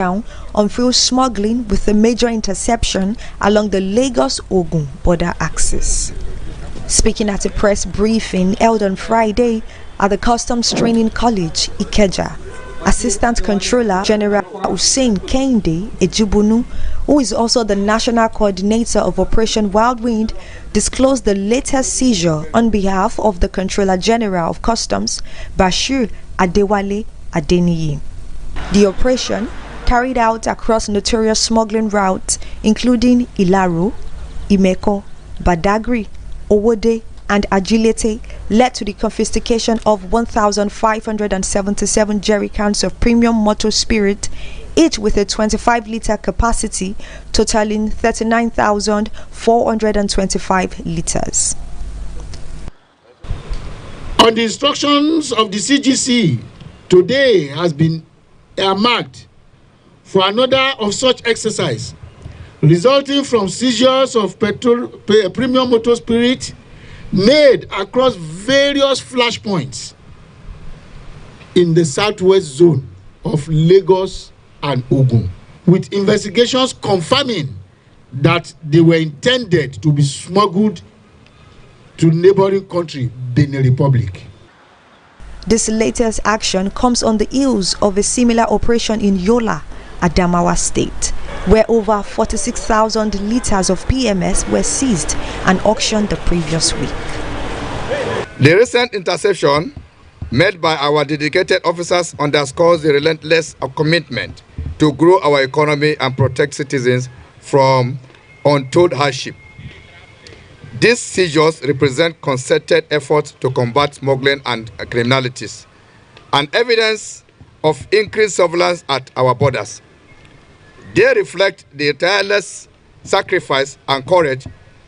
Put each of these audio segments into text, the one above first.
on fuel smuggling with a major interception along the Lagos-Ogun border axis. Speaking at a press briefing held on Friday at the Customs Training College, Ikeja, Assistant Controller General Hussein Kehinde Ejibunu, who is also the National Coordinator of Operation Wildwind, disclosed the latest seizure on behalf of the Controller General of Customs, Bashir Adewale Adeniyi. The operation, carried out across notorious smuggling routes including Ilaro, Imeko, Badagry, Owode, and Agilete, led to the confiscation of 1,577 jerrycans of premium motor spirit, each with a 25-liter capacity, totaling 39,425 liters. On the instructions of the CGC, today has been earmarked for another of such exercise, resulting from seizures of premium motor spirit made across various flashpoints in the southwest zone of Lagos and Ogun, with investigations confirming that they were intended to be smuggled to neighboring country, Benin Republic. This latest action comes on the heels of a similar operation in Yola, Adamawa State, where over 46,000 liters of PMS were seized and auctioned the previous week. The recent interception made by our dedicated officers underscores the relentless commitment to grow our economy and protect citizens from untold hardship. These seizures represent concerted efforts to combat smuggling and criminalities, and evidence of increased surveillance at our borders. They reflect the tireless sacrifice and courage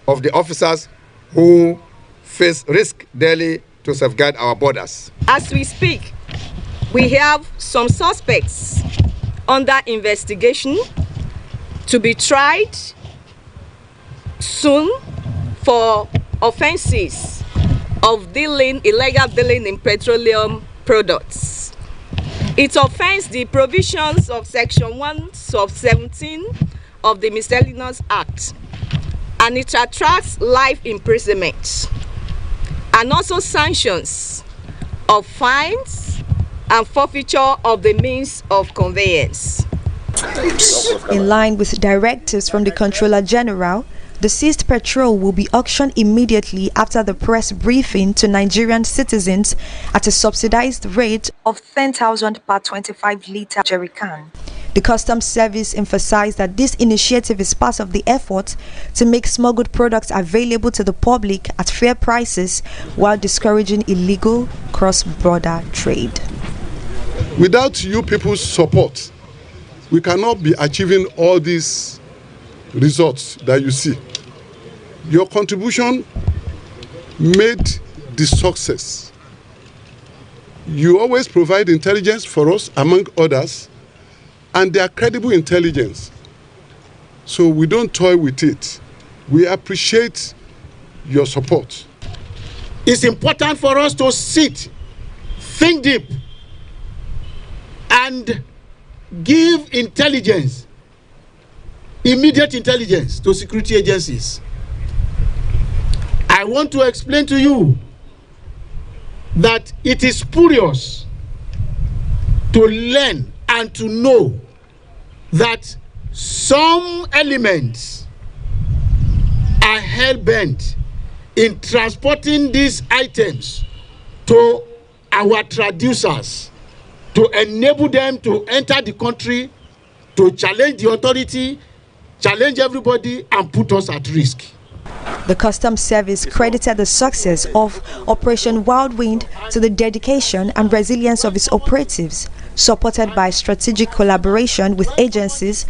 of the officers who face risk daily to safeguard our borders. As we speak, we have some suspects under investigation to be tried soon for offenses of illegal dealing in petroleum products. It offends the provisions of Section 1, Sub 17 of the Miscellaneous Act, and it attracts life imprisonment, and also sanctions of fines and forfeiture of the means of conveyance. In line with directives from the Controller General, the seized petrol will be auctioned immediately after the press briefing to Nigerian citizens at a subsidized rate of 10,000 per 25-liter jerrycan. The Customs Service emphasized that this initiative is part of the effort to make smuggled products available to the public at fair prices while discouraging illegal cross-border trade. Without you people's support, we cannot be achieving all these results that you see. Your contribution made the success. You always provide intelligence for us, among others, and they are credible intelligence. So we don't toy with it. We appreciate your support. It's important for us to sit, think deep, and give intelligence, immediate intelligence to security agencies. I want to explain to you that it is spurious to learn and to know that some elements are hell-bent in transporting these items to our traducers to enable them to enter the country, to challenge the authority, challenge everybody, and put us at risk. The Customs Service credited the success of Operation Wildwind to the dedication and resilience of its operatives, supported by strategic collaboration with agencies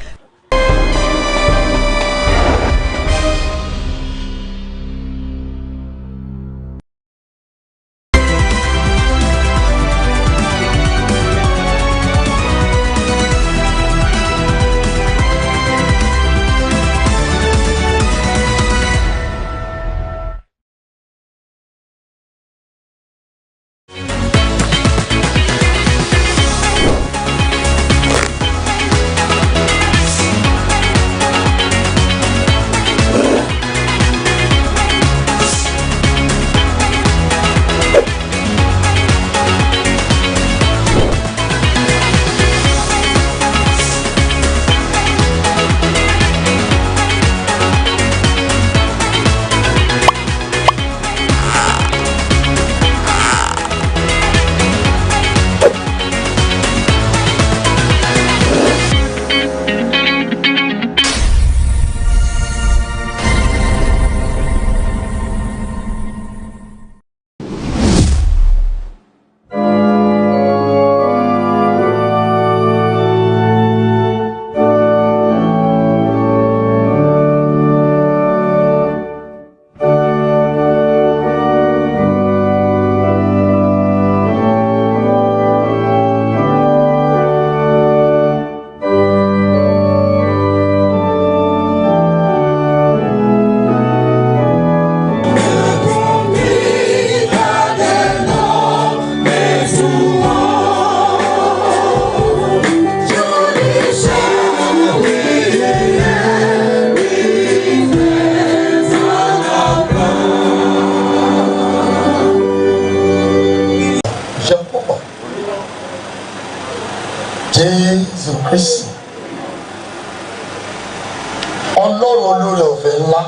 Ọlọ́run olóore ọ̀fẹ́ ńlá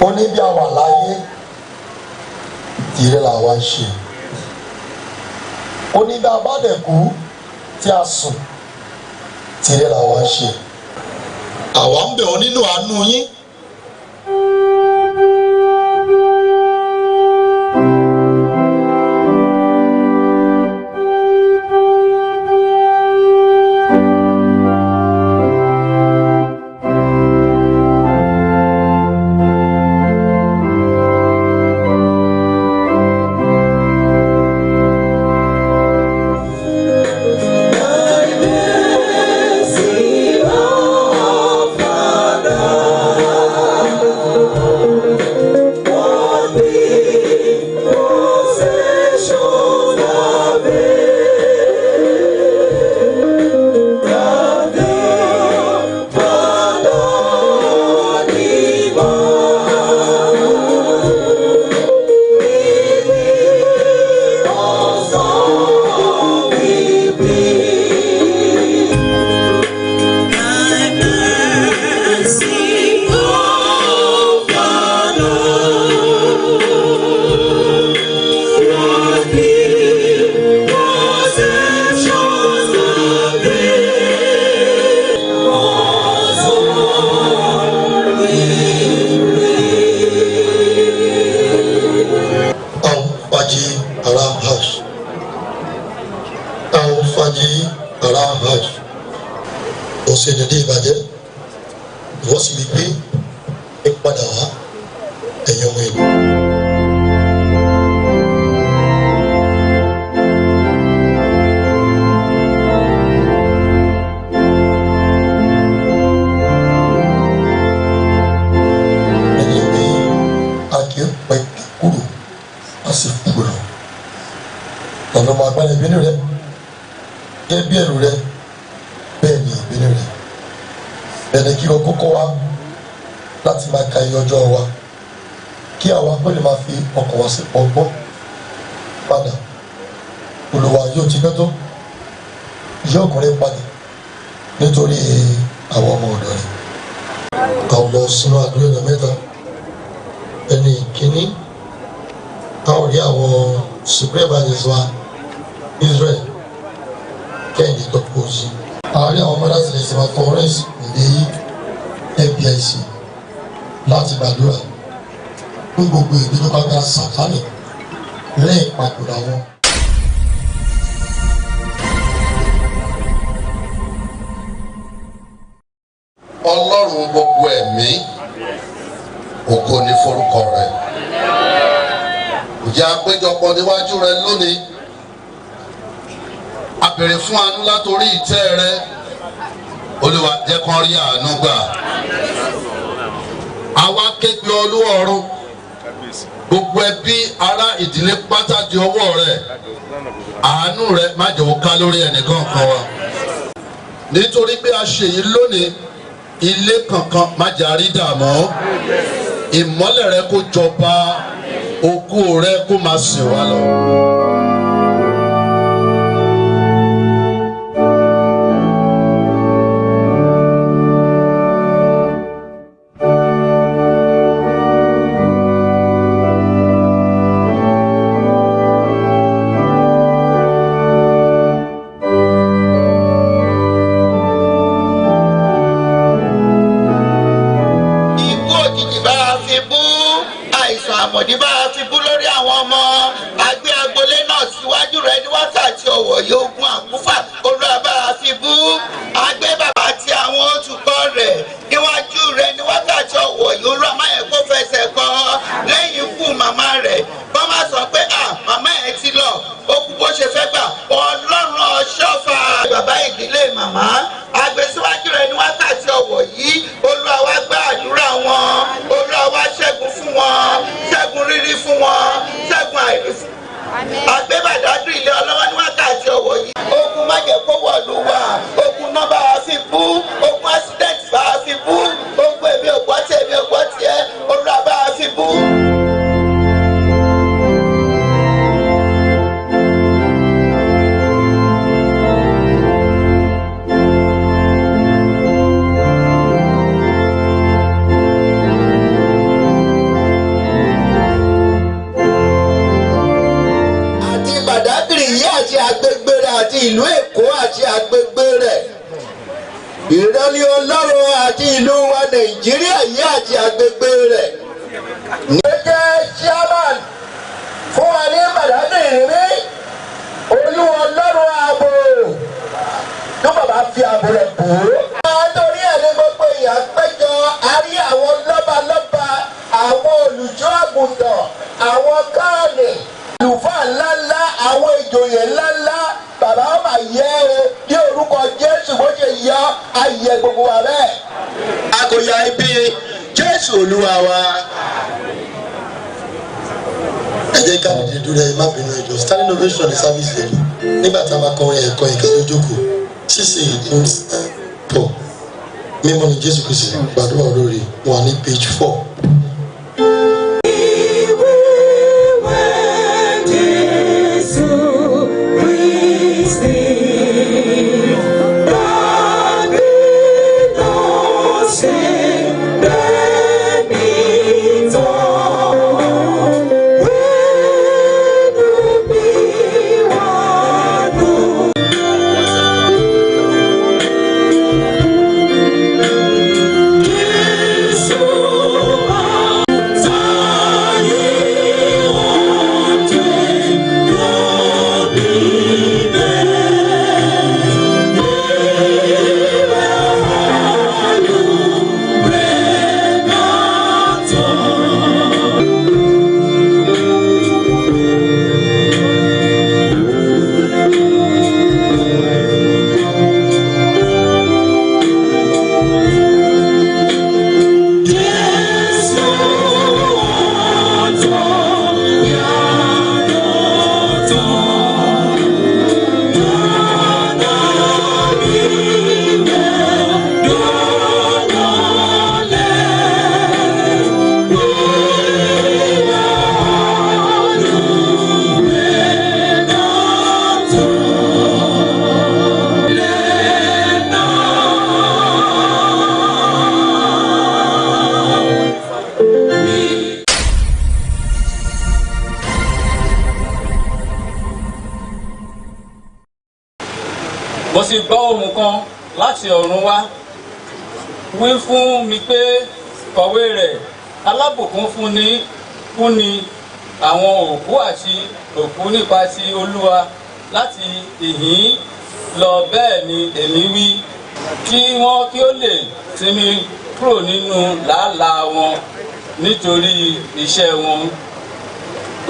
ó ní bí a wà láyé tìrẹ làwa ń ṣe, ó ní bí a bá dẹ̀ kú tí a sùn tìrẹ làwa ń ṣe. Àwa ń bẹ̀ ọ́ nínú àánú yín. Òsèdèdè ìbàjẹ́ ìwọ́n sì wí pé ẹ padà wá ẹ̀yin ọmọ ìlú. Ẹni pé a kì í pẹ́ kúrò a sì kúrò lọ. Ọ̀nà ọmọ agbára ìbínú rẹ gẹ́gẹ́ bí ẹ̀rù rẹ bẹ́ẹ̀ ni ìbínú rẹ̀. Bẹ̀rẹ̀ kí ọkọ̀ kọ́ wa láti máa ka iye ọjọ́ wa kí àwa pẹ̀lú máa fi ọkàn wa sí ọgbọ́n padà. Olúwa yóò ti pẹ́ tó yóò ọkùnrin padà nítorí àwọn ọmọ ọ̀dọ́ rẹ̀. Àwọn lọ sínú àdúrà ìlú mẹ́ta. Ẹni ìkíní táwọn rí àwọn supreme evangelist wa Israel Kẹ́hìndé tó kó sí. Àárín àwọn ọmọdé àti ẹ̀sìn wa Torres ní FBIC láti gbàdúrà fún gbogbo ìdí tó bá ga sàkánì lẹ́yìn papòdà wọn. Ọlọ́run gbogbo ẹ̀mí ògo ni forúkọ rẹ̀. Ìjà àpéjọpọ̀ níwájú rẹ lónìí. A béèrè fún àánú látorí ìtẹ́ rẹ. Olúwa jẹ́ kán rí àánú gbà. Àwa képe Olúwa ọ̀run. Gbogbo ẹbí ará ìdílé pátá di ọwọ́ rẹ̀. Àánú rẹ má jẹ́ ó ká lórí ẹnìkan kan wa. Nítorí pé a ṣe yìí lónìí, ilé kankan má jà rí dààmú. Ìmọ́lẹ̀ rẹ kó jọba, ògo rẹ kó máa sìn wá lọ. àmọ̀dí bá a fi bú lórí àwọn ọmọ agbé agbolé náà síwájú rẹ ní wákàtí ọ̀wọ̀ yóò gún àkúfà Olúwa bá a fi bú agbé bàbá àti àwọn òtúkọ rẹ̀ níwájú rẹ ní wákàtí ọ̀wọ̀ yóò rọ àmọ́ yẹn kó fẹsẹ̀ kọ lẹ́yìn ikú màmá rẹ̀ kọ́ má sọ pé màmá ẹ̀ ti lọ ó kú bó ṣe fẹ́ gbà Ọlọ́run ọ̀ṣọ́fà bàbá ìdílé màmá agbésíwájú rẹ ní wákàtí ọ̀wọ̀ yìí Olúwa wá gbà àdúrà wọn Olúwa wá ṣẹ́gun fún wọn ṣẹ́gun rírí fún wọn ṣẹ́gun àìrí fún àgbébàdàdú ilé ọlọ́wọ́ ní wákàtí ọ̀wọ̀ yìí ogun má jẹ́ kó wọ̀lú wa ogun náà bá a fi bú ogun accident bá a fi bú ogun èmi ò gbọ́ tí èmi ò gbọ́ tiẹ̀ Olúwa bá a fi bú. àti agbègbè rẹ̀. Ìrọ̀lẹ́ Ọlọ́run àti ìlú wa Nàìjíríà yìí àti agbègbè rẹ̀. Ní jẹ́ chairman fún wa ní Màdánìrí, Olúwa Ọlọ́run ààbò tó bàbá fi ààbò rẹ̀ bò ó. Nítorí ẹ̀ ní gbogbo èèyàn péjọ, a rí àwọn lọ́balọ́ba, àwọn olùṣọ́ àgùntàn, àwọn káàní, àlùfáà ńláńlá, àwọn ìjòyè ńláńlá. Bàbá ọmọ yẹ o ní orúkọ Jésù bó ṣe yọ ayẹ gbogbo wa bẹ́ẹ̀. Àgòyà ibi Jésù Olúwa wa. Ẹ jẹ́ ká dìde dúró ẹ má bínú ẹjọ́ standing ovation ní service rẹ̀ nígbà tá a máa kọrin ẹ̀kọ́ ìka tó jókòó ṣíṣe ìdún pọ̀ mímọ́ ní Jésù Kristi gbàdúrà olórí wà ní page 4. Mo sì gbọ́ ohùn kan láti ọ̀run wá wí fún mi pé kọ̀wé rẹ̀ alábùkún fúnni àwọn òkú àti òkú nípa ti Olúwa láti ìhín lọ bẹ́ẹ̀ ni èmi wí kí wọ́n kí ó lè sinmi kúrò nínú làálàá wọn nítorí iṣẹ́ wọn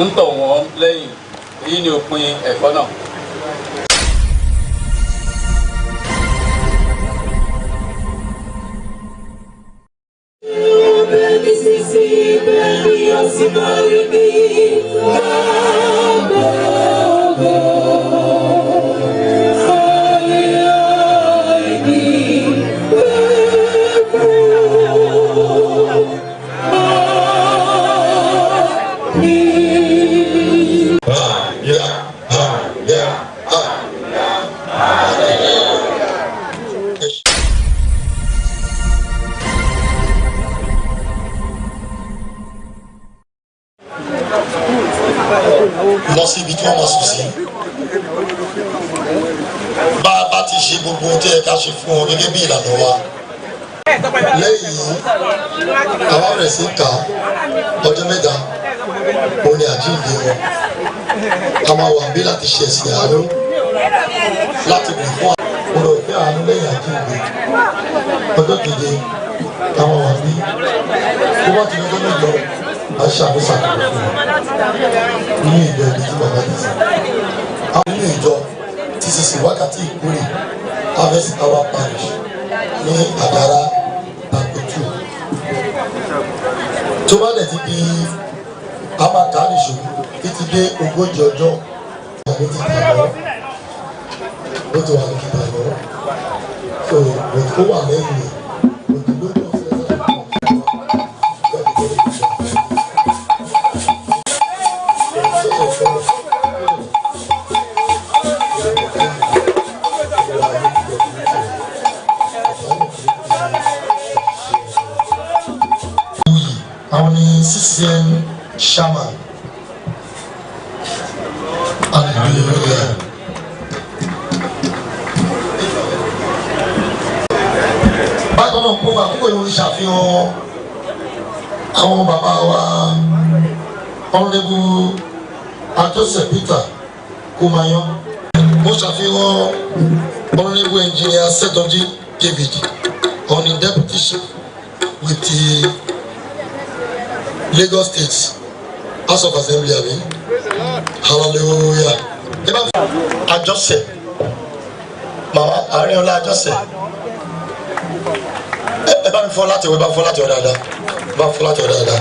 ń tọ̀ wọ́n lẹ́yìn. Èyí ni òpin ẹ̀kọ́ náà. Lọ sí ibi tí wọ́n máa sùn sí. Bá a bá ti ṣe gbogbo ohun tí ẹ ká ṣe fún wọn gẹ́gẹ́ bí ìlànà wa. Lẹ́yìn àwa rẹ̀ sí ká ọjọ́ mẹ́ta òun ni àjíǹde wọn. A máa wà bí láti ṣe ẹ̀sìn àánú láti bì fún àwọn òfin àánú lẹ́yìn àjíǹde. Ọjọ́ keje àwọn wà bí ó bá ti lọ́jọ́ mẹ́jọ a ṣàkóso àkókò fún ní ìjọ ibi tí bàbá ti sìn. Àwọn nínú ìjọ ti sísìn wákàtí ìkórè harvest hour parish ní àdára àpètù. Tó bá dẹ̀ ti di amákàánìṣó títí dé ogójì ọjọ́ àmì ti tà lọ. Ó ti wà ní kíkà lọ. So ó wà lẹ́yìn rẹ̀. CCM Shaman. Hallelujah. bákan náà kó àkókò yìí ṣàfihàn àwọn bàbá wa Honorable Ajose Peter Kumayan. Mo ṣàfihàn Honorable Engineer Setonji David on in deputyship with the Lagos State House of Assembly. Hallelujah. Ajose. Màmá Arinola Ajose. Ẹ bá mi fọ́ láti ọ̀dọ̀ dáadáa. Bá fọ́ láti ọ̀dọ̀ dáadáa.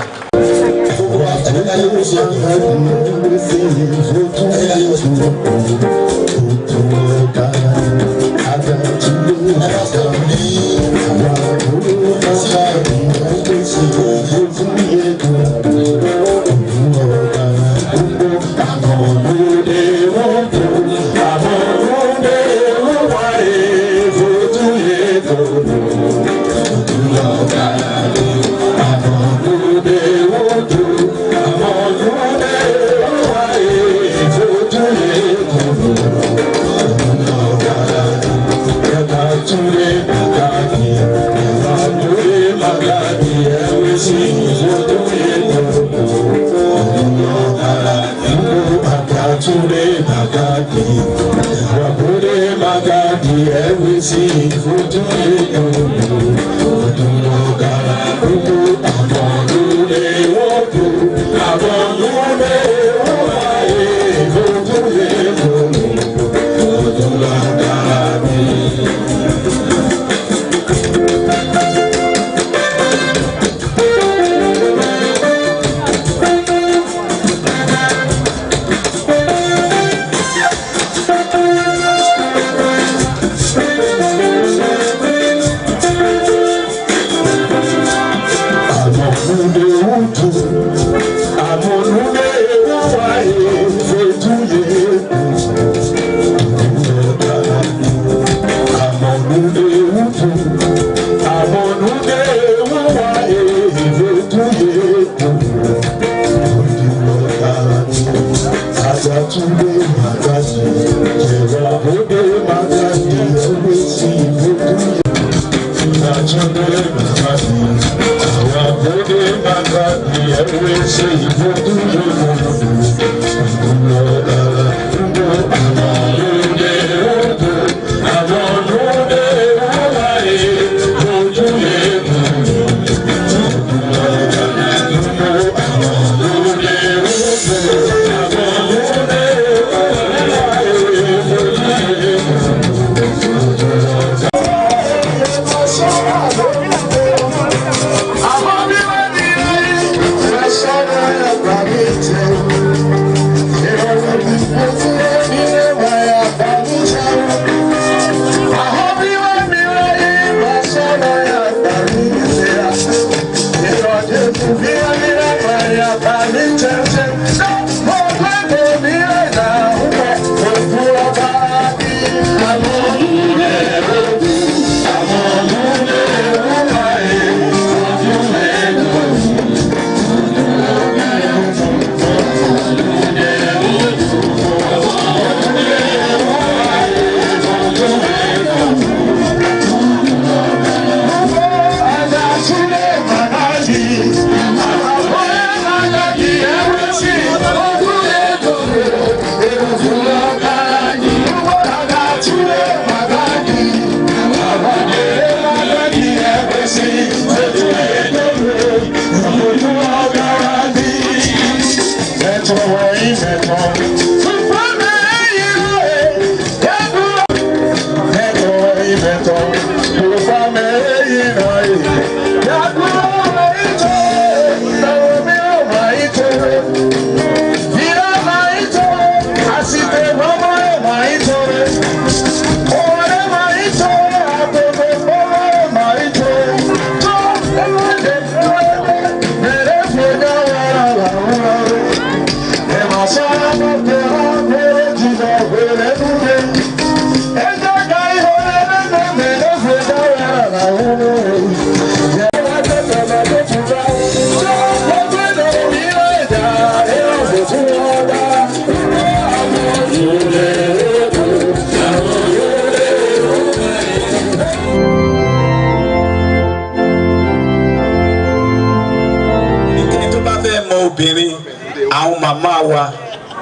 wa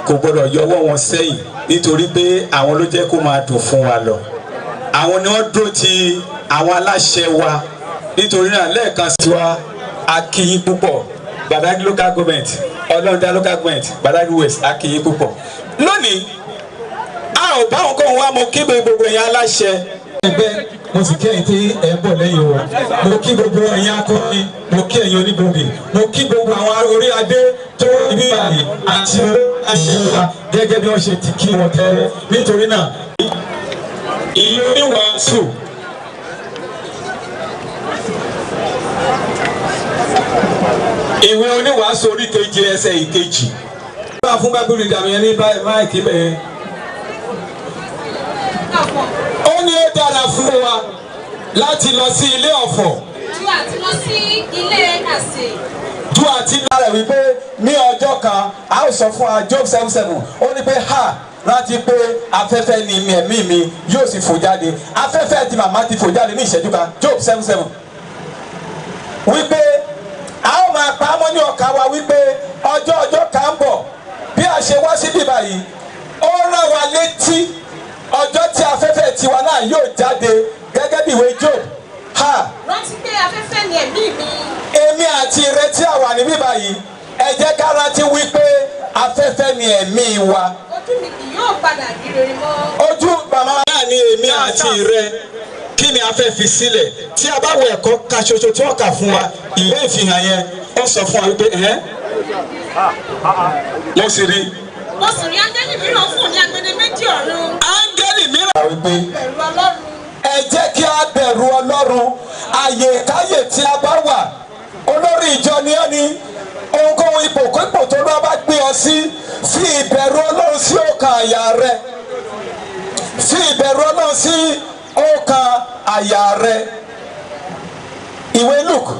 kò gbọdọ̀ yọwọ́ wọn sẹ́yìn nítorí pé àwọn ló jẹ́ kó máa dùn fún wa lọ. Àwọn ni wọ́n dúró ti àwọn aláṣẹ wa nítorí náà lẹ́ẹ̀kan sí wa a kí yín púpọ̀. Badagry local government, Ọlọ́rundá local government, Badagry West a kí yín púpọ̀. Lónìí a ò bá wọn kọ́ wa mo kí gbogbo ẹ̀yin aláṣẹ. Ẹgbẹ́ mo sì kí ẹ̀yin tí ẹ̀ ń bọ̀ lẹ́yìn wa. Mo kí gbogbo ẹ̀yin akọni, mo kí ẹ̀yin oníbodè, mo kí gbogbo àwọn orí adé tó ibi àyè àti àṣẹ wa gẹ́gẹ́ bí wọ́n ṣe ti kí wọn tẹ́lẹ̀. Nítorí náà ìlú oníwàásù ìwé oníwàásù orí kejì ẹsẹ̀ ìkejì. Bá fún Bible reader yẹn ní máìkì bẹ́ẹ̀. Ó ní ó dára fún wa láti lọ sí ilé ọ̀fọ̀. Ju àti lọ sí ilé àsè. Ju àti lára wípé ní ọjọ́ kan a ó sọ fún wa Job 7:7 ó ní pé ha rántí pé afẹ́fẹ́ ni ẹ̀mí mi yóò sì fò jáde. Afẹ́fẹ́ ti màmá ti fò jáde ní ìṣẹ́jú kan Job 7:7 wípé a ó máa pa á mọ́ ní ọkàn wa wípé ọjọ́ kan ń bọ̀ bí a ṣe wá síbí báyìí ó rán wa létí ọjọ́ tí afẹ́fẹ́ tiwa náà yóò jáde gẹ́gẹ́ bí ìwé Job. Rántí pé afẹ́fẹ́ ni ẹ̀mí mi. Èmi àti ire tí a wà níbí báyìí ẹ jẹ́ ká rántí wípé afẹ́fẹ́ ni ẹ̀mí wa. Ojú mi kì yóò padà rí rere mọ́. Ojú màmá náà ni èmi àti ire. Kí ni a fẹ́ fi sílẹ̀? Tí a bá wo ẹ̀kọ́ kan ṣoṣo tí wọ́n kà fún wa ìwé ìfihàn yẹn ó sọ fún wa wípé mo sì rí. Mo sì rí áńgẹ́lì mìíràn fún ní agbede méjì ọ̀run. Áńgẹ́lì mìíràn wípé bẹ̀rù Ọlọ́run. Ẹ jẹ́ kí a bẹ̀rù Ọlọ́run àyèkáyè tí a bá wà. Olórí ìjọ ni ọ́ ni ohunkóhun ipò tó lọ́ bá gbé ọ sí fi ìbẹ̀rù Ọlọ́run sí ọkàn àyà rẹ. Fi ìbẹ̀rù Ọlọ́run sí ọkàn àyà rẹ. Ìwé Luke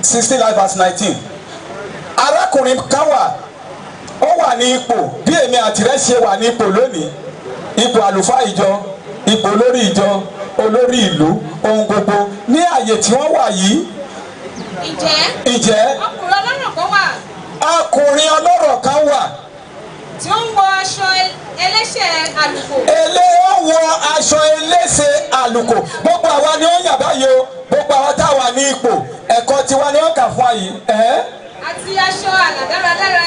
16:19 arákùnrin kan wà ó wà ní ipò bí èmi àti rẹ ṣe wà ní ipò lónìí, ipò àlùfáà ìjọ, ipò olórí ìjọ, olórí ìlú, ohun gbogbo ní àyè tí wọ́n wà yìí. Ǹjẹ́ ọkùnrin ọlọ́rọ̀ kan wà tí ó ń wọ aṣọ ẹlẹ́ṣẹ̀ àlùkò. Ó wọ aṣọ ẹlẹ́ṣẹ̀ àlùkò. Gbogbo àwa ni ó yàn báyìí o. Gbogbo àwa tá a wà ní ipò ẹ̀kọ́ tiwa ni ó kà fún àyè. Àti aṣọ àlà dáradára.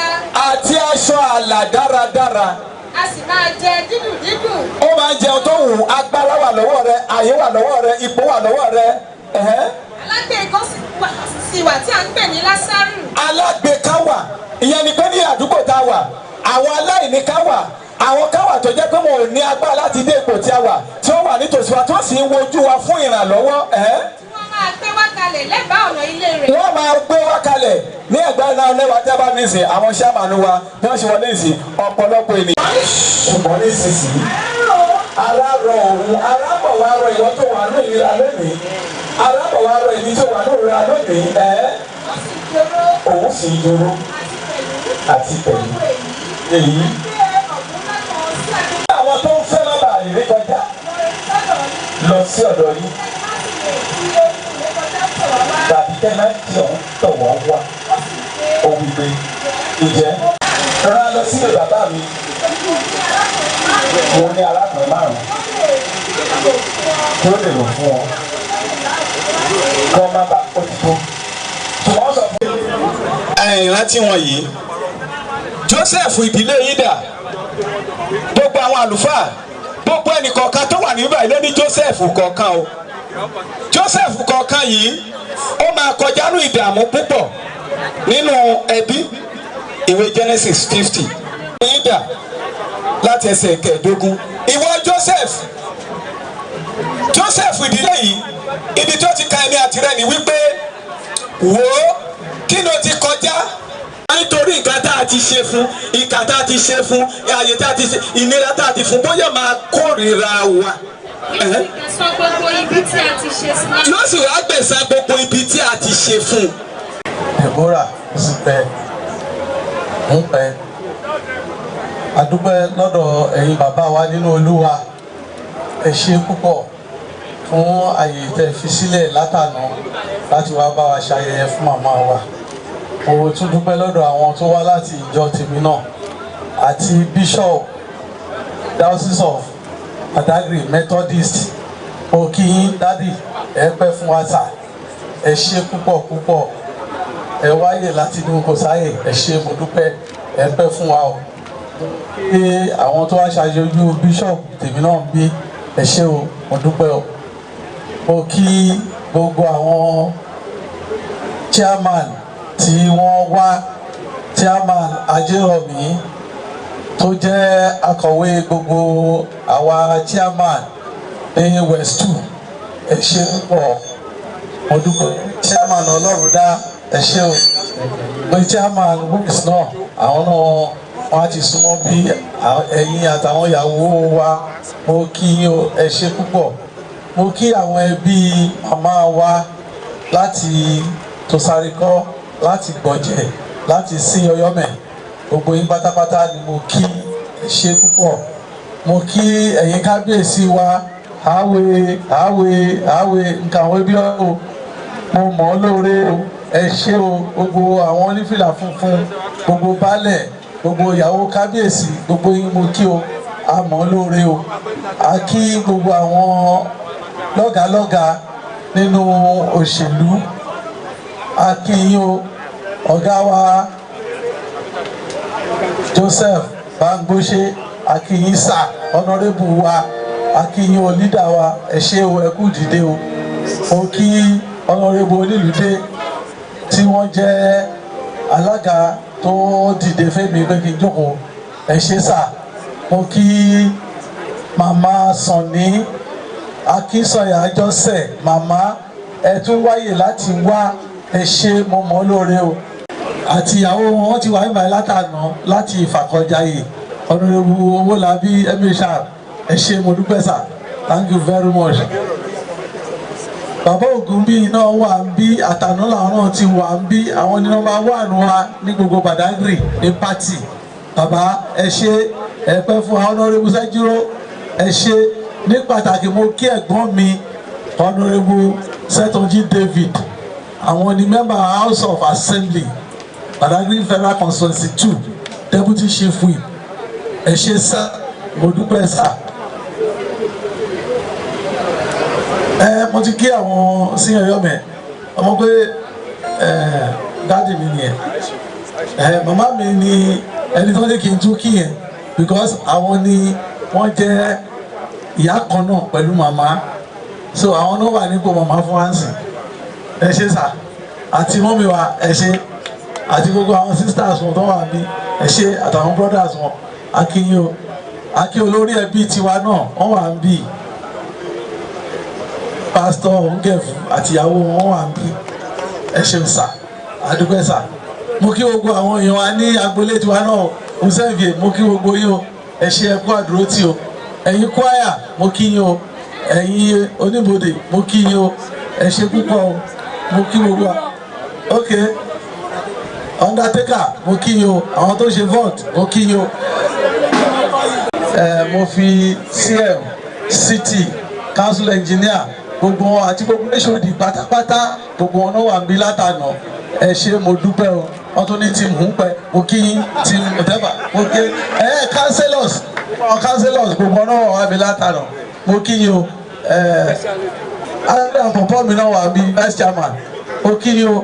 Àti aṣọ àlà dáradára. A sì máa jẹ dídùn dídùn. Ó máa ń jẹun tó wù. Agbára wà lọ́wọ́ rẹ, àyè wà lọ́wọ́ rẹ, ipò wà lọ́wọ́ rẹ. Alágbe kan sì wà tí a ń pè ní Lásárù. Alágbe kan wà. Ìyẹn ni pé ní àdúgbò tá a wà àwọn aláìní kan wà, àwọn kan wà tó jẹ́ pé wọn ò ní agbára láti dé ipò tí a wà, tí wọ́n wà nítòsí wa tí wọ́n sì ń wojú wa fún ìrànlọ́wọ́. Wọ́n máa gbé wá kalẹ̀ lẹ́bàá ọ̀nà ilé rẹ̀. Wọ́n máa gbé wá kalẹ̀ ní ẹ̀gbẹ́ náà lẹ́wà tí a bá ní sìn àwọn sàmánú wa bí wọ́n ṣe wọlé ìsìn ọ̀pọ̀lọpọ̀ ènìyàn. Ṣùgbọ́n ní ìsinsìnyí aláàrọ̀ òun alábọ̀ wa rọ ìwọ tó wà ní ìlera lónìí, alábọ̀ wa rọ ìdí tó wà ní ìlera lónìí. Òun sì dúró àti pẹ̀lú èyí. Àwọn tó ń fẹ́ má bàa rí kọjá lọ sí ọ̀dọ̀ yìí. Tàbí kẹ́mẹ́ tí òun tọ̀ wọ́n wá. Ó wí pé ìjẹ́ rán lọ sílé bàbá mi. Mo ní arákùnrin márùn-ún kí ó lè lò fún wọn. Kí wọ́n má bàa ó ti tó. Ṣùgbọ́n sọ fún mi. Ìrántí wọn yìí. Joseph ìdílé yín dà. Gbogbo àwọn àlùfáà gbogbo ẹnìkọ̀ọ̀kan tó wà níbàyí ló ní Joseph kọ̀ọ̀kan o. Joseph kọ̀ọ̀kan yìí ó máa kọjá ní ìdààmú púpọ̀ nínú ẹbí. Ìwé Genesis 50 yín dà láti ẹsẹ̀ kẹẹ̀ẹ́dógún. Ìwọ Joseph ìdílé yìí ibi tó ti ka ẹni àtirẹ́ ni wípé wò ó kí ló ti kọjá nítorí nǹkan tá a ti ṣe fún, ìkà tá a ti ṣe fún, ààyè tá a ti ṣe, ìnira tá a ti fún, bóyá máa kórìíra wa. Sọ gbogbo ibi tí a ti ṣe fún. Yóò sì wá gbẹ̀san gbogbo ibi tí a ti ṣe fún. Deborah sì pẹ́ ń pẹ́. A dúpẹ́ lọ́dọ̀ ẹ̀yin bàbá wa nínú Olúwa. Ẹ ṣé púpọ̀ fún àyè tẹ́ fi sílẹ̀ látàná láti wá bá wa ṣayẹyẹ fún màmá wa. Mo tún dúpẹ́ lọ́dọ̀ àwọn tó wá láti ìjọ tèmi náà àti bishop diocese of Badagry Methodist mo kí yín dádì ẹ pẹ́ fún wa sà ẹ ṣé púpọ̀ púpọ̀ ẹ wáyè láti inú kò sáyè ẹ ṣé mo dúpẹ́ ẹ pẹ́ fún wa o pé àwọn tó wá ṣàṣojú bishop tèmi náà ń bí ẹ ṣé o mo dúpẹ́ o mo kí gbogbo àwọn chairman tí wọ́n wá chairman Ajérọ̀mí tó jẹ́ akọ̀wé gbogbo àwa chairman ní West 2 ẹ ṣé púpọ̀ mo dúpẹ́ chairman Ọlọ́rundá ẹ ṣé o mo chairman West náà àwọn náà wọ́n á ti súnmọ́ bí ẹ̀yin àtàwọn ìyàwó wa mo kí yín o ẹ ṣé púpọ̀ mo kí àwọn ẹbí màmá wa láti Tòsàríkọ́ láti Gbọ̀jẹ̀ láti sí Ọ̀yọ́mẹ̀ gbogbo yín pátápátá ni mo kí ẹ ṣé púpọ̀ mo kí ẹ̀yin kábíyèsí wa àwẹ̀ nǹkan àwọn ẹbí ọ̀hún mo mọ̀ ọ́ lóore o ẹ ṣé o gbogbo àwọn onífìlà funfun gbogbo baálẹ̀ gbogbo ìyàwó kábíyèsí gbogbo yín mo kí o a mọ̀ ọ́ lóore o a kí gbogbo àwọn lọ́gàálọ́gàá nínú òṣèlú a kí yín o ọ̀gá wa Joseph Bangbose a kí yín sà honorable wa a kí yín o leader wa ẹ ṣé o ẹ kú dìde o mo kí honorable Onílùdé tí wọ́n jẹ́ alága tó dìde fẹ́mi pé kí n jókòó ẹ ṣé sà mo kí màmá Sànní Akínsànyà Jọ́sẹ̀ màmá ẹ tún wáyè láti wá ẹ ṣé mo mọ̀ lóore o àti ìyàwó wọn ti wà nígbà látàná láti Ìfàkọ̀jayé Honorable Owólabí Emisha ẹ ṣé mo dúpẹ́ sà thank you very much. Bàbá Ògúnbí náà wà ń bí àtàná làwọn náà ti wà ń bí àwọn ní nọ́mbà 1 wa ní gbogbo Badagry ní pátì bàbá ẹ ṣé ẹ pẹ́ fún Honorable Sẹ́júrò ẹ ṣé ní pàtàkì mo kí ẹ̀gbọ́n mi Honorable Sẹ́tọ̀njí David àwọn ni member House of Assembly Badagry Federal Constituency 2 Deputy Chief Whip ẹ ṣé sá mo dúpẹ́ sá. Mo ti kí àwọn sí Ọ̀yọ́mẹ̀ ọmọ pé dáàdì mi nìyẹn màmá mi ni ẹni tó ní kí n tún kí yẹn because àwọn ni wọ́n jẹ́ ìyá kan náà pẹ̀lú màmá so àwọn náà wà nípò màmá fún wáǹsì ẹ ṣé sà àti mọ́mí wa ẹ ṣé àti gbogbo àwọn sisters wọn tó wà ní ẹ ṣé àtàwọn brothers wọn akínyìn o akí olórí ẹbí tiwa náà wọ́n wà ń bì pásítọ̀ Ngẹ̀fù àtìyàwó wọn wà ń bì ẹ ṣeun sà àdúpẹ́ sà mo kí gbogbo àwọn èèyàn wa ní agboolé tiwa náà Òsèǹfìè mo kí gbogbo yín o ẹ ṣé ẹ kú àdúrótì o ẹ̀yin kwaya mo kí yín o ẹ̀yin oníbodè mo kí yín o ẹ ṣé púpọ̀ o mo kí gbogbo wa ok undertaker mo kí yín o àwọn tó ṣe vote mo kí yín o mo fi CM city council engineer gbogbo wọn àti gbogbo ẹṣọdì pátápátá gbogbo wọn náà wà ń bí látànà ẹ ṣé mo dúpẹ́ o wọn tún ní team Húnpẹ́ mo kí yín team whatever mo kí councillors gbogbo wọn náà wà ń bí látànà mo kí yín o alága pọ̀pọ̀ mi náà wà ń bí vice chairman mo kí yín o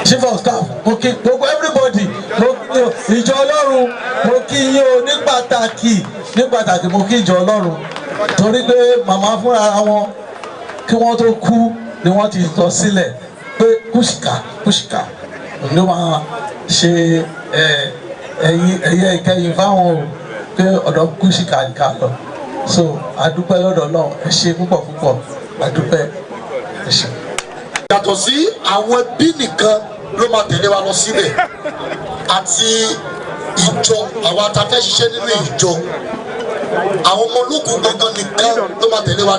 chief of staff mo kí gbogbo everybody mo kí o ìjọ Ọlọ́run mo kí yín o ní pàtàkì mo kí ìjọ Ọlọ́run torí pé màmá fúnra wọn kí wọ́n tó kú ni wọ́n ti lọ sílẹ̀ pé kúṣìkà ló máa ṣe ẹ̀yẹ ìkẹyìn fáwọn o pé ọ̀dọ̀ kúṣìkà nìkan lọ so adúpẹ́ lọ́dọ̀ náà ẹ ṣé púpọ̀ adúpẹ́ ẹ ṣé. yàtọ̀ sí àwọn ẹbí nìkan ló máa tẹ̀lé wa lọ síbẹ̀ àti ìjọ àwọn atafẹ́ ṣiṣẹ́ nínú ìjọ àwọn ọmọ ológun gangan nìkan ló máa tẹ̀lé wa.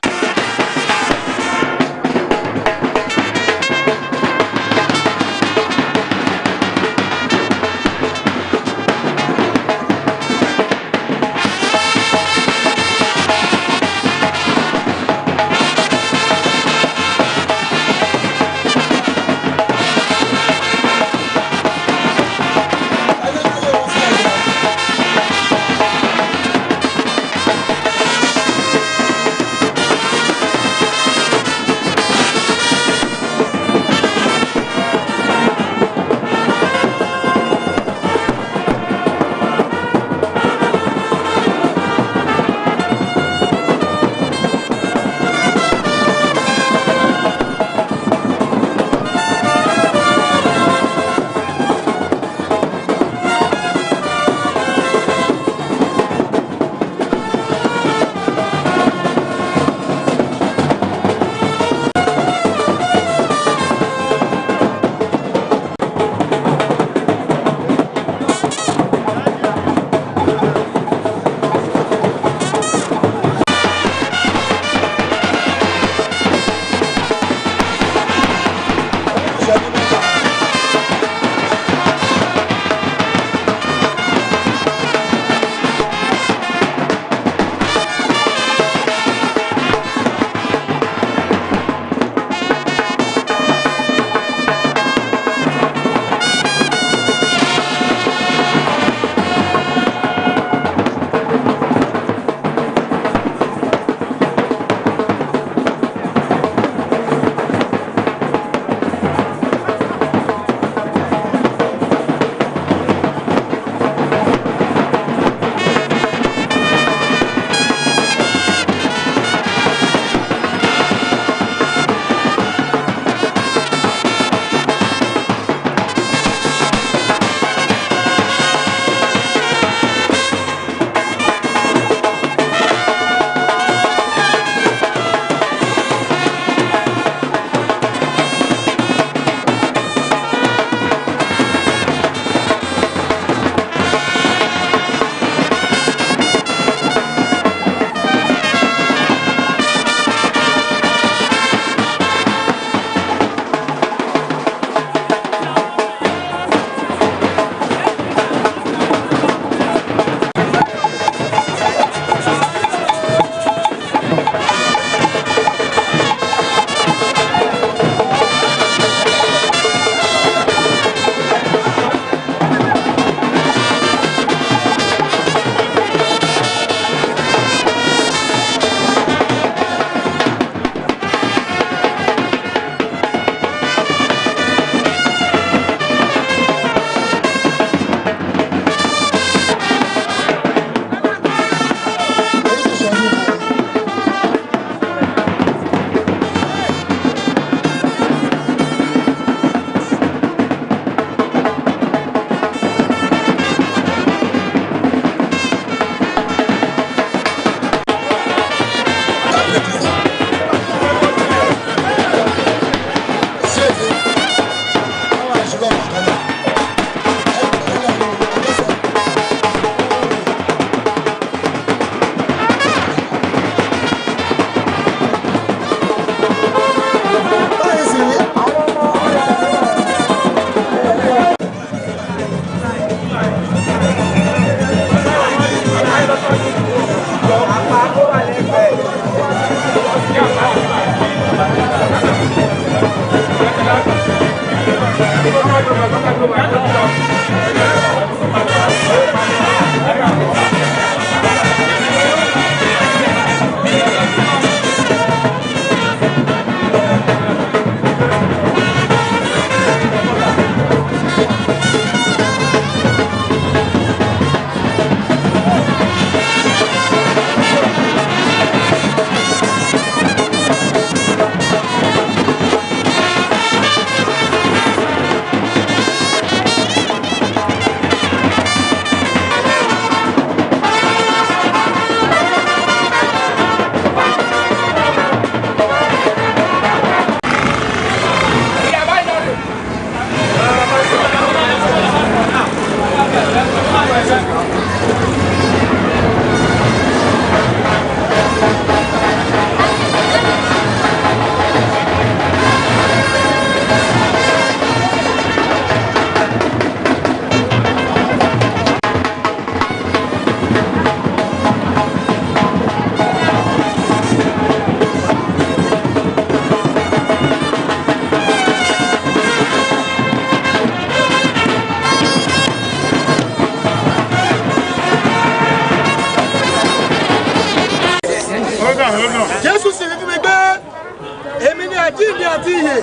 àjíǹde àti ìyè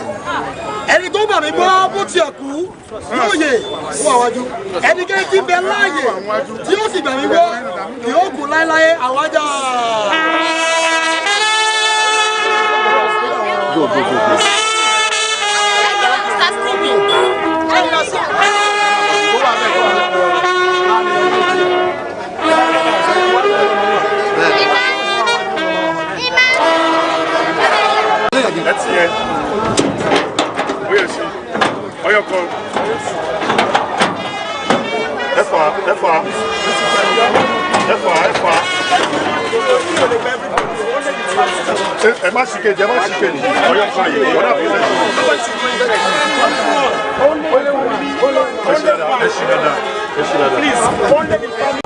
ẹni tó bà mí gbọ́ bó tiẹ̀ kú lóye fún àwájú ẹnikẹ́ni tí bẹ láàyè tí ó sì bà mí gbọ́ kì ó kú láéláé àwájà. That's it. Where is she? Oh, you're cold. That's far. Ẹ má ṣìkè jẹ́, ọyọ́ kan yìí, wọ́n náà fi lẹ́sìn. Please, don't let it come.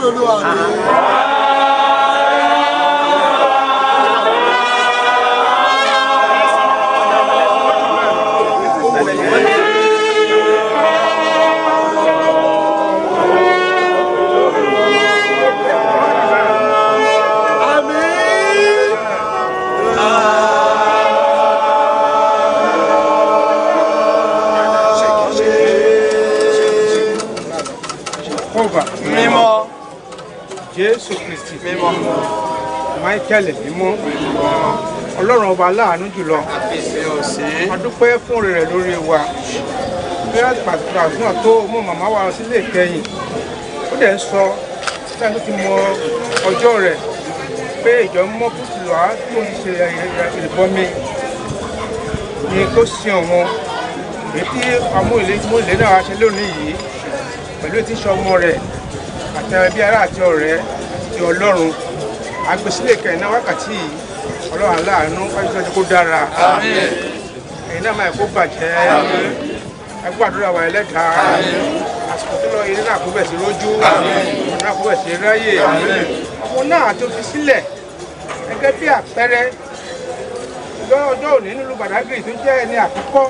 Olúwa. Mímọ́ Jésù Kristi mímọ́ Michael mímọ́ Ọlọ́run ọba aláàánú jùlọ a dúpẹ́ fún rẹ̀ lórí wa bí a pàtàkì fún àtó mú màmá wa sílé ìkẹyìn ó dẹ̀ ń sọ tí a ti mọ ọjọ́ rẹ̀ pé ìjọ mọ́ kùtù wá tí wọ́n ti ṣe ìbọmi ni kó sin ọ̀wọ́n èyí tí amúlé náà ṣe lónìí yìí pẹ̀lú tí sọmọ rẹ̀ àti ẹbí ará àti ọ̀rẹ́ ti Ọlọ́run agbésílẹ̀ kẹ̀yìnà wákàtí Ọlọ́run aláàánú wájú kó dára ẹ̀yin náà máa kó bàjẹ́ ẹgbẹ́ àdúrà wa ẹlẹ́dàá àsìkò tó lọ ilé náà kó bẹ̀ sí rójú ọ̀nà náà kó bẹ̀ sí ráyè ọmọ náà tó fi sílẹ̀ gẹ́gẹ́ bí àpẹẹrẹ ọjọ́ òní nílùú Badagry tó jẹ́ ẹni àkọ́kọ́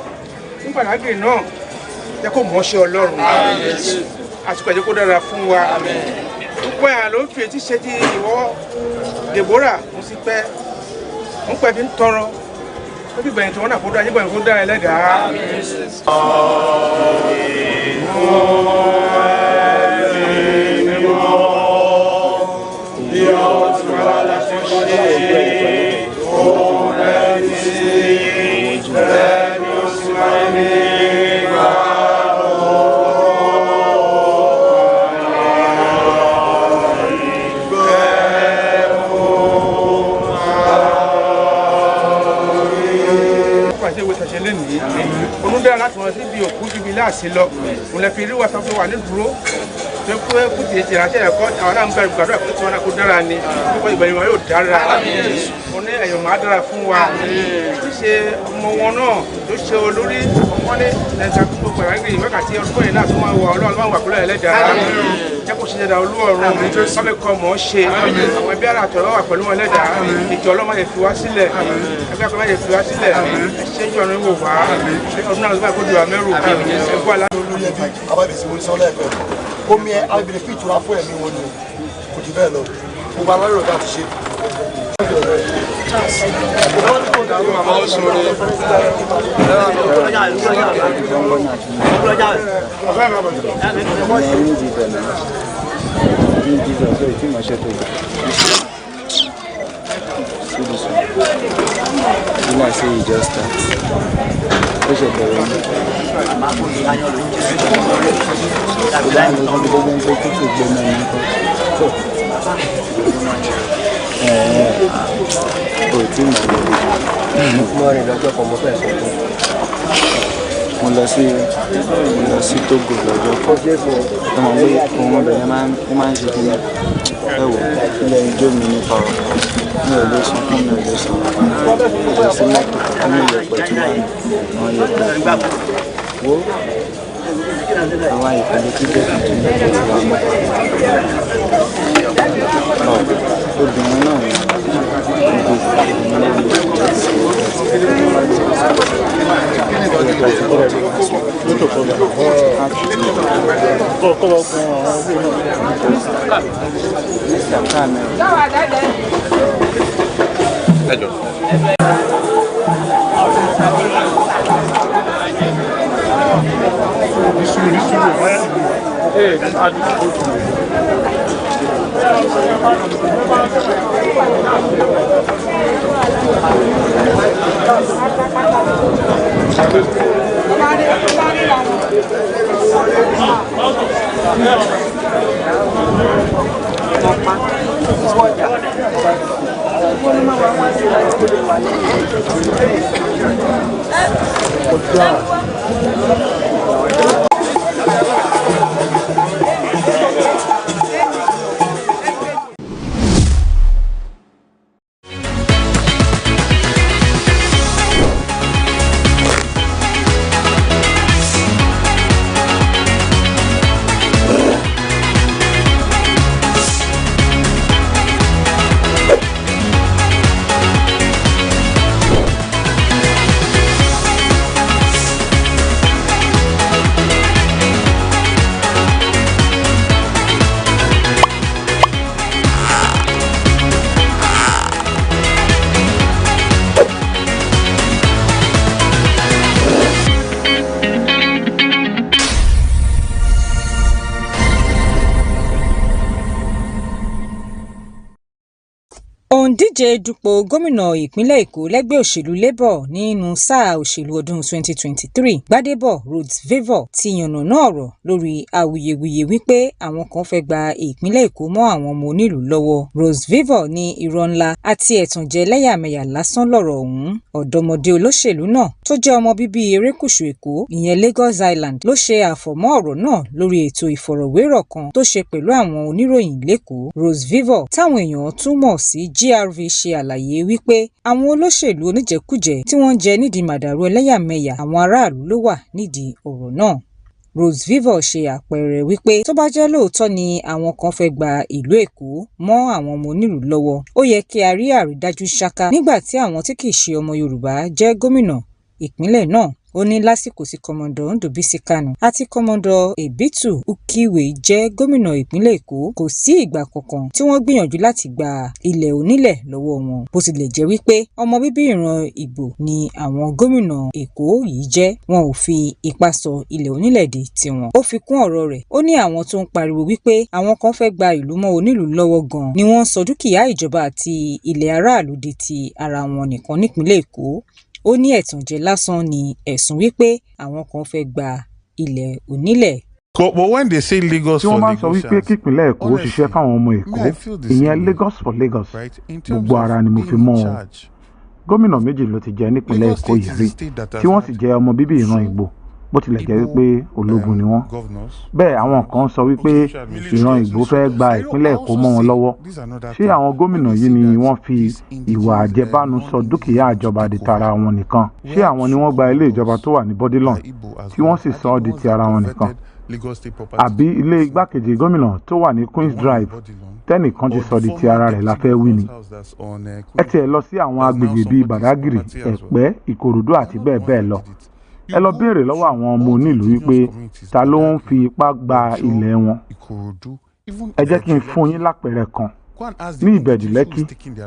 ní Badagry náà jẹ́ kó mọ̀ ṣe Ọlọ́run àsìkò ẹ̀jẹ̀ kó dára fún wa gbogbo ẹ̀ ló ń fi etí ṣe ti ìwọ Deborah mo sì pẹ́ mo pẹ́ fi ń tọrọ ó fi gbẹ̀yìn tí wọ́n náà kó dára nígbà yẹn kó dára ẹlẹ́dàá. Olùdarí láti wọn síbi òkú bíbí láàṣẹ lọ òun lè fi rí wàtá fún wa ní dúró tó kú ẹkú tètè ránṣẹ́ ẹ̀kọ́ àwọn náà ń bẹ̀rù gbàdúrà pé tí wọn náà kó dára ni nípa ìbẹ̀rù wọn yóò dára wọn ní ẹ̀yọ̀ máa dára fún wa ṣe ọmọ wọn náà tó ṣe olórí àkọ́kọ́ ní ẹ̀ka gbogbo Badagry wákàtí ọdún yìí náà tó máa wà Ọlọ́run máa wà pẹ̀lú ẹlẹ́dàá jẹ́ kó ṣe dáadáa Olúọ̀run ọbẹ̀ kọ́ mọ̀ ọ́ ṣe àwọn ẹbí ara àtọ̀rọ̀ wà pẹ̀lú wọn ẹlẹ́dàá ìjọ Ọlọ́run yẹ fi wá sílẹ̀ ẹgbẹ́ akọ́lá yẹ fi wá sílẹ̀ ẹ̀ṣẹ́ ìjọ ọ̀run wò wá ọdún náà ló bá kó di wa mẹ́rù ẹ̀kọ́ alá. Abábẹ̀sí wo ni sọ́lá ẹ̀kọ́ omi ẹ̀ abẹ́bẹ̀rẹ̀ fún ìtura fún ẹ̀mí wọn ni kò jù bẹ́ẹ̀ lọ gbogbo alárò ká ti ṣe. I say you just start. Push it down. Mo lọ sí Togo lọ́jọ́ kan ọmọ pé ohun ọbẹ̀ yẹn máa ń ṣe kí ni ẹ̀wọ̀ ilẹ̀ ijó mi nípa ọ̀rọ̀ mi ò lè sọ fún mi ò lè sọ ọ̀rọ̀ sí mọ́tò ní ìyẹ̀pẹ̀ tí wọ́n yẹ̀pẹ̀ wo àwọn ìpele tí bẹ́ẹ̀ fi tún yẹ̀pẹ̀ tí wọ́n mọ́ obìnrin náà ní òǹdíje dupò gómìnà ìpínlẹ̀ Èkó lẹ́gbẹ́ òṣèlú Labour nínú sáà òṣèlú ọdún 2023 Gbádébọ̀ Rhodes-Vivour ti yànnàná ọ̀rọ̀ lórí awuyewuye wípé àwọn kan fẹ́ gba ìpínlẹ̀ Èkó mọ́ àwọn ọmọ onílùú lọ́wọ́. Rhodes-Vivour ní irọ́ ńlá àti ẹ̀tànjẹ ẹlẹ́yàmẹ̀yà lásán lọ̀rọ̀ ọ̀hún. Ọ̀dọ́mọdé olóṣèlú náà tó jẹ́ ọmọ bíbí erékùṣù Èkó ìyẹn Lagos Island ló ṣe àfọ̀mọ́ ọ̀rọ̀ náà lórí ètò ìfọ̀rọ̀wérọ̀ kan tó ṣe pẹ̀lú àwọn oníròyìn lẹ́kọ̀ọ́. Rhodes-Vivour táwọn èèyàn tún mọ̀ sí GRV ṣe àlàyé wípé àwọn olóṣèlú oníjẹkújẹ tí wọ́n ń jẹ nídìí màdàrú ẹlẹ́yàmẹ̀yà àwọn aráàlú ló wà nídìí ọ̀rọ̀ náà. Rhodes-Vivour ṣe àpẹẹrẹ wípé tó bá jẹ́ lóòótọ́ ni àwọn kan fẹ́ gba ìlú Èkó mọ́ àwọn ọmọ onílùú lọ́wọ́, ó yẹ kí a rí àrídájú ṣáká nígbà tí àwọn tí kìí ṣe ọmọ Yorùbá jẹ́ gómìnà ìpínlẹ̀ náà. Ó ní lásìkò tí kọmọdọ̀ Ndòbísí Kánù àti kọmọdọ̀ Èbítù Ukiwe jẹ́ gómìnà ìpínlẹ̀ Èkó, kò sí ìgbà kankan tí wọ́n gbìyànjú láti gba ilẹ̀ onílẹ̀ lọ́wọ́ wọn. Bó tilẹ̀ jẹ́ wípé ọmọ bíbí ìran Ìgbò ni àwọn gómìnà Èkó yìí jẹ́, wọn ò fi ipá sọ ilẹ̀ onílẹ̀ di tiwọn. Ó fi kún ọ̀rọ̀ rẹ̀, ó ní àwọn tó ń pariwo wípé àwọn kan fẹ́ gba ìlú mọ́ onílùú lọ́wọ́ gan ni wọ́n sọ dúkìá ìjọba àti ilẹ̀ aráàlú di ti ara wọn nìkan nípínlẹ̀ Èkó. Ó ní ẹ̀tànjẹ lásán ni ẹ̀sùn wípé àwọn kan fẹ́ gba ilẹ̀ onílẹ̀. But when they say Lagos for Lagos, tí wọ́n máa ń sọ wípé kípínlẹ̀ Èkó ṣiṣẹ́ fáwọn ọmọ Èkó, ìyẹn Lagos for Lagos, gbogbo ara ni mo fi mọ́ wọn. Gómìnà méjì ló ti jẹ nípínlẹ̀ Èkó yìí rí tí wọ́n sì jẹ́ ọmọ bíbí ìran Ìgbò, bó tilẹ̀ jẹ́ wípé ológun ni wọ́n. Bẹ́ẹ̀ àwọn kan sọ wípé ìran Ìgbò fẹ́ gba ìpínlẹ̀ Èkó mọ́ wọn lọ́wọ́. Ṣé àwọn gómìnà yìí ni wọ́n fi ìwà àjẹbánu sọ dúkìá ìjọba di tara wọn nìkan? Ṣé àwọn ni wọ́n gba ilé ìjọba tó wà ní Bodilon tí wọ́n sì sọ ọ́ di ti ara wọn nìkan? Àbí ilé igbákejì gómìnà tó wà ní Queen's Drive tẹ́nìkan ti sọ di ti ara rẹ̀ la fẹ́ wí ni? Ẹ tiẹ̀ lọ sí àwọn agbègbè bíi Badagry, Ẹ̀pẹ́, Ìkòròdú àti bẹ́ẹ̀ bẹ́ẹ̀ lọ. Ẹ lọ béèrè lọ́wọ́ àwọn ọmọ onílùú wípé ta ló ń fi ipá gba ilẹ̀ wọn. Ẹ jẹ́ kí n fún yín lápẹẹrẹ kan. Ní Ìbẹ̀jú Lẹ́kì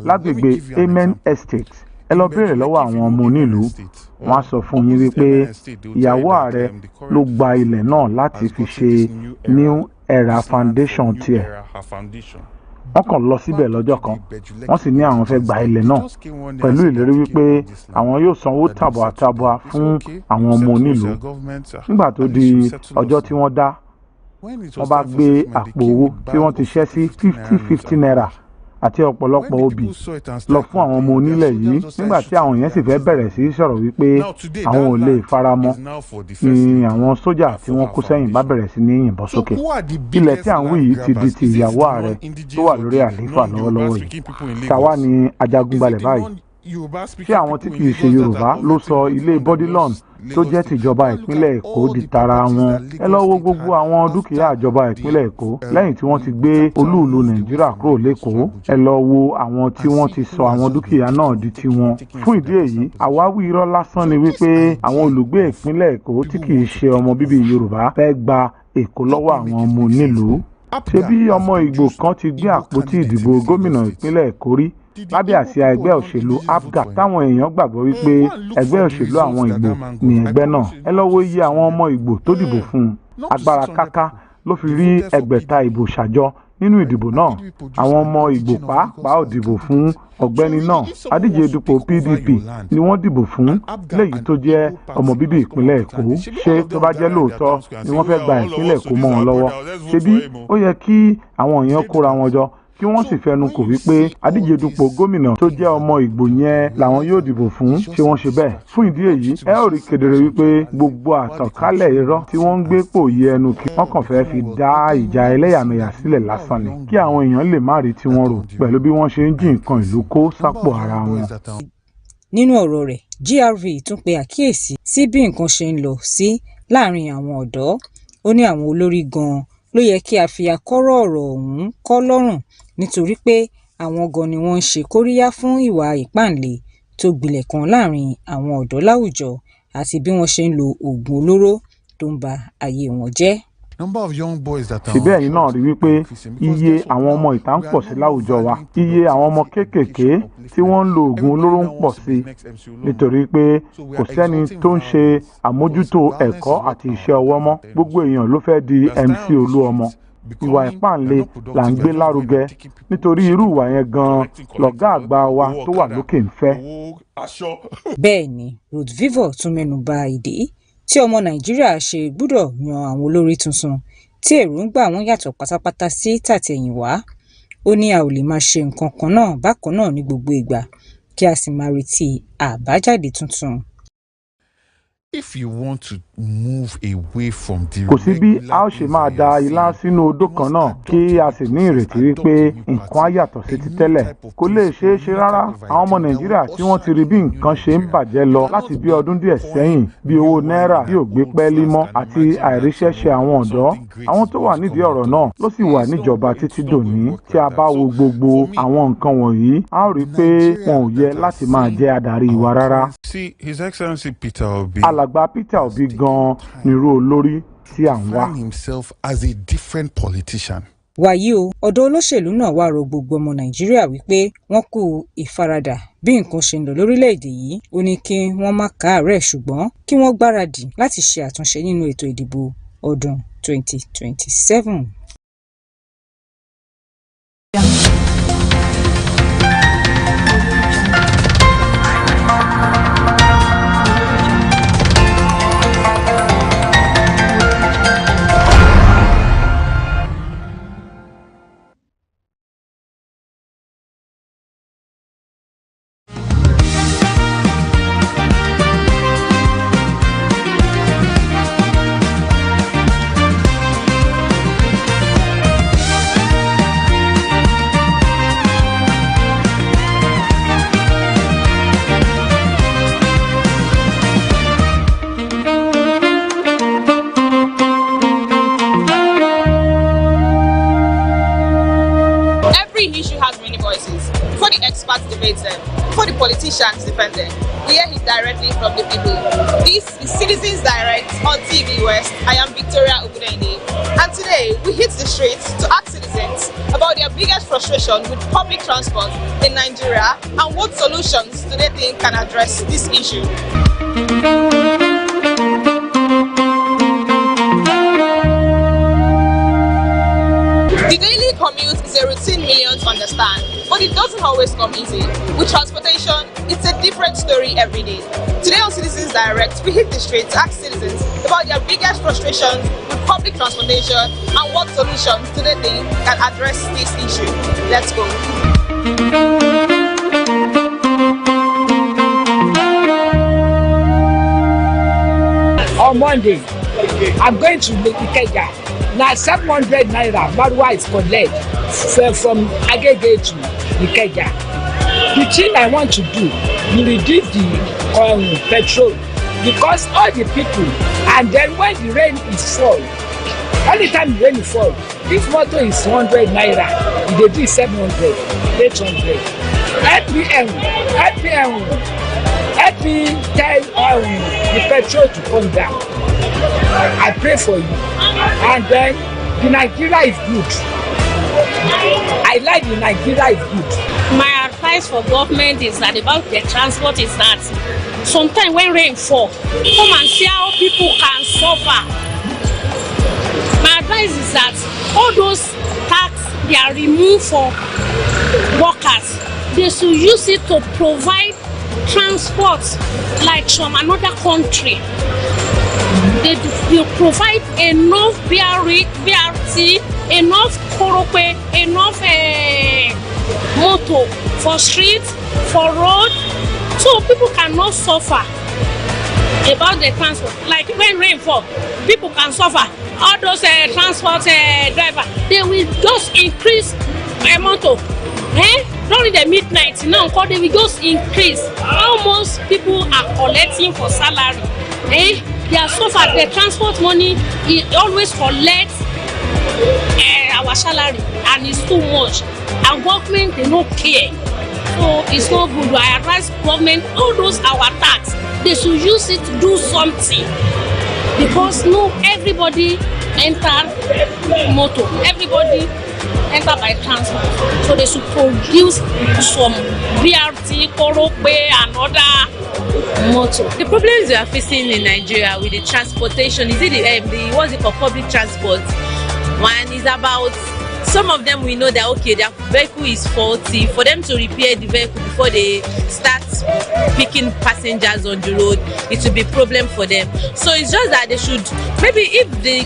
lágbègbè Amen Estate, ẹ lọ béèrè lọ́wọ́ àwọn ọmọ onílùú, wọ́n á sọ fún yín wípé ìyàwó ààrẹ ló gba ilẹ̀ náà láti fi ṣe New Era Foundation tiẹ̀. Wọ́n kàn lọ síbẹ̀ lọ́jọ́ kan, wọ́n sì ní àwọn fẹ́ gba ilẹ̀ náà pẹ̀lú ìlérí wípé àwọn yóò sanwó tàbọ̀àtàbọ̀à fún àwọn ọmọ onílùú. Nígbà tó di ọjọ́ tí wọ́n dá, wọ́n bá gbé àpò owó tí wọ́n ti ṣẹ́ sí 50 naira àti ọ̀pọ̀lọpọ̀ obì lọ fún àwọn ọmọ onílẹ̀ yìí. Nígbà tí àwọn yẹn sì fẹ́ bẹ̀rẹ̀ sí sọ̀rọ̀ wípé àwọn ò lè faramọ́, ni àwọn sójà tí wọ́n kó sẹ́yìn bá bẹ̀rẹ̀ sí ní yìnbọn sókè. Ilẹ̀ tí à ń wí yìí ti di ti ìyàwó ààrẹ tó wà lórí àlééfà lọ́wọ́lọ́wọ́ yìí. Tàwa ni ajagunbalẹ̀ báyìí. Ṣé àwọn tí kìí ṣe Yorùbá ló sọ ilé Bodilon tó jẹ́ tìjọba ìpínlẹ̀ Èkó di tara wọn? Ẹ lọ wo gbogbo àwọn dúkìá ìjọba ìpínlẹ̀ Èkó lẹ́yìn tí wọ́n ti gbé olú-ìlú Nàìjíríà kúrò l'Ékòó. Ẹ lọ wo àwọn tí wọ́n ti sọ àwọn dúkìá náà di tiwọn. Fún ìdí èyí, àwáwí irọ́ lásán ni wípé àwọn olùgbé ìpínlẹ̀ Èkó tí kìí ṣe ọmọ bíbí Yorùbá fẹ́ gba Èkó lọ́wọ́ àwọn ọmọ onílùú. Ṣebí ọmọ Ìgbò kan ti gbé àpótí ìdìbò gómìnà ìpínlẹ̀ Èkó rí lábẹ́ àsíá ẹgbẹ́ òṣèlú APGA táwọn èèyàn gbàgbọ́ wípé ẹgbẹ́ òṣèlú àwọn Ìgbò ní ẹgbẹ́ náà. Ẹ lọ wo iye àwọn ọmọ Ìgbò tó dìbò fún un. Agbára káká ló fi rí ẹgbẹ̀ta ìbò ṣàjọ nínú ìdìbò náà. Àwọn ọmọ Ìgbò pàápàá ò dìbò fún ọ̀gbẹ́ni náà. Adíje dupò PDP ni wọ́n dìbò fún, léyìí tó jẹ́ ọmọ bíbí ìpínlẹ̀ Èkó. Ṣé tó bá jẹ́ lóòótọ́ ni wọ́n fẹ́ gba ìpínlẹ̀ Èkó mọ́ wọn lọ́wọ́? Ṣebí ó yẹ kí àwọn èèyàn kóra wọn jọ kí wọ́n sì fẹnu kò wípé adíje dupò gómìnà tó jẹ́ ọmọ Ìgbò yẹn làwọn yóò dìbò fún. Ṣé wọ́n ṣe bẹ́ẹ̀? Fún ìdí èyí, ẹ ó rí kedere wípé gbogbo àtànkálẹ̀ irọ́ tí wọ́n ń gbé pò yí ẹnu kí wọ́n kàn fẹ́ fi dá ìjà ẹlẹ́yàmẹ̀yà sílẹ̀ lásán ni, kí àwọn èèyàn lè má rí tí wọ́n rò pẹ̀lú bí wọ́n ṣe ń jí nǹkan ìlú kó sápò ara wọn. Nínú ọ̀rọ̀ rẹ̀, GRV tún pe àkíyèsí sí bí nǹkan ṣe ń lọ sí láàrin àwọn ọ̀dọ́. Ó ní àwọn olórí gan-an ló yẹ kí a fi akọ́rọ̀ ọ̀rọ̀ ọ̀hún kọ́ lọ́rùn, nítorí pé àwọn gan ni wọ́n ń ṣe kóríyá fún ìwà ìpáǹle tó gbilẹ̀ kan láàrin àwọn ọ̀dọ́ láwùjọ àti bí wọ́n ṣe ń lo oògùn olóró tó ń ba ayé wọn jẹ́. Síbẹ̀ ẹ̀yin náà rí wípé iye àwọn ọmọ ìta ń pọ̀ sí láwùjọ wa, iye àwọn ọmọ kéékèèké tí wọ́n ń lo oògùn olóró ń pọ̀ sí, nítorí pé kò sẹ́ni tó ń ṣe àmójútó ẹ̀kọ́ àti iṣẹ́ ọwọ́ mọ́. Gbogbo èèyàn ló fẹ́ di MC Olúọmọ. ìwà ìpáǹle là ń gbé lárugẹ nítorí irú ìwà yẹn gan-an lọ̀gá àgbà wa tó wà lókè ń fẹ́. bẹ́ẹ̀ ni Ruth Vivor tún mẹ́nu bà ìdí tí ọmọ Nàìjíríà ṣe gbọ́dọ̀ yan àwọn olórí tuntun tí èròǹgbà wọn yàtọ̀ pátápátá sí tàtẹ̀yìnwá. Ó ní a ò lè máa ṣe nǹkan kan náà bákan náà ní gbogbo ìgbà kí a sì máa retí àbájáde tuntun. If you want to move away from the kò sí bí a ó ṣe máa da ilá sínú odó kan náà kí a sì ní ìrètí wípé nǹkan á yàtọ̀ sí ti tẹ́lẹ̀ kò lè ṣeé ṣe rárá. àwọn ọmọ Nàìjíríà tí wọ́n ti rí bí nǹkan ṣe ń bàjẹ́ lọ láti bí ọdún díẹ̀ sẹ́yìn bí owó náírà bí ò gbé pẹ́ẹ́lí mọ́ àti àìríṣẹ́ṣe àwọn ọ̀dọ́, àwọn tó wà nídìí ọ̀rọ̀ náà ló sì wà níjọba títí dòní. tí a bá wo gbogbo àwọn nǹkan wọ̀nyí a ó rí i pé wọn ò yẹ láti máa jẹ́ adarí wa rárá. See, His Excellency Peter Obi. alàgbà Peter Obi gan-an nírú olórí tí à ń wá. himself as a different politician. wàyí o ọ̀dọ̀ olóṣèlú náà wá rọ gbogbo ọmọ Nàìjíríà wípé wọ́n kú ìfaradà bí nǹkan ṣe ń lọ lórílẹ̀‐èdè yìí. ó ní kí wọ́n má káàárẹ̀ ṣùgbọ́n kí wọ́n gbáradì láti ṣe àtúnṣe nínú ètò ìdìbò ọdún 2027. Before the experts debate them, before the politicians defend them, we hear it directly from the people. This is Citizens Direct on TVWest. I am Victoria Ogudende, and today we hit the streets to ask citizens about their biggest frustration with public transport in Nigeria and what solutions do they think can address this issue. The daily commute is a routine millions understand, but it doesn't always come easy. With transportation, it's a different story every day. Today on Citizens Direct, we hit the streets to ask citizens about their biggest frustrations with public transportation and what solutions do they think can address this issue. Let's go. On Monday, I'm going to Ikeja. Now 700 naira Marwa is collect from Agege to Ikeja. The thing I want to do, you reduce the petrol because all the people, and then when the rain is fall, anytime the rain fall, this motor is 100 naira, they do 700, 800. Help me tell the petrol to come down. I pray for you. And then the Nigeria is good. I like the Nigeria is good. My advice for government is that about the transport is that sometimes when rain fall, come and see how people can suffer. My advice is that all those tax they are removed for workers, they should use it to provide transport like from another country. They provide enough BRT, enough korope, enough motor for streets, for road, so people cannot suffer about the transport. Like when rain fall, people can suffer. All those transport driver, they will just increase amount of during the midnight. Now, they will just increase. How most people are collecting for salary? They are so far the transport money it always collects our salary and it's too much. And government they don't care, so it's not good. I advise government all those our tax they should use it to do something because no everybody enter motor, everybody enter by transport, so they should produce some BRT, Korope and other motor. The problems we are facing in Nigeria with the transportation, is it the what's it called, public transport? One is about some of them we know that okay, their vehicle is faulty. For them to repair the vehicle before they start picking passengers on the road, it will be a problem for them. So it's just that they should, maybe if they,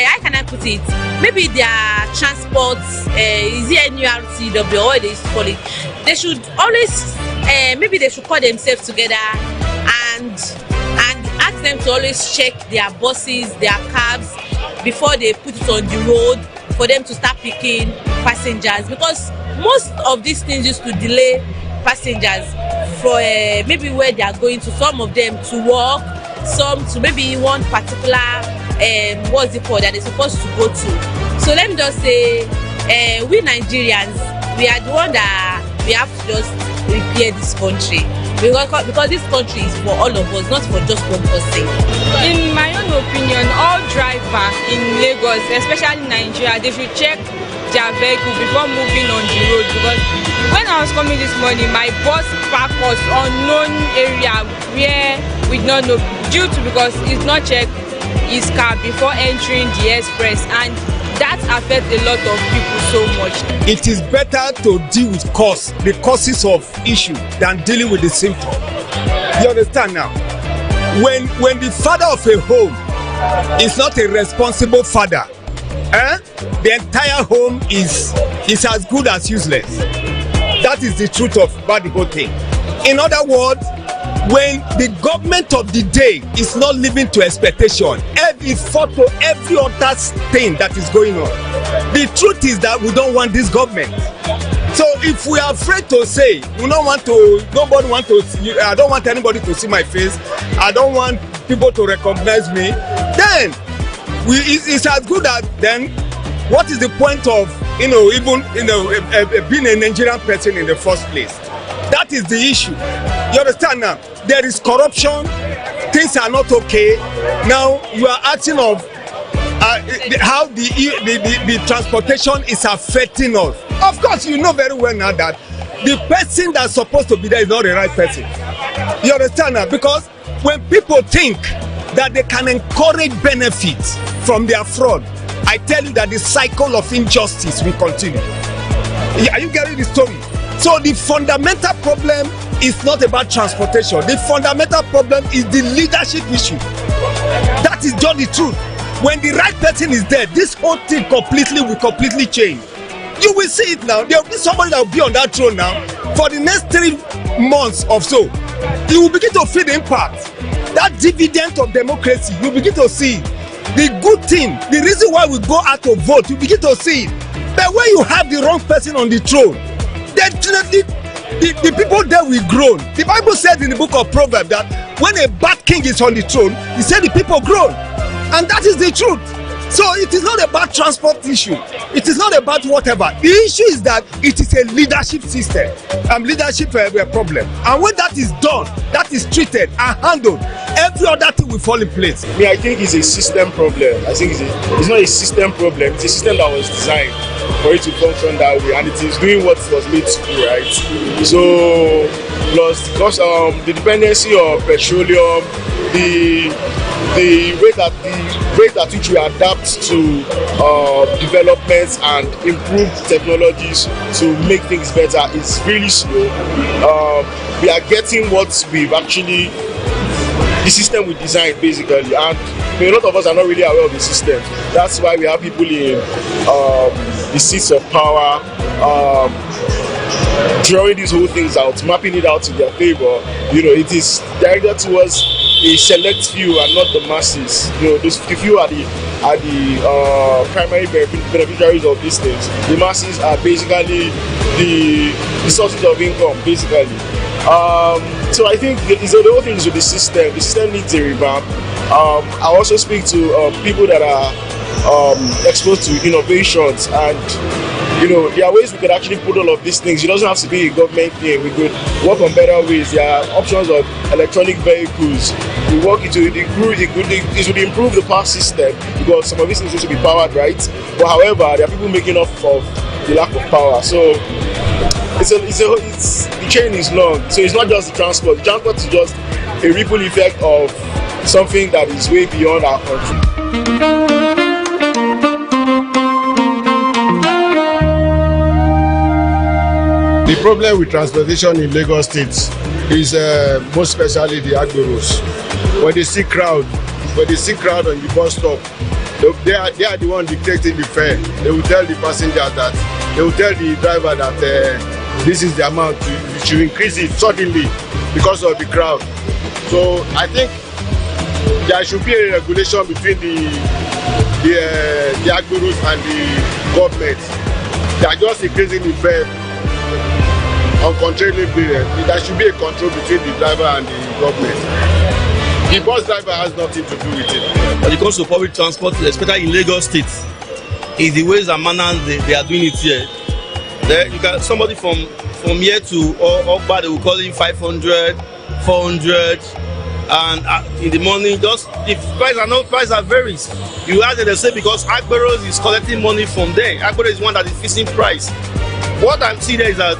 how can I put it, maybe their transport, is it NURTW or what they call it, they should always, maybe they should call themselves together and ask them to always check their buses, their cabs before they put it on the road, for them to start picking passengers, because most of these things used to delay passengers for maybe where they are going to, some of them to work, some to maybe one particular what's it called that they're supposed to go to. So let me just say we Nigerians, we are the one that we have to just repair this country, because this country is for all of us, not for just one person. In my own opinion, all drivers in Lagos, especially Nigeria, they should check their vehicle before moving on the road, because when I was coming this morning, my bus parked us unknown area where we did not know, because it's not checked his car before entering the express, and that affects a lot of people so much. It is better to deal with the causes of issue, than dealing with the symptom. You understand now? When the father of a home is not a responsible father, the entire home is as good as useless. That is the truth about the whole thing. In other words, when the government of the day is not living to expectation, every photo, every other thing that is going on, the truth is that we don't want this government. So if we are afraid to say, I don't want anybody to see my face, I don't want people to recognize me, then it's as good as then what is the point of being a Nigerian person in the first place? That is the issue. You understand now? There is corruption, things are not okay. Now you are asking of how the transportation is affecting us. Of course, you know very well now that the person that's supposed to be there is not the right person. You understand now? Because when people think that they can encourage benefits from their fraud, I tell you that the cycle of injustice will continue. Are you getting the story? So the fundamental problem is not about transportation. The fundamental problem is the leadership issue. That is just the truth. When the right person is there, this whole thing will completely change. You will see it now. There will be somebody that will be on that throne now for the next 3 months or so. You will begin to feel the impact. That dividend of democracy, you begin to see the good thing, the reason why we go out to vote, you begin to see it. But when you have the wrong person on the throne, definitely the people there will groan. The Bible said in the book of Proverbs that when a bad king is on the throne, he said the people groan. And that is the truth. So it is not about transport issue. It is not about whatever. The issue is that it is a leadership system and leadership problem. And when that is done, that is treated and handled, every other thing will fall in place. I think it's a system problem. I think it's not a system problem. It's a system that was designed for it to function that way, and it is doing what it was made to do, right? So plus because the dependency of petroleum, the rate at which we adapt to developments and improved technologies to make things better is really slow. We are getting what we've actually, the system we designed basically, and a lot of us are not really aware of the system. That's why we have people in the seats of power drawing these whole things out, mapping it out to their favor. It is directed towards a select few and not the masses. Those few are the primary beneficiaries of these things. The masses are basically the sources of income, basically. So I think the whole thing is with the system. The system needs a revamp. I also speak to people that are exposed to innovations, and there are ways we could actually put all of these things. It doesn't have to be a government thing. We could work on better ways. There are options of electronic vehicles. We work it would improve the power system, because some of these things need to be powered, right? But however, there are people making up of the lack of power. So the chain is long. So it's not just the transport. The transport is just a ripple effect of something that is way beyond our country. problem with transportation in Lagos State is most especially the agboros. When they see crowd on the bus stop, they are the one dictating the fare. They will tell the passenger that, they will tell the driver that this is the amount, you should increase it suddenly because of the crowd. So I think there should be a regulation between the agboros and the government. They are just increasing the fare uncontrollably. There should be a control between the driver and the government. The bus driver has nothing to do with it. When it comes to public transport, especially in Lagos State, is the ways and manners they are doing it here. There, you can somebody from here to Okpa, they will call in 500, 400, and in the morning, just if price are varies. You ask them, they say because Agberos is collecting money from there. Agbero is one that is fixing price. What I'm seeing there is that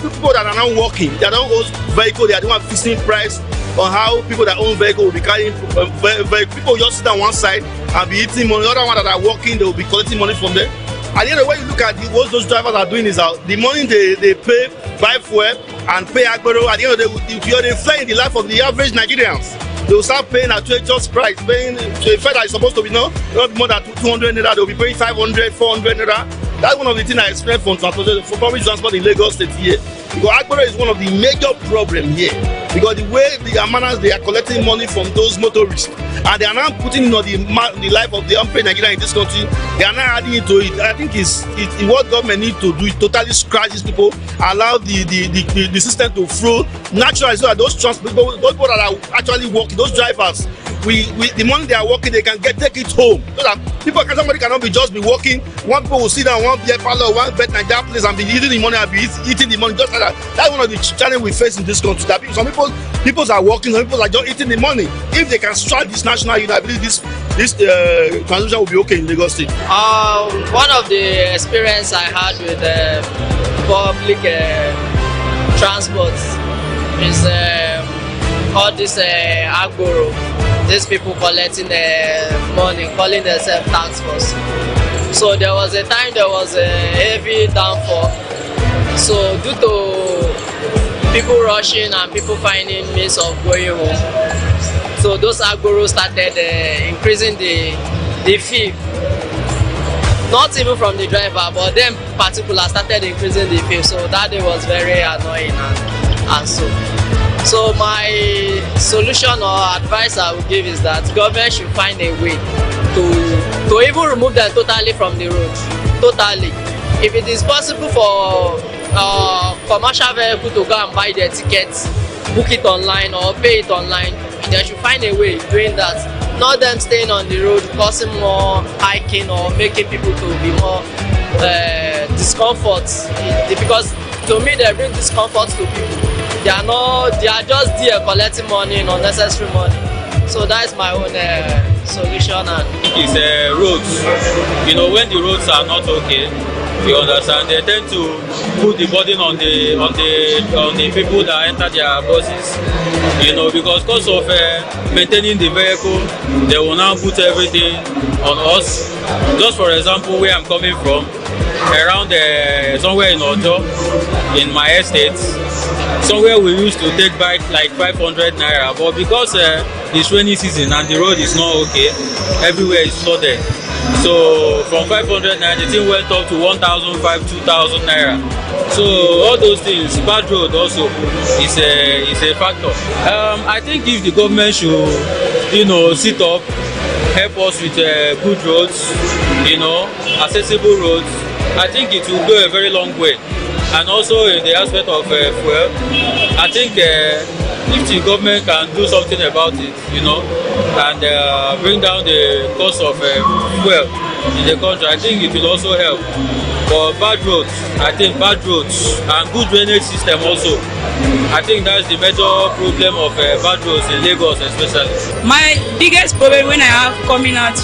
people that are now walking, they don't own vehicle, they are the one fixing price on how people that own vehicle will be carrying people just sit on one side and be eating money. The other one that are walking, they will be collecting money from there. At the end of the way, you look at what those drivers are doing is the money they pay, buy fuel and pay Agbero. At the end of the day, if you're flying the life of the average Nigerians, they will start paying at just price, paying to a fare that is supposed to be not more than 200 naira. They will be paying 500, 400 naira. That's one of the things I explained for public transport in Lagos State here. Because Agbero is one of the major problems here. Because the way the Amanas, they are collecting money from those motorists, and they are now putting the life of the unpaid Nigerian in this country, they are now adding into it. I think it's what government needs to do is totally scratch these people, allow the system to flow naturally, so that those people that are actually working, those drivers, the money they are working, they can take it home, so that somebody cannot just be working. One people will sit down, one beer parlor, one bet Nigeria place, and be eating the money and be eating the money just like that. That's one of the challenges we face in this country. That some people are working, some people are just eating the money. If they can strike this national unit, I believe this transition will be okay in Lagos State. One of the experience I had with public transport is all this Agboro. These people collecting money, calling themselves tax force. So there was a time there was a heavy downfall. So due to people rushing and people finding means of going home, so those Agboros started increasing the fee. Not even from the driver, but them particular started increasing the fee. So that day was very annoying and so. So my solution or advice I would give is that government should find a way to even remove them totally from the road. Totally. If it is possible for commercial vehicle to go and buy their tickets, book it online or pay it online, they should find a way doing that. Not them staying on the road, causing more hiking or making people to be more discomfort. Because to me they bring discomfort to people. They are just there collecting money, unnecessary money. So that's my own solution. And it's roads. You know, when the roads are not okay, you understand, they tend to put the burden on the people that enter their buses. You know, because of maintaining the vehicle, they will now put everything on us. Just for example, where I'm coming from, around somewhere in Ojo, in my estate, somewhere we used to take back like 500 naira, but because it's rainy season and the road is not okay, everywhere is flooded. So from 500 naira, the thing went up to 1,500, 2,000 naira. So all those things, bad road also is a factor. I think if the government should, sit up, help us with good roads, accessible roads, I think it will go a very long way. And also in the aspect of fuel, I think if the government can do something about it, and bring down the cost of fuel in the country, I think it will also help. For bad roads, I think bad roads and good drainage system also, I think that's the major problem of bad roads in Lagos especially. My biggest problem when I have coming out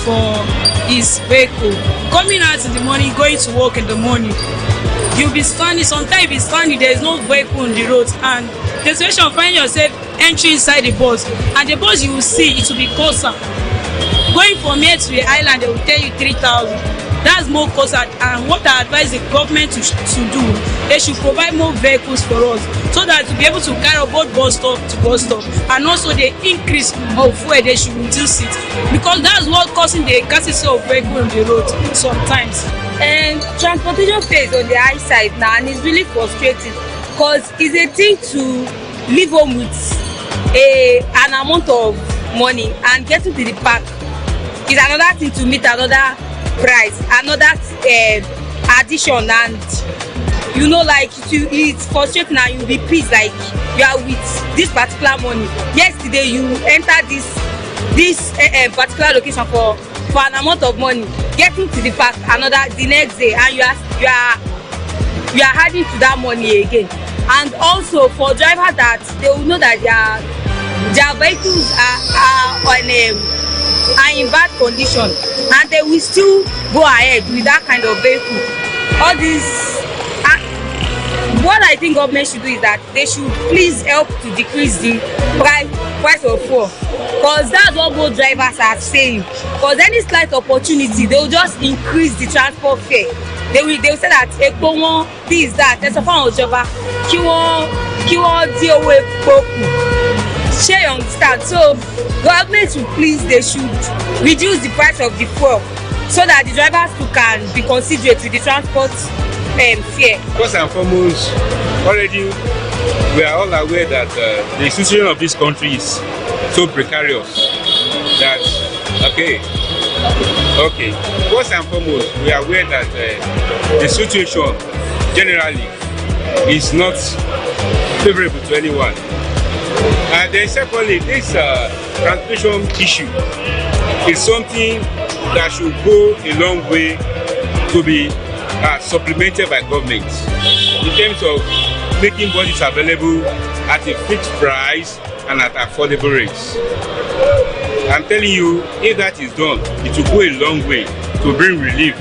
is vehicle. Coming out in the morning, going to work in the morning, you'll be standing, sometimes you'll be standing, there is no vehicle on the road, and the situation find yourself entering inside the bus, and the bus you will see, it will be closer. Going from here to the island, they will tell you 3,000. That's more closer, and what I advise the government to do they should provide more vehicles for us so that to be able to carry both bus stop to bus stop, and also the increase of fuel, they should reduce it, because that's what causing the scarcity of vehicle on the road sometimes. And transportation fares on the high side now, and it's really frustrating because it's a thing to leave home with an amount of money, and getting to the park is another thing to meet another price, another addition, and you know, like it's frustrating, and you'll be pissed like you are with this particular money. Yesterday you enter this particular location for an amount of money, getting to the park the next day, and you are adding to that money again. And also for drivers, that they will know that their vehicles are in bad condition, and they will still go ahead with that kind of vehicle. All this, what I think government should do is that they should please help to decrease the price of fuel, because that's what both drivers are saying. Because any slight opportunity, they will just increase the transport fare. They will say that epo won, this, that. There's a fun ìjọba kí wọ́n dín owó epo kù. Share, understand? So government should please, they should reduce the price of the fuel so that the drivers too can be considerate with the transport fare. First and foremost, already we are all aware that the situation of this country is so precarious that first and foremost, we are aware that the situation generally is not favorable to anyone. And then secondly, this transportation issue is something that should go a long way to be supplemented by government in terms of making buses available at a fixed price and at affordable rates. I'm telling you, if that is done, it will go a long way to bring relief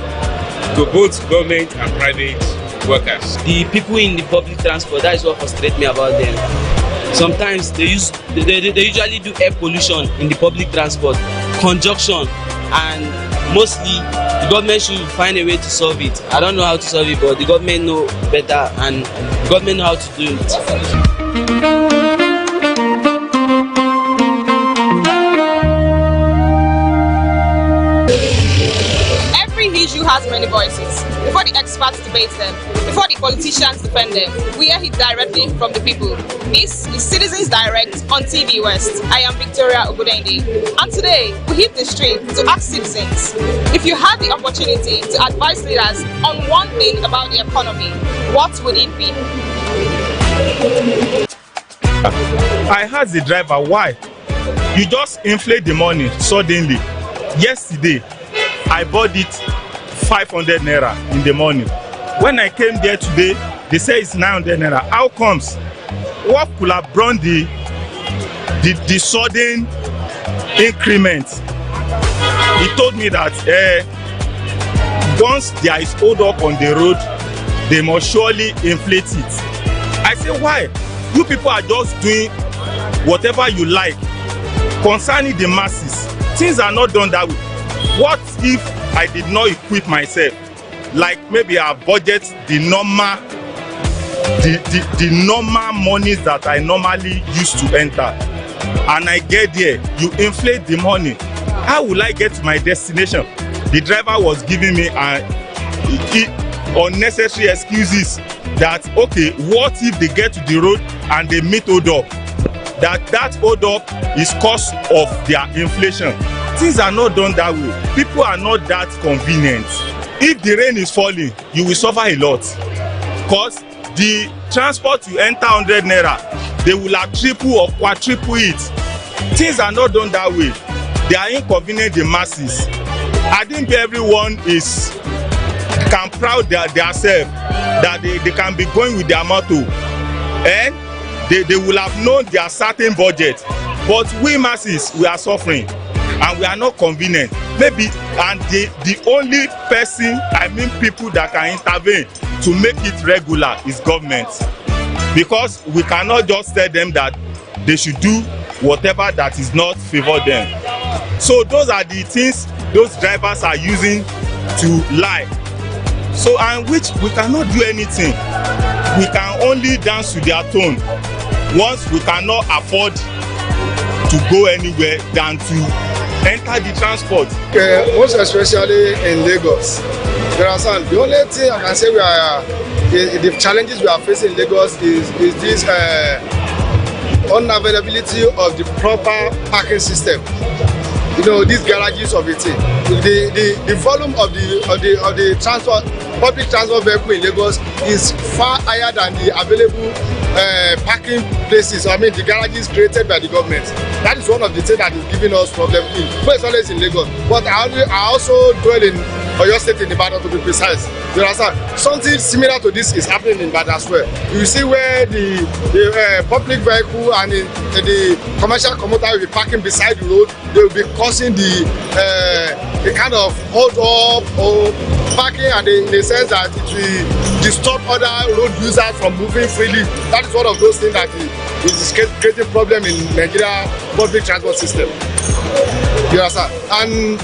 to both government and private workers. The people in the public transport, that is what frustrates me about them. Sometimes they usually do air pollution in the public transport, congestion, and mostly the government should find a way to solve it. I don't know how to solve it, but the government know better, and the government know how to do it. Issue has many voices. Before the experts debate them, before the politicians defend them, we hear it directly from the people. This is Citizens Direct on TVWest. I am Victoria Ogudende, and today we hit the street to ask citizens if you had the opportunity to advise leaders on one thing about the economy, what would it be? I asked the driver why. You just inflate the money suddenly. Yesterday, I bought it 500 naira in the morning. When I came there today, they say it's 900 naira. How comes? What could have brought the sudden increment? He told me that once there is hold up on the road, they must surely inflate it. I say, why? You people are just doing whatever you like concerning the masses. Things are not done that way. What if I did not equip myself? Like maybe I budget the normal monies that I normally used to enter, and I get there, you inflate the money. How will I get to my destination? The driver was giving me unnecessary excuses that, okay, what if they get to the road and they meet hold up? That hold up is cause of their inflation. Things are not done that way. People are not that convenient. If the rain is falling, you will suffer a lot. Because the transport you enter 100 naira, they will have triple or quadruple it. Things are not done that way. They are inconvenient the masses. I think everyone can proud themselves that they can be going with their motto, and they will have known their certain budget. But we masses, we are suffering, and we are not convenient. Maybe, and the only person, people that can intervene to make it regular is government, because we cannot just tell them that they should do whatever that is not favor them. So those are the things those drivers are using to lie. So, and which we cannot do anything. we can only dance to their tone once we cannot afford to go anywhere than to enter the transport. Most especially in Lagos. You understand? The only thing I can say the challenges we are facing in Lagos is this unavailability of the proper parking system. You know, these garages of it. The volume of the transport, public transport vehicle in Lagos is far higher than the available parking places. I mean, the garages created by the government. That is one of the things that is giving us problem in, but it's always in Lagos. But I also dwell in Oyo State, in Ibadan, to be precise. You understand? Something similar to this is happening in Ibadan as well. You see where the public vehicle and the commercial commuter will be parking beside the road. They will be causing the kind of hold up or parking, and in the sense that it will disturb other road users from moving freely. That is one of those things that is creating problem in Nigeria public transport system. You understand? And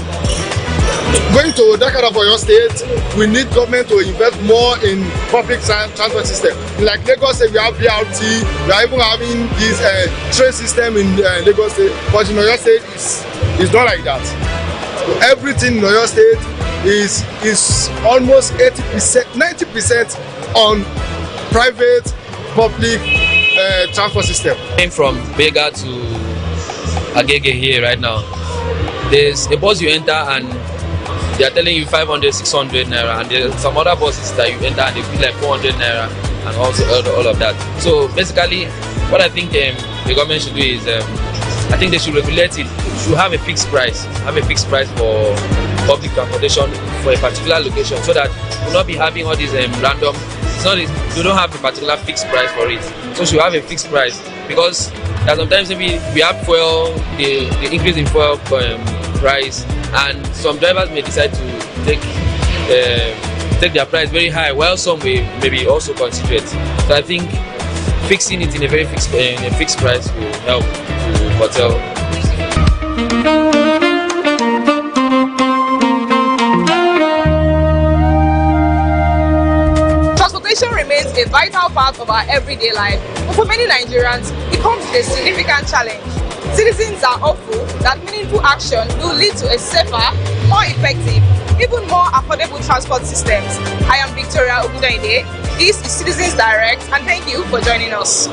going to that kind of Oyo State, we need government to invest more in public transport system. Like Lagos State, we have BRT, we are even having this train system in Lagos State, but in Oyo State, it's not like that. Everything in Oyo State is almost 80%, 90% on private public transport system. From Bega to Agege here right now, there's a bus you enter and they are telling you 500, 600 naira, and there's some other buses that you enter and they feel like 400 naira, and also all of that. So basically, what I think the government should do is, I think they should regulate it. Should have a fixed price. Have a fixed price for public transportation for a particular location, so that we'll not be having all these random. It's not. You don't have a particular fixed price for it. So should have a fixed price, because sometimes maybe we have fuel, the increase in fuel price, and some drivers may decide to take their price very high, while some may maybe also consider it. So I think fixing it in a very fixed price will help to curtail. Transportation remains a vital part of our everyday life, but for many Nigerians, it comes with a significant challenge. Citizens are hopeful that meaningful action will lead to a safer, more effective, even more affordable transport systems. I am Victoria Ogudaide. This is Citizens Direct, and thank you for joining us.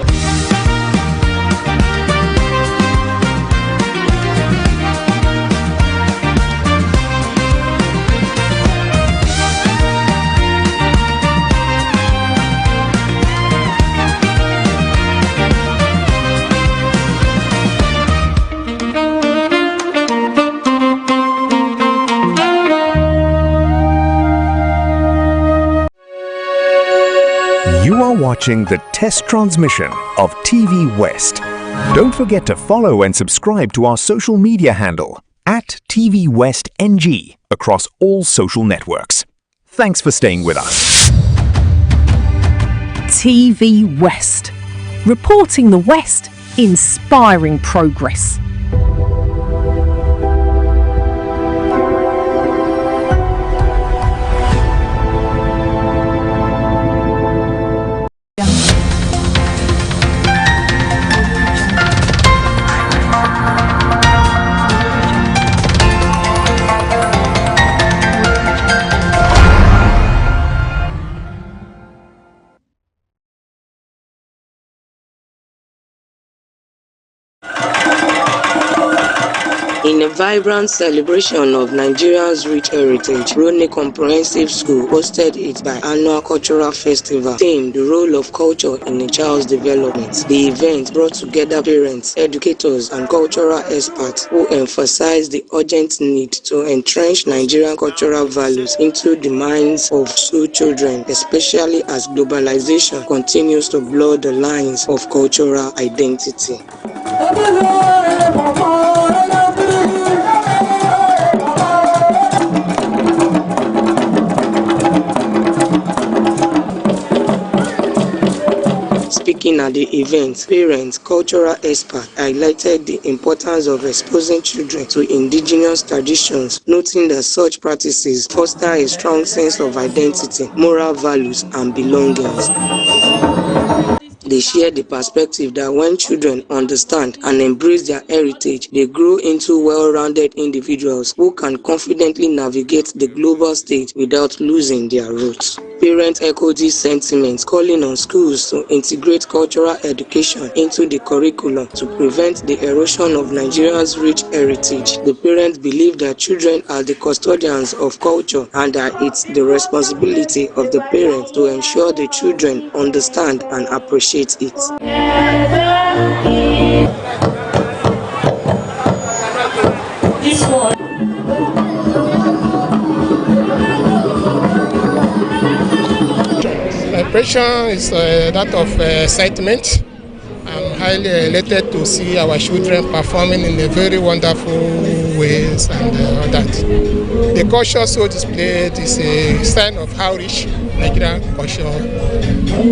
You are watching the test transmission of TVWest. Don't forget to follow and subscribe to our social media handle @TVWestNG across all social networks. Thanks for staying with us. TVWest. Reporting the West, inspiring progress. In a vibrant celebration of Nigeria's rich heritage, Rone Comprehensive School hosted its biannual cultural festival themed "The Role of Culture in a Child's Development." The event brought together parents, educators, and cultural experts who emphasized the urgent need to entrench Nigerian cultural values into the minds of school children, especially as globalization continues to blur the lines of cultural identity. Speaking at the event, parents, cultural experts highlighted the importance of exposing children to indigenous traditions, noting that such practices foster a strong sense of identity, moral values, and belongings. They share the perspective that when children understand and embrace their heritage, they grow into well-rounded individuals who can confidently navigate the global stage without losing their roots. Parents echo these sentiments, calling on schools to integrate cultural education into the curriculum to prevent the erosion of Nigeria's rich heritage. The parents believe that children are the custodians of culture and that it's the responsibility of the parents to ensure the children understand and appreciate it. My impression is that of excitement. I'm highly elated to see our children performing in a very wonderful ways and all that. The culture so displayed is a sign of how rich Nigerian culture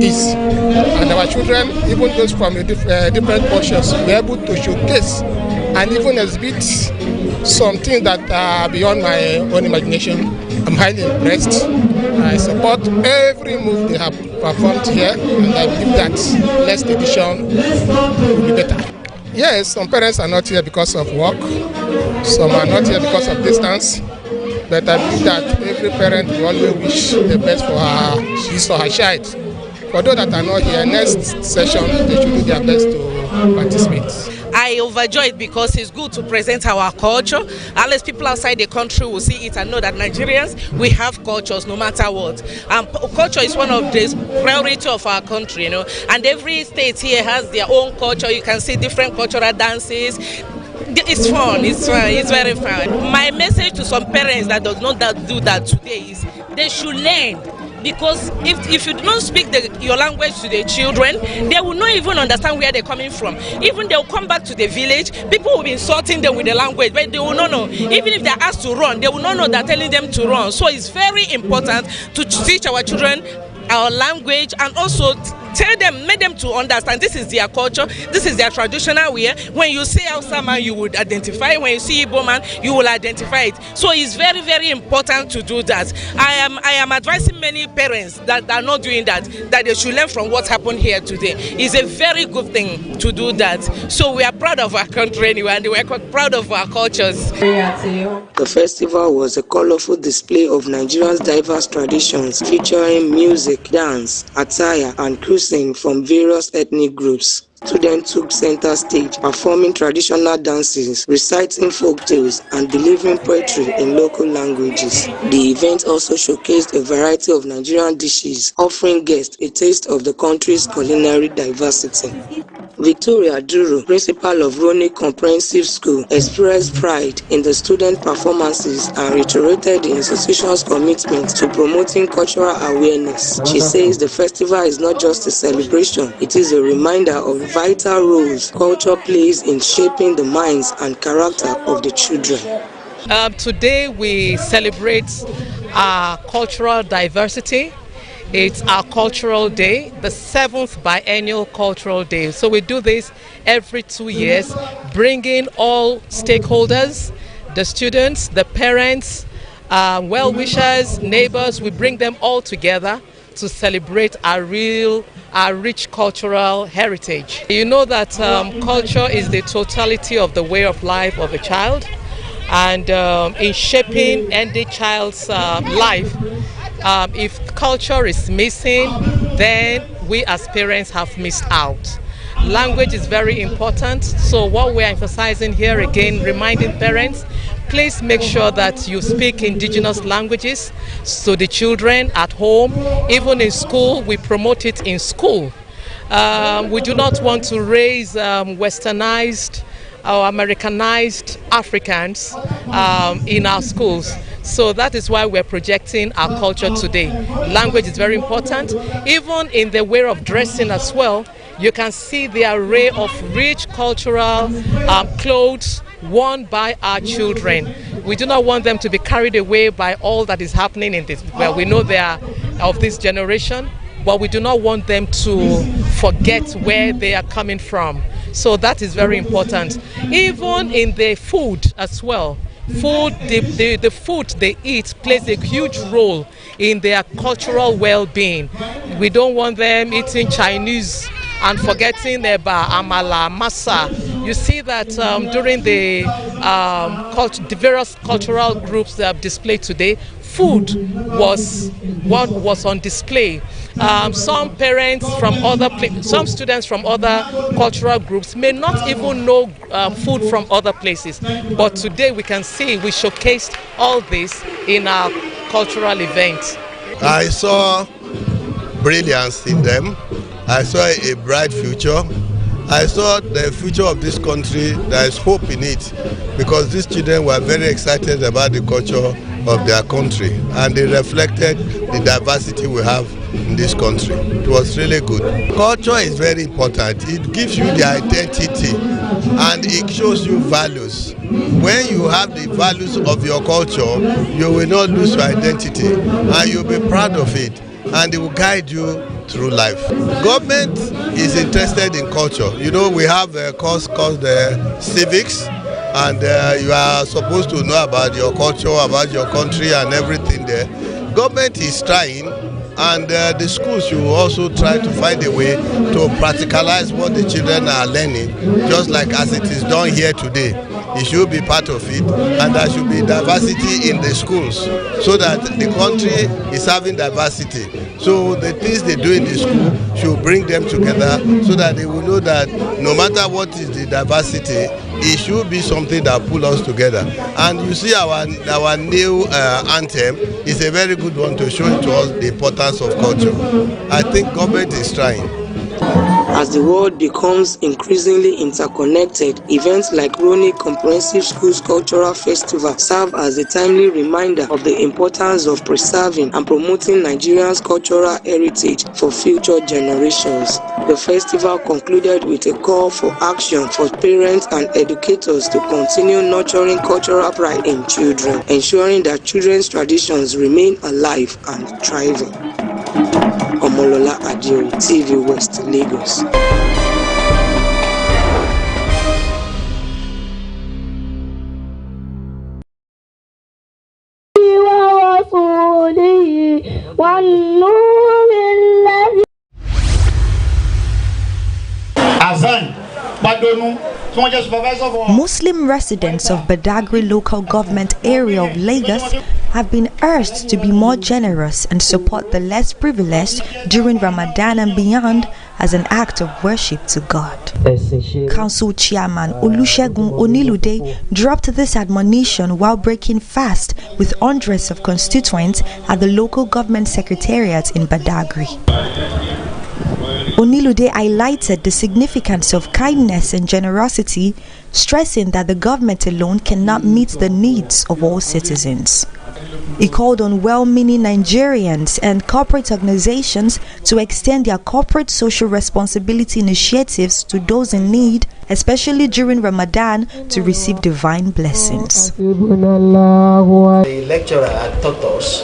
is. And our children, even those from different cultures, were able to showcase and even exhibit some things that are beyond my own imagination. I'm highly impressed. I support every move they have performed here, and I believe that next edition will be better. Yes, some parents are not here because of work, some are not here because of distance, but I believe that every parent will always wish the best for his or her child. For those that are not here, next session they should do their best to participate. I overjoyed because it's good to present our culture. At least people outside the country will see it and know that Nigerians, we have cultures no matter what. Culture is one of the priority of our country, you know. And every state here has their own culture. You can see different cultural dances. It's fun, it's very fun. My message to some parents that does not do that today is they should learn. Because if you don't speak your language to the children, they will not even understand where they're coming from. Even they will come back to the village, people will be insulting them with the language, but they will not know. Even if they're asked to run, they will not know they're telling them to run. So it's very important to teach our children our language and also tell them, make them to understand this is their culture, this is their traditional wear. When you see Hausa man, you would identify. When you see Igbo man, you will identify it. So it's very, very important to do that. I am advising many parents that are not doing that they should learn from what happened here today. It's a very good thing to do that. So we are proud of our country anyway, and we are proud of our cultures. The festival was a colorful display of Nigeria's diverse traditions, featuring music, dance, attire, and cuisine from various ethnic groups. Students took center stage, performing traditional dances, reciting folk tales, and delivering poetry in local languages. The event also showcased a variety of Nigerian dishes, offering guests a taste of the country's culinary diversity. Victoria Duru, principal of Roni Comprehensive School, expressed pride in the student performances and reiterated the institution's commitment to promoting cultural awareness. She says the festival is not just a celebration, it is a reminder of vital roles culture plays in shaping the minds and character of the children. Today we celebrate our cultural diversity. It's our cultural day, the 7th biennial cultural day. So we do this every 2 years, bringing all stakeholders, the students, the parents, well-wishers, neighbors. We bring them all together to celebrate our rich cultural heritage. You know that culture is the totality of the way of life of a child, and in shaping any child's life, if culture is missing, then we as parents have missed out. Language is very important, so what we're emphasizing here again, reminding parents, please make sure that you speak indigenous languages to the children at home. Even in school, we promote it in school. We do not want to raise westernized or Americanized Africans in our schools. So that is why we're projecting our culture today. Language is very important. Even in the way of dressing as well, you can see the array of rich cultural clothes worn by our children. We do not want them to be carried away by all that is happening in this. Well, we know they are of this generation, but we do not want them to forget where they are coming from. So that is very important. Even in the food as well, the food they eat plays a huge role in their cultural well-being. We don't want them eating Chinese and forgetting eba, amala, masa. You see that during the various cultural groups that have displayed today, food was what was on display. Some parents from some students from other cultural groups may not even know food from other places. But today we can see we showcased all this in our cultural event. I saw brilliance in them. I saw a bright future. I saw the future of this country. There is hope in it because these children were very excited about the culture of their country and they reflected the diversity we have in this country. It was really good. Culture is very important. It gives you the identity and it shows you values. When you have the values of your culture, you will not lose your identity and you'll be proud of it and it will guide you through life. Government is interested in culture. You know, we have a course called civics and you are supposed to know about your culture, about your country and everything there. Government is trying and the schools should also try to find a way to practicalize what the children are learning, just like as it is done here today. It should be part of it and there should be diversity in the schools so that the country is having diversity. So the things they do in the school should bring them together so that they will know that no matter what is the diversity, it should be something that pulls us together. And you see our new anthem is a very good one to show to us the importance of culture. I think government is trying. As the world becomes increasingly interconnected, events like Roni Comprehensive Schools Cultural Festival serve as a timely reminder of the importance of preserving and promoting Nigeria's cultural heritage for future generations. The festival concluded with a call for action for parents and educators to continue nurturing cultural pride in children, ensuring that children's traditions remain alive and thriving. Omolola Adiri, TVWest, Lagos. Muslim residents of Badagry local government area of Lagos have been urged to be more generous and support the less privileged during Ramadan and beyond as an act of worship to God. Council Chairman Olusegun Onilude dropped this admonition while breaking fast with hundreds of constituents at the local government secretariat in Badagry. Onilude highlighted the significance of kindness and generosity, stressing that the government alone cannot meet the needs of all citizens. He called on well-meaning Nigerians and corporate organizations to extend their corporate social responsibility initiatives to those in need, especially during Ramadan, to receive divine blessings. The lecturer had taught us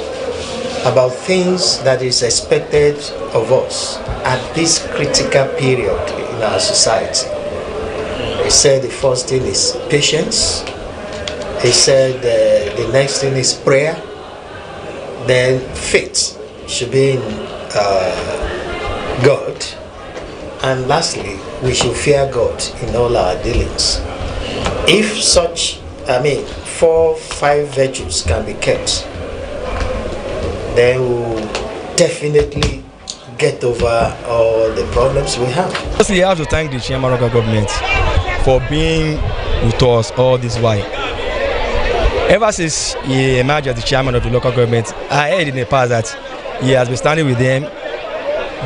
about things that is expected of us at this critical period in our society. He said the first thing is patience. He said the next thing is prayer. Then faith should be in God. And lastly, we should fear God in all our dealings. If such, 4-5 virtues can be kept, then we'll definitely get over all the problems we have. Firstly, I have to thank the chairman of the government for being with us all this while. Ever since he emerged as the chairman of the local government, I heard in the past that he has been standing with them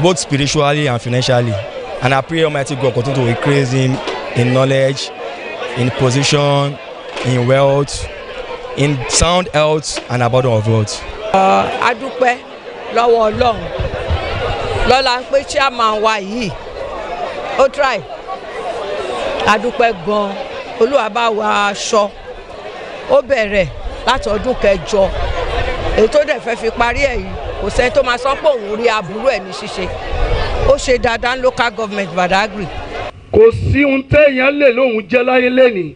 both spiritually and financially. And I pray Almighty God continue to increase him in knowledge, in position, in wealth, in sound health, and abundance of wealth. Adúpẹ́ lọ́wọ́ Ọlọ́run lọ́la ń pé chairman wa yìí ó try adúpẹ́ gan Olúwa bá wa aṣọ ó bẹ̀rẹ̀ láti ọdún kẹjọ èyí tó dẹ̀ fẹ́ fi parí ẹ̀ yìí kò sẹ́ni tó máa sọ pé òun rí aburú ẹ̀ ní ṣíṣe ó ṣe dáadáa local government Badagry. Kò sí ohun téèyàn lè lóhun jẹ́ láyé lẹ́nìí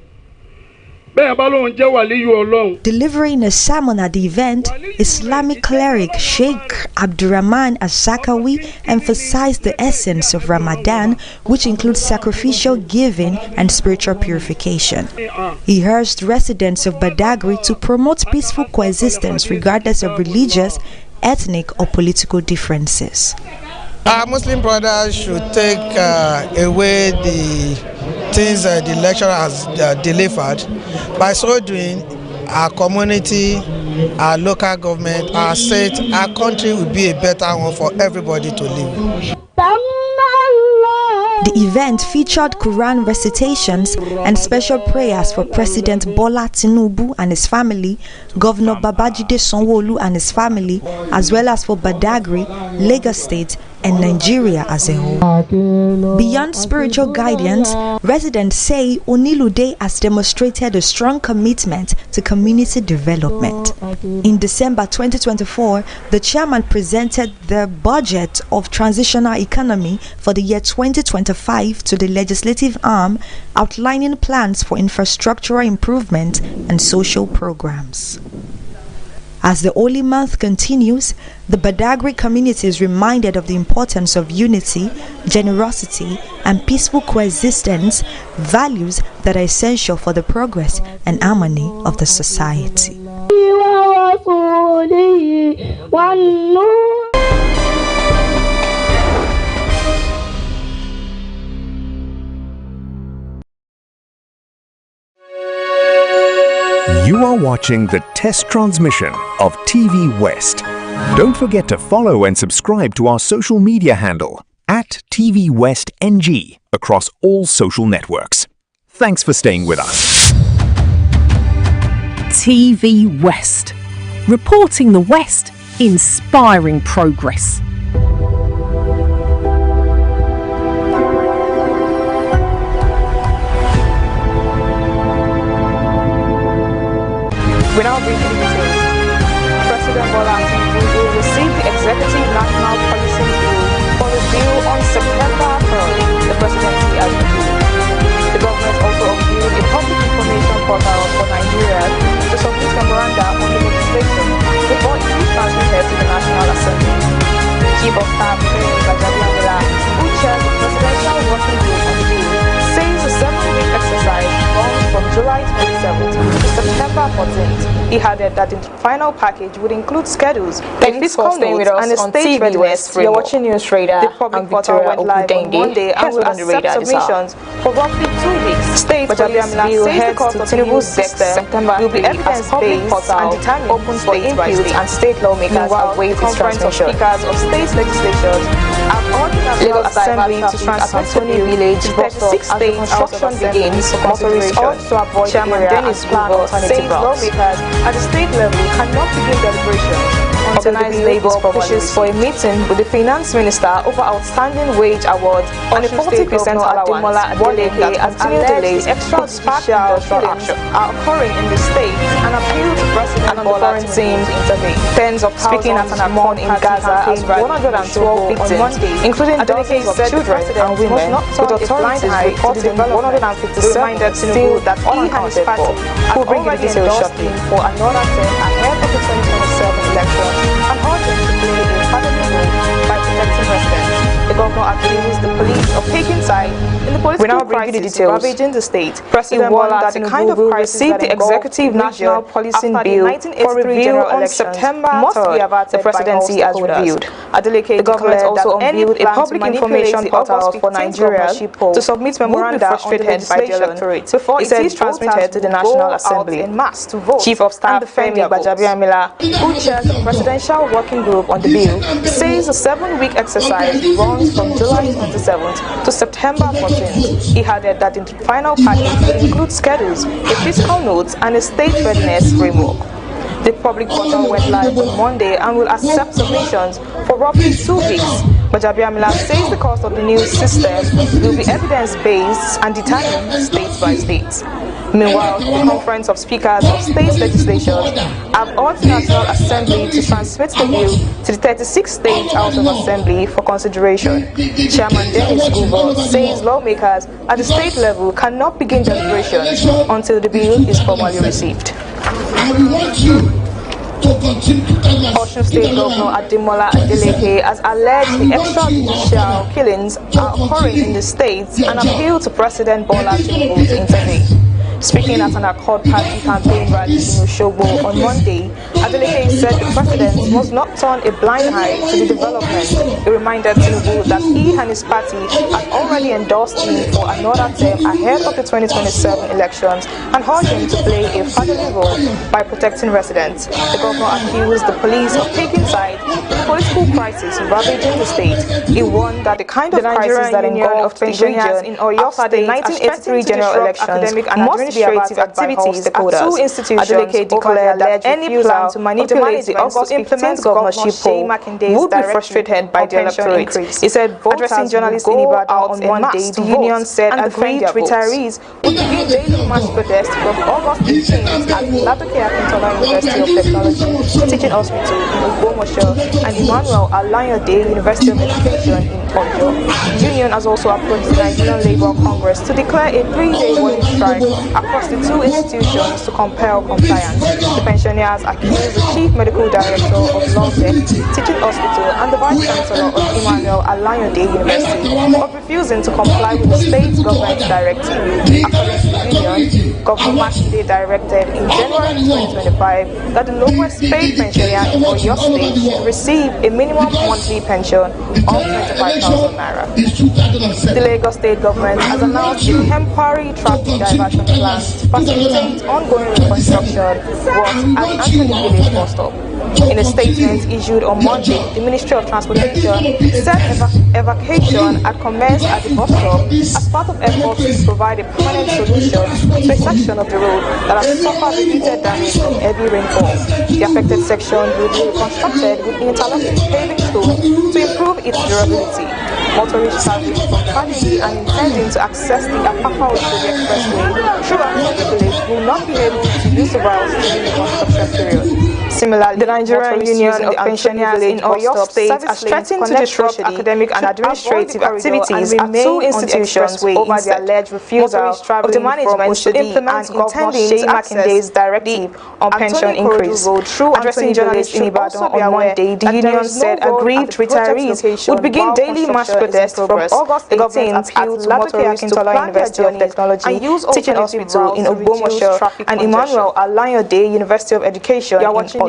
Delivering a sermon at the event, Islamic cleric Sheikh Abdurrahman Azakawi emphasized the essence of Ramadan, which includes sacrificial giving and spiritual purification. He urged residents of Badagry to promote peaceful coexistence regardless of religious, ethnic or political differences. Our Muslim brothers should take away the things the lecturer has delivered. By so doing, our community, our local government, our state, our country will be a better one for everybody to live. The event featured Quran recitations and special prayers for President Bola Tinubu and his family, Governor Babajide Sanwo-Olu and his family, as well as for Badagry, Lagos State, and Nigeria as a whole. Beyond spiritual guidance, residents say Onilude has demonstrated a strong commitment to community development. In December 2024, the chairman presented the budget of transitional economy for the year 2025 to the legislative arm, outlining plans for infrastructural improvement and social programs. As the holy month continues, the Badagry community is reminded of the importance of unity, generosity, and peaceful coexistence, values that are essential for the progress and harmony of the society. You are watching the test transmission of TVWest. Don't forget to follow and subscribe to our social media handle at TVWestNG across all social networks. Thanks for staying with us. TVWest. Reporting the West, inspiring progress. We now bring you details. President Bola Tinubu will receive the Executive National Policy Bill for review on September 3rd, the presidency has reviewed. The government also unveiled a public information portal for Nigeria to submit memoranda on the legislation before it is transmitted to the National Assembly. Chief of Staff Bajabiamila, who chairs the Presidential Working Group on the bill, says the 7-week exercise runs from July 27th to September 14th. He added that the final package would include schedules, a fiscal note, and a state readiness framework. You're watching News Radar. The public portal went live on Monday and will accept submissions for roughly 2 weeks. State Bajabiamila says the cost of Tinubu's system will be evidence-based and determined open for input, and state lawmakers await its transmission. Speakers of state legislatures have ordered the Lagos Assembly to transmit the bill village to 36 states. Construction begins. Motorists urged to avoid Chairman Dennis Bugo says lawmakers at the state level cannot begin deliberation until Organized Labour pushes for a meeting with the Finance Minister over outstanding wage awards and a 40% allowance. Warning that continued delays could spark industrial action are occurring in the state and appeal to President Bola Tinubu to intervene. Tens of speaking at an mall in Gaza as 112 victims, including dozens of children and women, with authorities reporting 157 still that he and his party will bring you the details shortly for another term ahead of the 2027 election and urging to play a fatherly role by protecting residents. The governor accused the police of taking side in the political crisis ravaging the state. President Bola Tinubu will receive the Executive National Policing Bill for review on September 3rd. The presidency has reviewed. The government also unveiled a public information portal for Nigeria to submit memoranda on the legislation before it is transmitted to the National Assembly. Chief of Staff Femi Bajabiamila, who chairs the Presidential Working Group on the bill, says the 7-week exercise runs from July 27th to September 14th. He added that the final package will include schedules, a fiscal note, and a state readiness framework. The public portal went live on Monday and will accept submissions for roughly 2 weeks. Bajabiamila says the cost of the new system will be evidence-based and determined state by state. Meanwhile, the Conference of Speakers of State Legislatures have urged the National Assembly to transmit the bill to the 36 State House of Assembly for consideration. Chairman Dennis Gubo says lawmakers at the state level cannot begin deliberations until the bill is formally received. Osun State Governor Ademola Adeleke has alleged the extrajudicial killings are occurring in the state and appealed to President Bola Tinubu to intervene. Speaking at an Accord Party campaign rally in Osogbo on Monday, Adeleke said the president must not turn a blind eye to the development. He reminded Tinubu that he and his party had already endorsed him for another term ahead of the 2027 elections and urged him to play a fatherly role by protecting residents. The governor accused the police of taking sides in the political crisis ravaging the state. He warned that the kind of crisis that engulfed the region in Oyo State the 1983 general elections must administrative activities at two institutions. Adeleke declared that any plan to manipulate the August 15th governorship poll would be frustrated by the electoral increase. He said addressing journalists in Ibadan on Monday, the union said agreed retirees would begin daily mass protest from August 18th at Ladoke Akintola University of Technology, Teaching Hospital in Ogbomoso, and Emmanuel Alayode University of Education in Oyo. The union has also approached the Nigerian Labour Congress to declare a 3-day warning strike across the two institutions to compel compliance. The pensioners accused the Chief Medical Director of Lawtech Teaching Hospital and the Vice Chancellor of Emmanuel Alayode University of refusing to comply with the state government's directive. According to the union, Governor Makinde directed in January 2025 that the lowest paid pensioner in Oyo State should receive a minimum monthly pension of 25,000 naira. The Lagos State government has announced a temporary traffic diversion plan to facilitate ongoing reconstruction works at Anthony Village bus stop. In a statement issued on Monday, the Ministry of Transportation said evacuation had commenced at the bus stop as part of efforts to provide a permanent solution to a section of the road that has suffered repeated damage from heavy rainfall. The affected section will be reconstructed with interlocking paving stones to improve its durability. Motorists traveling from Kaduna and intending to access the Apapa Oshodi Expressway through Anthony Village will not be able to use the route during the construction period. Similarly, the Nigerian Union of Pensioners in Oyo State has threatened to disrupt academic and administrative activities at two institutions over the alleged refusal of the management to implement Governor Seyi Makinde's directive on pension increase. Addressing journalists in Ibadan on Monday, the union said aggrieved retirees would begin daily mass protests from August 18th at Ladoke Akintola University of Technology, Teaching Hospital in Ogbomoso, and Emmanuel Alayode University of Education in Oyo.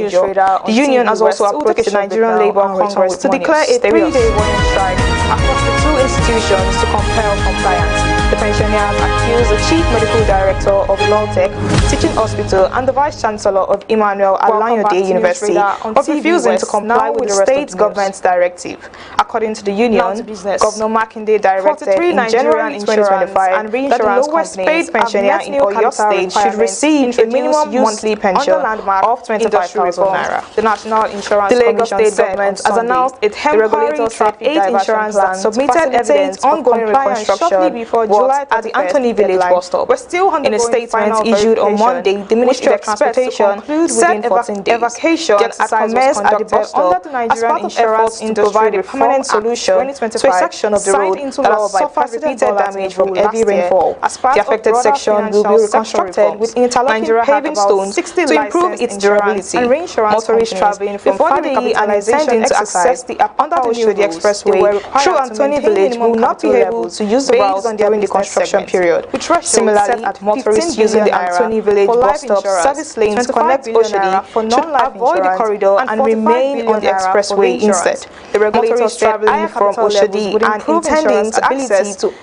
The union has also approached the Nigerian Labour Congress to declare a 3-day warning strike across the two institutions to compel compliance. The pensioners accuse the Chief Medical Director of Lawtech Teaching Hospital and the Vice Chancellor of Emmanuel Alayode University of refusing to comply with the state government's directive. According to the union, Governor Makinde directed in January 2025 and that the lowest paid pensioner in Oyo State should receive a minimum monthly pension of 25,000 naira. The National Insurance Commission State government has announced a temporary traffic insurance that submitted evidence on compliance shortly before July at the Anthony Village bus stop. In a statement issued on Monday, the Ministry of Transportation said evacuation had commenced at the bus stop as part of efforts to provide a permanent solution to a section of the road that has suffered repeated damage from heavy rainfall. The affected section will be reconstructed with interlocking paving stones to improve its durability. Motorists traveling from Kaduna and intending to access the Apapa Oshodi Expressway through Anthony Village will not be able to use the route during the construction period. Similarly, motorists using the Anthony Village bus stop service lanes to connect Oshodi should avoid the corridor and remain on the expressway instead. The regulators traveling from Oshodi and intending to access the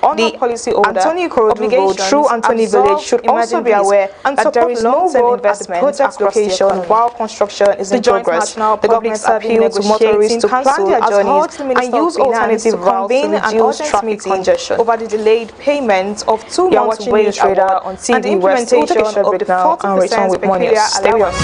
Anthony Corridor Road through Anthony Village should also be aware that there is no road investment at location while construction is in progress. The government appealed to motorists to plan their journeys and use alternative routes to reduce traffic congestion over the delayed payment of 2 months' wage award on TVWest. We'll take a short break now and return with more news. Stay with us.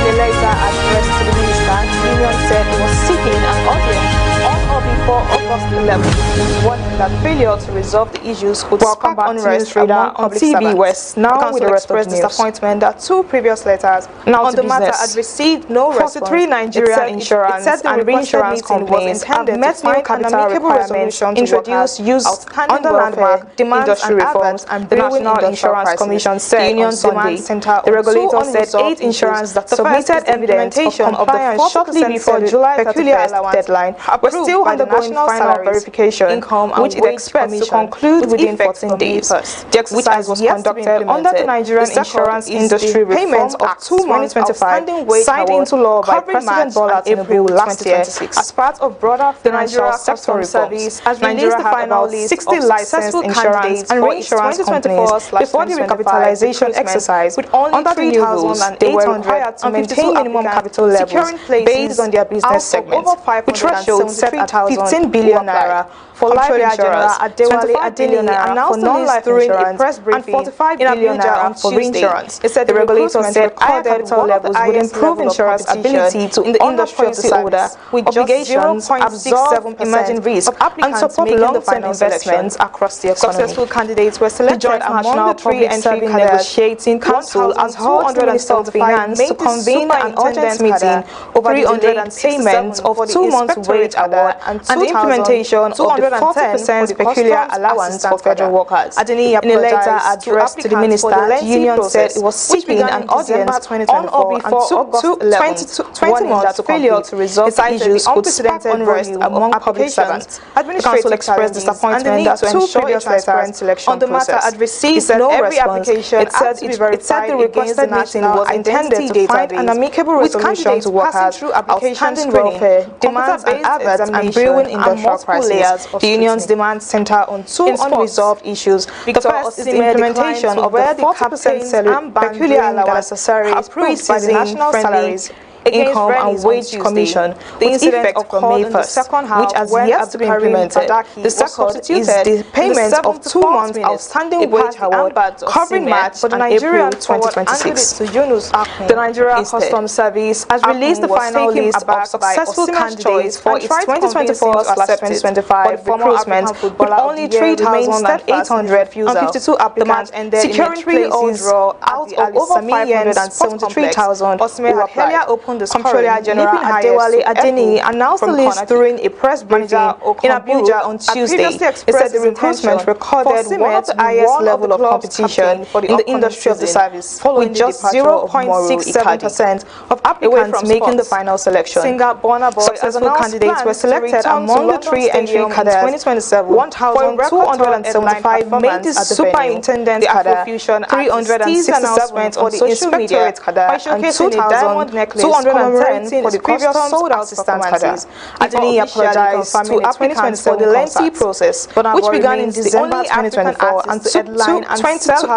In a letter addressed to the minister, the union said it was seeking an audience on or before before August 11th, warning that failure to resolve the issues could spark unrest among public servants. Now with the expressed disappointment that two previous letters on the matter had received no response. 43 Nigerian insurance and reinsurance companies have met new capital requirements introduced used under landmark demands and reforms and the National Insurance Commission said on Sunday. The regulator said 8 insurance that submitted evidence of compliance shortly before July 31st deadline were still undergoing final verification, which it expects to conclude within 14 days. The exercise was conducted under the Nigerian Insurance Industry Reform Act 2025, signed into law by President Bola Tinubu last year as part of broader financial sector reforms. Nigeria had final 60 licensed insurance and reinsurance companies before the recapitalization exercise. With only 3,000 they were required to maintain minimum capital levels based on their business segment, with thresholds set at 15 billion naira for life insurance, 25 billion naira for non-life insurance, and 45 billion naira for reinsurance. It said the regulator said higher capital levels would improve insurance ability to in the industry of the service, with obligations absorb emerging risk and support long-term investments across the economy. Successful candidates were selected among the 3 entry negotiating council as 270 finance to convene an urgent meeting over the delayed payment of 2 months' wage award and the implementation of the 40% peculiar allowance for federal workers. In a letter addressed to the minister, the union said it was seeking an audience on or before August 20 months to failure to resolve issues could spark unrest among public servants. The council expressed disappointment that 2 previous letters on the matter had received no response. It said the requested meeting was intended to find an amicable resolution to workers' outstanding welfare, demands and adverts and brewing industrial crisis. The union's demands center on 2 unresolved issues. The first is the implementation of the 40% peculiar allowance approved by the National Salaries, Income and Wage Commission, the incident from May 1st, which has yet to be implemented. The second is the payment of 2 months outstanding wage award covering March for the Nigerian 2026. The Nigerian Customs Service has released the final list of successful candidates for its 2024/2025 recruitment, with only 3,852 applicants, securing places out of over 573,000 who applied. The Comptroller General Adewale Adeni announced the list during a press briefing in Abuja on Tuesday. He said the recruitment recorded one of the highest level of competition in the industry of the service, with just 0.67% of applicants making the final selection. Successful candidates were selected among the 3 entry cadres. 1,275 made the superintendent cadre, 367 for the inspectorate cadre, and 2,210 for the previous sold out performances. Adeni apologized to applicants for the lengthy process, which began in December 2024 and took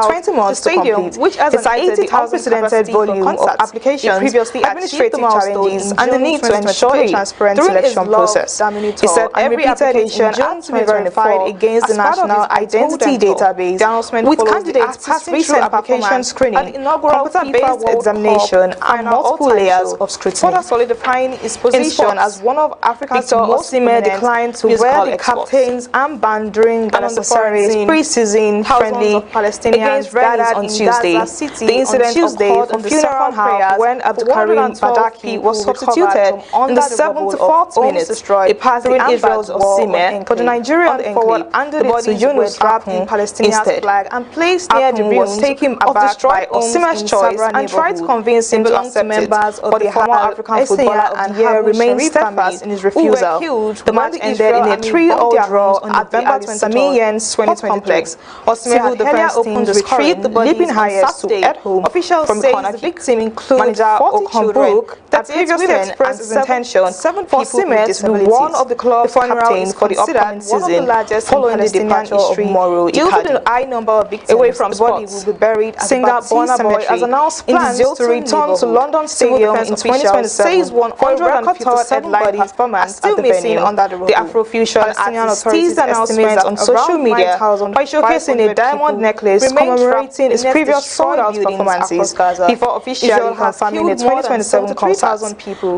20 months to complete. He cited the unprecedented volume of applications, administrative challenges, and the need to ensure a transparent selection process. He said every application had to be verified against the National Identity Database, with candidates passing through application screening, computer-based examination, and multiple layers of scrutiny. Further solidifying his position as one of Africa's most prominent declined to wear the captain's armband during Galatasaray's pre-season friendly against Rennes on Tuesday. The incident occurred on the funeral prayers when Abdulkarim Badaki was substituted in the 74th minute. A pass during Israel's war for the Nigerian forward handed it to Yunus wrapped in Palestinian flag and placed near the rim, was taken aback by Osimhen's choice and tried to convince him to accept members of the former African footballer and here remained steadfast in his refusal. The match ended in a 3-0 draw on November 23rd Sports Complex. Osimhen defense teams retrieved the body leaping highest to at home. Officials from say the victim includes Okon Brook that previously expressed his intention for Osimhen to be one of the club's captains for the upcoming season following the departure of Moro Icardi. Due to the high number of victims, away from the body will be buried at Singer Burna Boy has announced plans to return to London Stadium in in 2027 says 157 bodies are still missing under the rubble. The Afrofusion artist teased the announcement on social media by showcasing a diamond necklace commemorating its previous sold-out performances before officially confirming the 2027 concert.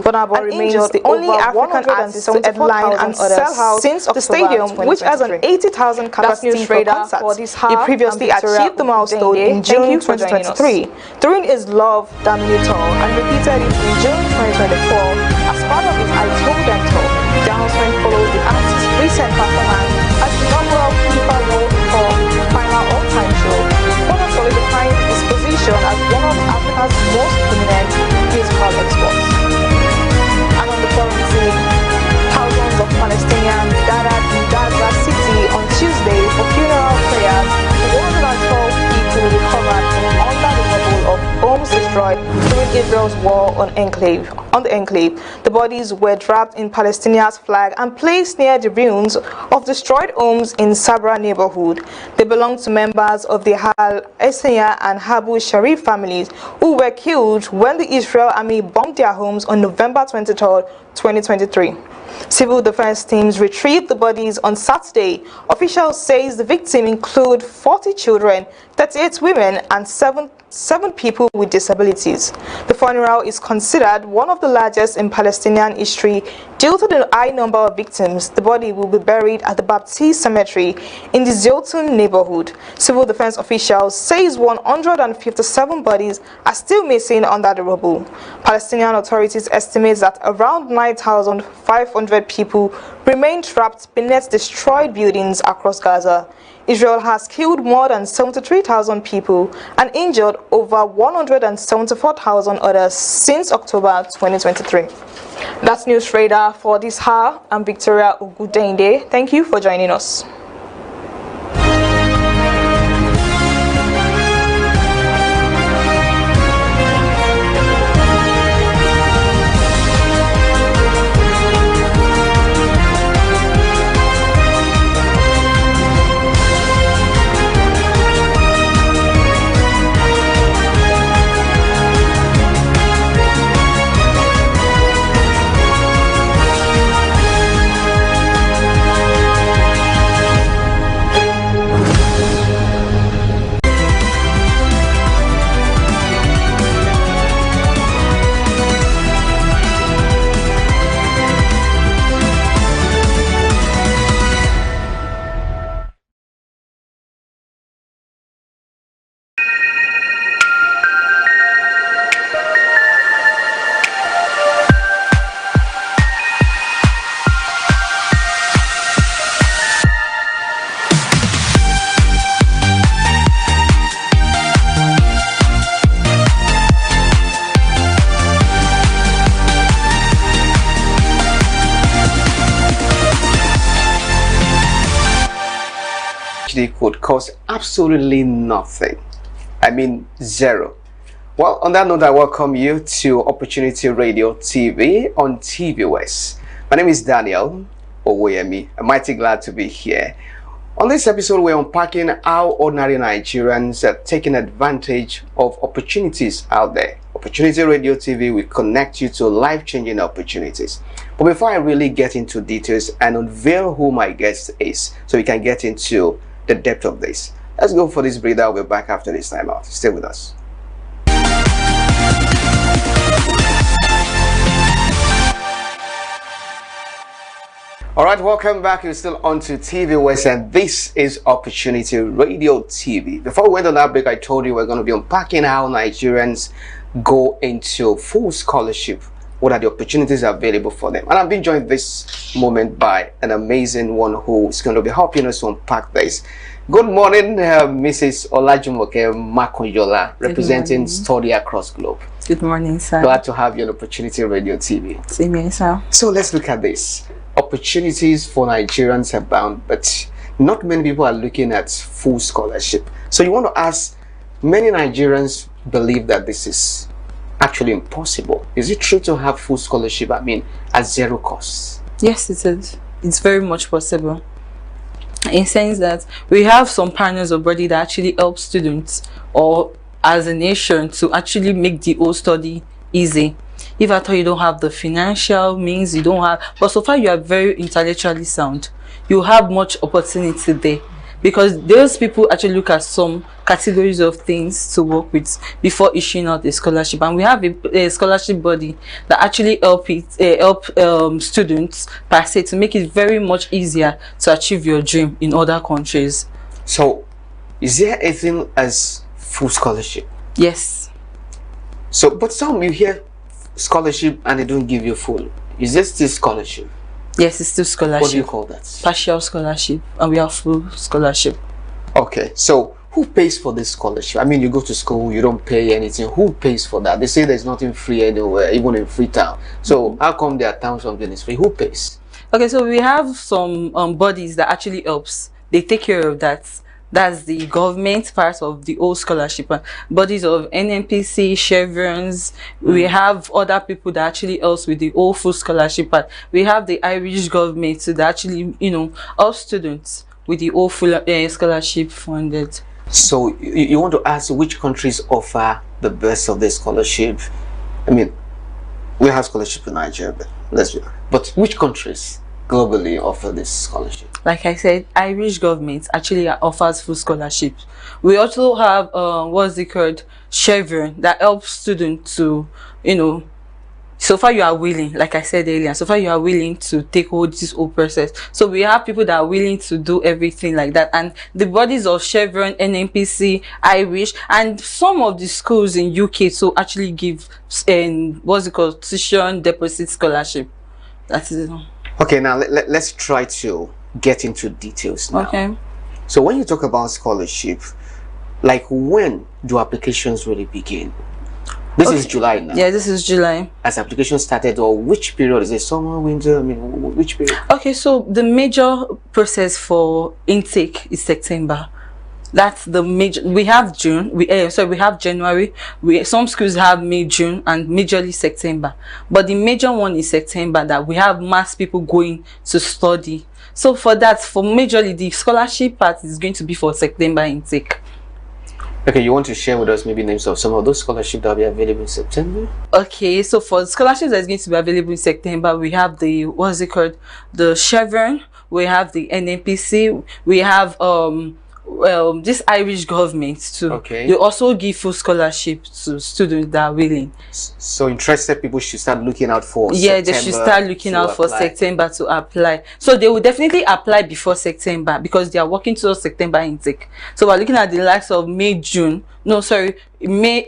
Bonabo remains the only African artist to headline and sell out since the stadium, which has an 80,000 capacity for concerts. He previously achieved the milestone in June 2023 during his Love Dominator and repeated it in June 2024 as part of his I Told Them tour. The announcement follows the artist's recent performance at the inaugural FIFA World Cup final all-time show, further solidifying his position as one of Africa's most prominent musical exports. And on the foreign scene, thousands of Palestinians gathered in Gaza City on Tuesday for funeral prayers. 112 people recovered from under the rubble of homes destroyed during Israel's war on the enclave. The bodies were wrapped in Palestinia's flag and placed near the ruins of destroyed homes in Sabra neighborhood. They belong to members of the Al Essaya and Abu Sharif families who were killed when the Israel army bombed their homes on November 23, 2023. Civil defense teams retrieved the bodies on Saturday. Officials say the victims include 40 children, 38 women, and seven people with disabilities. The funeral is considered one of the largest in Palestinian history due to the high number of victims. The body will be buried at the Baptist Cemetery in the Zilton neighborhood. Civil defense officials say 157 bodies are still missing under the rubble. Palestinian authorities estimate that around 9,500 people remain trapped beneath destroyed buildings across Gaza. Israel has killed more than 73,000 people and injured over 174,000 others since October 2023. That's News Radar for this hour. I'm Victoria Ogudende. Thank you for joining us. Could cost absolutely nothing. I mean zero. Well, on that note, I welcome you to Opportunity Radio TV on TVWest. My name is Daniel Owoyemi. I'm mighty glad to be here. On this episode, we're unpacking how ordinary Nigerians are taking advantage of opportunities out there. Opportunity Radio TV will connect you to life-changing opportunities. But before I really get into details and unveil who my guest is, so you can get into the depth of this, let's go for this breather. I'll be back after this time out. Stay with us. Alright, welcome back. You're still on to TVWest, and this is Opportunity Radio TV. Before we went on that break, I told you we're going to be unpacking how Nigerians go into full scholarship. What are the opportunities available for them? And I'm being joined this moment by an amazing one who is going to be helping us to unpack this. Good morning, Mrs. Olajumoke Makonjola, representing Study Across Globe. Good morning, sir. Glad to have you on Opportunity Radio TV. Same here, sir. So let's look at this. Opportunities for Nigerians abound, but not many people are looking at full scholarship. So you want to ask, many Nigerians believe that this is actually impossible. Is it true to have full scholarship, I mean, at zero cost? Yes, it is. It's very much possible. In sense that we have some partners of body that actually help students or as a nation to actually make the whole study easy. If at all you don't have the financial means, you don't have, but so far you are very intellectually sound, you have much opportunity there, because those people actually look at some categories of things to work with before issuing out a scholarship. And we have a scholarship body that actually help students per se to make it very much easier to achieve your dream in other countries. So is there anything as full scholarship? Yes. So but some you hear scholarship and they don't give you full. Is this still scholarship? Yes, it's still scholarship. What do you call that? Partial scholarship, and we have full scholarship. Okay, so who pays for this scholarship? I mean, you go to school, you don't pay anything. Who pays for that? They say there's nothing free anywhere, even in Freetown. So how come there are towns something is free? Who pays? Okay, so we have some bodies that actually helps. They take care of that. That's the government part of the whole scholarship. Bodies of NNPC, Chevrons. We have other people that actually helps with the whole full scholarship part. We have the Irish government that actually, help students with the whole full scholarship funded. So you want to ask which countries offer the best of the scholarship? I mean, we have scholarship in Nigeria, but which countries globally offer this scholarship? Like I said, Irish government actually offers full scholarship. We also have what's it called, Chevron, that helps students to, so far you are willing, like I said earlier, so far you are willing to take all this whole process. So we have people that are willing to do everything like that. And the bodies of Chevron, NNPC, Irish, and some of the schools in UK so actually give what's it called, tuition deposit scholarship. That is it. Okay, now let's try to get into details now. Okay. So when you talk about scholarship, like when do applications really begin? This is July now. Yeah, this is July. As application started, or which period? Is it summer, winter? I mean, which period? Okay, so the major process for intake is September. That's the major. We have June. We have January. Some schools have May, June, and majorly September. But the major one is September, that we have mass people going to study. So for that, for majorly the scholarship part is going to be for September intake. Okay, you want to share with us maybe names of some of those scholarships that will be available in September? Okay, so for the scholarships that's going to be available in September, we have the, what's it called, the Chevron, we have the NNPC, we have this Irish government too. Okay. They also give full scholarship to students that are willing. So interested people should start looking out for September. They should start looking out for September to apply. So they will definitely apply before September because they are working towards September intake. So we're looking at the likes of May,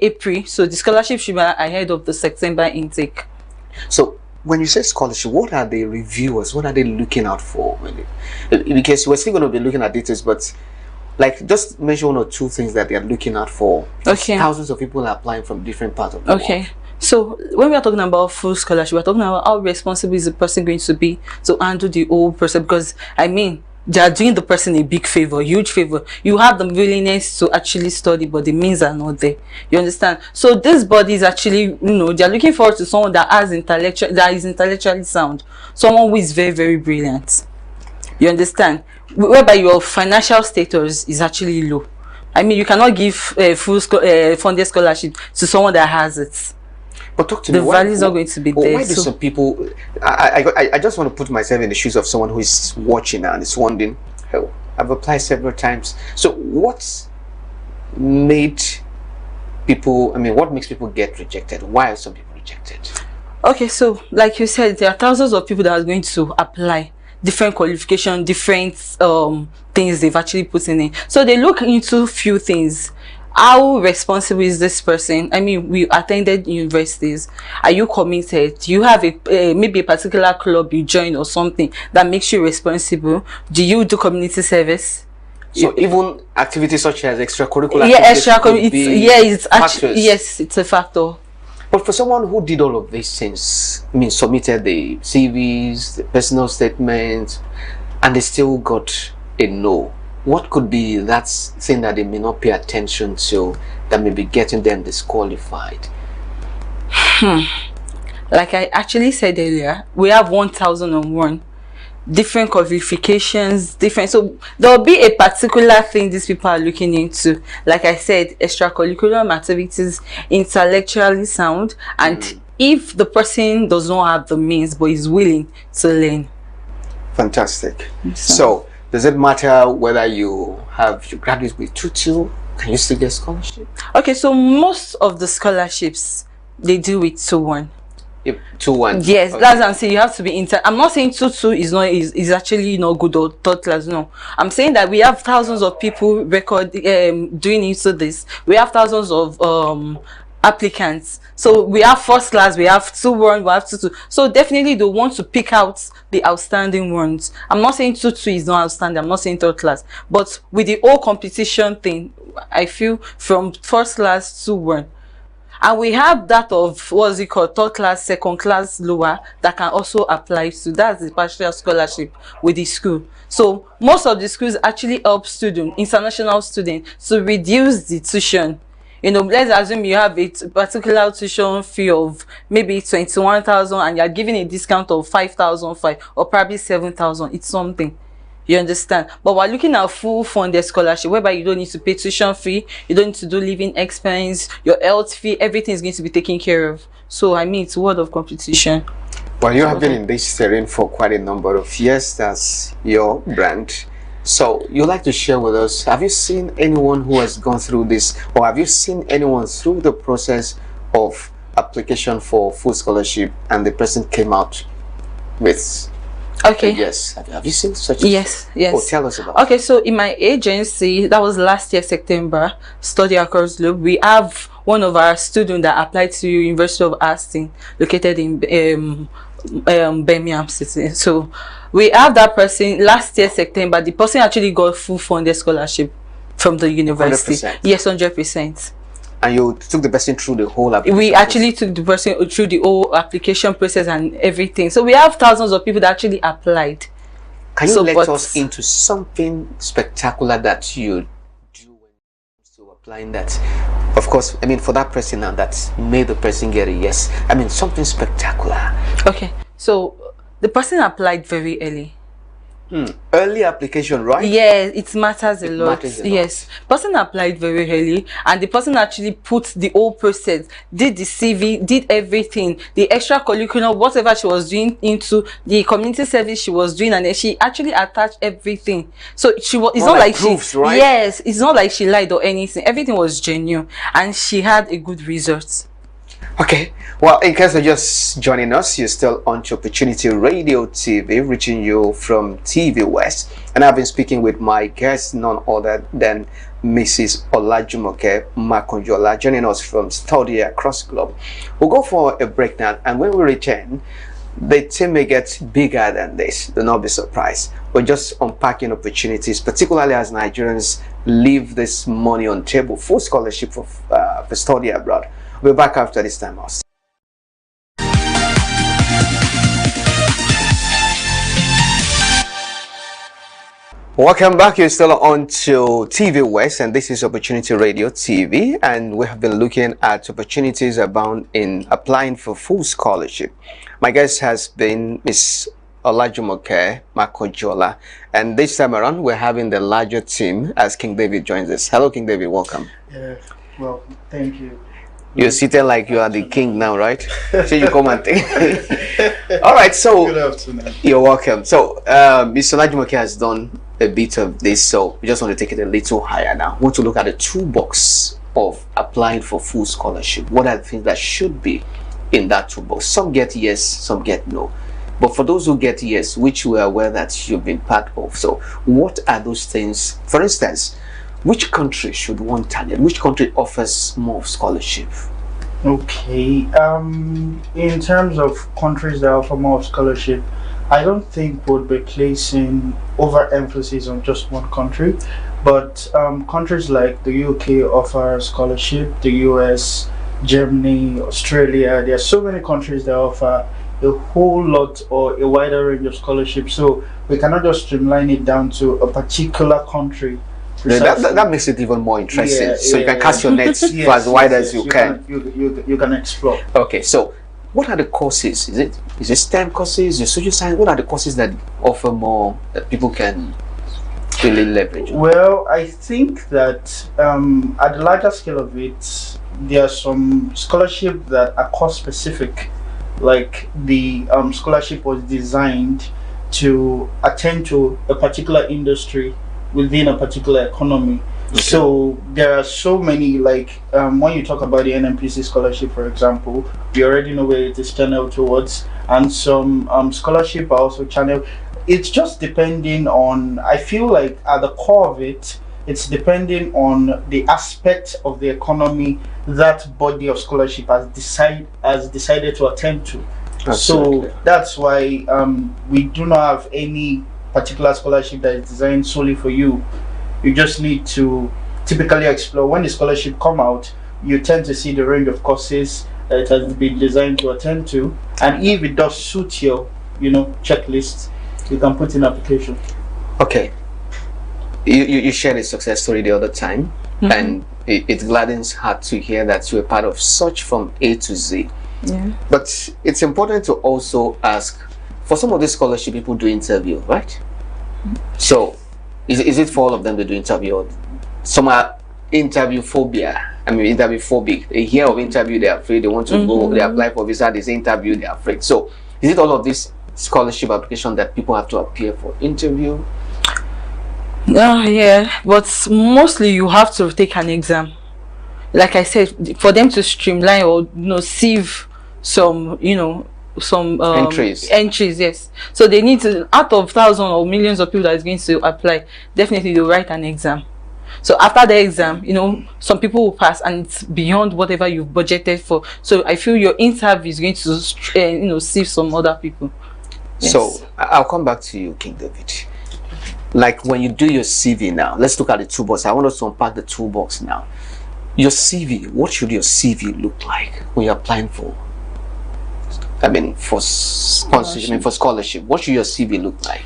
April. So the scholarship should be ahead of the September intake. So when you say scholarship, what are the reviewers? What are they looking out for? Because we're still going to be looking at details, but like just mention one or two things that they are looking out for. Okay. Thousands of people are applying from different parts of the world. So when we are talking about full scholarship, we're talking about how responsible is the person going to be to handle the whole process, because I mean they are doing the person a big favor, huge favor. You have the willingness to actually study, but the means are not there. You understand? So this body is actually, they are looking forward to someone that is intellectually sound, someone who is very, very brilliant. You understand? Whereby your financial status is actually low. I mean, you cannot give full funded scholarship to someone that has it. But talk to me. The value is not going to be there. Why do some people? I just want to put myself in the shoes of someone who is watching and is wondering, oh, I've applied several times. So what made people? I mean, what makes people get rejected? Why are some people rejected? Okay, so like you said, there are thousands of people that are going to apply. Different qualification, different things they've actually put in it. So they look into few things. How responsible is this person? I mean, we attended universities. Are you committed? Do you have maybe a particular club you join or something that makes you responsible? Do you do community service? So even activities such as extracurricular yes, it's a factor. But for someone who did all of these things, I mean, submitted the CVs, the personal statements, and they still got a no, what could be that thing that they may not pay attention to that may be getting them disqualified? Like I actually said earlier, we have 1001. different qualifications, different. So there'll be a particular thing these people are looking into. Like I said, extracurricular activities, intellectually sound, and if the person does not have the means but is willing to learn. Fantastic. So does it matter whether you graduate with 2-2? Can you still get scholarship? Okay, so most of the scholarships they do with 2-1. 2-1. Yes, okay. That's what I'm saying. You have to be I'm not saying 2-2 is actually not good or third class. No, I'm saying that we have thousands of people doing into this. We have thousands of applicants. So we have first class, we have 2-1, we have 2-2. So definitely they want to pick out the outstanding ones. I'm not saying 2-2 is not outstanding. I'm not saying third class. But with the whole competition thing, I feel from first class to 1. And we have that of what's it called, third class, second class, lower, that can also apply to. That's the partial scholarship with the school. So most of the schools actually help international students to reduce the tuition. You know, let's assume you have a particular tuition fee of maybe 21,000 and you're giving a discount of 5,005 or probably 7,000. It's something. You understand? But we're looking at full funded scholarship whereby you don't need to pay tuition fee, you don't need to do living expense, your health fee, everything is going to be taken care of. So I mean, it's a world of competition. Well, you have been in this terrain for quite a number of years. That's your brand. So you'd like to share with us, have you seen anyone who has gone through this, or have you seen anyone through the process of application for full scholarship and the person came out with yes? Have you seen such a yes Oh, tell us about okay, so in my agency, that was last year September, Study Across Globe, we have one of our students that applied to University of Austin, located in Birmingham City. So we have that person last year September. The person actually got full funded scholarship from the university. 100%. Yes, 100%. And you took the person through the whole application? We actually took the person through the whole application process and everything. So we have thousands of people that actually applied. Can you let us into something spectacular that you do when it comes to applying that? Of course, I mean, for that person now that made the person get a yes. I mean, something spectacular. Okay, so the person applied very early. Early application, right? Yes, it matters a lot. Matters a lot. Yes, person applied very early, and the person actually put the whole process, did the CV, did everything, the extracurricular, whatever she was doing, into the community service she was doing, and then she actually attached everything. So it's not like proofs, she, right? yes, it's not like she lied or anything. Everything was genuine, and she had a good result. Okay, well, in case you're just joining us, you're still on to Opportunity Radio TV, reaching you from TVWest, and I've been speaking with my guest, none other than Mrs. Olajumoke Makonjola, joining us from Study Across Globe. We'll go for a break now, and when we return, the team may get bigger than this. Do not be surprised. We're just unpacking opportunities, particularly as Nigerians leave this money on table, full scholarship for study abroad. We'll be back after this time out. Welcome back. You're still on to TVWest, and this is Opportunity Radio TV, and we have been looking at opportunities abound in applying for full scholarship. My guest has been Miss Olajumoke Makonjola, and this time around we're having the larger team as King David joins us. Hello, King David. Welcome. Yeah, well, thank you. You're sitting like you are the king now, right? So you come and take. All right, so good afternoon. You're welcome. So Mr. Olajumoke has done a bit of this, so we just want to take it a little higher now. We want to look at the toolbox of applying for full scholarship. What are the things that should be in that toolbox? Some get yes, some get no. But for those who get yes, which we are aware that you've been part of, so what are those things? For instance, which country should one target? Which country offers more scholarship? Okay, in terms of countries that offer more scholarship, I don't think we'll be placing overemphasis on just one country, but countries like the UK offer scholarship, the US, Germany, Australia. There are so many countries that offer a whole lot or a wider range of scholarship, so we cannot just streamline it down to a particular country. That makes it even more interesting. You can cast your nets as wide as you can. You can explore. Okay, so what are the courses? Is it STEM courses, the social science? What are the courses that offer more that people can really leverage? Well, I think that at the larger scale of it, there are some scholarships that are course specific. Like the scholarship was designed to attend to a particular industry within a particular economy. Okay. So there are so many, like when you talk about the NMPC scholarship, for example, we already know where it is channeled towards, and some scholarship are also channeled. It's just depending on, I feel like at the core of it, it's depending on the aspect of the economy that body of scholarship has decided to attend to. Absolutely. So that's why we do not have any particular scholarship that is designed solely for you. You just need to typically explore. When the scholarship come out, you tend to see the range of courses that it has been designed to attend to, and if it does suit your checklist, you can put in application. Okay, you shared a success story the other time, and it gladdens heart to hear that you were part of such from A to Z. Yeah. But it's important to also ask, for some of the scholarship people do interview, right? So is it for all of them to do interview? Or some are interview phobia. I mean, interview phobic. They hear of interview, they're afraid. They want to go, they apply for visa, they say interview, they're afraid. So is it all of this scholarship application that people have to appear for interview? Yeah, but mostly you have to take an exam. Like I said, for them to streamline or sieve some some entries, yes. So they need to, out of thousands or millions of people that is going to apply, definitely they'll write an exam. So after the exam, some people will pass, and it's beyond whatever you've budgeted for. So I feel your interview is going to sieve some other people. Yes. So I'll come back to you, King David. Like when you do your CV now, let's look at the toolbox. I want us to unpack the toolbox now. Your CV, what should your CV look like when you're applying for? I mean, for sponsorship, for scholarship, what should your CV look like?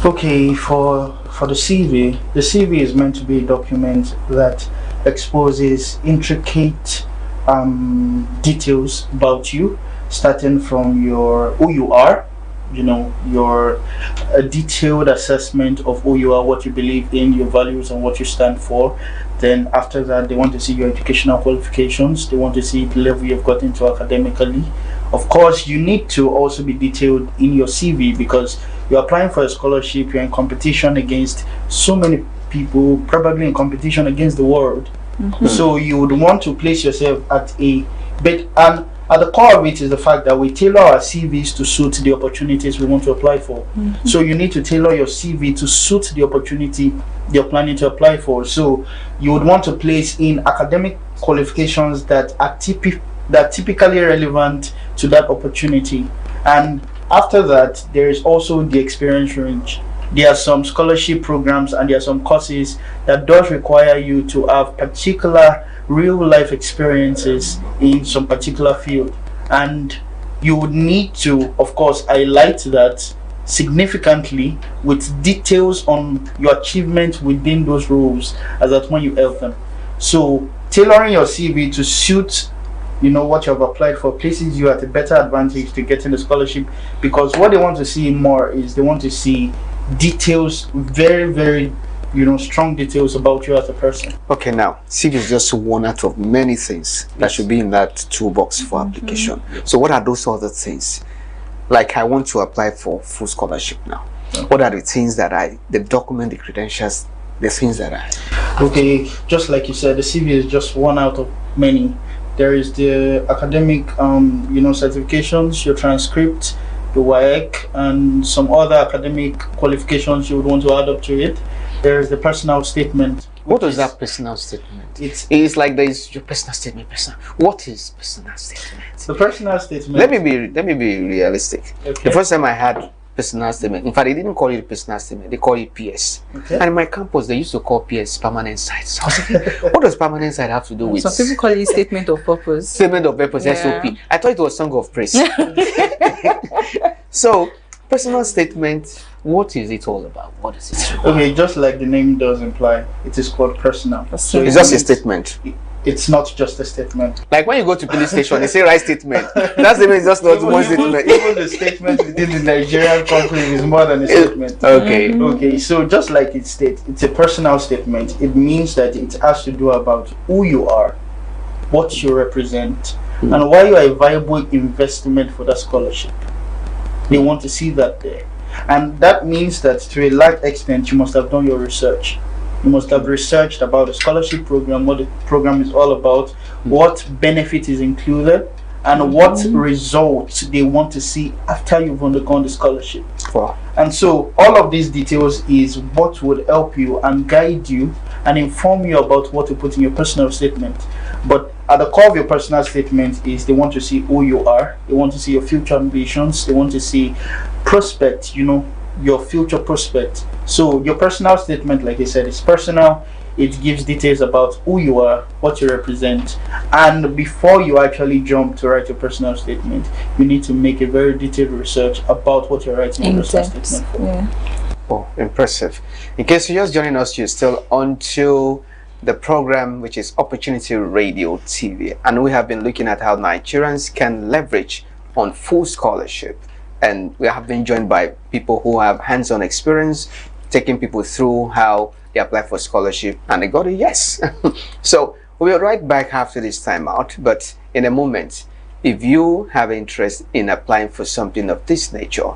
Okay, for the CV is meant to be a document that exposes intricate details about you, starting from who you are, your detailed assessment of who you are, what you believe in, your values, and what you stand for. Then after that, they want to see your educational qualifications. They want to see the level you've gotten to academically. Of course, you need to also be detailed in your CV, because you're applying for a scholarship, you're in competition against so many people, probably in competition against the world. So you would want to place yourself at a bit, and at the core of it is the fact that we tailor our CVs to suit the opportunities we want to apply for. So you need to tailor your CV to suit the opportunity you're planning to apply for. So you would want to place in academic qualifications that are typically relevant to that opportunity. And after that, there is also the experience range. There are some scholarship programs and there are some courses that does require you to have particular real life experiences in some particular field, and you would need to, of course, highlight that significantly with details on your achievement within those roles, as that when you help them. So tailoring your CV to suit what you have applied for places you at a better advantage to getting the scholarship, because what they want to see more is they want to see details, very, very strong details about you as a person. Okay, now CV is just one out of many things that should be in that toolbox for application. So what are those other things? Like, I want to apply for full scholarship now. What are the things that the document, the credentials, the things that Okay, just like you said, the CV is just one out of many. There is the academic certifications, your transcript, the WAEC, and some other academic qualifications you would want to add up to it. There is the personal statement. What is that personal statement? It's like there is your personal statement. What is personal statement? The personal statement. Let me be realistic. Okay. The first time I had personal statement, in fact, they didn't call it personal statement. They call it PS. Okay. And in my campus, they used to call PS permanent site. So I was like, what does permanent site have to do with? Some people call it statement of purpose. Statement of purpose, yeah. SOP. I thought it was song of praise. So, personal statement. What is it all about? What is it? Okay, just like the name does imply, it is called personal. So it's just a statement. it's not just a statement. Like when you go to police station, they say right statement. That statement is just not one statement. Even the statement within the Nigerian country is more than a statement. Okay. Okay, so just like it states, it's a personal statement. It means that it has to do about who you are, what you represent, and why you are a viable investment for that scholarship. They want to see that there. And that means that to a large extent, you must have done your research. You must have researched about the scholarship program, what the program is all about, what benefit is included, and what results they want to see after you've undergone the scholarship. Wow. And so all of these details is what would help you and guide you and inform you about what to put in your personal statement. But at the core of your personal statement is they want to see who you are, they want to see your future ambitions, they want to see prospect, your future prospect. So your personal statement, like I said, is personal. It gives details about who you are, what you represent, and before you actually jump to write your personal statement, you need to make a very detailed research about what you're writing your personal statement for. Yeah. Oh, impressive. In case you're just joining us, you're still onto the program, which is Opportunity Radio TV, and we have been looking at how Nigerians can leverage on full scholarship, and we have been joined by people who have hands-on experience taking people through how they apply for scholarship and they got a yes. So we'll be right back after this time out, but in a moment, if you have interest in applying for something of this nature,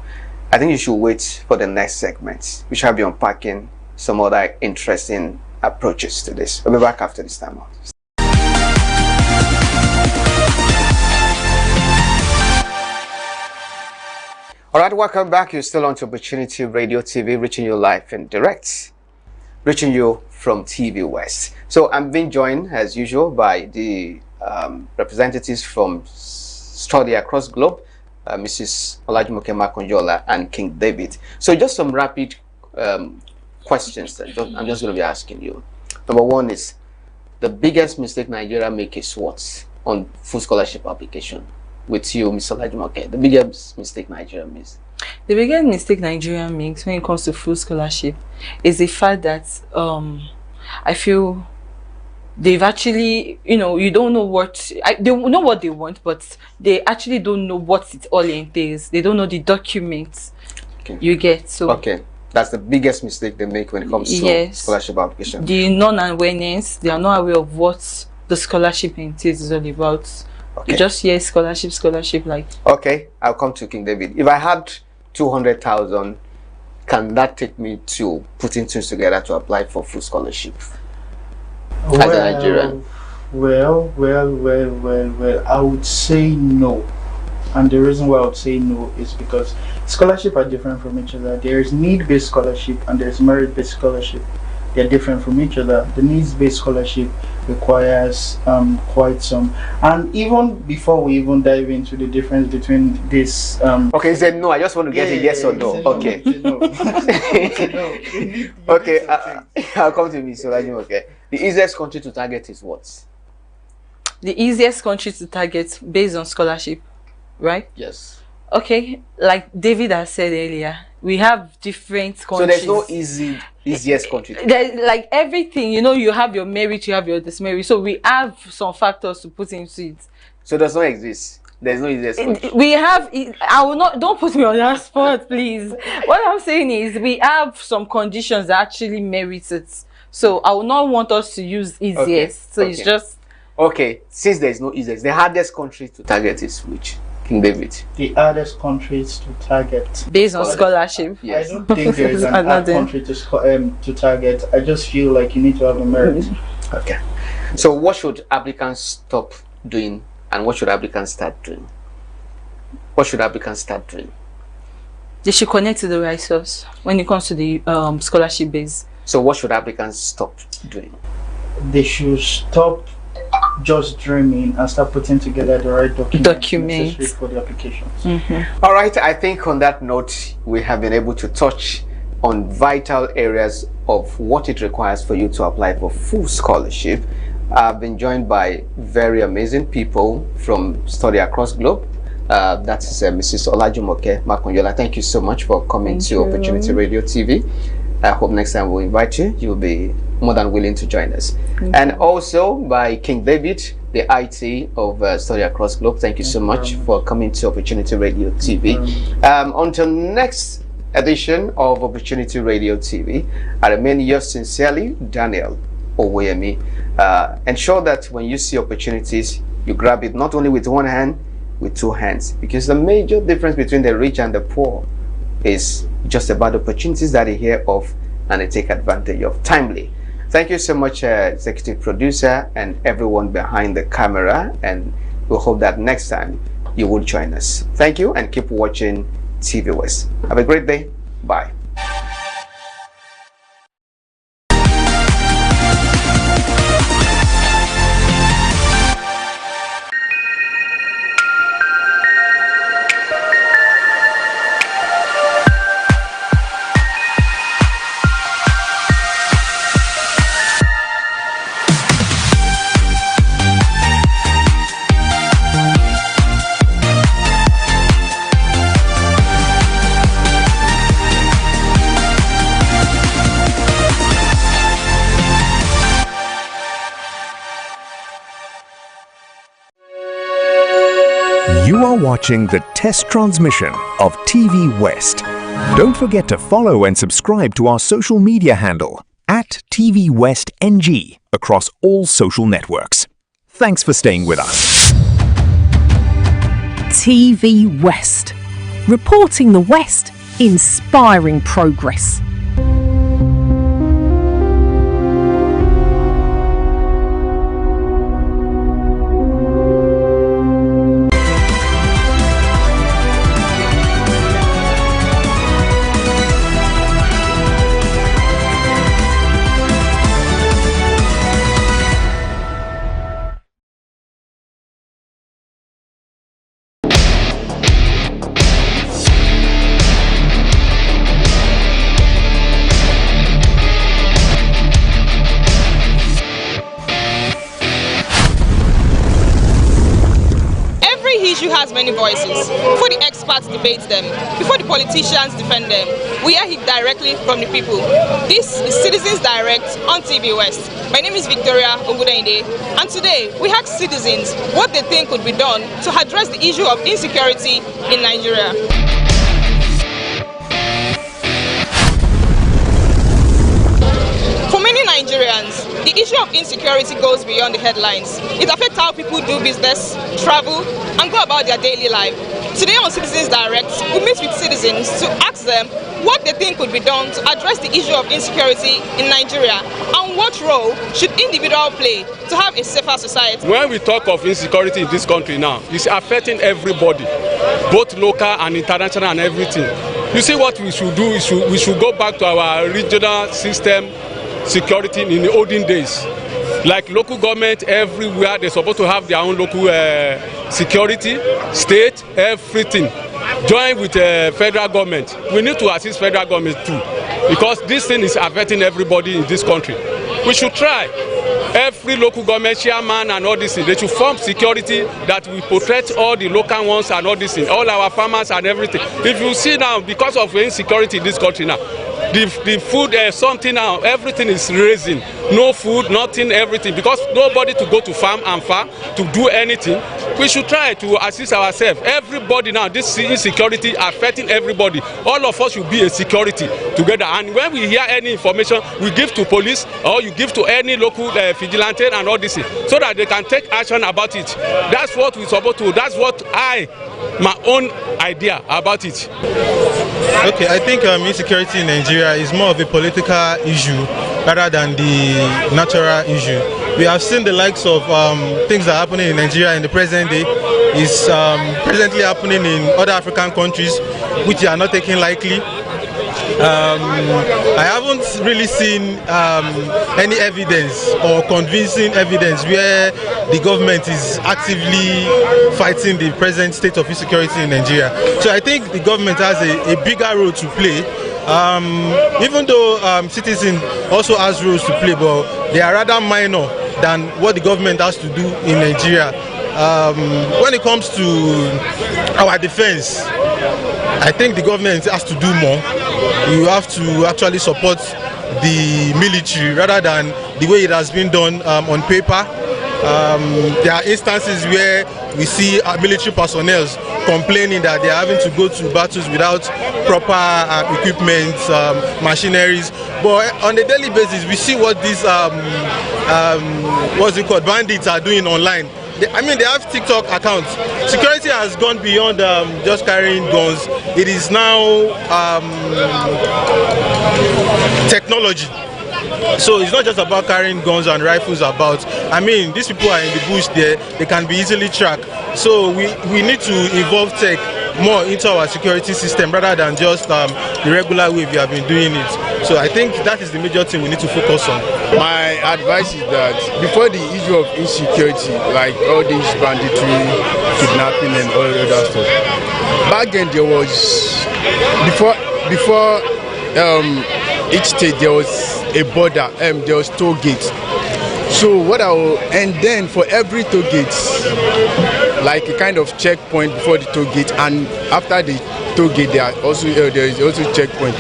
I think you should wait for the next segment, which I'll be unpacking some other interesting approaches to this. We'll be back after this time out. All right, welcome back. You're still on to Opportunity Radio TV, reaching you live and direct, reaching you from TVWest. So I'm being joined, as usual, by the representatives from Study Across Globe, Mrs. Olajumoke Makonjola and King David. So just some rapid questions that I'm just going to be asking you. Number one is, the biggest mistake Nigeria makes is what on full scholarship application? With you, Mr. Olajumoke, the biggest mistake Nigeria makes? The biggest mistake Nigeria makes when it comes to full scholarship is the fact that I feel they've actually, you don't know what, they know what they want, but they actually don't know what it all entails. They don't know the documents you get. So okay, that's the biggest mistake they make when it comes to scholarship application. The non-awareness, they are not aware of what the scholarship entails is all about. Okay. You just hear scholarship like. Okay, I'll come to King David. If I had 200,000, can that take me to putting things together to apply for full scholarship as a Nigerian? Well, I would say no. And the reason why I would say no is because scholarship are different from each other. There is need-based scholarship and there is merit-based scholarship. They're different from each other. The needs-based scholarship requires quite some, and even before we even dive into the difference between this okay, say no, I just want to get a yes or no. Okay. Okay, I'll come to me. So okay, the easiest country to target is what? The easiest country to target based on scholarship, right? Yes. Okay, like David has said earlier, we have different countries. So there's no easiest country. There's like everything, you have your merit, you have your dismerit. So we have some factors to put into it. So does not exist. There's no easiest country. We have. I will not. Don't put me on that spot, please. What I'm saying is we have some conditions that actually merit it. So I will not want us to use easiest. Okay. So it's just. Okay. Since there is no easiest, the hardest country to target is which? King David. The hardest countries to target based on scholarship. Yes. I don't think there is an hard country to target. I just feel like you need to have a merit. Okay. So what should applicants stop doing and what should applicants start doing? What should applicants start doing? They should connect to the right source when it comes to the scholarship base. So what should applicants stop doing? They should stop just dreaming and start putting together the right documents necessary for the applications. All right, I think on that note, we have been able to touch on vital areas of what it requires for you to apply for full scholarship. I've been joined by very amazing people from Study Across Globe. That is Mrs. Olajumoke Makonjola. Thank you so much for coming to Opportunity Radio TV. I hope next time we'll invite you. You'll be more than willing to join us. And also by King David, the IT of Study Across Globe. Thank you so much for coming to Opportunity Radio TV. Until next edition of Opportunity Radio TV, I remain yours sincerely, Daniel Oweyemi. Ensure that when you see opportunities, you grab it not only with one hand, with two hands, because the major difference between the rich and the poor is just about opportunities that they hear of and they take advantage of timely. Thank you so much, executive producer and everyone behind the camera, and we hope that next time you will join us. Thank you, and keep watching TV West. Have a great day. Bye. You are watching the test transmission of TV West. Don't forget to follow and subscribe to our social media handle at TVWest NG across all social networks. Thanks for staying with us. TV West. Reporting the West, inspiring progress. Many voices. Before the experts debate them, before the politicians defend them, we hear it directly from the people. This is Citizens Direct on TV West. My name is Victoria Ogudende, and today we ask citizens what they think could be done to address the issue of insecurity in Nigeria. For many Nigerians, the issue of insecurity goes beyond the headlines. It affects how people do business, travel, and go about their daily life. Today on Citizens Direct, we meet with citizens to ask them what they think could be done to address the issue of insecurity in Nigeria, and what role should individuals play to have a safer society. When we talk of insecurity in this country now, it's affecting everybody, both local and international and everything. You see, what we should do is we should go back to our regional system security in the olden days. Like local government everywhere, they're supposed to have their own local security, state, everything. Join with federal government. We need to assist federal government too, because this thing is affecting everybody in this country. We should try. Every local government chairman and all this thing, they should form security that will protect all the local ones and all this thing, all our farmers and everything. If you see now, because of insecurity in this country now, the food something now, everything is raising. No food, nothing, everything, because nobody to go to farm to do anything. We should try to assist ourselves. Everybody now, this insecurity affecting everybody. All of us should be a security together. And when we hear any information, we give to police or you give to any local vigilante and all this, so that they can take action about it. That's what we're supposed to. That's what my own idea about it. Okay, I think insecurity in Nigeria is more of a political issue rather than the natural issue. We have seen the likes of things that are happening in Nigeria in the present day is presently happening in other African countries, which are not taken lightly. I haven't really seen any evidence or convincing evidence where the government is actively fighting the present state of insecurity in Nigeria. So I think the government has a bigger role to play. Even though citizens also has roles to play, but they are rather minor than what the government has to do in Nigeria. When it comes to our defense, I think the government has to do more. You have to actually support the military rather than the way it has been done on paper. There are instances where we see military personnel complaining that they are having to go to battles without proper equipment, machineries. But on a daily basis, we see what these bandits are doing online. They have TikTok accounts. Security has gone beyond just carrying guns. It is now technology. So it's not just about carrying guns and rifles about. These people are in the bush there. They can be easily tracked. So we need to evolve tech more into our security system rather than just the regular way we have been doing it. So I think that is the major thing we need to focus on. My advice is that before the issue of insecurity, like all these banditry, kidnapping and all that stuff, back then there was, before each state there was a border, there was toll gates. So and then for every toll gate, like a kind of checkpoint before the toll gate, and after the toll gate there is also checkpoint.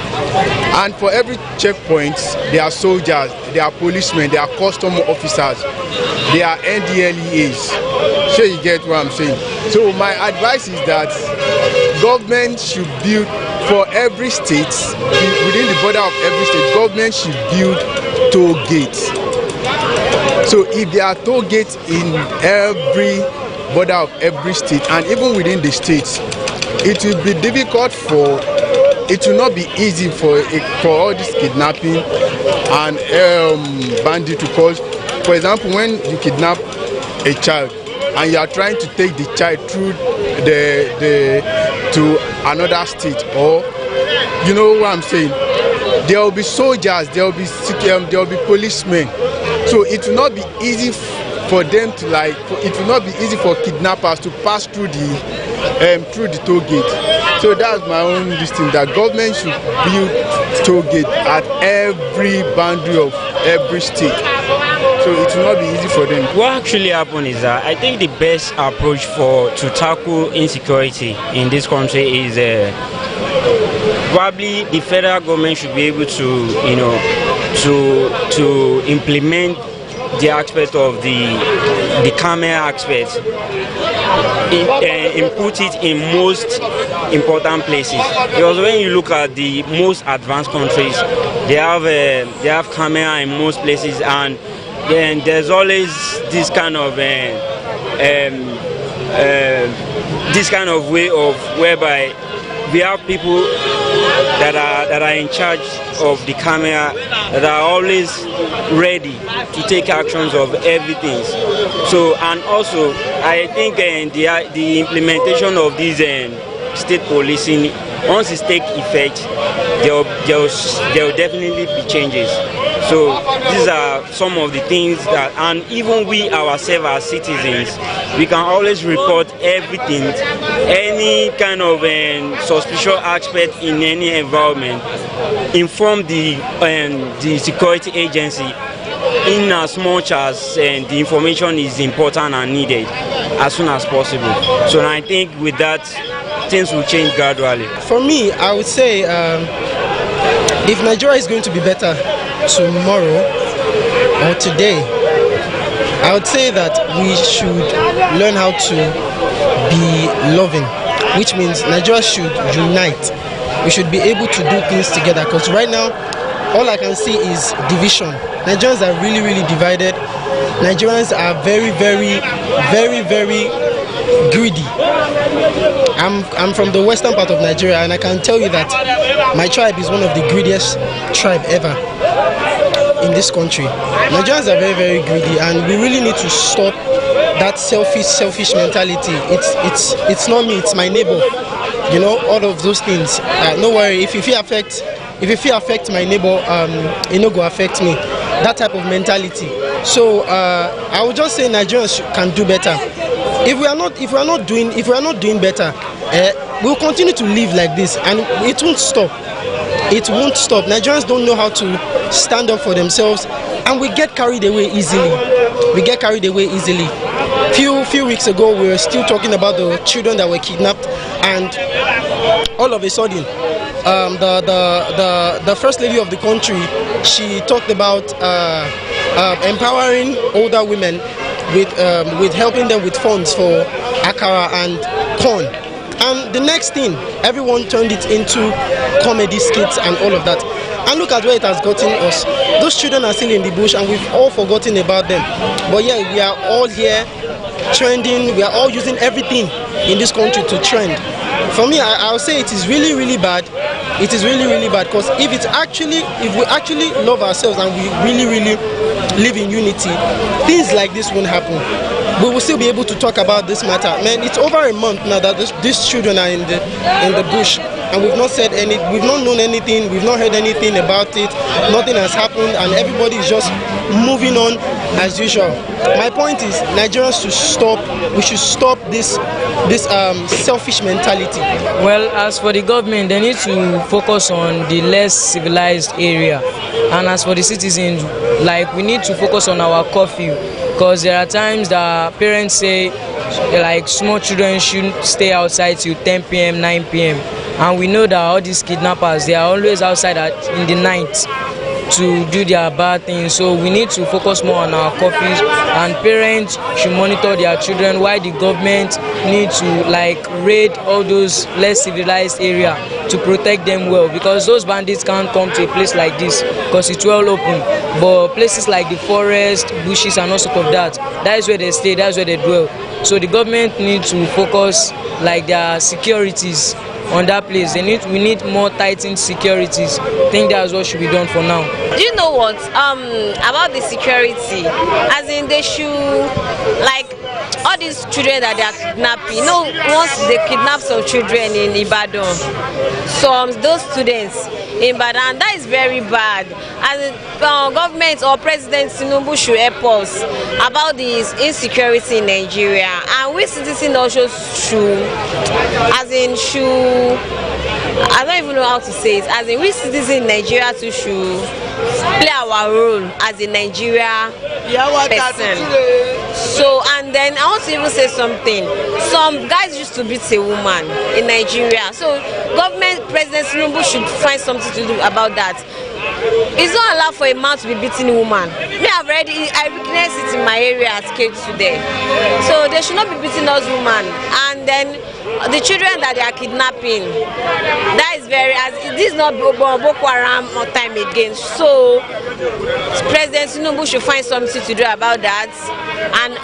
And for every checkpoint, there are soldiers, there are policemen, there are custom officers, there are NDLEAs. So you get what I'm saying. So my advice is that government should build for every state, within the border of every state, government should build toll gates. So if there are toll gates in every border of every state, and even within the states, it will be difficult it will not be easy for all this kidnapping and bandit to cause. For example, when you kidnap a child and you are trying to take the child through to another state, or you know what I'm saying, there will be soldiers, there will be policemen. So it will not be easy for them to it will not be easy for kidnappers to pass through the toll gate. So that's my own listing, that government should build toll gate at every boundary of every state. So it will not be easy for them. What actually happened is that I think the best approach to tackle insecurity in this country is probably the federal government should be able to, to implement the aspect of the camera aspect, input it in most important places. Because when you look at the most advanced countries, they have camera in most places, and then there's always this kind of way of whereby we have people that are in charge of the camera, that are always ready to take actions of everything. So, and also I think the implementation of these state policing, once it takes effect, there will definitely be changes. So these are some of the things that, and even we ourselves as citizens, we can always report everything, any kind of suspicious aspect in any environment, inform the security agency in as much as the information is important and needed as soon as possible. So I think with that, things will change gradually. For me, I would say if Nigeria is going to be better tomorrow or today, I would say that we should learn how to be loving, which means Nigeria should unite. We should be able to do things together, because right now all I can see is division. Nigerians are really, really divided. Nigerians are very, very, very, very greedy. I'm from the western part of Nigeria, and I can tell you that my tribe is one of the greediest tribe ever in this country. Nigerians are very, very greedy, and we really need to stop that selfish mentality. It's not me, it's my neighbor. You know, all of those things. No worry, if it affect my neighbor, it no go affect me. That type of mentality. So I would just say Nigerians can do better. If we are not doing better, we'll continue to live like this, and it won't stop. It won't stop. Nigerians don't know how to stand up for themselves, and we get carried away easily. Few weeks ago, we were still talking about the children that were kidnapped, and all of a sudden, the first lady of the country, she talked about empowering older women with helping them with funds for akara and corn. And the next thing, everyone turned it into comedy skits and all of that. And look at where it has gotten us. Those children are still in the bush and we've all forgotten about them. But yeah, we are all here trending. We are all using everything in this country to trend. For me, I'll say it is really, really bad. It is really, really bad because if we actually love ourselves and we really, really live in unity, things like this won't happen. We will still be able to talk about this matter. Man, it's over a month now that these children are in the bush, and we've not said any, we've not known anything, we've not heard anything about it. Nothing has happened, and everybody is just moving on as usual. My point is, Nigerians should stop. We should stop this selfish mentality. Well, as for the government, they need to focus on the less civilized area, and as for the citizens, like we need to focus on our curfew, because there are times that parents say like small children should stay outside till 10 p.m. 9 p.m. and we know that all these kidnappers, they are always outside in the night to do their bad things. So we need to focus more on our curfews, and parents should monitor their children, while the government need to like raid all those less civilized area to protect them well, because those bandits can't come to a place like this because it's well open. But places like the forest, bushes and all sort of that is where they stay, that's where they dwell. So the government needs to focus like their securities on that place. We need more tightened securities. I think that's what should be done for now. Do you know what about the security? As in, they should, like, all these children that they are kidnapping. You know, once they kidnap some children in Ibadan, those students in Ibadan, that is very bad. As government or President Tinubu should help us about this insecurity in Nigeria, and we citizens also should, I don't even know how to say it, as in we citizens in Nigeria too should play our role as a Nigeria person. So, and then I want to even say something. Some guys used to beat a woman in Nigeria. So, government, President Tinubu should find something to do about that. It's not allowed for a man to be beating a woman. I witnessed it in my area at Cage today. So they should not be beating those women. And then the children that they are kidnapping, that is this is not Boko Haram time again. So President Tinubu should find something to do about that, and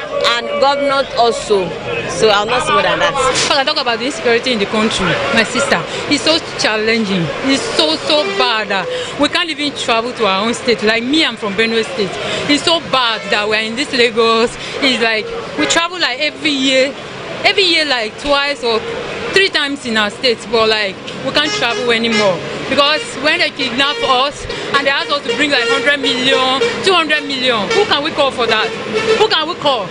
government also. So I'll not say more than that. When I talk about the insecurity in the country, my sister, it's so challenging. It's so bad. We can't even travel to our own state. Like me, I'm from Benue State. It's so bad that we're in this Lagos. It's like we travel like every year like twice or 3 times in our state, but like we can't travel anymore, because when they kidnap us and they ask us to bring like 100 million, 200 million, who can we call for that? Who can we call?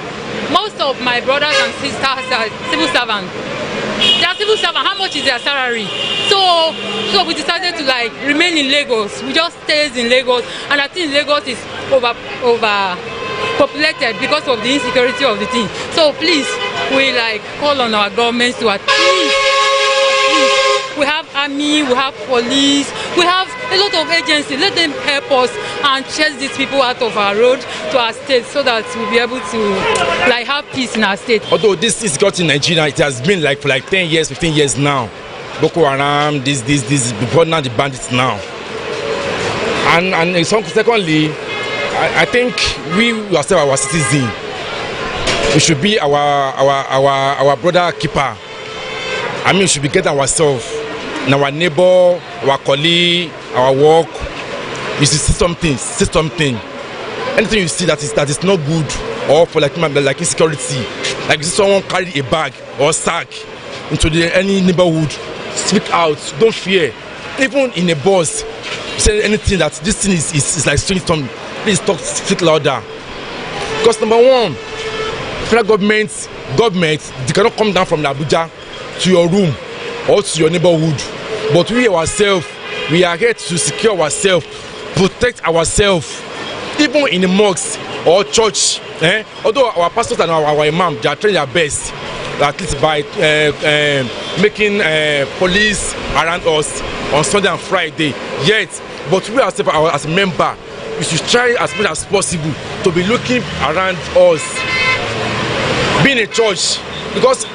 Most of my brothers and sisters are civil servants. They are civil servants. How much is their salary? So we decided to like remain in Lagos. We just stayed in Lagos, and I think Lagos is overpopulated because of the insecurity of the thing. So please, we like call on our governments to at least we have army, we have police, we have a lot of agencies. Let them help us and chase these people out of our road to our state, so that we'll be able to like have peace in our state. Although this insecurity in Nigeria, it has been like for like 10 years, 15 years now. Boko Haram, this, before now the bandits now. And secondly, I think we ourselves, our citizens, we should be our brother keeper. I mean, we should be getting ourselves, and our neighbor, our colleague, our work. You should see something. Anything you see that is not good, or for like insecurity, like you see someone carry a bag or sack into any neighborhood, speak out. Don't fear. Even in a bus, say anything that this thing is like strange something. Please speak louder. Because number one, federal government, they cannot come down from Abuja to your room or to your neighborhood. But we ourselves, we are here to secure ourselves, protect ourselves, even in the mosques or church. Although our pastors and our imam, they are trying their best, at least by making police around us. on Sunday and Friday yet. But we as a member, we should try as much as possible to be looking around us, being a church, because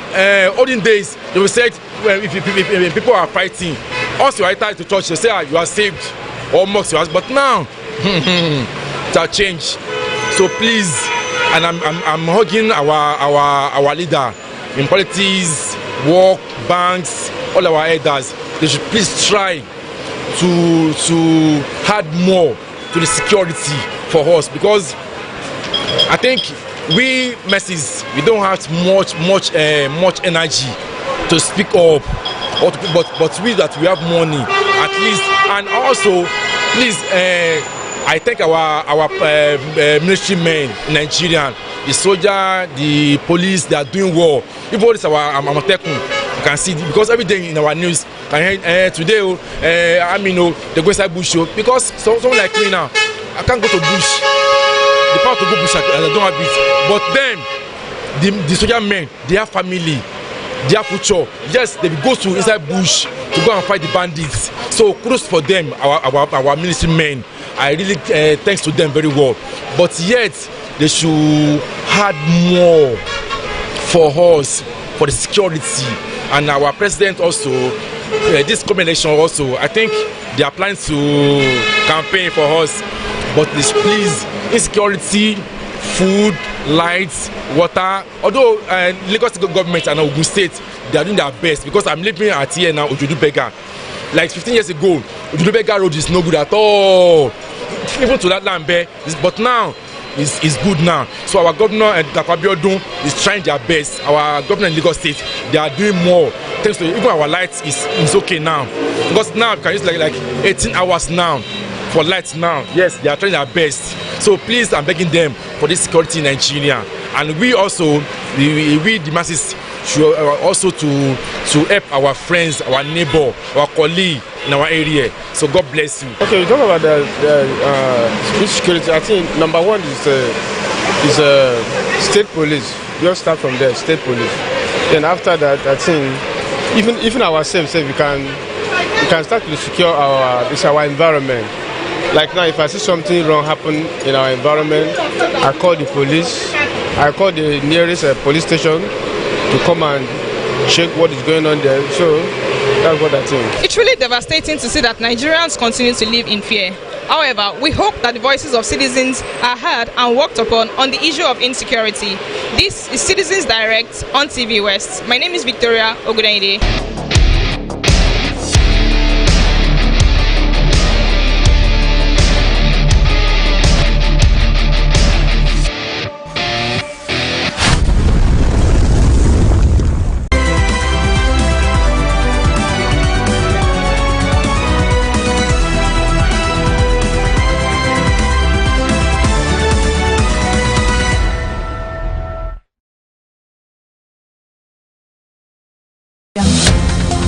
olden days they will say if people are fighting, once you enter to church they say you are saved or mocks you, but now that change. So please, and I'm hugging our leader in politics, work, banks, all our elders. They should please try to add more to the security for us, because I think we masses, we don't have much energy to speak up, but we that we have money at least. And also please, I thank our military men in Nigeria, the soldier, the police, they are doing well. Even all this our Amatekun, you can see, because every day in our news today I mean they go inside bush, because someone like me now, I can't go to bush. The power to go bush, I don't have it. But then the soldier men, they have family, they have future. Yes, they will go to inside bush to go and fight the bandits. So kudos for them, our military men. I really thanks to them very well. But yet they should add more for us, for the security. And our president also, this coming election also, I think they are planning to campaign for us. But please, insecurity, food, lights, water. Although Lagos government and Ogun State, they are doing their best, because I'm living at here now, Ojudu Bega. Like 15 years ago, Ojudu Bega road is no good at all. Even to that land there, but now it's good now. So our governor Dakwabiyodun is trying their best. Our governor in Lagos State, they are doing more. Thanks to even our lights is okay now, because now we can use like 18 hours now for lights now. Yes, they are trying their best. So please, I'm begging them for this security in Nigeria. And we also, we the masses, should also to help our friends, our neighbor, our colleague in our area. So God bless you. Okay, we talk about the security. I think number one is state police. We all start from there, state police. Then after that, I think even ourselves, we can start to secure our environment. Like now, if I see something wrong happen in our environment, I call the police. I call the nearest police station to come and check what is going on there. So that's what I think. It's really devastating to see that Nigerians continue to live in fear. However, we hope that the voices of citizens are heard and worked upon on the issue of insecurity. This is Citizens Direct on TV West. My name is Victoria Ogudaide. Yeah.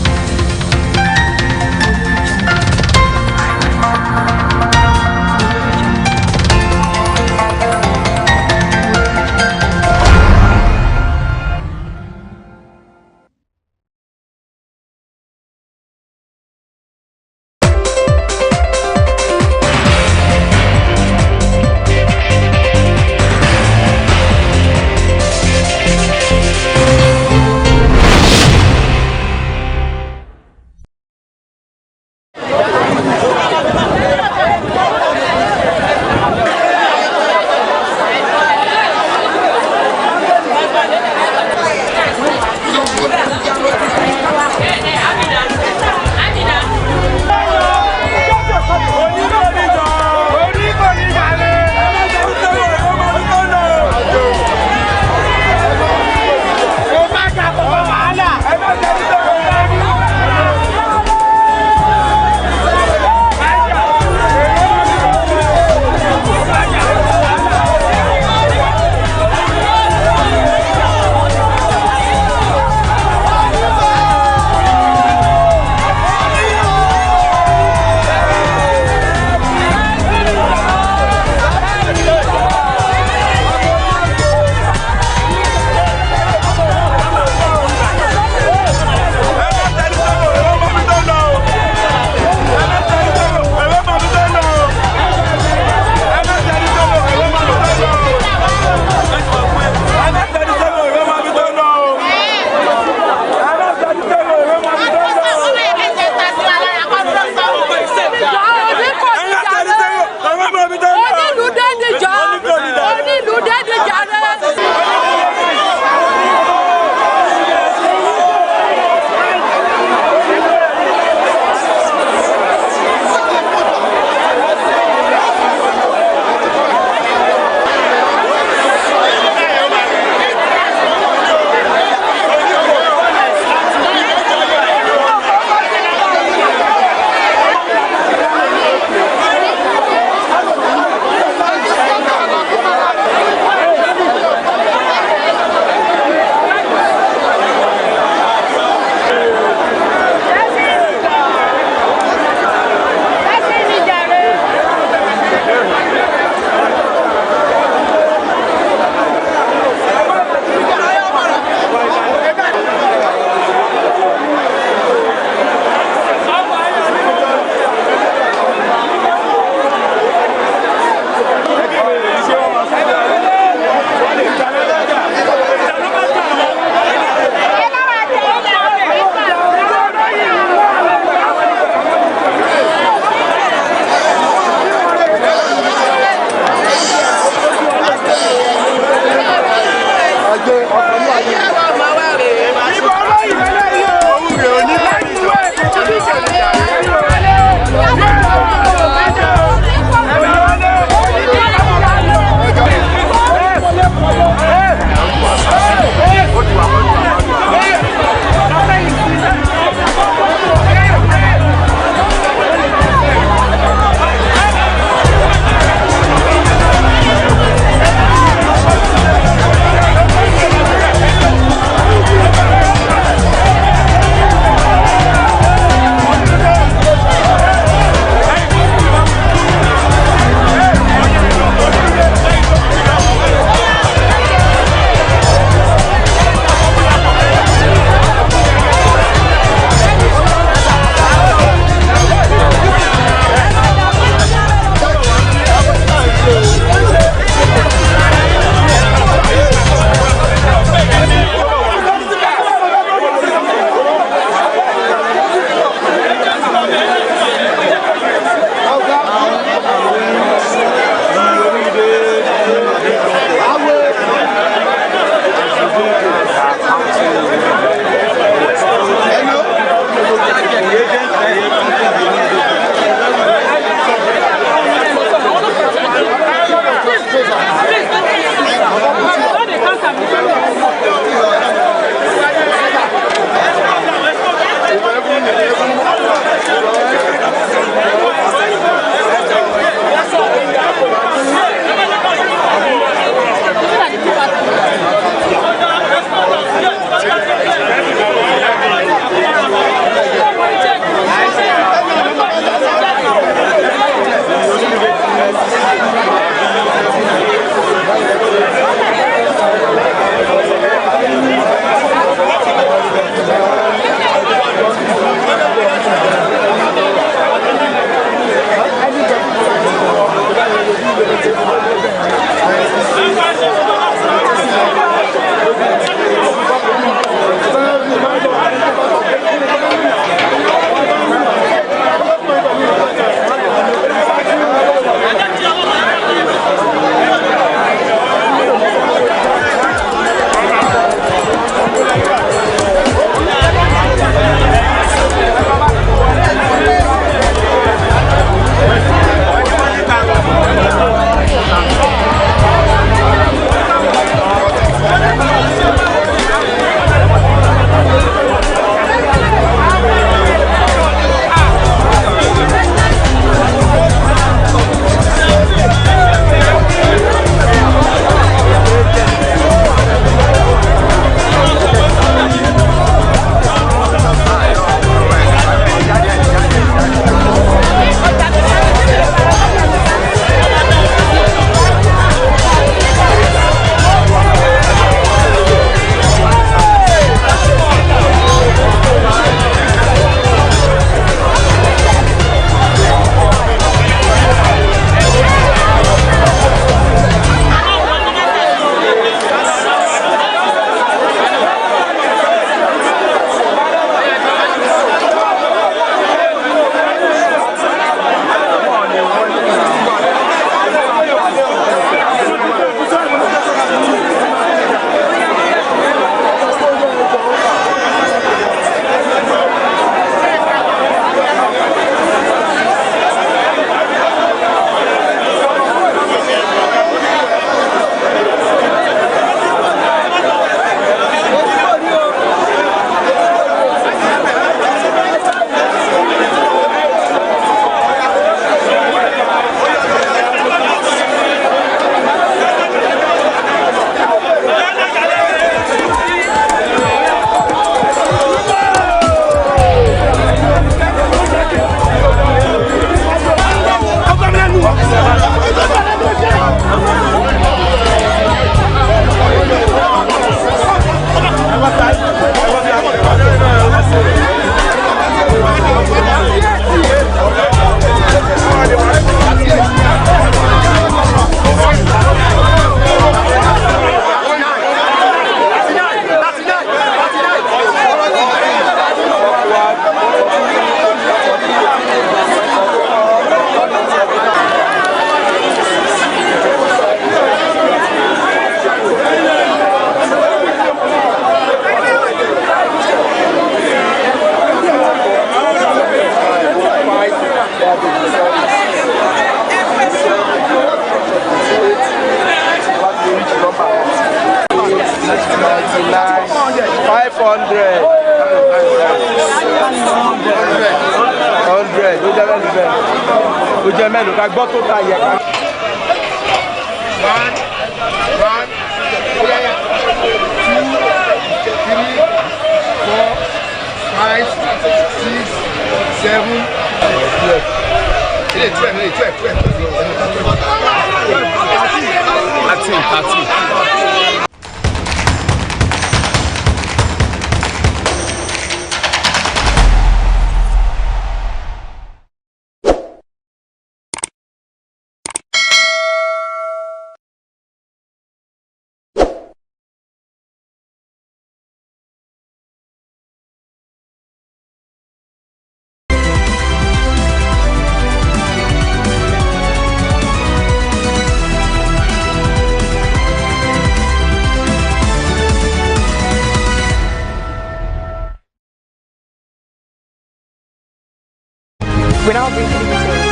We now bring to the details.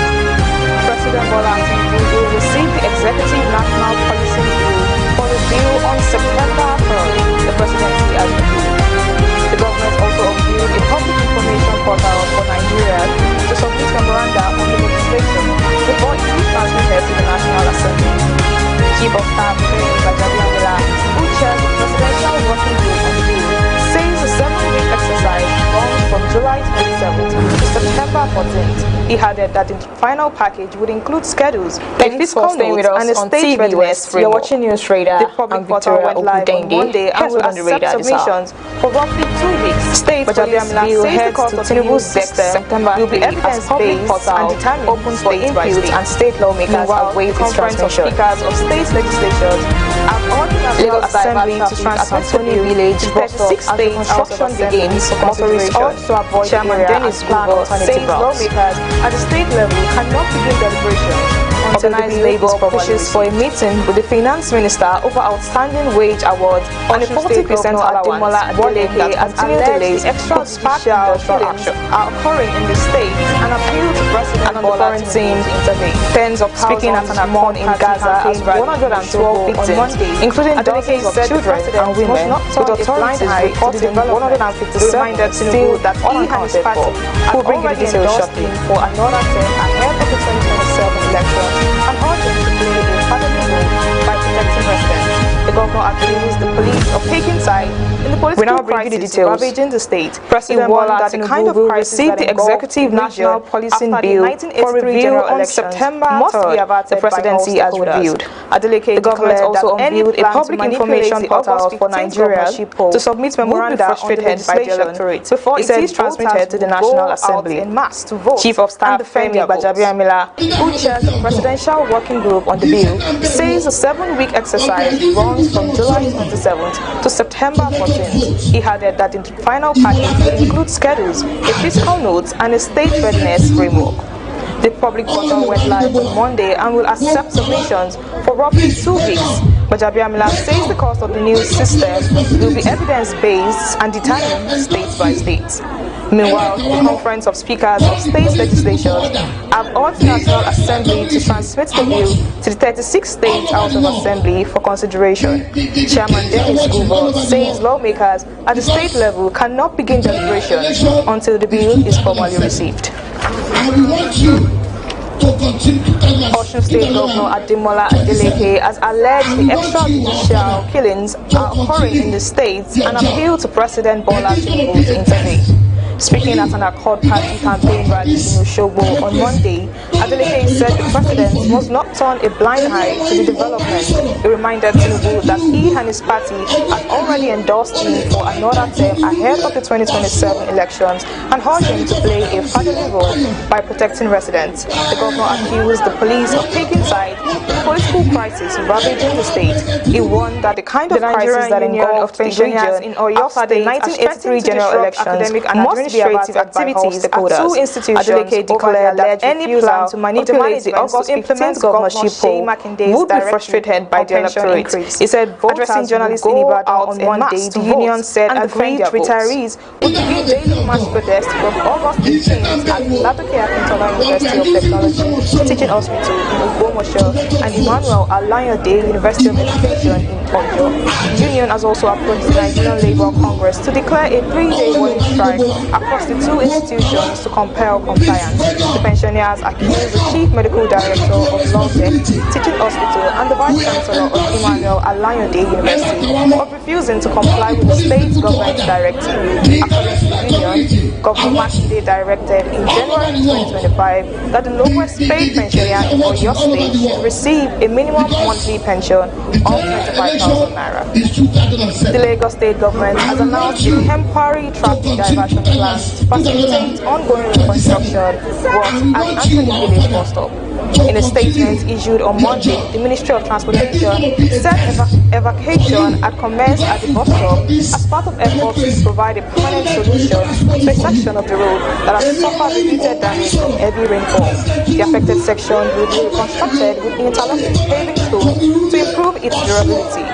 President Bola Tinubu will receive the Executive National Policy Bill for review on September 3rd, the presidency has reviewed. The government also unveiled a public information portal for Nigerians to submit memoranda on the legislation before it is transmitted to the National Assembly. Chief of Staff Bajabiamila, who chairs the Presidential Working Group on the bill, says the 7-week exercise runs from July 27th to September 14th. He added that the final package would include schedules, a fiscal note, and a state readiness framework. You're watching News Radar. The public portal went live on Monday and will accept submissions for roughly 2 weeks. State Bajabiamila says the cost of Tinubu's system will be evidence-based and determined open for input, and state lawmakers await its transmission. Speakers of state legislatures have ordered the National Assembly to transmit to the village to 36 states. Construction begins. Motorists also avoid Chairman Dennis Google says lawmakers at the state level cannot begin deliberations until Organized Labour pushes for a meeting with the Finance Minister over outstanding wage awards on a 40% allowance. Warning that continued delays could spark industrial action are occurring in the state and appeal to President Bola Tinubu to intervene. Tens of speaking at an accord in Gaza as 112 victims, including dozens of children and women, with authorities reporting 157 still that unaccounted for. We'll bring you the details shortly. For another term ahead of the 2027 elections and urging to play a fatherly role by protecting residents. The governor accused the police of taking side in the political crisis ravaging the state. President Bola Tinubu received the Executive National Policing Bill for review on September 3rd. The presidency has reviewed. The government also unveiled a public information portal for Nigerians to submit memoranda on the legislation before it is transmitted to the National Assembly. Chief of Staff Femi Bajabiamila, who chairs the Presidential Working Group on the bill, says the 7-week exercise runs from July 27th to September 14th. He added that the final package will include schedules, a fiscal note, and a state readiness framework. The public portal went live on Monday and will accept submissions for roughly 2 weeks. Bajabiamila says the cost of the new system will be evidence-based and determined state by state. Meanwhile, the Conference of Speakers of State Legislatures have urged the National Assembly to transmit the bill to the 36 State House of Assembly for consideration. Chairman Dennis Google says lawmakers at the state level cannot begin deliberations until the bill is formally received. Osun State Governor Ademola Adeleke has alleged the extrajudicial killings are occurring in the state and appealed to President Bola Tinubu to intervene. Speaking at an Accord Party campaign rally in Osogbo on Monday, Adeleke said the president must not turn a blind eye to the development. He reminded Tinubu that he and his party had already endorsed him for another term ahead of the 2027 elections and urged him to play a fatherly role by protecting residents. The governor accused the police of taking side in the political crisis ravaging the state. He warned that the kind of crisis that engulfed the region in Oyo State the 1983 general elections must administrative activities at two institutions. Adeleke declared that any plan to manipulate the August 15th governorship poll would be frustrated by the electorate. He said addressing journalists in Ibadan on Monday, the union said agreed retirees would begin daily mass protest from August 15th at Ladoke Akintola University of Technology, Teaching Hospital in Ogbomoso, and Emmanuel Alayode University of Education in Oyo. The union has also approached the Nigerian Labour Congress to declare a 3-day warning strike across the two institutions to compel compliance. The pensioners accused the Chief Medical Director of Lawtech Teaching Hospital and the Vice Chancellor of Emmanuel Alayode University of refusing to comply with the state government's directive. According to the union, Governor Makinde directed in January 2025 that the lowest paid pensioner in Oyo State should receive a minimum monthly pension of 25,000 naira. The Lagos State government has announced a temporary traffic diversion plan to facilitate ongoing reconstruction work at Anthony Village bus stop. In a statement issued on Monday, the Ministry of Transportation said evacuation had commenced at the bus stop as part of efforts to provide a permanent solution to a section of the road that has suffered repeated damage from heavy rainfall. The affected section will be reconstructed with interlocking paving stones to improve its durability.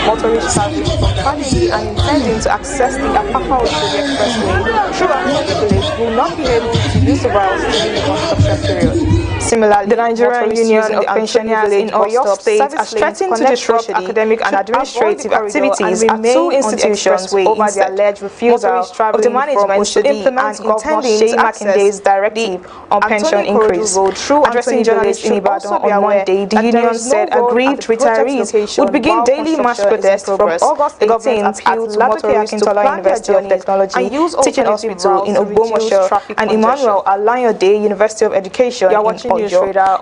Motorists traveling from Fadili and intending to access the Apapa-Oshodi Expressway through Anthony Village will not be able to use the route during the construction period. Similarly, the Nigerian Union of Pensioners in Oyo State has threatened to disrupt academic and administrative activities at two institutions over the alleged refusal of the management to implement Governor Seyi Makinde's directive on pension increase. Addressing journalists in Ibadan on Monday, the union said agreed retirees would begin daily mass protests from August 18th at Ladoke Akintola University of Technology, Teaching Hospital in Ogbomoso, and Emmanuel Alayode University of Education in Oyo.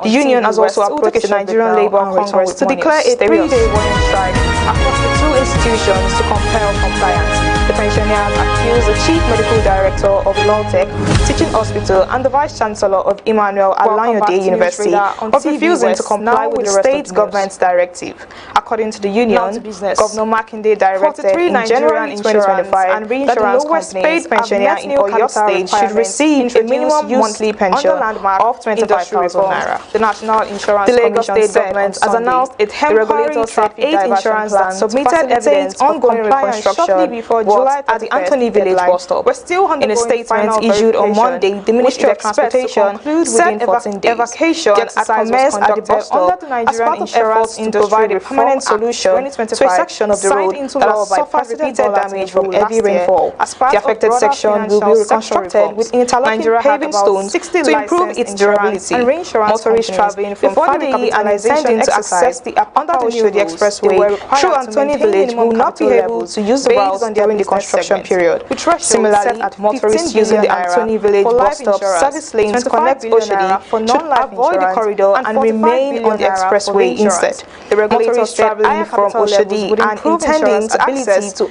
The union has also approached the Nigerian Labour Congress to declare a 3-day warning strike across the two institutions to compel compliance. The pensioners accused the Chief Medical Director of Lawtech Teaching Hospital and the Vice Chancellor of Emmanuel Alayode University of refusing to comply with the state government's directive. According to the union, Governor Makinde directed in January 2025 that the lowest paid pensioner in Oyo State should receive a minimum monthly pension of 25,000 naira. The National Insurance Commission said has announced a temporary traffic insurance that submitted evidence ongoing reconstruction before July at the Anthony Village bus stop. We're still in a statement issued on Monday, the Ministry of Transportation said evacuation had commenced at the bus stop as part of efforts to provide a permanent solution to a section of the road that has suffered repeated damage from heavy rainfall. The affected section will be reconstructed with interlocking paving stones to improve its durability. Motorists traveling from Fadili and intending to access the Apapa-Oshodi Expressway through Anthony Village will not be able to use the route during the construction period. Similarly, motorists using the Anthony Village bus stop service lanes connect Oshodi should avoid the corridor and remain on the expressway instead. The regulators traveling from Oshodi and intending to access the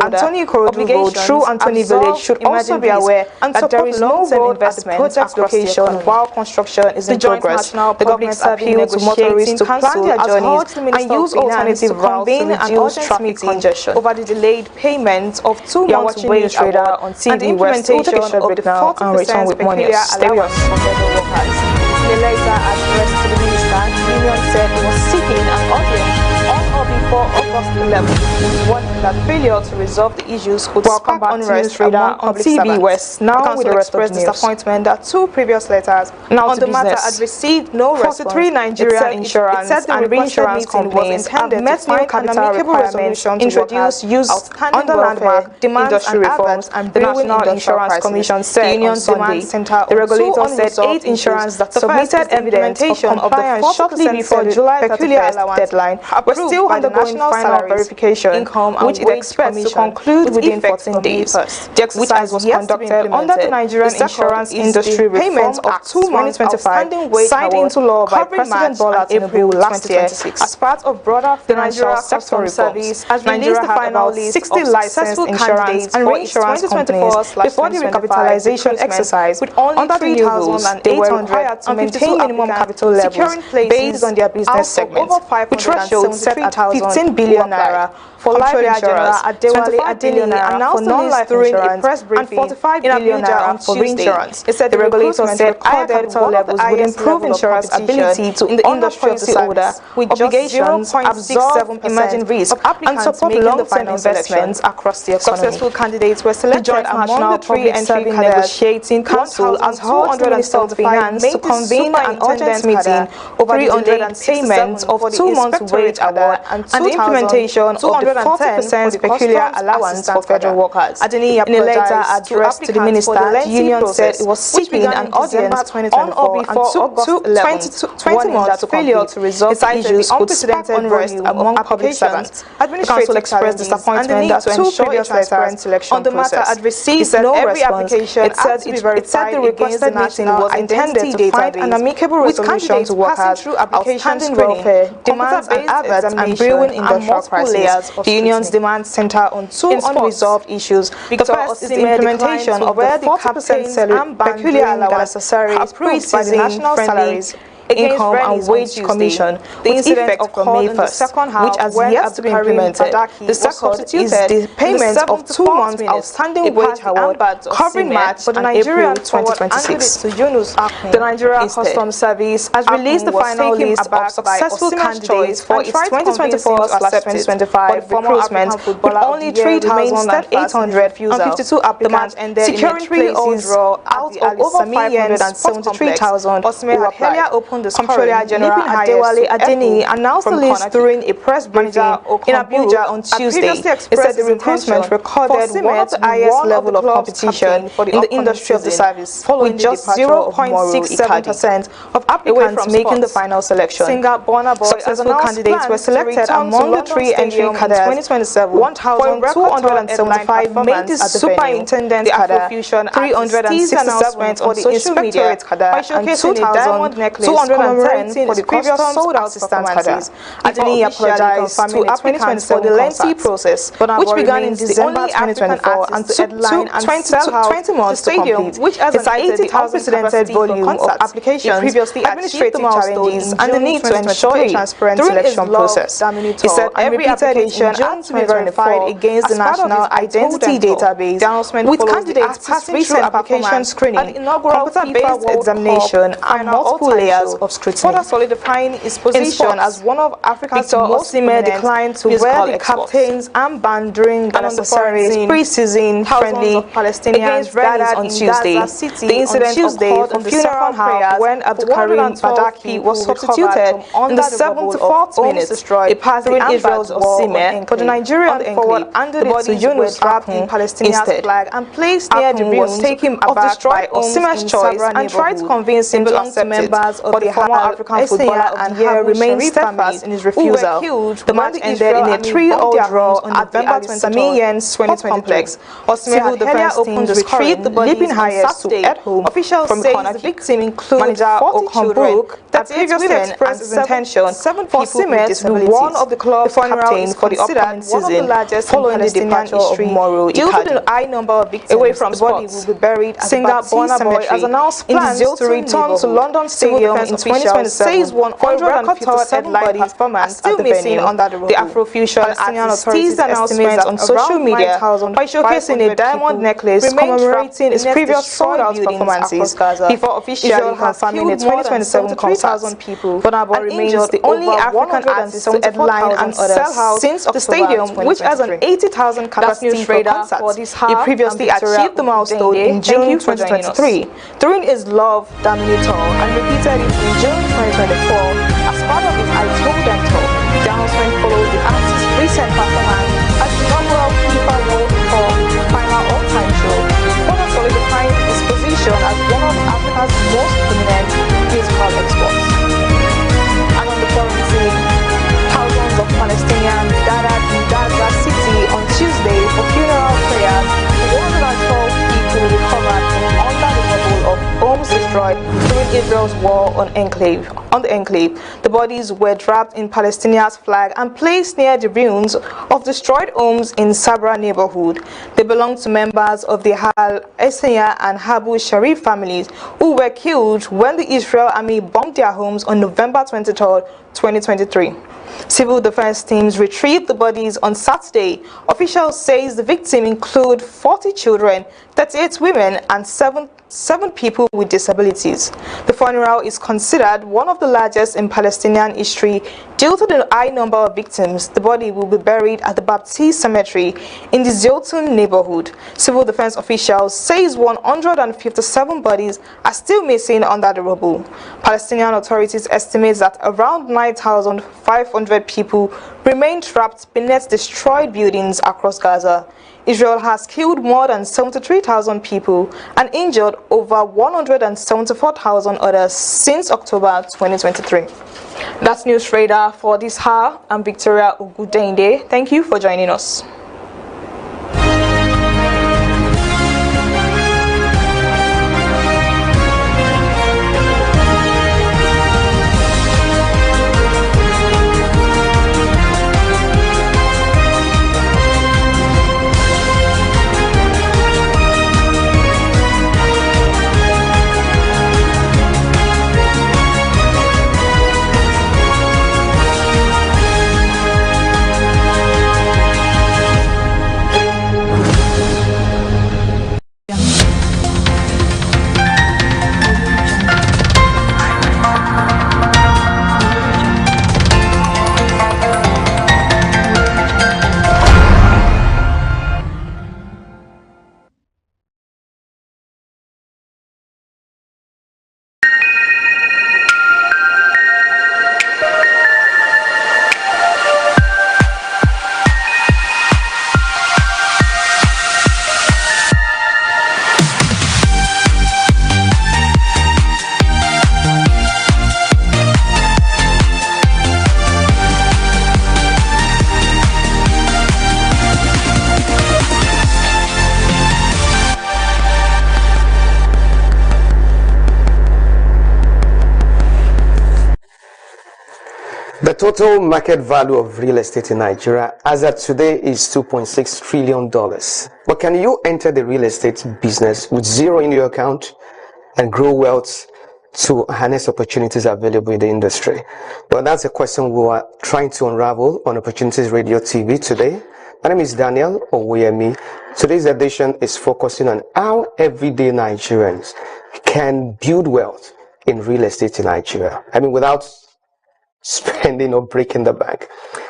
Anthony Corridor Road through Anthony Village should also be aware that there is no road investment application while construction is in progress. The government appealed to motorists to cancel their journeys and use alternative routes to reduce traffic congestion over the delayed payment of 2 months wage trader on TVWest. We'll take a short break now and return with more news. Stay with us. In a letter addressed to the minister, the union said it was seeking an audience on or before August 11th, warning that failure to resolve the issues could spark unrest among public servants. Now with the rest of the news. Disappointment that 2 previous letters on the matter had received no response. 43 Nigerian insurance and reinsurance companies have met new capital requirements introduced used under landmark demands and reforms, and the National Insurance Commission said on Sunday. The regulator said 8 insurance that submitted evidence of compliance shortly before July 31st deadline were still undergoing final verification, which it expects to conclude within 14 days. The exercise was conducted under the Nigerian Insurance Industry Reform Act 2025, signed into law by President Bola Tinubu last year as part of broader financial sector reforms. Nigeria had about 60 licensed insurance and reinsurance companies before the recapitalization exercise. With only 3,800 they were required to maintain minimum capital levels based on their business segments, with thresholds set at 15 billion naira for life insurance, 25 billion naira for non-life insurance, and 45 billion naira for reinsurance. It said the regulator said higher capital levels would improve insurance ability to in the industry of disorder, with obligations absorb emerging risk and support long-term investments across the economy. Successful candidates were selected among the three entry negotiating council as whole Minister of Finance to convene an urgent meeting over the delayed payment of 2 months' wage award and the implementation of the 40% peculiar allowance for federal workers. In a letter addressed to the minister, the union said it was seeking an audience on or before August 20 months failure to resolve issues could spark unrest among public servants. The council expressed disappointment that to ensure a transparent selection the matter had received no response. It said the requested meeting was intended to find an amicable resolution to workers' outstanding welfare, demands and adverts and brewing industrial crisis. The union's demands center on 2 unresolved issues. The first is the implementation of the 40% peculiar allowance approved by the National Salaries, Income and Wage Commission, the incident of May 1st, which has yet to be implemented. The second is the payment of 2 months outstanding wage award covering March and April 2026. The Nigeria Customs Service has released the final list of successful candidates for its 2024/2025 recruitment, with only 3,852 applicants, securing places out of over 573,000 who applied. The Comptroller General Adewale Adeni announced the list during a press briefing in Abuja on Tuesday. He said the recruitment recorded one of the highest level of competition in the industry of the service, with just 0.67% of applicants making the final selection. Successful candidates were selected among the 3 entry cadres. 1,275 made the superintendent cadre, 367 went on social media by showcasing a diamond necklace commemorating for the previous sold-out performances. Adeni apologized to applicants for the lengthy process, which began in December 2024 and took 20 months to complete. Which has cited the unprecedented volume of applications, administrative challenges, and the need to ensure a transparent selection process. He said every application had to be verified against the National Identity Database, with candidates passing through application screening, computer-based examination, and multiple layers of scrutiny. Further solidifying his position as one of Africa's most prominent declined to wear the captain's armband during the necessary pre-season friendly against gathered on Tuesday. The incident occurred on the second half when Abdulkarim Badaki was substituted in the 74th minute. He passed during Israel's Osimhen, but the Nigerian forward handed it to Yunus wrapped in Palestinian flag and placed near the rim, was taken aback by Osimhen's choice and tried to convince him to accept members of the former African footballer and here remained steadfast in his refusal. The match ended in a 3-all draw at the Al-Samiyan 2020 complex. Osimhen had earlier opened the scoring, leaping highest to at home. Officials from say the victim includes 40 children that previously expressed his intention for Osimhen to be one of the club's captains for the upcoming season, following the departure of Moro Icardi. Due to the high number of victims, away from the body will be buried at singer Burna Boy has announced plans to return to London Stadium in 2027. Says 157 body performance still missing under the rubble. The Afrofusion artist teased announcements on social media by showcasing a diamond necklace commemorating his previous sold-out performances before officially confirming the 2027 concert. Burna Boy remains the only African artist to headline and sell out since the stadium, which has an 80,000 capacity for concerts. He previously achieved the milestone in June 2023 during his Love Damini tour and repeated it in June 2024 as part of his I Told Them tour. The announcement follows the artist's recent performance at the inaugural FIFA World Cup final all-time show, further solidifying his position as one of Africa's most prominent musical exports. And on the foreign scene, thousands of Palestinians gathered in Gaza City on Tuesday for funeral prayers. 112 people recovered from under the rubble of homes destroyed during Israel's war on Enclave. on the enclave. The bodies were wrapped in Palestinia's flag and placed near the ruins of destroyed homes in Sabra neighborhood. They belong to members of the Hal Essaya and Habu Sharif families who were killed when the Israel army bombed their homes on November 23, 2023. Civil defense teams retrieved the bodies on Saturday. Officials say the victims include 40 children, 38 women, and seven people with disabilities. The funeral is considered one of the largest in Palestinian history due to the high number of victims. The body will be buried at the Baptist Cemetery in the Zilton neighborhood. Civil defense officials say 157 bodies are still missing under the rubble. Palestinian authorities estimate that around 9,500 people remain trapped beneath destroyed buildings across Gaza. Israel has killed more than 73,000 people and injured over 174,000 others since October 2023. That's News Radar for this hour. I'm Victoria Ogudende. Thank you for joining us. The total market value of real estate in Nigeria as of today is $2.6 trillion. But can you enter the real estate business with zero in your account and grow wealth to harness opportunities available in the industry? Well, that's a question we are trying to unravel on Opportunities Radio TV today. My name is Daniel Oweyemi. Today's edition is focusing on how everyday Nigerians can build wealth in real estate in Nigeria. I mean, without spending or breaking the bank.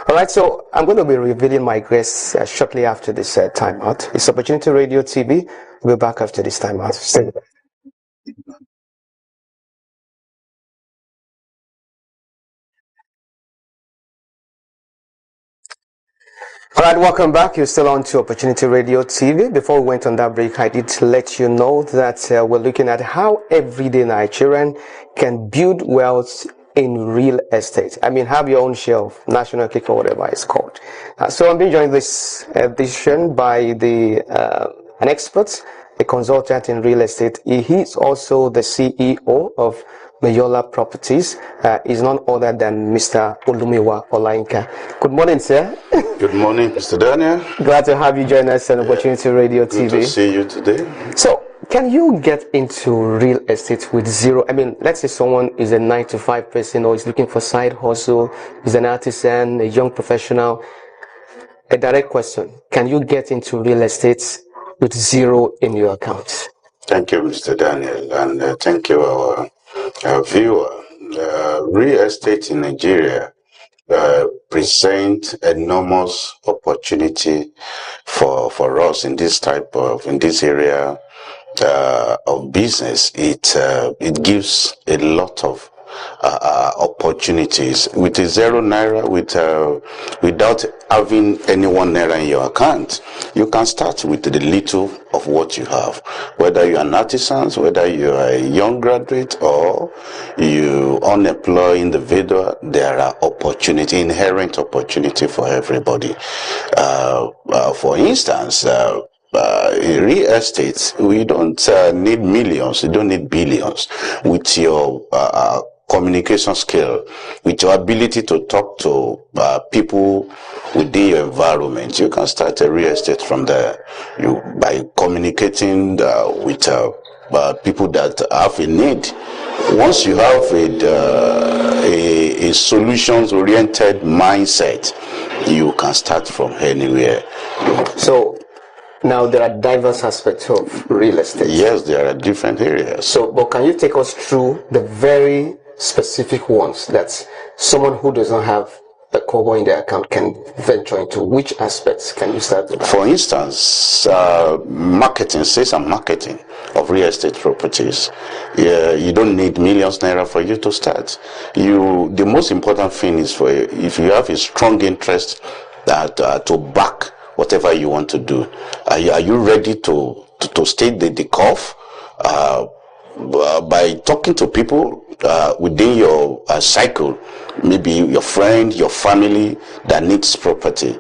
All right, so I'm going to be revealing my guests shortly after this timeout. It's Opportunity Radio TV. We'll be back after this timeout. Stay back. All right, welcome back. You're still on to Opportunity Radio TV. Before we went on that break, I did let you know that we're looking at how everyday Nigerian can build wealth in real estate. I mean, have your own share of national cake or whatever it's called. So I'm being joined this edition by an expert, a consultant in real estate. He's also the CEO of Mayola Properties. Is none other than Mr. Olumiwa Olainka. Good morning, sir. Good morning, Mr. Daniel. Glad to have you join us on Opportunity Radio TV. Good to see you today. So, can you get into real estate with zero? I mean, let's say someone is a 9-to-5 person or is looking for side hustle, is an artisan, a young professional. A direct question: can you get into real estate with zero in your account? Thank you, Mr. Daniel, and thank you, our viewer. Real estate in Nigeria present enormous opportunity for us in this area of business. It gives a lot of opportunities with a zero naira, without having any 1 naira in your account. You can start with the little of what you have, whether you're an artisan, whether you're a young graduate or you unemployed individual. There are inherent opportunity for everybody. For instance, in real estate, we don't need millions, you don't need billions. With your communication skill, with your ability to talk to people within your environment, you can start a real estate from there. You by communicating with people that have a need. Once you have a solutions-oriented mindset, you can start from anywhere. So now there are diverse aspects of real estate. Yes, there are different areas. So, but can you take us through the very specific ones that someone who does not have a kobo in their account can venture into? Which aspects can you start with? For instance, marketing, sales and marketing of real estate properties. You don't need millions naira for you to start. The most important thing is for if you have a strong interest to back whatever you want to do. Are you ready to stay the curve? By talking to people within your cycle, maybe your friend, your family that needs property,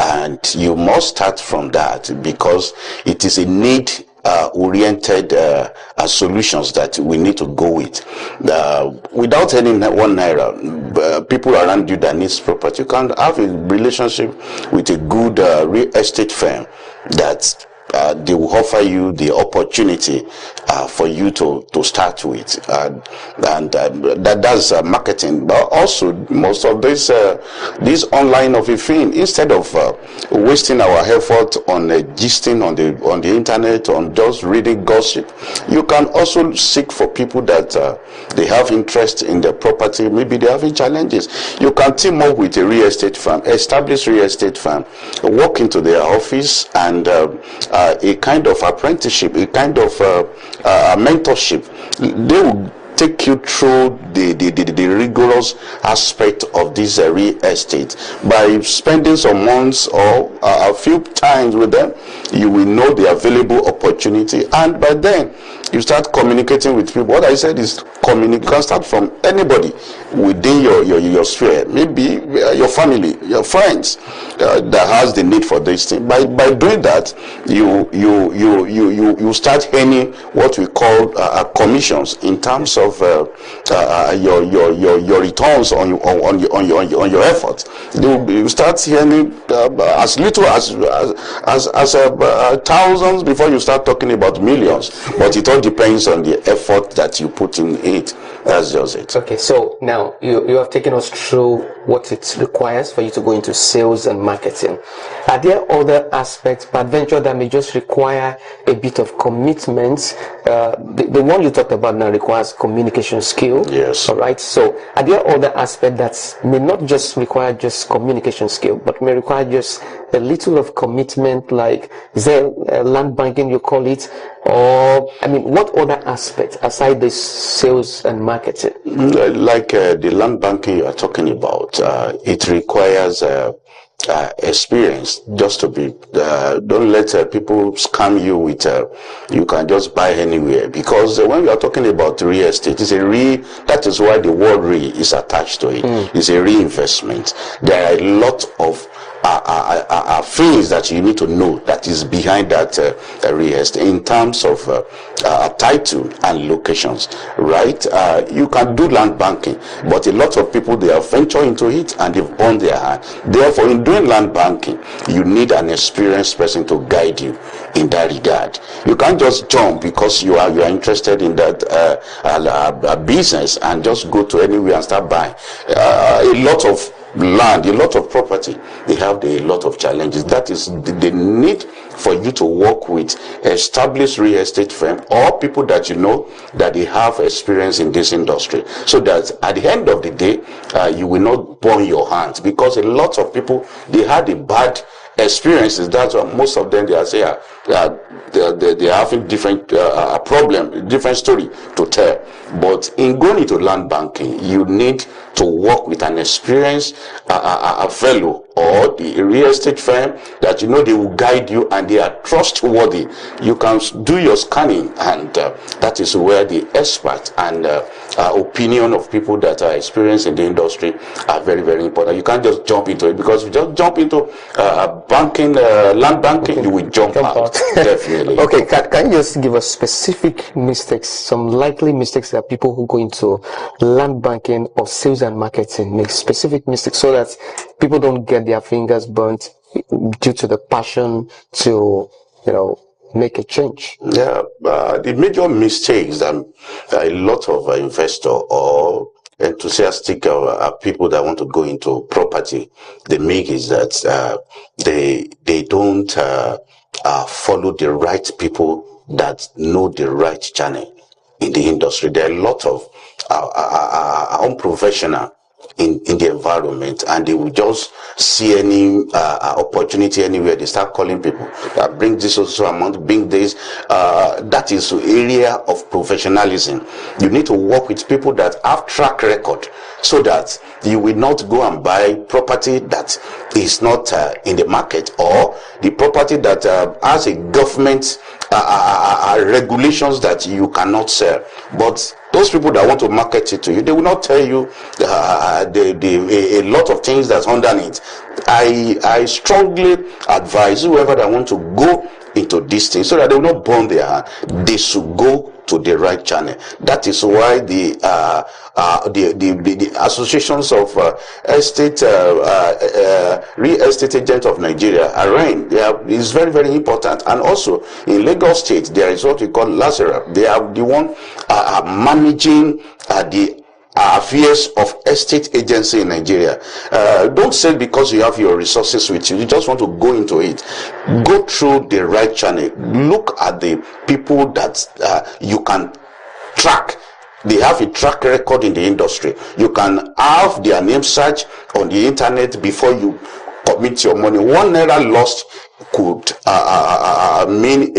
and you must start from that because it is a need oriented solutions that we need to go with. Without any 1 naira, people around you that needs property, you can have a relationship with a good real estate firm that they will offer you the opportunity for you to start with, and that's marketing. But also, most of this online of a thing, instead of wasting our effort on gisting on the internet, on just reading gossip, you can also seek for people that they have interest in the property. Maybe they are having challenges. You can team up with a real estate firm, established real estate firm, walk into their office, and a kind of apprenticeship, a kind of mentorship. They will take you through the rigorous aspect of this real estate. By spending some months or a few times with them, you will know the available opportunity, and by then you start communicating with people. What I said is you can start from anybody within your sphere, maybe your family, your friends that has the need for this thing. By doing that, you start earning what we call commissions in terms of your returns on your efforts. You start earning as little as thousands before you start talking about millions. But it all depends on the effort that you put in it. That's just it. Okay, so now you have taken us through what it requires for you to go into sales and marketing. Are there other aspects, peradventure, that may just require a bit of commitment? The one you talked about now requires communication skill. Yes. All right. So are there other aspects that may not just require just communication skill, but may require just a little of commitment, like is there land banking you call it, or I mean, what other aspects aside this sales and marketing? Like the land banking you are talking about, it requires experience. Just to be don't let people scam you with you can just buy anywhere, because when we are talking about real estate, it's that is why the word real is attached to it. It's a reinvestment. There are a lot of things that you need to know that is behind that real estate in terms of title and locations, right? You can do land banking, but a lot of people, they have ventured into it and they've burned their hand. Therefore, in doing land banking, you need an experienced person to guide you in that regard. You can't just jump because you are interested in that business and just go to anywhere and start buying. A lot of land, a lot of property, they have a lot of challenges. That is the need for you to work with established real estate firm or people that you know that they have experience in this industry, so that at the end of the day you will not burn your hands, because a lot of people, they had a bad experiences. That's why most of them, they are saying they're having different problem, different story to tell. But in going into land banking, you need to work with an experienced fellow or the real estate firm that you know they will guide you and they are trustworthy. You can do your scanning, and that That is where the expert and opinion of people that are experienced in the industry are very, very important. You can't just jump into it, because if you just jump into banking, land banking, you will jump out. Definitely. Okay, can you just give us specific mistakes, some likely mistakes that people who go into land banking or sales and marketing make, specific mistakes, so that people don't get their fingers burnt due to the passion to, make a change? Yeah, the major mistakes that a lot of investors or enthusiastic people that want to go into property, they make is that they don't follow the right people that know the right channel in the industry. There are a lot of unprofessional in the environment, and they will just see any opportunity anywhere. They start calling people that bring this also amount, bring this. That is the area of professionalism. You need to work with people that have track record, so that you will not go and buy property that is not in the market, or the property that has a government regulations that you cannot sell. But those people that want to market it to you, they will not tell you a lot of things that's underneath. I strongly advise whoever that want to go into this thing, so that they will not burn their hand, they should go to the right channel. That is why the associations of real estate agents of Nigeria are running. Is very, very important. And also in Lagos State, there is what we call LASERA. They are the one managing the affairs of estate agency in Nigeria. Don't say because you have your resources with you, you just want to go into it. Go through the right channel. Look at the people that you can track. They have a track record in the industry. You can have their name search on the internet before you commit your money. 1 naira lost could mean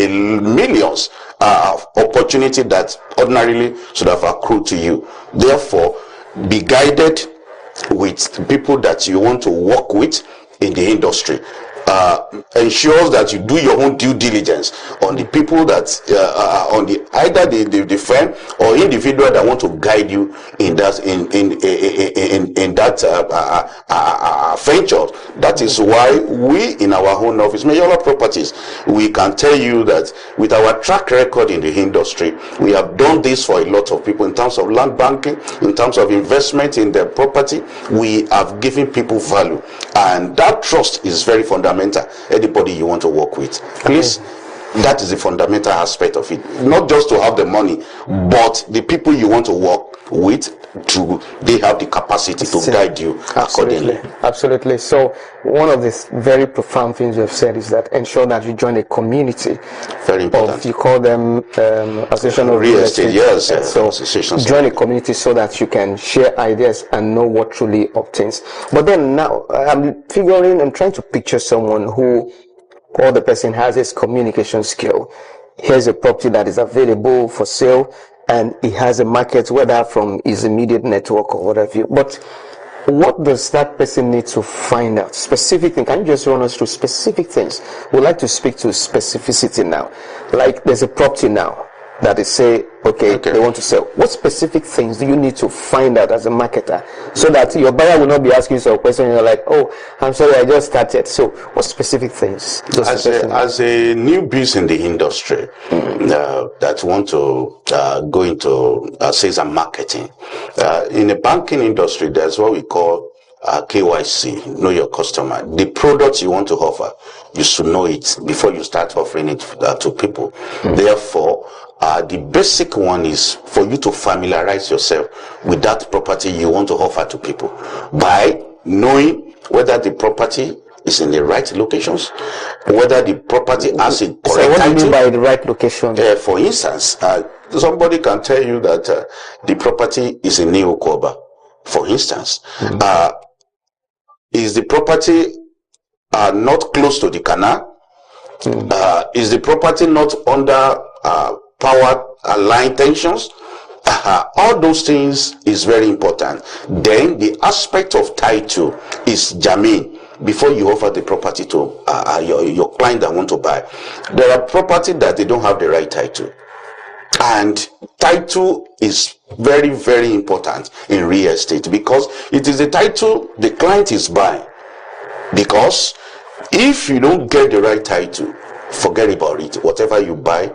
millions of opportunity that ordinarily should have accrued to you. Therefore, be guided with people that you want to work with in the industry. Ensures that you do your own due diligence on the people that on the either the firm or individual that want to guide you in that venture. That is why we in our own office, Mayola Properties, we can tell you that with our track record in the industry, we have done this for a lot of people in terms of land banking, in terms of investment in their property. We have given people value, and that trust is very fundamental. Anybody you want to work with, please, that is the fundamental aspect of it. Not just to have the money, but the people you want to work with, they have the capacity to guide you accordingly. Absolutely. So one of the very profound things you have said is that ensure that you join a community. Very important. You call them association of real estate. Yes. So join a community so that you can share ideas and know what truly obtains. But then now I'm trying to picture someone who, or the person has his communication skill. Here's a property that is available for sale, and he has a market, whether from his immediate network or whatever. But what does that person need to find out? Specific things. Can you just run us through specific things? We'd like to speak to specificity now. Like there's a property now that they say, okay, they want to sell. What specific things do you need to find out as a marketer, so that your buyer will not be asking you some question and you're like, oh, I'm sorry, I just started. So what specific things? As a newbies in the industry that want to go into sales and marketing, in the banking industry, there's what we call KYC, know your customer. The product you want to offer, you should know it before you start offering it to people. Therefore, the basic one is for you to familiarize yourself with that property you want to offer to people by knowing whether the property is in the right locations, whether the property has a correct So what do you title. mean by the right location? For instance, somebody can tell you that the property is in New Okoba, for instance. Is the property not close to the canal? Is the property not under power line tensions? All those things is very important. Then the aspect of title is germane before you offer the property to your client that want to buy. There are property that they don't have the right title. And title is very, very important in real estate because it is the title the client is buying. Because if you don't get the right title, forget about it. Whatever you buy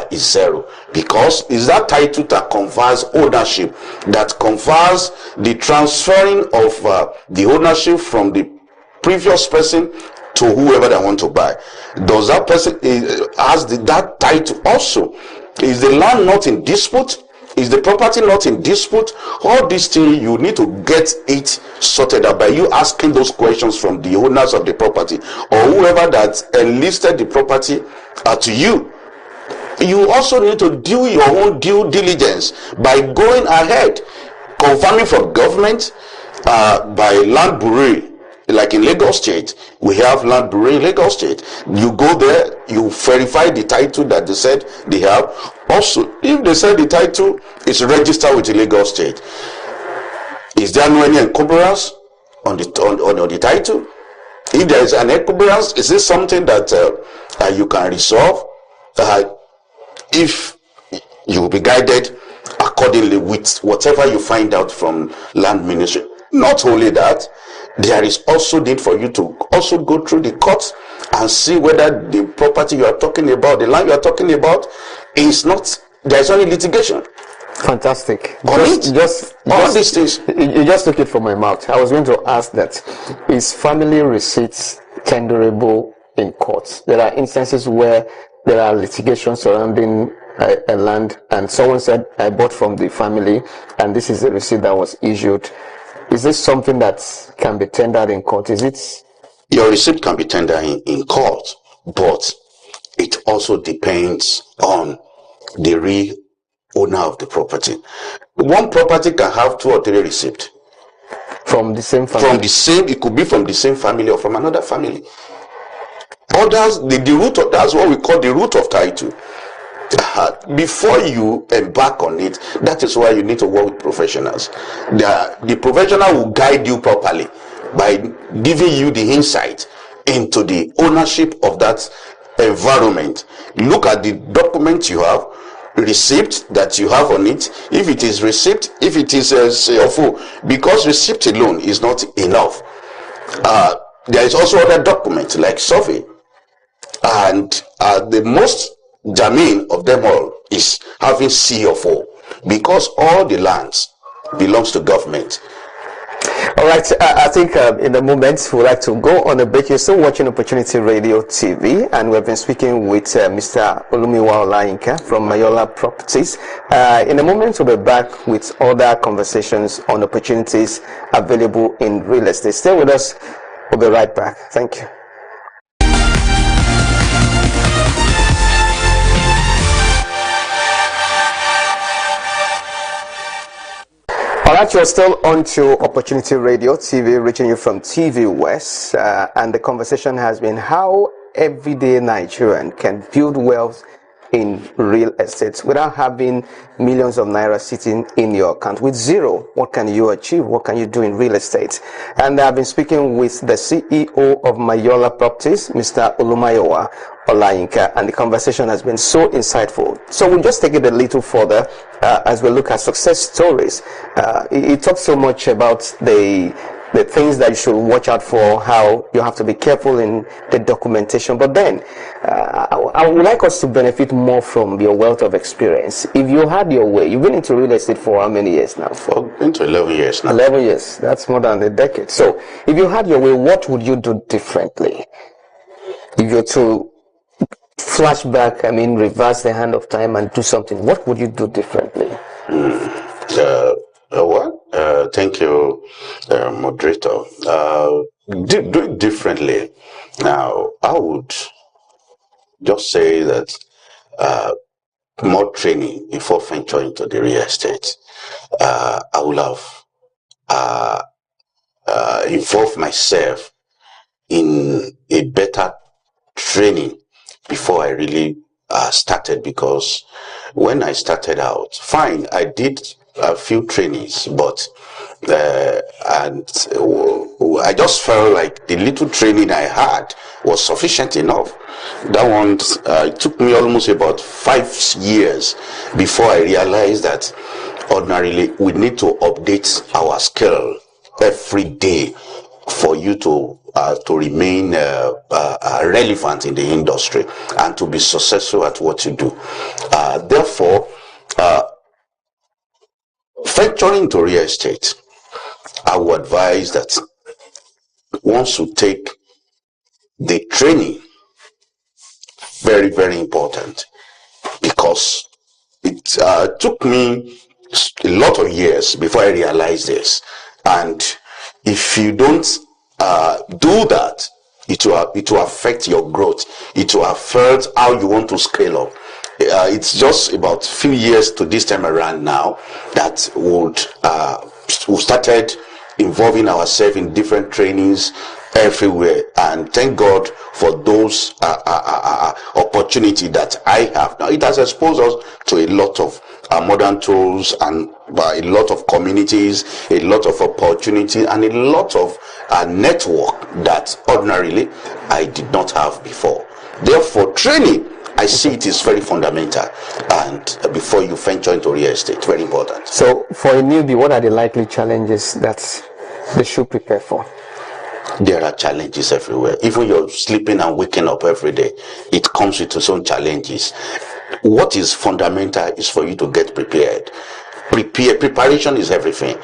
is zero. Because it's that title that confers ownership, that confers the transferring of the ownership from the previous person to whoever they want to buy. Does that person has that title also? Is the land not in dispute? Is the property not in dispute? All these things, you need to get it sorted out by you asking those questions from the owners of the property or whoever that enlisted the property to you. You also need to do your own due diligence by going ahead, confirming from government by land bureau. Like in Lagos State, we have land bureau in Lagos State. You go there, you verify the title that they said they have. Also, if they said the title is registered with the Lagos State, is there no any encumbrance on the title? If there is an encumbrance, is this something that you can resolve? If you will be guided accordingly with whatever you find out from land ministry. Not only that, there is also need for you to also go through the courts and see whether the property you are talking about, the land you are talking about, is not, there is only litigation. Fantastic. Just all these things. You just took it from my mouth. I was going to ask that, is family receipts tenderable in courts? There are instances where there are litigations surrounding a land and someone said, I bought from the family and this is the receipt that was issued. Is this something that can be tendered in court? Is it? Your receipt can be tendered in court, but it also depends on the real owner of the property. One property can have 2 or 3 receipts. From the same family? From the same, it could be from the same family or from another family. Others, the root of, that's what we call the root of title. Before you embark on it, that is why you need to work with professionals. The professional will guide you properly by giving you the insight into the ownership of that environment. Look at the document you have, receipt that you have on it. If it is receipt, if it is CFO, because receipt alone is not enough. There is also other documents like survey, and the most germane of them all is having CFO, because all the lands belongs to government. All right, I think in the moment we'd like to go on a break. You're still watching Opportunity Radio TV, and we've been speaking with Mr. Olumiwa Olayinka from Mayola Properties. In a moment we'll be back with other conversations on opportunities available in real estate. Stay with us, we'll be right back. Thank you. Alright, you're still on to Opportunity Radio TV, reaching you from TVWest, and the conversation has been how everyday Nigerian can build wealth in real estate without having millions of naira sitting in your account. With zero, what can you achieve? What can you do in real estate? And I've been speaking with the CEO of Mayola Properties, Mr. Olumayowa Olayinka, and the conversation has been so insightful. So we'll just take it a little further as we look at success stories. He talked so much about the things that you should watch out for, how you have to be careful in the documentation. But then, I would like us to benefit more from your wealth of experience. If you had your way, you've been into real estate for how many years now? Into 11 years now. 11 years. That's more than a decade. So, if you had your way, what would you do differently? If you're to flash back, reverse the hand of time and do something, what would you do differently? Thank you, moderator. Do it differently. Now, I would just say that more training before venturing into the real estate. I would have involved myself in a better training before I really started, because when I started out, fine, I did a few trainings, but and I just felt like the little training I had was sufficient enough. That one, it took me almost about 5 years before I realized that ordinarily we need to update our skill every day for you to remain relevant in the industry and to be successful at what you do. Therefore, venturing into real estate, I would advise that once you take the training, very, very important, because it took me a lot of years before I realized this. And if you don't do that, it will affect your growth. It will affect how you want to scale up. It's just about a few years to this time around now that we started involving ourselves in different trainings everywhere, and thank God for those opportunity that I have now. It has exposed us to a lot of modern tools and a lot of communities, a lot of opportunity, and a lot of network that ordinarily I did not have before. Therefore, training, I see it is very fundamental, and before you venture into real estate, very important. So for a newbie, what are the likely challenges that they should prepare for? There are challenges everywhere. Even you're sleeping and waking up every day, it comes with its own challenges. What is fundamental is for you to get prepared. Preparation is everything.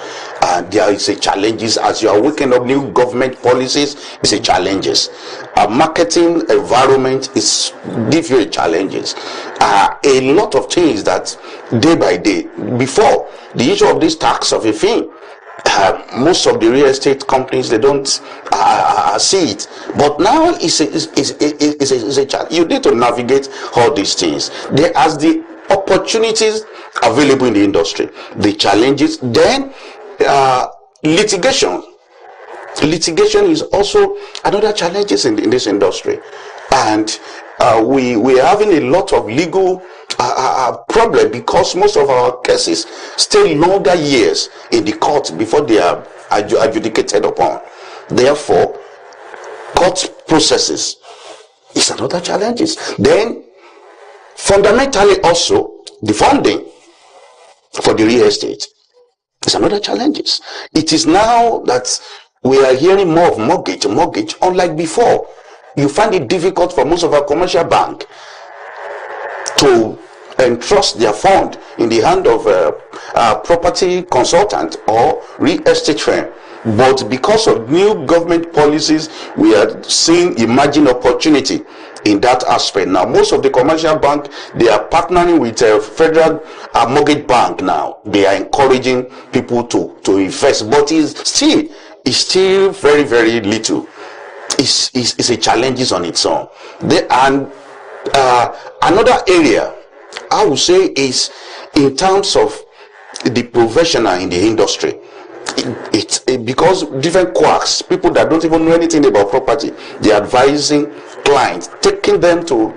There is a challenges as you are waking up. New government policies is a challenges. A marketing environment is give you a challenges. A lot of things that day by day. Before the issue of this tax of a thing, most of the real estate companies, they don't see it, but now it's a challenge. You need to navigate all these things. There are the opportunities available in the industry, the challenges, then litigation is also another challenges in this industry, and we are having a lot of legal problem because most of our cases stay longer years in the court before they are adjudicated upon. Therefore, court processes is another challenges. Then fundamentally also the funding for the real estate is another challenges. It is now that we are hearing more of mortgage, unlike before. You find it difficult for most of our commercial bank to entrust their fund in the hand of a property consultant or real estate firm. But because of new government policies, we are seeing emerging opportunity in that aspect. Now, most of the commercial bank, they are partnering with a federal mortgage bank now. They are encouraging people to invest, but it's still very, very little. It's a challenges on its own. Another area I would say is in terms of the professional in the industry. It's because different quacks, people that don't even know anything about property, they're advising clients, taking them to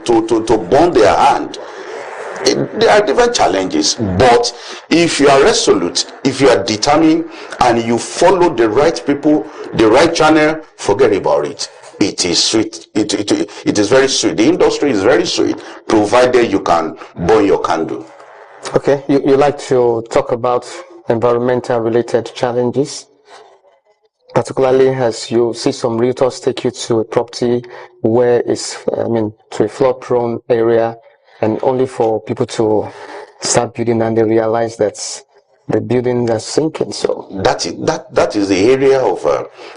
burn their hand. There are different challenges, but if you are resolute, if you are determined, and you follow the right people, the right channel, forget about it. It is sweet. It is very sweet. The industry is very sweet, provided you can burn your candle. Okay, you like to talk about environmental related challenges, particularly as you see some realtors take you to a property where it's, to a flood prone area, and only for people to start building and they realize that the building is sinking. So that is the area of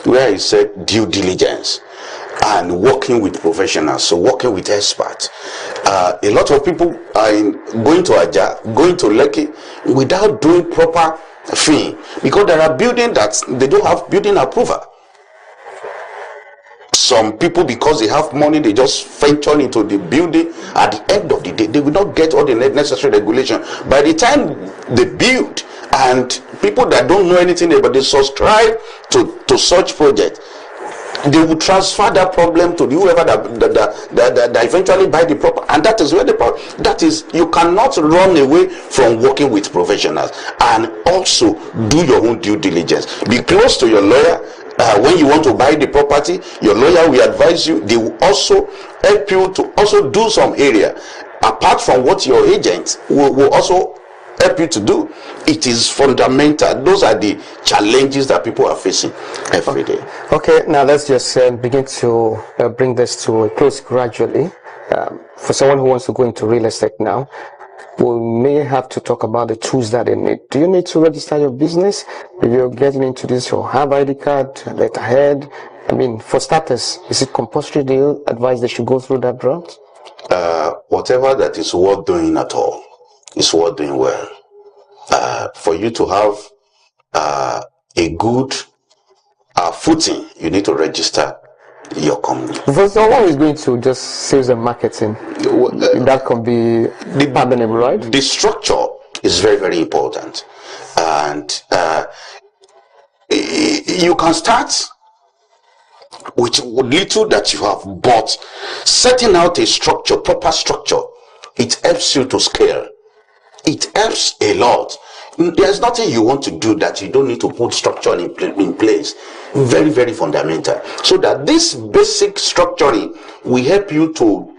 where I said due diligence and working with professionals, so working with experts. A lot of people are going to Aja, going to Lekki without doing proper thing, because there are buildings that they don't have building approval. Some people, because they have money, they just venture into the building. At the end of the day, they will not get all the necessary regulation. By the time they build, and people that don't know anything about, they subscribe to such project, they will transfer that problem to whoever that eventually buy the property, and that is where the problem. That is, you cannot run away from working with professionals, and also do your own due diligence. Be close to your lawyer. When you want to buy the property, your lawyer will advise you. They will also help you to also do some area apart from what your agent will also help you to do. It is fundamental. Those are the challenges that people are facing every day. Okay, now let's just begin to bring this to a close gradually. For someone who wants to go into real estate now, we may have to talk about the tools that they need. Do you need to register your business? If you're getting into this, or have ID card, letterhead? I mean, for starters, is it compulsory? Do you advise they should go through that route? Whatever that is worth doing at all is worth doing well. For you to have a good footing, you need to register your company. For someone who is going to just sales and marketing, that can be pardonable, right? The structure is very, very important. And you can start with little that you have, but setting out a structure, proper structure, it helps you to scale. It helps a lot. There's nothing you want to do that you don't need to put structure in place. Very, very fundamental. So that this basic structuring will help you to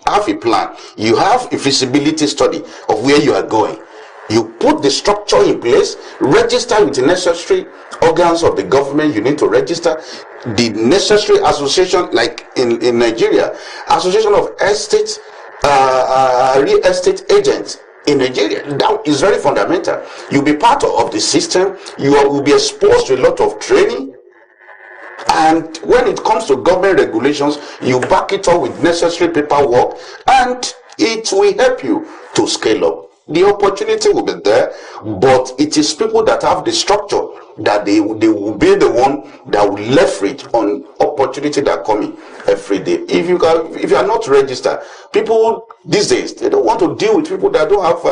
have a plan. You have a feasibility study of where you are going. You put the structure in place, register with the necessary organs of the government. You need to register the necessary association, like in Nigeria, Association of Real Estate Agents in Nigeria. That is very fundamental. You'll be part of the system. You will be exposed to a lot of training. And when it comes to government regulations, you back it up with necessary paperwork, and it will help you to scale up. The opportunity will be there, but it is people that have the structure that they will be the one that will leverage on opportunity that come in every day. If you are not registered, people these days, they don't want to deal with people that don't have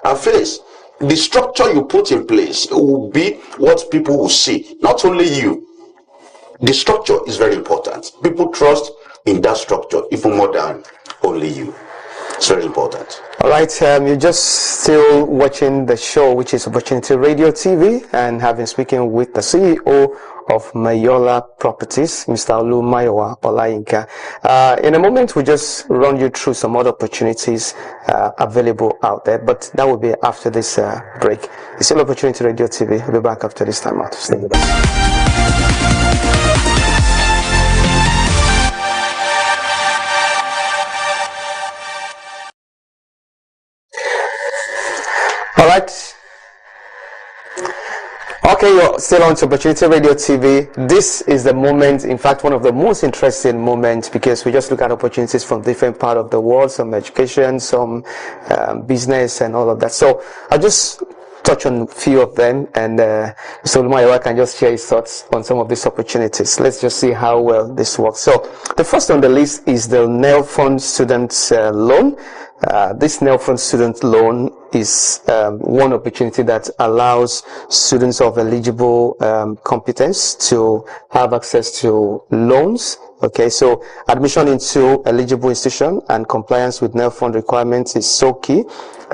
a face. The structure you put in place will be what people will see, not only you. The structure is very important. People trust in that structure even more than only you. It's very important. All right, you're just still watching the show, which is Opportunity Radio TV, and have been speaking with the CEO of Mayola Properties, Mr. Olu Mayowa Olayinka. In a moment, we'll just run you through some other opportunities available out there, but that will be after this break. It's still Opportunity Radio TV. We'll be back after this time out. Stay with us. All right. Okay, you're still on to Opportunity Radio TV. This is the moment, in fact, one of the most interesting moments, because we just look at opportunities from different parts of the world, some education, some business and all of that. So I'll just touch on a few of them, and so Mayowa can just share his thoughts on some of these opportunities. Let's just see how well this works. So the first on the list is the NELFund Student Loan. This NELFund Student Loan is one opportunity that allows students of eligible competence to have access to loans. Okay, so admission into eligible institution and compliance with NELFund requirements is so key.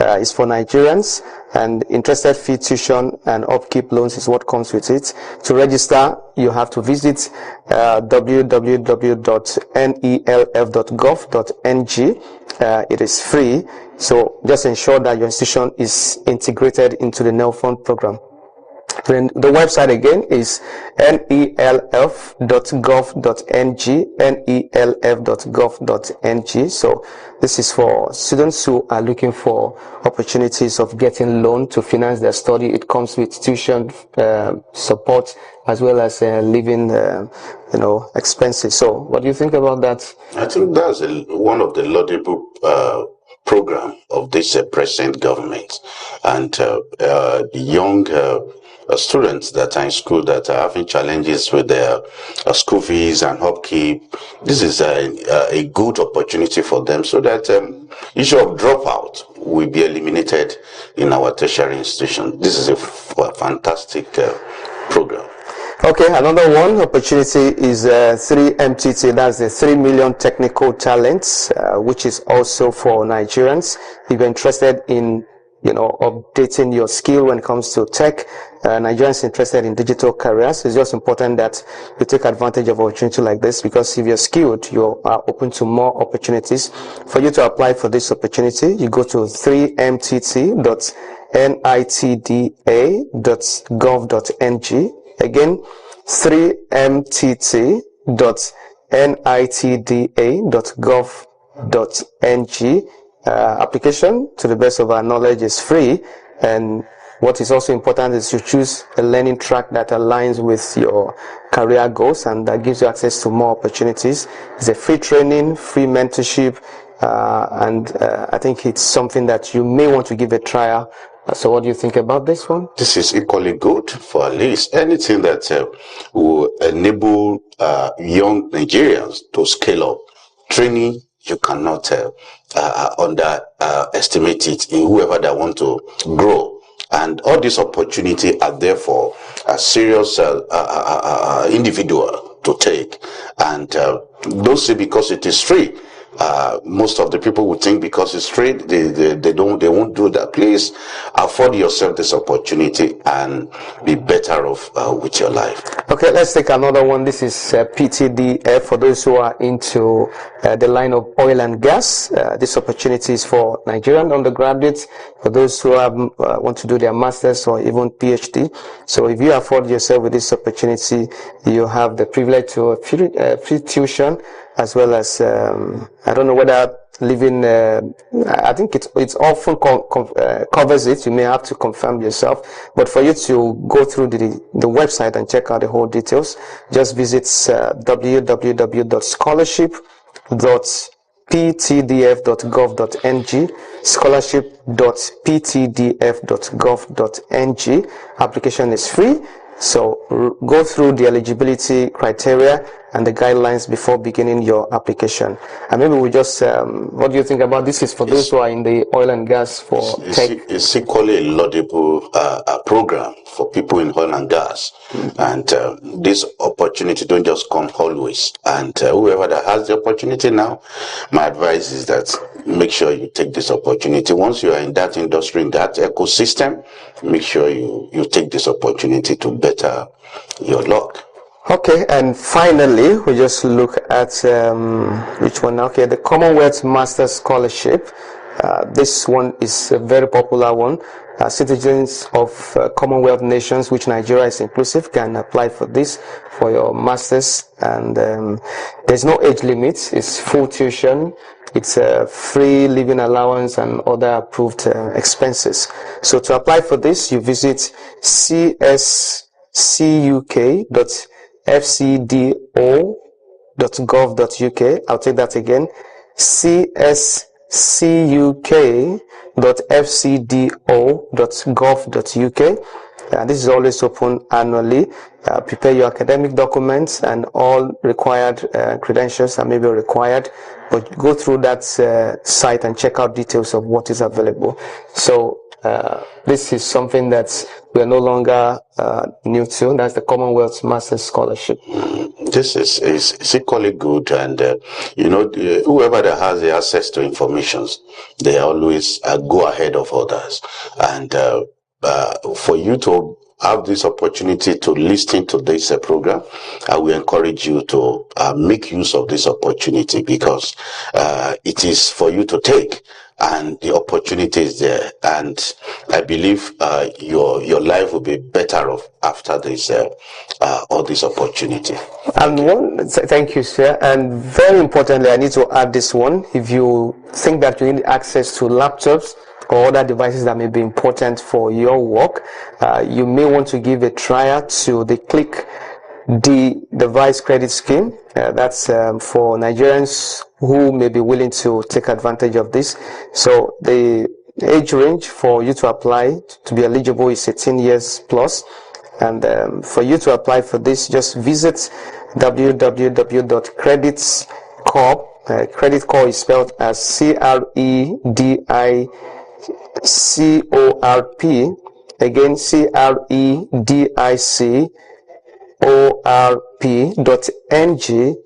It's for Nigerians, and interested fee, tuition and upkeep loans is what comes with it. To register, you have to visit www.nelf.gov.ng. It is free, so just ensure that your institution is integrated into the NELFund program. Then the website again is nelf.gov.ng, nelf.gov.ng. So this is for students who are looking for opportunities of getting loan to finance their study. It comes with tuition support as well as living expenses. So what do you think about that? I think that's one of the laudable program of this present government, and the young students that are in school that are having challenges with their school fees and upkeep. This is a good opportunity for them, so that issue of dropout will be eliminated in our tertiary institution. This is a fantastic program. Okay, another one opportunity is 3MTT. That's the 3 million technical talents, which is also for Nigerians. If you're interested in updating your skill when it comes to tech. Nigerians interested in digital careers. It's just important that you take advantage of opportunity like this, because if you're skilled, you are open to more opportunities. For you to apply for this opportunity, you go to 3mtt.nitda.gov.ng. Again, 3mtt.nitda.gov.ng. Application, to the best of our knowledge, is free, and what is also important is you choose a learning track that aligns with your career goals, and that gives you access to more opportunities. It's a free training, free mentorship, and I think it's something that you may want to give a trial. So what do you think about this one? This is equally good for at least anything that will enable young Nigerians to scale up. Training, you cannot underestimate it in whoever that want to grow. And all these opportunities are there for a serious individual to take. And don't say because it is free. Most of the people would think because it's free, they won't do that. Please afford yourself this opportunity and be better off with your life. Okay, let's take another one. This is PTDF for those who are into the line of oil and gas. This opportunity is for Nigerian undergraduates, for those who want to do their masters or even PhD. So if you afford yourself with this opportunity, you have the privilege to free tuition, as well as I don't know whether living. I think it's often covers it. You may have to confirm yourself, but for you to go through the website and check out the whole details, just visit www.scholarship.ptdf.gov.ng, scholarship.ptdf.gov.ng. Application is free, so go through the eligibility criteria and the guidelines before beginning your application. And maybe we just, what do you think about this? Is for those who are in the oil and gas for tech. It's equally a laudable program for people in oil and gas. And this opportunity don't just come always. And whoever that has the opportunity now, my advice is that make sure you take this opportunity. Once you are in that industry, in that ecosystem, make sure you take this opportunity to better your luck. Okay, and finally, we just look at which one now? Okay, the Commonwealth Master Scholarship. This one is a very popular one. Citizens of Commonwealth nations, which Nigeria is inclusive, can apply for this for your masters, and there's no age limit. It's full tuition. It's a free living allowance and other approved expenses. So to apply for this, you visit cscuk.fcdo.gov.uk. I'll take that again. cscuk.fcdo.gov.uk. This is always open annually. Prepare your academic documents and all required credentials that may be required, but go through that site and check out details of what is available. So this is something that we are no longer new to. That's the Commonwealth Master Scholarship. This is equally good, and whoever that has the access to information, they always go ahead of others. And for you to have this opportunity to listen to this program, I will encourage you to make use of this opportunity, because it is for you to take, and the opportunity is there, and I believe your life will be better off after this all this opportunity. And thank you, sir. And very importantly, I need to add this one. If you think that you need access to laptops or other devices that may be important for your work, you may want to give a trial to the Click the device credit scheme. That's for Nigerians who may be willing to take advantage of this. So the age range for you to apply to be eligible is 18 years plus. And for you to apply for this, just visit www.creditscorp. Credit Corp is spelled as CREDICORP. Again, CREDICORP.ng/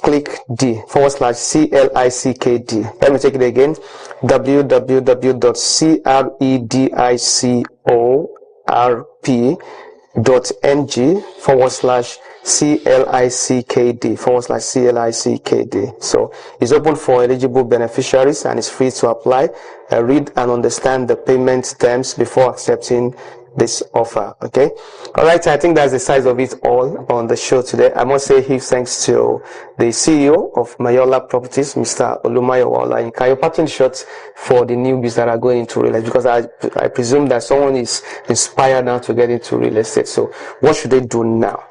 click D /CLICKD. Let me take it again. www.credcorp.ng/CLICKD So it's open for eligible beneficiaries and it's free to apply. Read and understand the payment terms before accepting this offer. Okay, all right, I think that's the size of it all on the show today. I must say huge thanks to the CEO of Mayola Properties, Mr. Olumayo Olayinka. Your parting shots for the newbies that are going into real estate, because I presume that someone is inspired now to get into real estate. So what should they do now?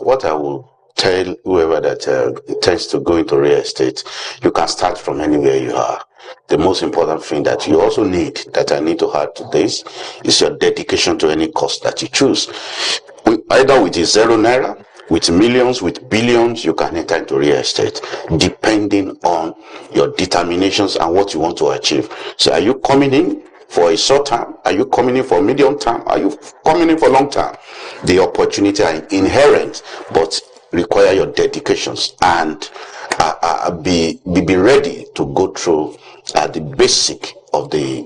What I will tell whoever that intends to go into real estate, you can start from anywhere you are. The most important thing that you also need, that I need to add to this, is your dedication to any course that you choose. Either with zero naira, with millions, with billions, you can enter into real estate, depending on your determinations and what you want to achieve. So are you coming in for a short term? Are you coming in for medium term? Are you coming in for long term? The opportunity are inherent, but require your dedications and be ready to go through the basic of the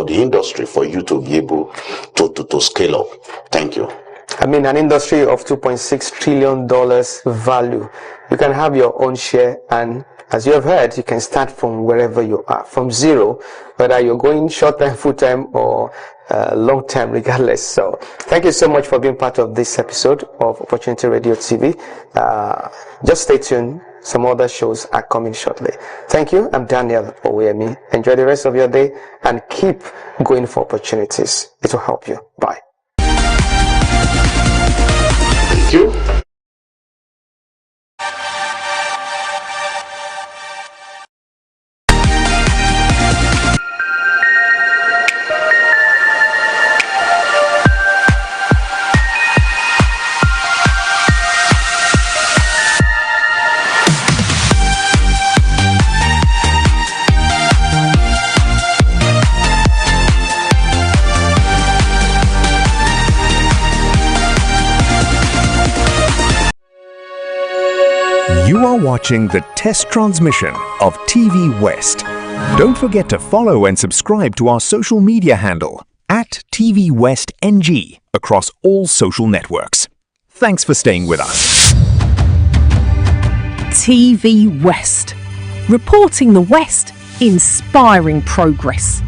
industry for you to be able to scale up. Thank you. I mean, an industry of $2.6 trillion value. You can have your own share, and as you have heard, you can start from wherever you are, from zero, whether you're going short-term, full-time, or long-term, regardless. So thank you so much for being part of this episode of Opportunity Radio TV. Just stay tuned. Some other shows are coming shortly. Thank you. I'm Daniel Owemi. Enjoy the rest of your day and keep going for opportunities. It will help you. Bye. Thank you. You are watching the test transmission of TVWest. Don't forget to follow and subscribe to our social media handle at TVWestNG across all social networks. Thanks for staying with us. TV West. Reporting the West, inspiring progress.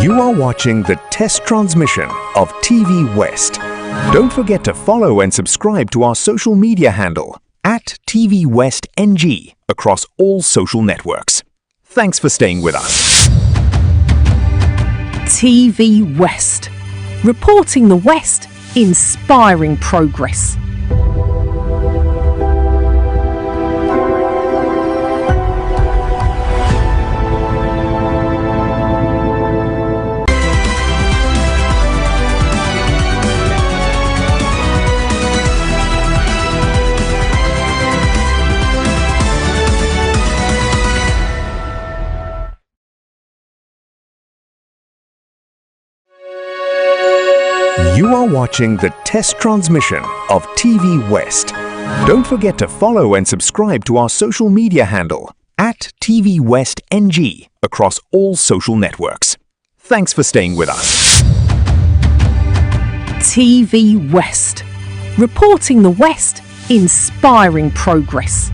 You are watching the test transmission of TVWest. Don't forget to follow and subscribe to our social media handle at TVWestNG across all social networks. Thanks for staying with us. TV West. Reporting the West, inspiring progress. You are watching the test transmission of TVWest. Don't forget to follow and subscribe to our social media handle at TVWestNG across all social networks. Thanks for staying with us. TV West. Reporting the West, inspiring progress.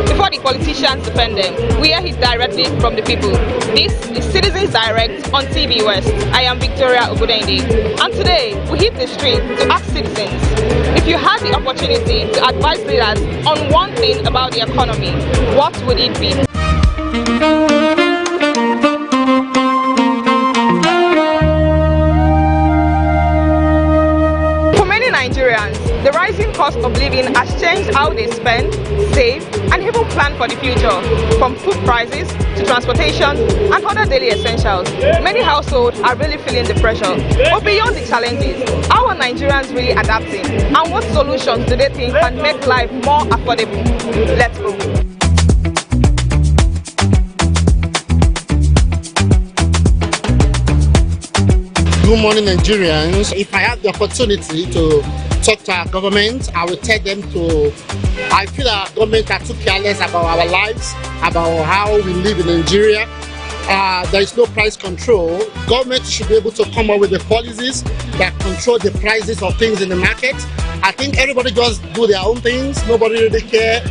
before the politicians defend them. We hear it directly from the people. This is Citizens Direct on TVWest. I am Victoria Ogudende, and today we hit the street to ask citizens if you had the opportunity to advise leaders on one thing about the economy, what would it be? Nigerians, the rising cost of living has changed how they spend, save, and even plan for the future. From food prices to transportation and other daily essentials, many households are really feeling the pressure. But beyond the challenges, how are Nigerians really adapting? And what solutions do they think can make life more affordable? Let's go. Good morning, Nigerians. If I have the opportunity to talk to our government, I will tell them to. I feel our government are too careless about our lives, about how we live in Nigeria. There is no price control. Government should be able to come up with the policies that control the prices of things in the market. I think everybody just do their own things. Nobody really care.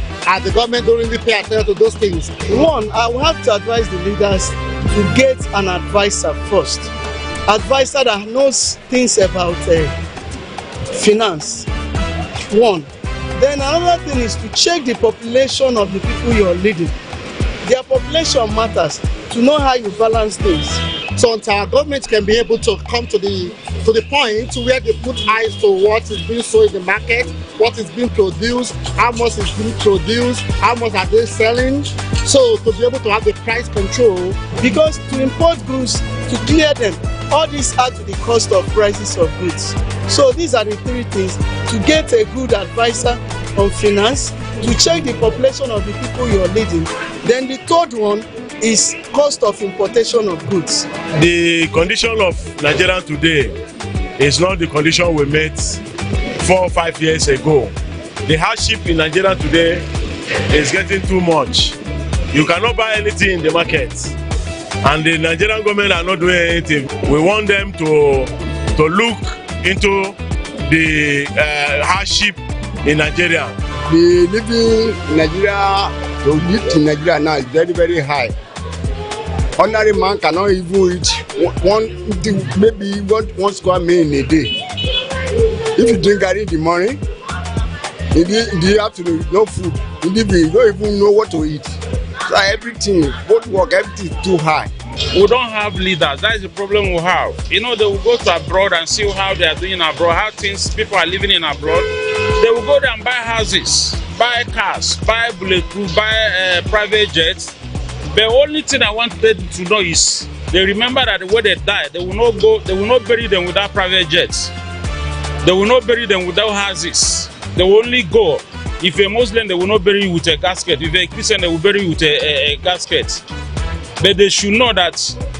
The government don't really pay attention to those things. One, I will have to advise the leaders to get an advisor first. Advisor that knows things about finance. One. Then another thing is to check the population of the people you are leading. Their population matters to know how you balance things. So until our government can be able to come to the point where they put eyes to what is being sold in the market, what is being produced, how much is being produced, how much are they selling. So to be able to have the price control. Because to import goods, to clear them, all this add to the cost of prices of goods. So these are the three things: to get a good advisor on finance, to check the population of the people you are leading. Then the third one is cost of importation of goods. The condition of Nigeria today is not the condition we met 4 or 5 years ago. The hardship in Nigeria today is getting too much. You cannot buy anything in the market, and the Nigerian government are not doing anything. We want them to look into the hardship in Nigeria. The living in Nigeria, to live in Nigeria now is very, very high. Ordinary man cannot even eat maybe one square meal in a day. If you drink garri in the morning, in the afternoon, no food. In the evening, you don't even know what to eat. So everything, both work, everything is too high. We don't have leaders. That is the problem we have. You know, they will go to abroad and see how they are doing abroad, how people are living in abroad. They will go there and buy houses, buy cars, buy bulletproof, buy private jets. The only thing I want them to know is they remember that when they die, they will not bury them without private jets. They will not bury them without houses. They will only go. If a Muslim, they will not bury you with a casket. If a Christian, they will bury you with a casket. But they should know that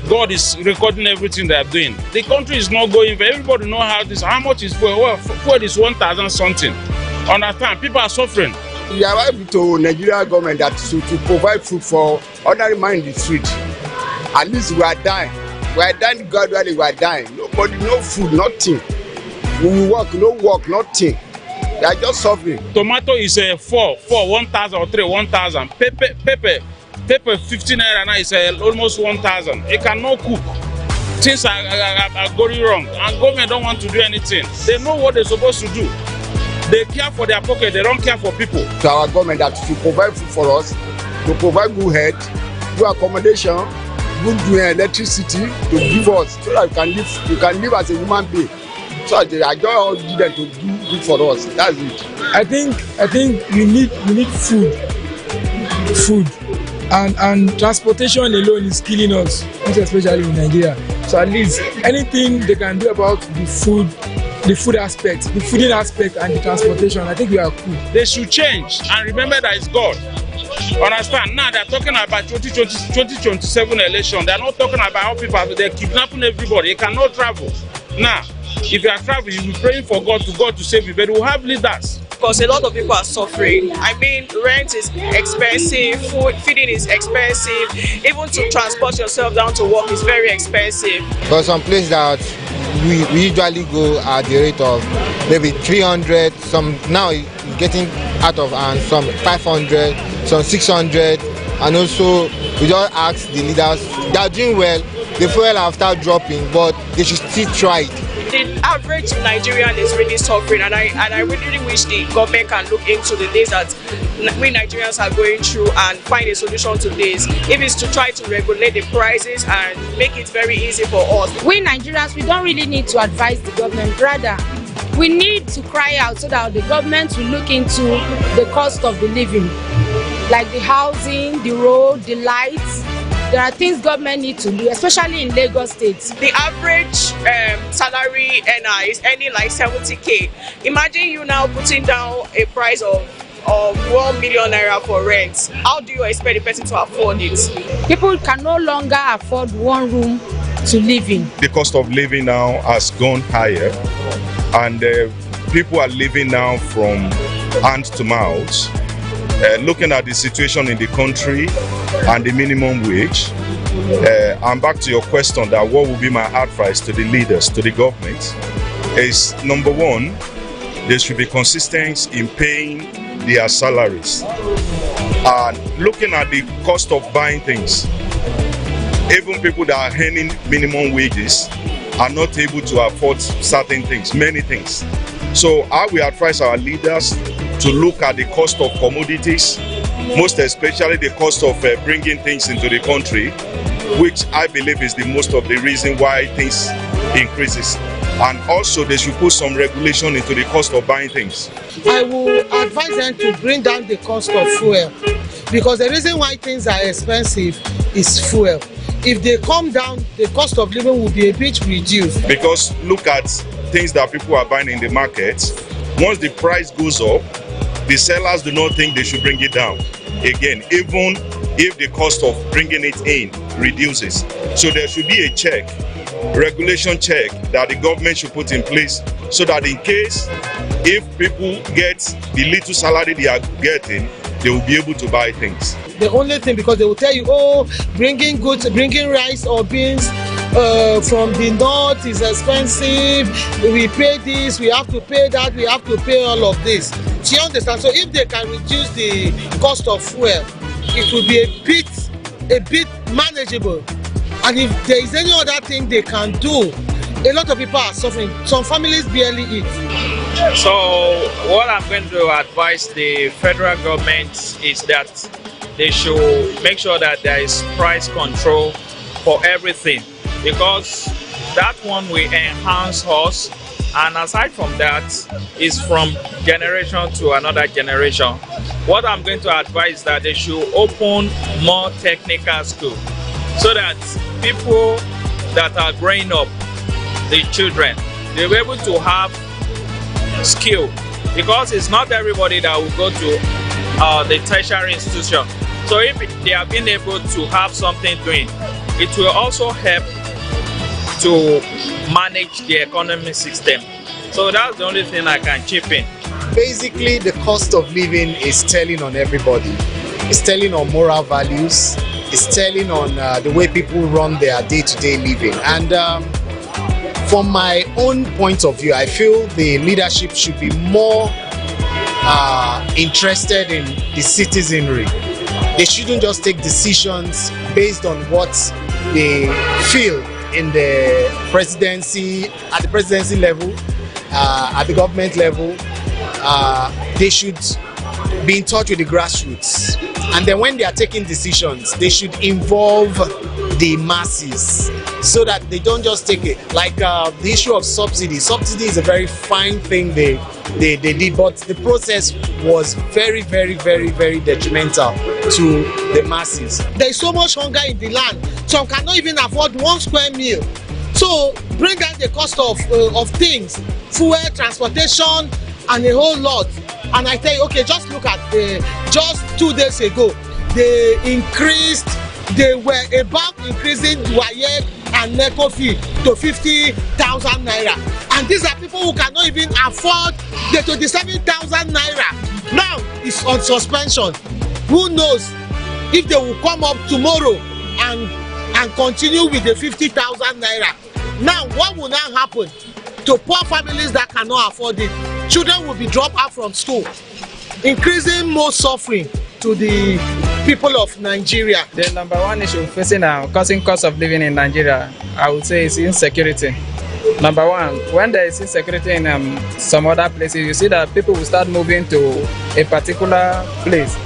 God is recording everything they are doing. The country is not going. Everybody know how much is fuel. Well, fuel is 1,000 something. Understand? People are suffering. We are able to Nigerian government that to provide food for ordinary man in the street. At least we are dying. We are dying gradually. We are dying. Nobody, no food, nothing. We will work, no work, nothing. They are just suffering. Tomato is 1,000 or 1,000. Pepper 15 naira now is almost 1,000. It cannot cook. Things are going wrong, and government don't want to do anything. They know what they're supposed to do. They care for their pocket. They don't care for people. To our government that to provide food for us, to provide good health, good accommodation, good electricity to give us, so that you can live as a human being. So I don't want them to do good for us. That's it. I think you need food, and transportation alone is killing us, especially in Nigeria. So at least anything they can do about the food aspect, the feeding aspect, and the transportation, I think we are cool. They should change and remember that it's God. Understand? Now they're talking about 2027 election. They're not talking about how people they're kidnapping everybody. They cannot travel. Now, if you are traveling, you'll be praying for God to save you, but we'll have leaders. Because a lot of people are suffering. I mean, rent is expensive, feeding is expensive, even to transport yourself down to work is very expensive. Because some places that we usually go at the rate of maybe 300, some now it's getting out of hand, some 500, some 600, and also we just ask the leaders, they are doing well, the fuel have started dropping, but they should still try it. The average Nigerian is really suffering, and I really wish the government can look into the things that we Nigerians are going through and find a solution to this. If it's to try to regulate the prices and make it very easy for us. We Nigerians, we don't really need to advise the government, rather we need to cry out so that the government will look into the cost of the living, like the housing, the road, the lights. There are things government need to do, especially in Lagos State. The average salary earner is earning like 70k. Imagine you now putting down a price of 1 million naira for rent. How do you expect the person to afford it? People can no longer afford one room to live in. The cost of living now has gone higher, and people are living now from hand to mouth. Looking at the situation in the country and the minimum wage, and back to your question that what would be my advice to the leaders, to the government, is number one, there should be consistency in paying their salaries. And looking at the cost of buying things, even people that are earning minimum wages are not able to afford certain things, many things. So I will advise our leaders to look at the cost of commodities, most especially the cost of bringing things into the country, which I believe is the most of the reason why things increases. And also they should put some regulation into the cost of buying things. I will advise them to bring down the cost of fuel, because the reason why things are expensive is fuel. If they come down, the cost of living will be a bit reduced. Because look at things that people are buying in the market. Once the price goes up, the sellers do not think they should bring it down again, even if the cost of bringing it in reduces. So there should be a check, regulation check, that the government should put in place, so that in case if people get the little salary they are getting, they will be able to buy things. The only thing, because they will tell you, oh, bringing goods, bringing rice or beans from the north is expensive, we pay this, we have to pay that, we have to pay all of this. Do you understand? So if they can reduce the cost of fuel, it will be a bit manageable. And if there is any other thing they can do, a lot of people are suffering. Some families barely eat. So what I'm going to advise the federal government is that they should make sure that there is price control for everything, because that one will enhance us, and aside from that is from generation to another generation. What I'm going to advise is that they should open more technical schools, so that people that are growing up, the children, they'll be able to have skill, because it's not everybody that will go to the tertiary institution. So if they have been able to have something doing, it will also help to manage the economic system. So that's the only thing I can chip in. Basically, the cost of living is telling on everybody. It's telling on moral values. It's telling on the way people run their day-to-day living. And from my own point of view, I feel the leadership should be more interested in the citizenry. They shouldn't just take decisions based on what they feel in the presidency, at the presidency level, at the government level. They should be in touch with the grassroots. And then when they are taking decisions, they should involve the masses, so that they don't just take it. Like the issue of subsidy. Subsidy is a very fine thing they did, but the process was very, very, very, very detrimental to the masses. There is so much hunger in the land. Some cannot even afford 1 square meal. So bring down the cost of things, fuel, transportation, and a whole lot. And I tell you, okay, just look at just 2 days ago, they were about increasing WAEC and NECO fee to 50,000 naira. And these are people who cannot even afford the 27,000 naira. Now it's on suspension. Who knows if they will come up tomorrow and continue with the 50,000 naira. Now what will now happen to poor families that cannot afford it? Children will be dropped out from school. increasing more suffering to the people of Nigeria. The number one issue facing causing cost of living in Nigeria, I would say, is insecurity. Number one, when there is insecurity in some other places, you see that people will start moving to a particular place,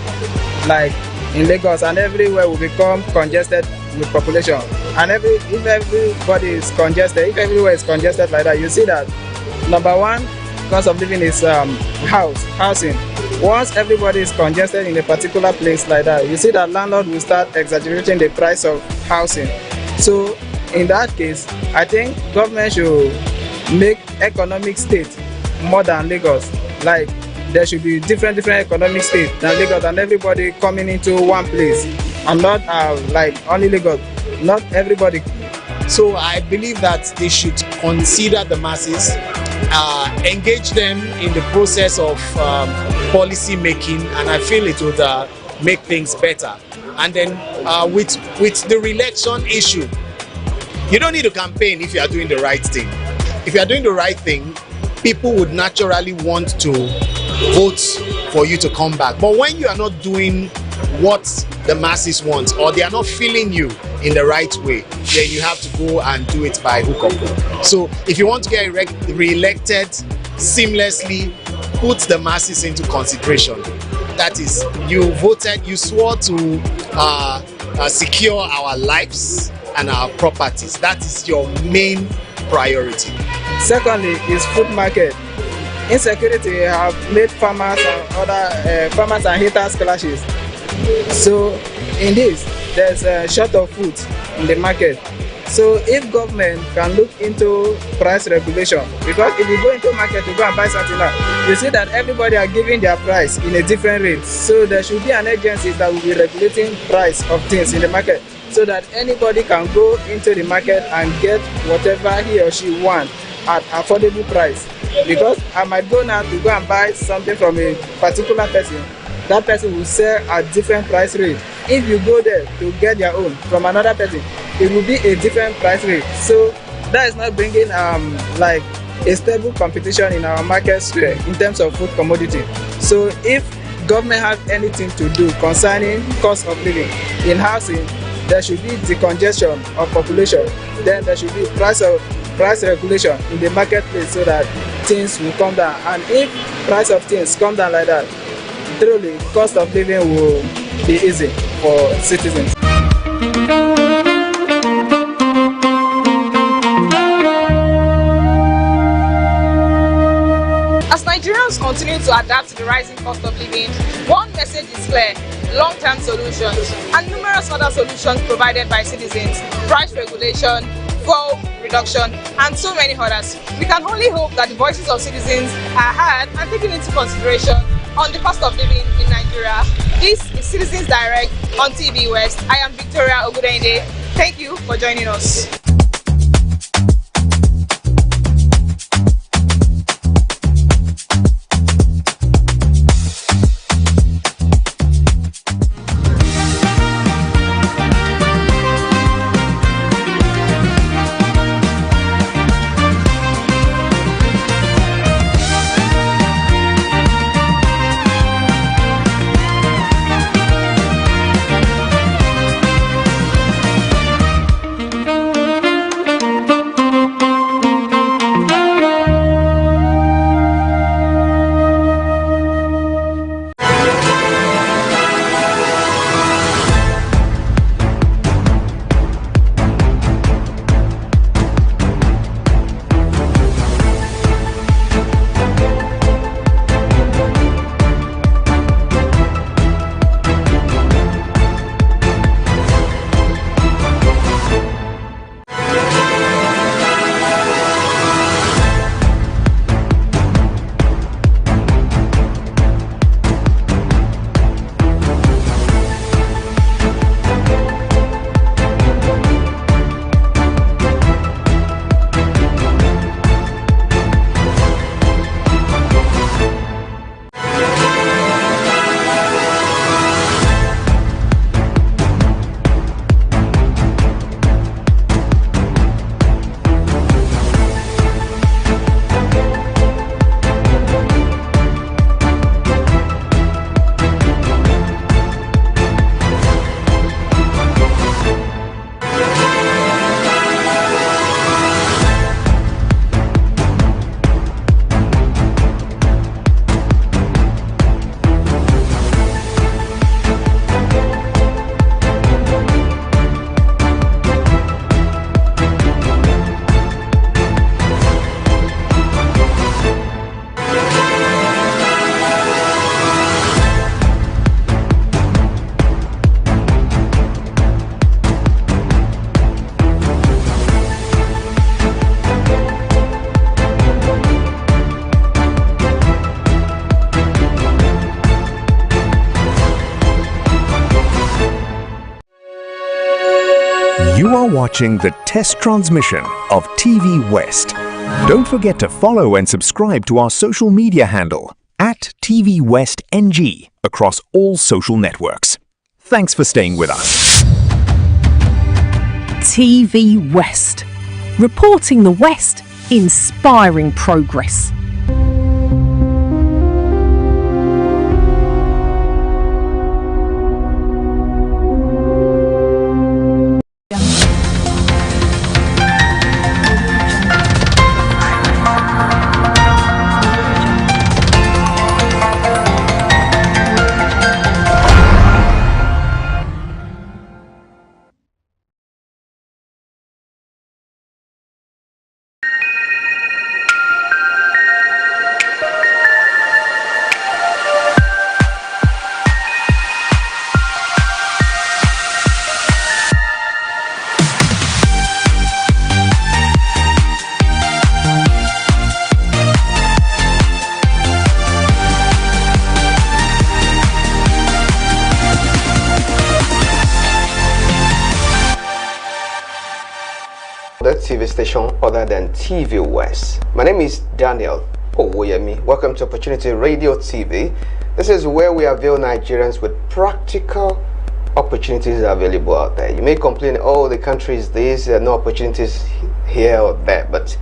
like in Lagos, and everywhere will become congested with population. And if everybody is congested, if everywhere is congested like that, you see that number one cost of living is housing. Once everybody is congested in a particular place like that, you see that landlord will start exaggerating the price of housing. So in that case, I think government should make economic state more than Lagos. Like there should be different economic states than Lagos, and everybody coming into one place, and not like only Lagos, not everybody. So I believe that they should consider the masses, engage them in the process of policy making, and I feel it would make things better. And then with the re-election issue, you don't need to campaign if you are doing the right thing. If you are doing the right thing, people would naturally want to vote for you to come back. But when you are not doing what the masses want, or they are not feeling you in the right way, then you have to go and do it by hook or crook. So if you want to get re-elected seamlessly, put the masses into consideration. That is, you voted, you swore to secure our lives and our properties. That is your main priority. Secondly is food market. Insecurity have made farmers and other farmers and haters clashes. So in this, there's a short of food in the market. So if government can look into price regulation, because if you go into market to go and buy something now, you see that everybody are giving their price in a different rate. So there should be an agency that will be regulating price of things in the market, so that anybody can go into the market and get whatever he or she wants at affordable price. Because I might go now to go and buy something from a particular person, that person will sell at different price rate. If you go there to get your own from another person, it will be a different price rate. So that is not bringing like a stable competition in our market sphere in terms of food commodity. So if government have anything to do concerning cost of living in housing, there should be decongestion of population. Then there should be price regulation in the marketplace, so that things will come down. And if price of things come down like that, truly cost of living will be easy for citizens. As Nigerians continue to adapt to the rising cost of living, one message is clear: long-term solutions and numerous other solutions provided by citizens, price regulation, fuel reduction, and so many others. We can only hope that the voices of citizens are heard and taken into consideration on the cost of living in Nigeria. This is Citizens Direct on TVWest. I am Victoria Ogudende. Thank you for joining us. You are watching the test transmission of TVWest. Don't forget to follow and subscribe to our social media handle at TVWestNG across all social networks. Thanks for staying with us. TV West. Reporting the West, inspiring progress. The TV station other than TV West. My name is Daniel Owoyemi. Welcome to Opportunity Radio TV. This is where we avail Nigerians with practical opportunities available out there. You may complain, oh, the country is this, there are no opportunities here or there, but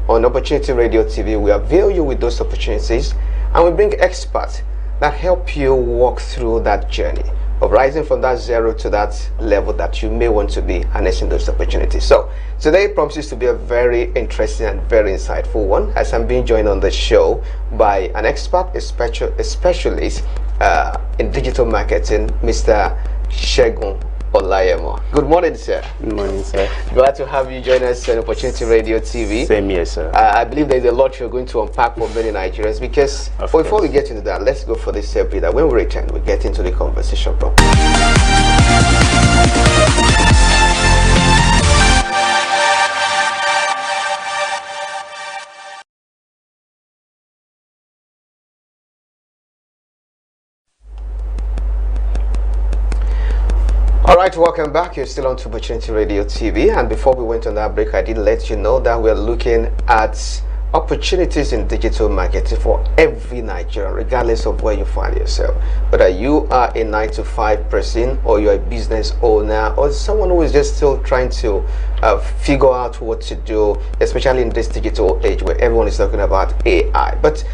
on Opportunity Radio TV, we avail you with those opportunities, and we bring experts that help you walk through that journey of rising from that zero to that level that you may want to be, harnessing those opportunities. So today promises to be a very interesting and very insightful one, as I'm being joined on the show by an expert, a specialist in digital marketing, Mr. Segun Olayemo. Good morning, sir. Good morning, sir. Glad to have you join us on Opportunity Radio TV. Same here, sir. I believe there's a lot you're going to unpack for many Nigerians, because before we get into that, let's go for this breather. When we return, we get into the conversation proper. Alright, welcome back. You're still on Opportunity Radio TV, and before we went on that break, I did let you know that we're looking at opportunities in digital marketing for every Nigerian, regardless of where you find yourself. Whether you are a 9-to-5 person, or you're a business owner, or someone who is just still trying to figure out what to do, especially in this digital age where everyone is talking about AI. But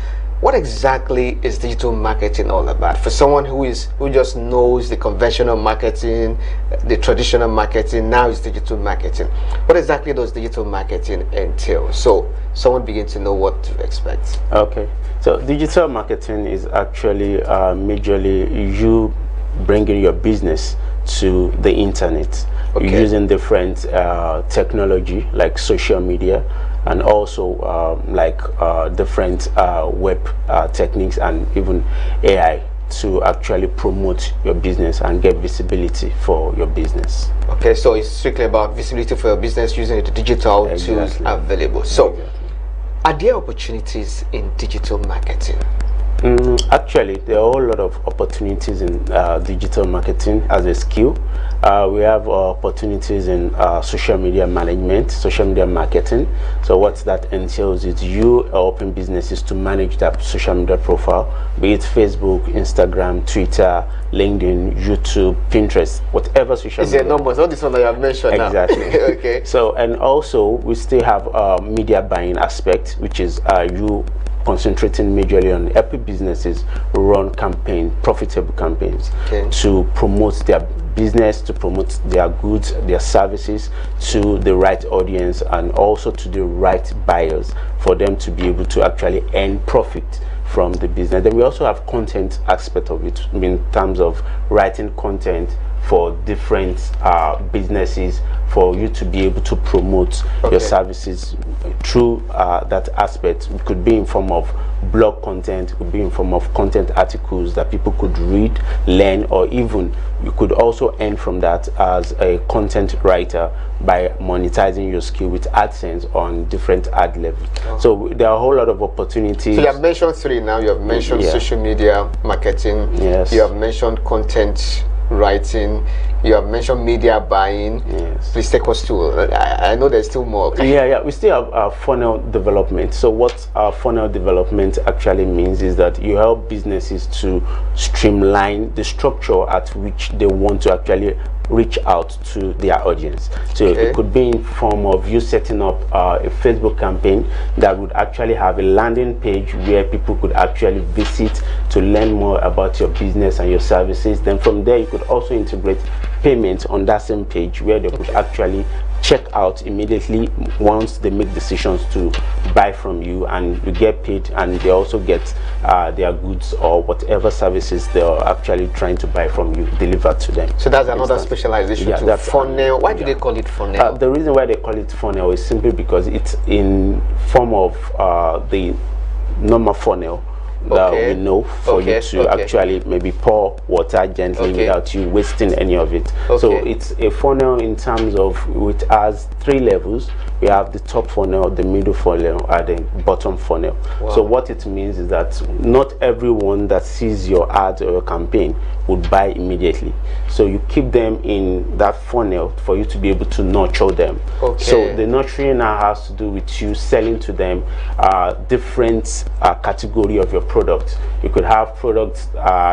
what exactly is digital marketing all about? For someone who just knows the conventional marketing, the traditional marketing, now is digital marketing. What exactly does digital marketing entail? So someone begins to know what to expect. Okay, so digital marketing is actually majorly you bringing your business to the internet, using different technology like social media, and also different web techniques and even AI to actually promote your business and get visibility for your business. Okay, so it's strictly about visibility for your business using the digital tools available. So, are there opportunities in digital marketing? Actually, there are a whole lot of opportunities in digital marketing as a skill. We have opportunities in social media management, social media marketing. So what that entails is you helping businesses to manage that social media profile, be it Facebook, Instagram, Twitter, LinkedIn, YouTube, Pinterest, whatever social media. Is there numbers? All this one that you have mentioned exactly. now. Okay. So, and also we still have media buying aspect, which is you concentrating majorly on helping businesses run profitable campaigns to promote their business, to promote their goods, their services to the right audience, and also to the right buyers for them to be able to actually earn profit from the business. Then we also have content aspect of it, in terms of writing content for different businesses, for you to be able to promote your services through that aspect. It could be in form of blog content, it could be in form of content articles that people could read, learn, or even you could also earn from that as a content writer by monetizing your skill with AdSense on different ad levels. So there are a whole lot of opportunities. So you have mentioned three now. You have mentioned social media marketing. Yes. You have mentioned content writing. You have mentioned media buying. Yes. Please take us to. I know there's still more. Yeah. We still have funnel development. So what funnel development actually means is that you help businesses to streamline the structure at which they want to actually reach out to their audience. So it could be in form of you setting up a Facebook campaign that would actually have a landing page where people could actually visit to learn more about your business and your services. Then from there you could also integrate payments on that same page where they could actually check out immediately once they make decisions to buy from you, and you get paid, and they also get their goods or whatever services they are actually trying to buy from you delivered to them. So that's another specialization. Yeah, that's funnel. Why do they call it funnel? The reason why they call it funnel is simply because it's in form of the normal funnel that we know for you to actually maybe pour water gently without you wasting any of it. So it's a funnel in terms of it has 3 levels. We have the top funnel, the middle funnel, and the bottom funnel. So what it means is that not everyone that sees your ad or your campaign would buy immediately. So you keep them in that funnel for you to be able to nurture them. So the nurturing now has to do with you selling to them different category of your product. You could have products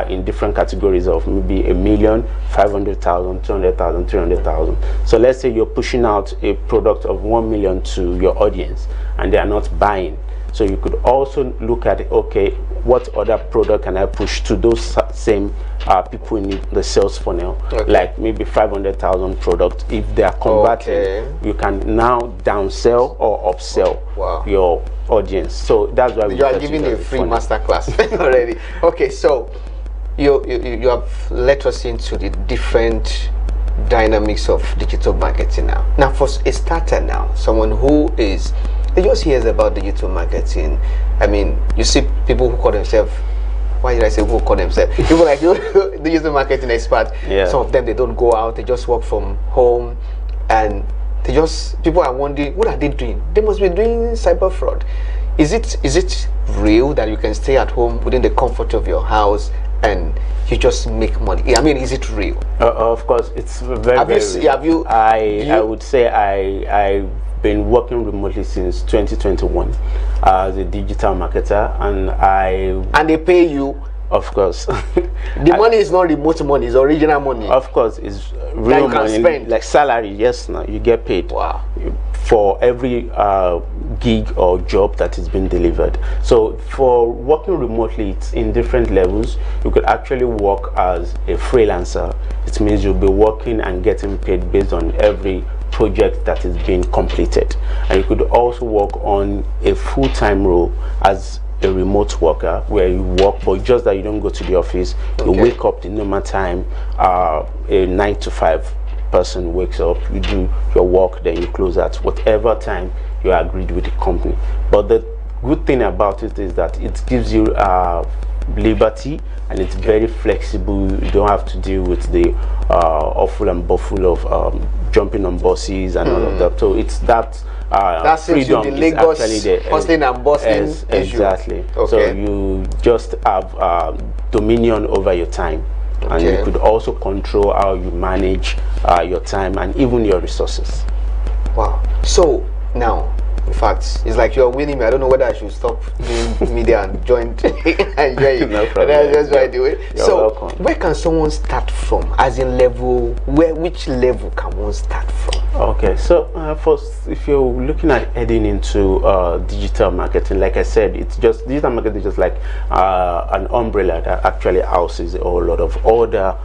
in different categories of maybe 1 million, 500,000, 200,000, 300,000. So let's say you're pushing out a product of 1 million to your audience and they are not buying. So you could also look at what other product can I push to those same people in the sales funnel, like maybe 500,000 product. If they are converted, you can now downsell or upsell your audience. So that's why you are giving a free masterclass already. Okay, so you have let us into the different dynamics of digital marketing now. Now, for a starter now, someone who is just hears about digital marketing. I mean, you see people who call themselves, why did I say who call themselves? People like you, digital marketing experts. Some of them, they don't go out, they just work from home, and people are wondering, what are they doing? They must be doing cyber fraud. Is it real that you can stay at home within the comfort of your house and you just make money? I mean, is it real? Of course, it's very real. I would say I've been working remotely since 2021 as a digital marketer, and they pay you. Of course. The money is not remote money, it's original money. Of course, it's real money, like salary. Yes, now you get paid for every gig or job that is being delivered. So for working remotely, it's in different levels. You could actually work as a freelancer. It means you'll be working and getting paid based on every project that is being completed, and you could also work on a full-time role as a remote worker where you work, but just that you don't go to the office. You wake up the normal time. A 9 to 5 person wakes up, you do your work, then you close at whatever time you agreed with the company. But the good thing about it is that it gives you liberty, and it's very flexible. You don't have to deal with the awful and buffle of jumping on buses and all of that. So it's that freedom the Lagos is actually hustling and bustling exactly. So you just have dominion over your time, and you could also control how you manage your time and even your resources. Wow. So now, in fact, it's like you're winning me. I don't know whether I should stop doing media and join and hear you. No problem. That's why I do it. You're so welcome. Where can someone start from? As in level, which level can one start from? Okay, so first, if you're looking at heading into digital marketing, like I said, it's just digital marketing is just like an umbrella that actually houses a whole lot of other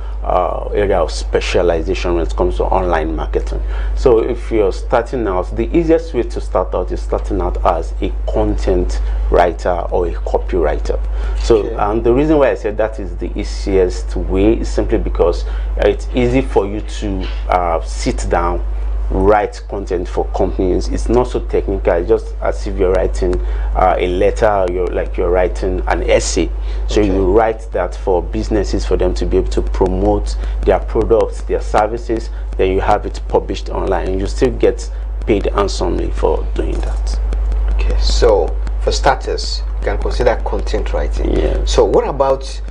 area of specialization when it comes to online marketing. So if you're starting out, the easiest way to start out is starting out as a content writer or a copywriter. So the reason why I said that is the easiest way is simply because it's easy for you to sit down, write content for companies. It's not so technical. It's just as if you're writing a letter, you're writing an essay. So you write that for businesses, for them to be able to promote their products, their services. Then you have it published online, and you still get paid handsomely for doing that. Okay, so for starters, you can consider content writing. Yeah. So what about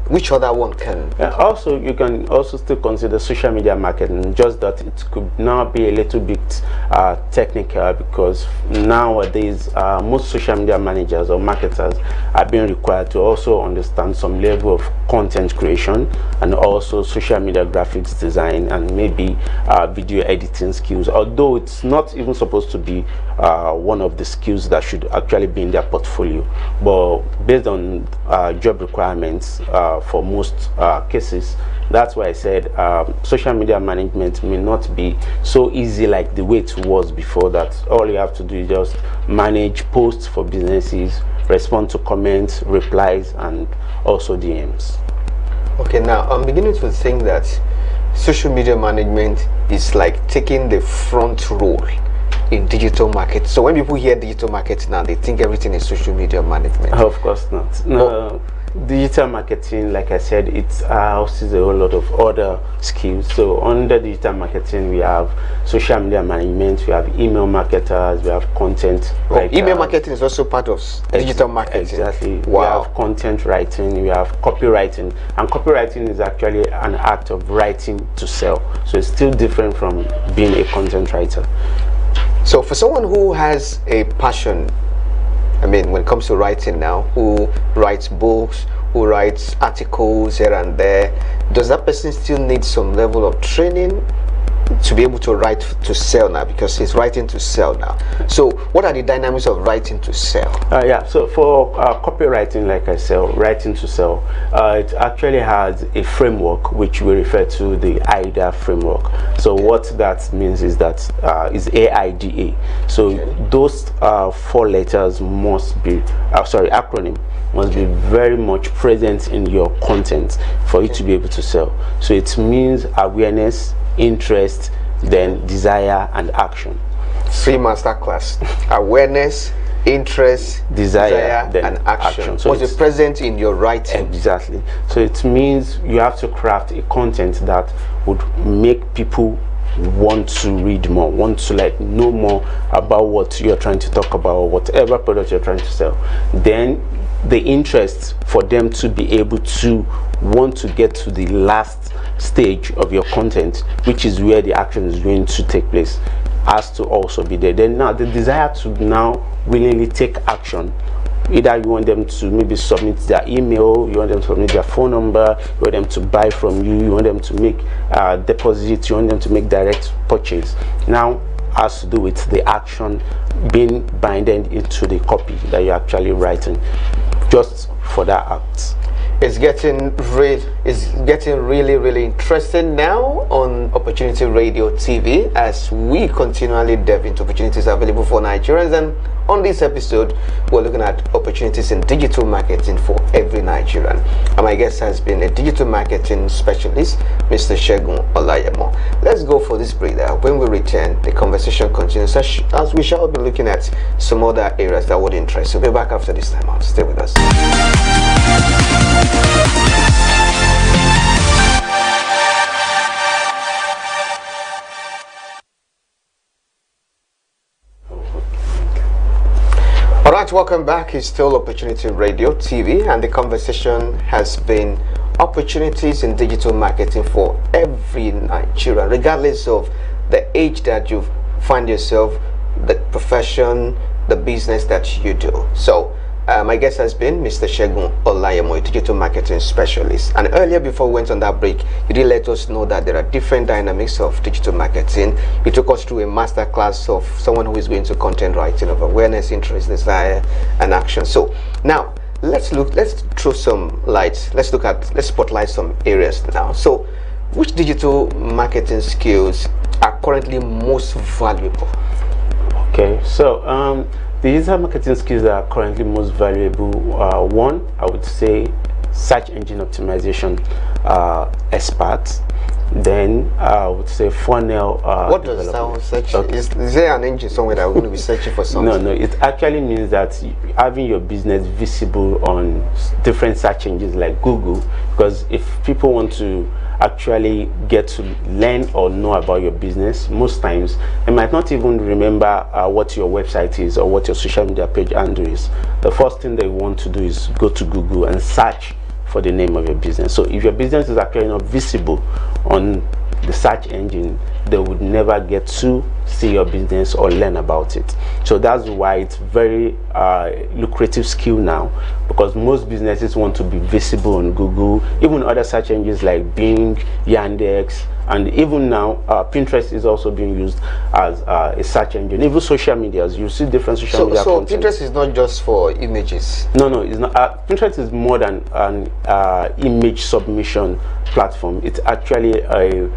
which other one can? Also, you can also still consider social media marketing, just that it could now be a little bit technical, because nowadays most social media managers or marketers are being required to also understand some level of content creation and also social media graphics design and maybe video editing skills, although it's not even supposed to be one of the skills that should actually be in their portfolio. But based on job requirements for most cases, that's why I said social media management may not be so easy like the way it was before, that all you have to do is just manage posts for businesses, respond to comments, replies, and also DMs. Okay, now I'm beginning to think that social media management is like taking the front role in digital market. So when people hear digital marketing now, they think everything is social media management. Of course not. No. Digital marketing, like I said, it houses a whole lot of other skills. So under digital marketing, we have social media management, we have email marketers, we have content writers. Email marketing is also part of digital marketing. Exactly. Wow. We have content writing, we have copywriting, and copywriting is actually an act of writing to sell. So it's still different from being a content writer. So for someone who has a passion, I mean, when it comes to writing now, who writes books, who writes articles here and there, does that person still need some level of training to be able to write to sell now, because he's writing to sell now? So what are the dynamics of writing to sell? Yeah, so for copywriting, like I said, writing to sell, it actually has a framework which we refer to the AIDA framework. So what that means is that is AIDA. So those 4 letters must be acronym must be very much present in your content for you to be able to sell. So it means awareness, interest, then desire and action. 3 masterclass: awareness, interest, desire and action. So it's present in your writing. Exactly. So it means you have to craft a content that would make people want to read more, want to know more about what you're trying to talk about, or whatever product you're trying to sell. Then the interest for them to be able to want to get to the last stage of your content, which is where the action is going to take place, has to also be there. Then now the desire to now willingly take action. Either you want them to maybe submit their email, you want them to submit their phone number, you want them to buy from you, you want them to make deposits, you want them to make direct purchase. Now has to do with the action being binded into the copy that you're actually writing, just for that act. It's getting really interesting now on Opportunity Radio TV, as we continually delve into opportunities available for Nigerians. And on this episode, we're looking at opportunities in digital marketing for every Nigerian. And my guest has been a digital marketing specialist, Mr. Segun Olayemo. Let's go for this break there. When we return, the conversation continues, as we shall be looking at some other areas that would interest you. We'll be back after this time out. Stay with us. Alright, welcome back. It's still Opportunity Radio TV, and the conversation has been opportunities in digital marketing for every Nigerian, regardless of the age that you find yourself, the profession, the business that you do. So my guest has been Mr. Segun Olayemo, a digital marketing specialist. And earlier, before we went on that break, you did let us know that there are different dynamics of digital marketing. You took us through a masterclass of someone who is going to content writing, of awareness, interest, desire, and action. So now let's throw some light. Let's spotlight some areas now. So which digital marketing skills are currently most valuable? Okay, so the digital marketing skills that are currently most valuable, one, I would say search engine optimization experts. Then I would say funnel what does that search? Okay. Is there an engine somewhere that we're going to be searching for something? No, it actually means that having your business visible on different search engines like Google, because if people want to actually get to learn or know about your business, most times they might not even remember what your website is or what your social media page handle is. The first thing they want to do is go to Google and search for the name of your business. So if your business is actually not visible on the search engine, they would never get to see your business or learn about it. So that's why it's very lucrative skill now, because most businesses want to be visible on Google, even other search engines like Bing, Yandex, and even now Pinterest is also being used as a search engine. Even social medias, you see different social media So content. Pinterest is not just for images. No, it's not. Pinterest is more than an image submission platform. It's actually a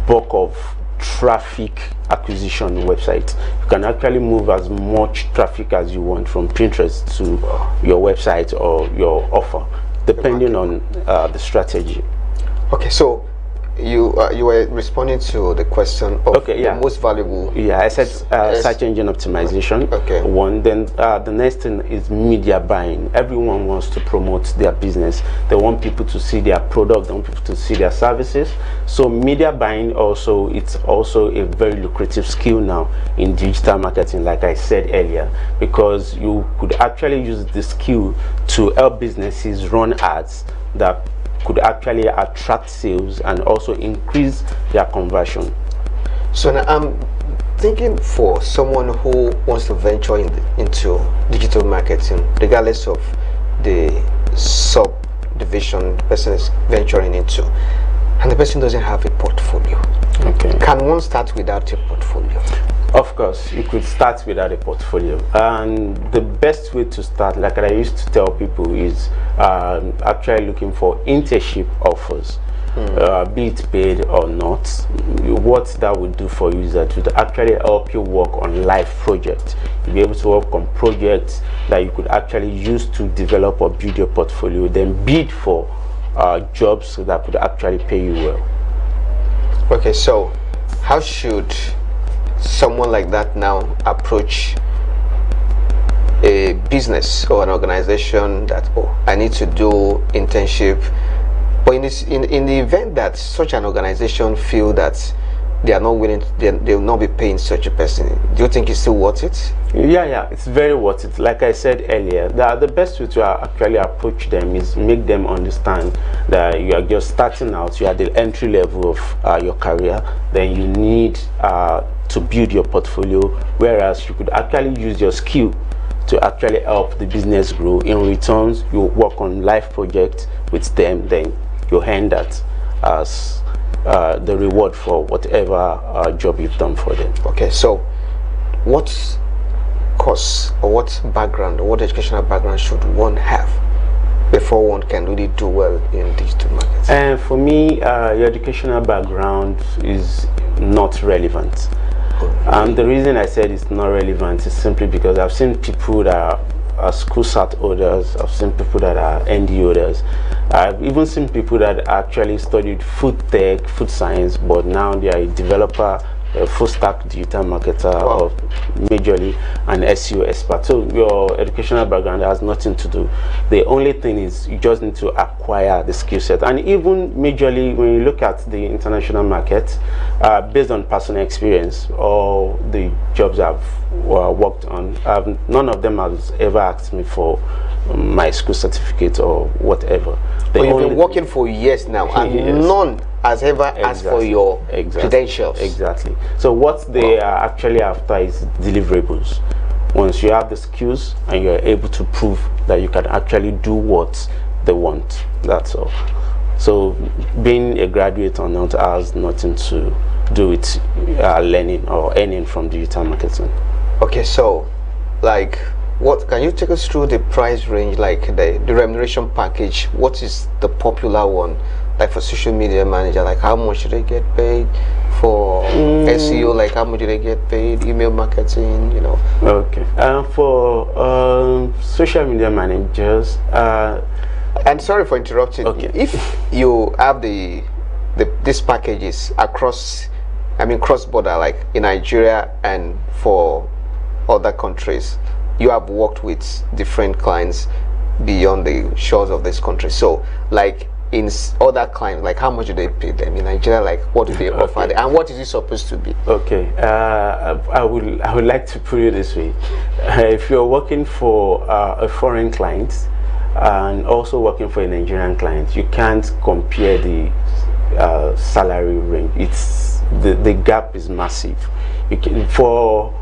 bulk of traffic acquisition website. You can actually move as much traffic as you want from Pinterest to your website or your offer, depending on the strategy. Okay, so you were responding to the question of the most valuable. Yeah, I said search engine optimization. Okay. One. Then the next thing is media buying. Everyone wants to promote their business. They want people to see their product. They want people to see their services. So media buying also, it's also a very lucrative skill now in digital marketing, like I said earlier, because you could actually use this skill to help businesses run ads that could actually attract sales and also increase their conversion. So now I'm thinking for someone who wants to venture into digital marketing, regardless of the subdivision the person is venturing into, and the person doesn't have a portfolio. Okay. Can one start without a portfolio? Of course, you could start without a portfolio, and the best way to start, like I used to tell people, is actually looking for internship offers, be it paid or not. What that would do for you is that it would actually help you work on live projects. You'll be able to work on projects that you could actually use to develop or build your portfolio, then bid for jobs that could actually pay you well. Okay, so how should someone like that now approach a business or an organization that, I need to do internship, but in the event that such an organization feel that they are not willing to, they will not be paying such a person, do you think it's still worth it? Yeah, it's very worth it. Like I said earlier, the best way to actually approach them is make them understand that you are just starting out, you are at the entry level of your career, then you need to build your portfolio, whereas you could actually use your skill to actually help the business grow. In returns, you work on live projects with them, then you hand that as the reward for whatever job you've done for them. Okay, so what course or what background or what educational background should one have before one can really do well in digital marketing? And for me, your educational background is not relevant. And the reason I said it's not relevant is simply because I've seen people that are school cert holders, I've seen people that are ND holders, I've even seen people that actually studied food tech, food science, but now they are a developer, a full stack digital marketer, or majorly an SEO expert. So your educational background has nothing to do. The only thing is you just need to acquire the skill set. And even majorly when you look at the international market, based on personal experience or the jobs I've worked on, none of them has ever asked me for my school certificate or whatever. But you've been working for years now, and none has ever asked for your credentials. Exactly. So what they are actually after is deliverables. Once you have the skills and you're able to prove that you can actually do what they want, that's all. So being a graduate or not has nothing to do with learning or earning from digital marketing. Okay, so like, what can you take us through the price range, like the remuneration package? What is the popular one, like for social media manager? Like how much do they get paid? For SEO, like how much do they get paid? Email marketing, you know? Okay. For social media managers, and sorry for interrupting. Okay. If you have these packages across, I mean cross-border, like in Nigeria and for other countries, you have worked with different clients beyond the shores of this country. So like in other clients, like how much do they pay them in Nigeria? Like what do they offer, and what is it supposed to be? Okay, I would like to put it this way: if you're working for a foreign client, and also working for a Nigerian client, you can't compare the salary range. It's the gap is massive. You can, for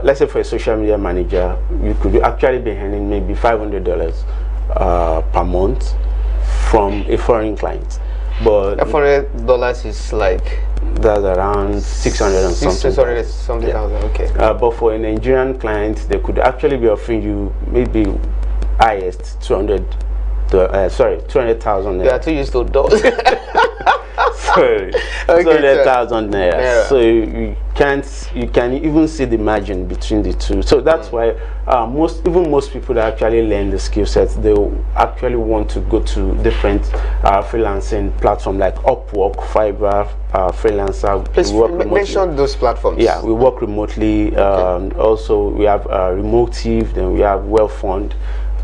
let's say for a social media manager, you could actually be earning maybe $500 per month from a foreign client. But $500 is like, that's around 600 and something. 600 something thousand. Okay. But for a Nigerian client, they could actually be offering you maybe highest 200,000. You are too used to those. Sorry, Okay, 200,000 naira. Naira. So you can even see the margin between the two. So that's why most people that actually learn the skill sets, they actually want to go to different freelancing platforms like Upwork, Fiverr, Freelancer. Please mention those platforms. Yeah, we work remotely. Also, we have Remotive, then we have WellFund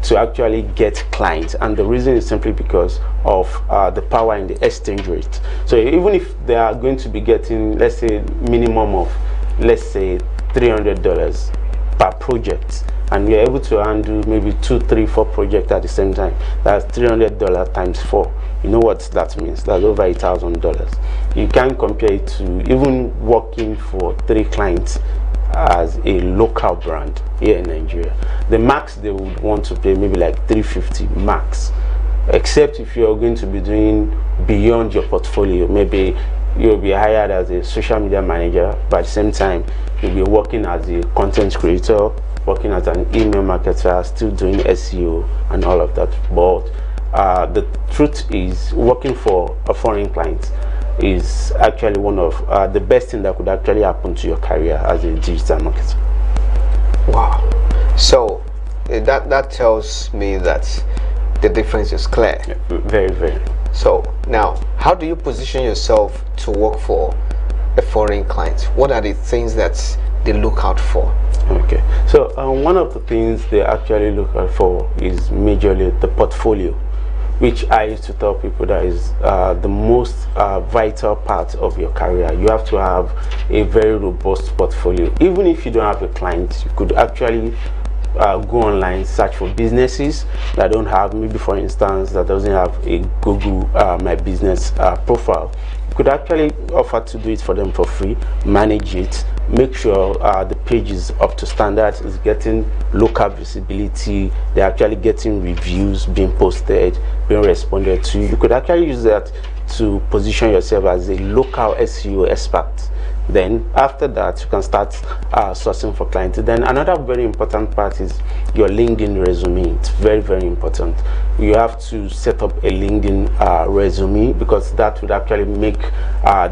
to actually get clients, and the reason is simply because of the power in the exchange rate. So even if they are going to be getting, let's say, minimum of, let's say, $300 per project, and we are able to handle maybe 2, 3, 4 projects at the same time, that's $300 times 4. You know what that means? That's over $8,000. You can compare it to even working for 3 clients as a local brand here in Nigeria. The max they would want to pay maybe like $350 max, except if you're going to be doing beyond your portfolio. Maybe you'll be hired as a social media manager, but at the same time you'll be working as a content creator, working as an email marketer, still doing SEO and all of that. But the truth is, working for a foreign client is actually one of the best thing that could actually happen to your career as a digital marketer. Wow. So that tells me that the difference is clear. Yeah, very, very. So now, how do you position yourself to work for a foreign client? What are the things that they look out for? Okay, so one of the things they actually look out for is majorly the portfolio, which I used to tell people that is the most vital part of your career. You have to have a very robust portfolio. Even if you don't have a client, you could actually go online, search for businesses that don't have, maybe for instance, that doesn't have a Google My Business profile. You could actually offer to do it for them for free, manage it, make sure the page is up to standards, is getting local visibility, they're actually getting reviews being posted, being responded to. You could actually use that to position yourself as a local SEO expert. Then after that, you can start sourcing for clients. Then another very important part is your LinkedIn resume. It's very, very important. You have to set up a LinkedIn resume, because that would actually make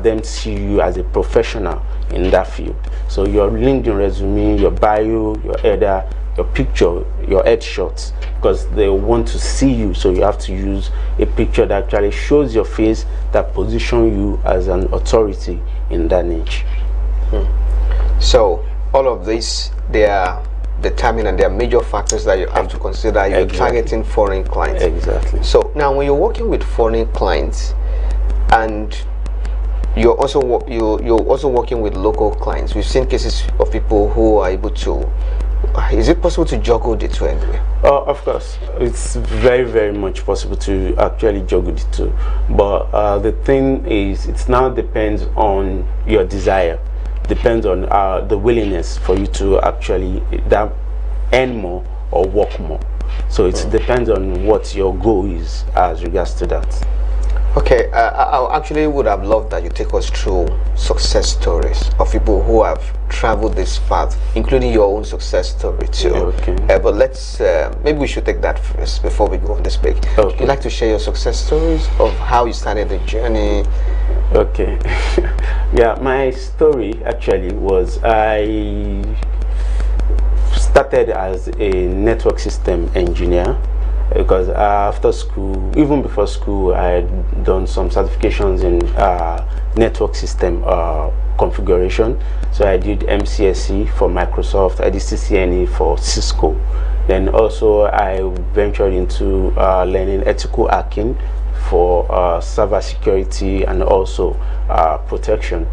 them see you as a professional in that field. So your LinkedIn resume, your bio, your header, your picture, your headshots, because they want to see you. So you have to use a picture that actually shows your face, that position you as an authority in that niche. So all of this, they are determined, and there are major factors that you have to consider. You're targeting foreign clients. Exactly. So now, when you're working with foreign clients, and you're also working with local clients, we've seen cases of people who are able to. Is it possible to juggle the two anyway? Of course, it's very, very much possible to actually juggle the two. But the thing is, it now depends on your desire, depends on the willingness for you to actually earn more or work more. So it depends on what your goal is as regards to that. Okay, I actually would have loved that you take us through success stories of people who have traveled this path, including your own success story too. Okay. But let's maybe we should take that first before we go on this page. Okay. Would you like to share your success stories of how you started the journey? Okay. Yeah, my story actually was, I started as a network system engineer, because after school, even before school, I had done some certifications in network system configuration. So I did MCSE for Microsoft, I did CCNA for Cisco. Then also I ventured into learning ethical hacking for cyber security, and also protection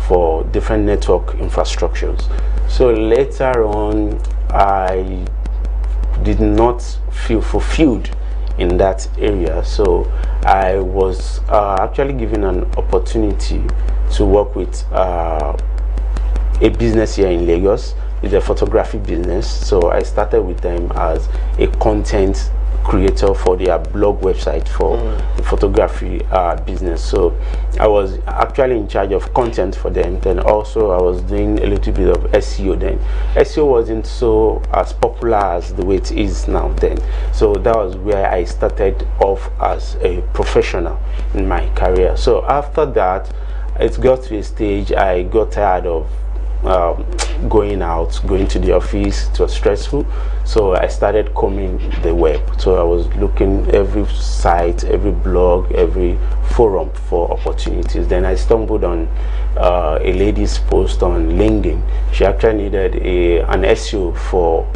for different network infrastructures. So later on, I did not feel fulfilled in that area. So I was actually given an opportunity to work with a business here in Lagos. It's a photography business. So I started with them as a content creator for their blog website for the photography business. So I was actually in charge of content for them. Then also I was doing a little bit of SEO then. SEO wasn't so as popular as the way it is now then. So that was where I started off as a professional in my career. So after that, it got to a stage I got tired of going to the office. It was stressful, so I started combing the web. So I was looking every site, every blog, every forum for opportunities. Then I stumbled on a lady's post on LinkedIn. She actually needed an SEO for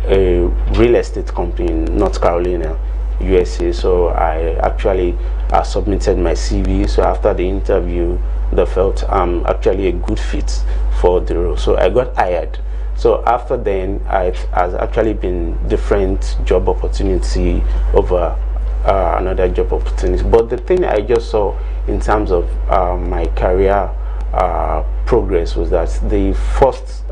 a real estate company in North Carolina, USA. So I actually submitted my CV. So after the interview, they felt I'm actually a good fit for the role, so I got hired. So after then, I've actually been different job opportunity over another job opportunity. But the thing I just saw in terms of my career progress was that the first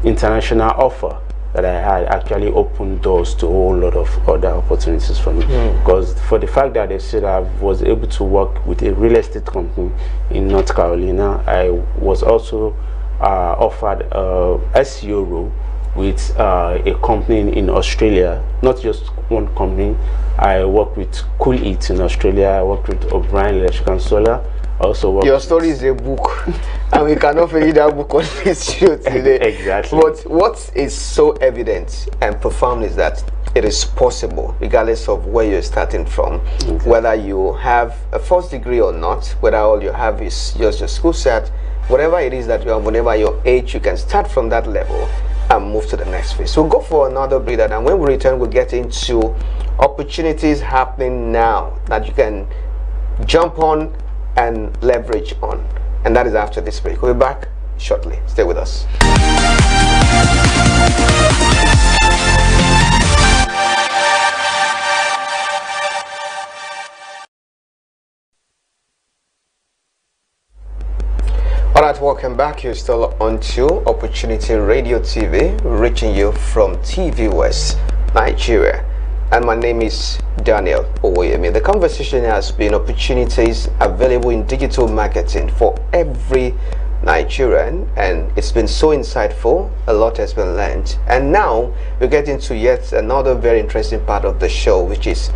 international offer that I had actually opened doors to a whole lot of other opportunities for me. Because for the fact that I said I was able to work with a real estate company in North Carolina, I was also offered a SEO role with a company in Australia, not just one company. I worked with Cool Eats in Australia, I worked with O'Brien Electric and Solar. Also your story is a book, and we cannot finish that book on this show today. Exactly. But what is so evident and profound is that it is possible, regardless of where you're starting from, whether you have a first degree or not, whether all you have is just your school set, whatever it is that you have, whenever your age, you can start from that level and move to the next phase. So we'll go for another break, and when we return, we'll get into opportunities happening now that you can jump on and leverage on, and that is after this break. We'll be back shortly. Stay with us. Alright, welcome back. You're still on to Opportunity Radio TV, reaching you from TVWest, Nigeria. And my name is Daniel Owoyemi. The conversation has been opportunities available in digital marketing for every Nigerian, and it's been so insightful. A lot has been learned, and now we get into yet another very interesting part of the show, which is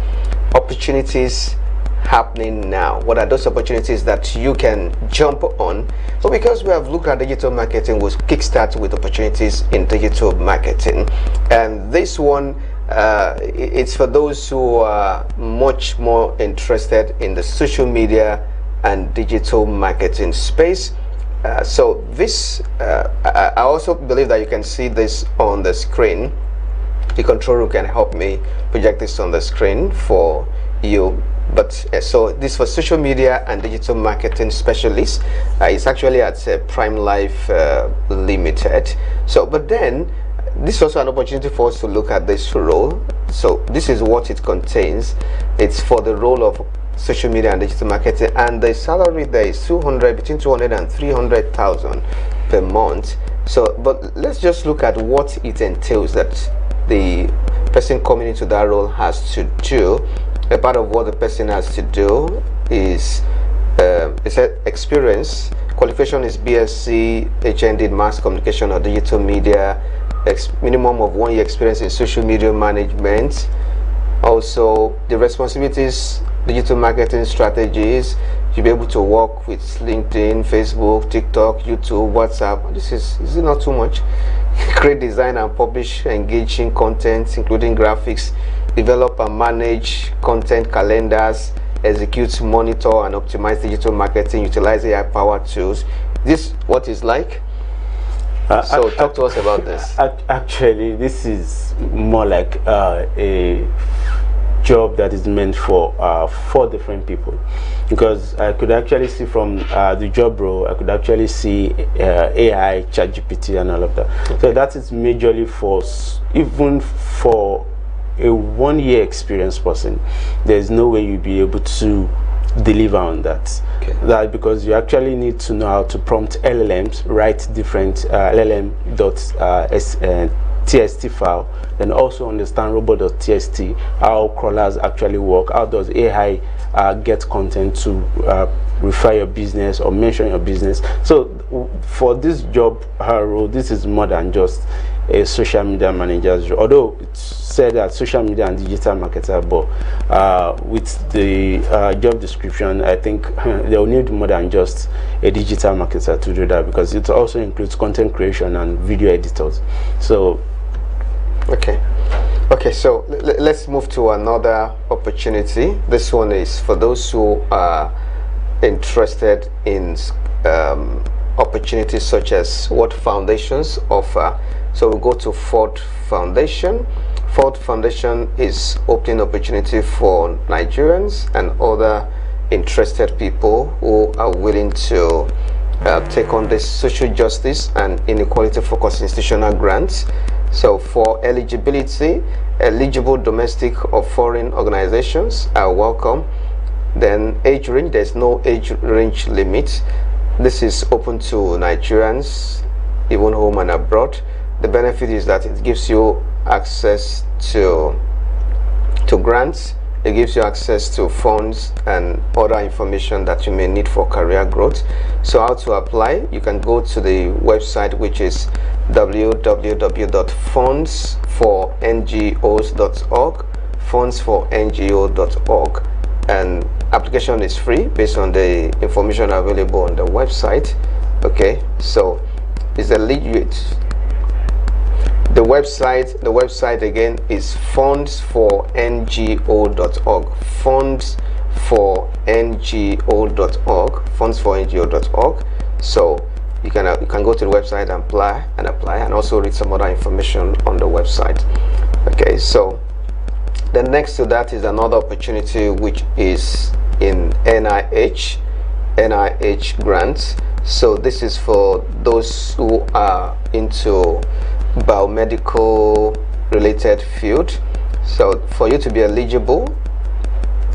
opportunities happening now. What are those opportunities that you can jump on? So because we have looked at digital marketing, we'll kickstart with opportunities in digital marketing, and this one it's for those who are much more interested in the social media and digital marketing space. So this I also believe that you can see this on the screen. The control room can help me project this on the screen for you. But so this for social media and digital marketing specialists. It's actually at Prime Life Limited. So but then this is also an opportunity for us to look at this role. So this is what it contains. It's for the role of social media and digital marketing, and the salary there is between 200 and 300,000 per month. So but let's just look at what it entails that the person coming into that role has to do. A part of what the person has to do is experience. Qualification is BSc, HND in mass communication or digital media, minimum of 1 year experience in social media management. Also the responsibilities, digital marketing strategies. You'll be able to work with LinkedIn, Facebook, TikTok, YouTube, WhatsApp. This is it not too much? Create, design and publish engaging content, including graphics. Develop and manage content calendars. Execute, monitor and optimize digital marketing. Utilize AI-powered tools. This what it's like. So talk to us about this. Actually, this is more like a job that is meant for 4 different people, because I could actually see from the job role, I could actually see AI, ChatGPT, and all of that. So that is majorly for even for a 1-year experienced person. There's no way you'll be able to deliver on that. That because you actually need to know how to prompt LLMs, write different LLM.txt file, then also understand robot.txt, how crawlers actually work, how does AI get content to refer your business or mention your business. So for this job role, this is more than just a social media manager's job, although it's said that social media and digital marketer, but with the job description, I think they'll need more than just a digital marketer to do that, because it also includes content creation and video editors. So okay, so let's move to another opportunity. This one is for those who are interested in opportunities such as what foundations offer. So we'll go to Ford Foundation. Ford Foundation is opening opportunity for Nigerians and other interested people who are willing to take on this social justice and inequality focused institutional grants. So for eligibility, eligible domestic or foreign organizations are welcome. Then age range, there's no age range limit. This is open to Nigerians, even home and abroad. The benefit is that it gives you access to grants, it gives you access to funds and other information that you may need for career growth. So how to apply? You can go to the website, which is www.fundsforngos.org, fundsforngo.org, and application is free based on the information available on the website. Okay, so it's a legit. The website again is fundsforngo.org, fundsforngo.org, fundsforngo.org. So you can go to the website and apply and also read some other information on the website. Okay, so the next to that is another opportunity, which is in NIH grants. So this is for those who are into biomedical related field. So for you to be eligible,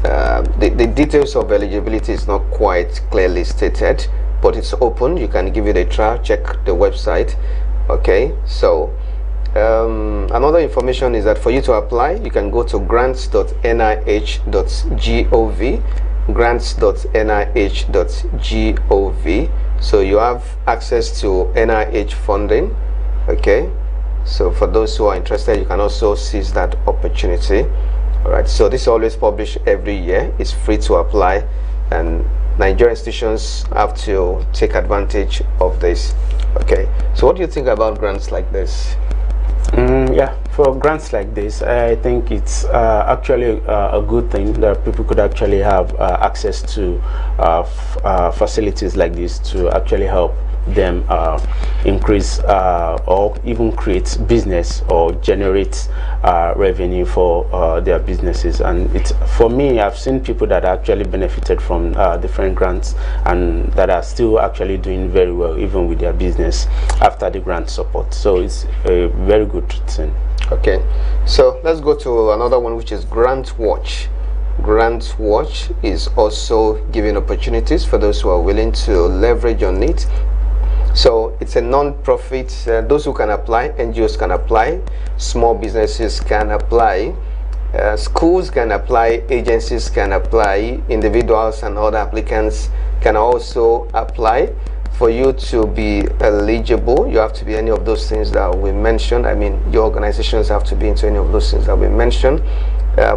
the details of eligibility is not quite clearly stated, but it's open. You can give it a try, check the website. Okay, so another information is that for you to apply, you can go to grants.nih.gov, grants.nih.gov. so you have access to NIH funding. Okay, so for those who are interested, you can also seize that opportunity. All right, so this is always published every year. It's free to apply, and Nigerian institutions have to take advantage of this. Okay, so what do you think about grants like this? Yeah, for grants like this, I think it's actually a good thing that people could actually have access to facilities like this to actually help them increase or even create business or generate revenue for their businesses. And it's, for me, I've seen people that actually benefited from different grants and that are still actually doing very well even with their business after the grant support. So it's a very good thing. Okay, so let's go to another one, which is Grant Watch. Grant Watch is also giving opportunities for those who are willing to leverage on it. So it's a non-profit, those who can apply, NGOs can apply, small businesses can apply, schools can apply, agencies can apply, individuals and other applicants can also apply. For you to be eligible, you have to be any of those things that we mentioned. I mean, your organizations have to be into any of those things that we mentioned.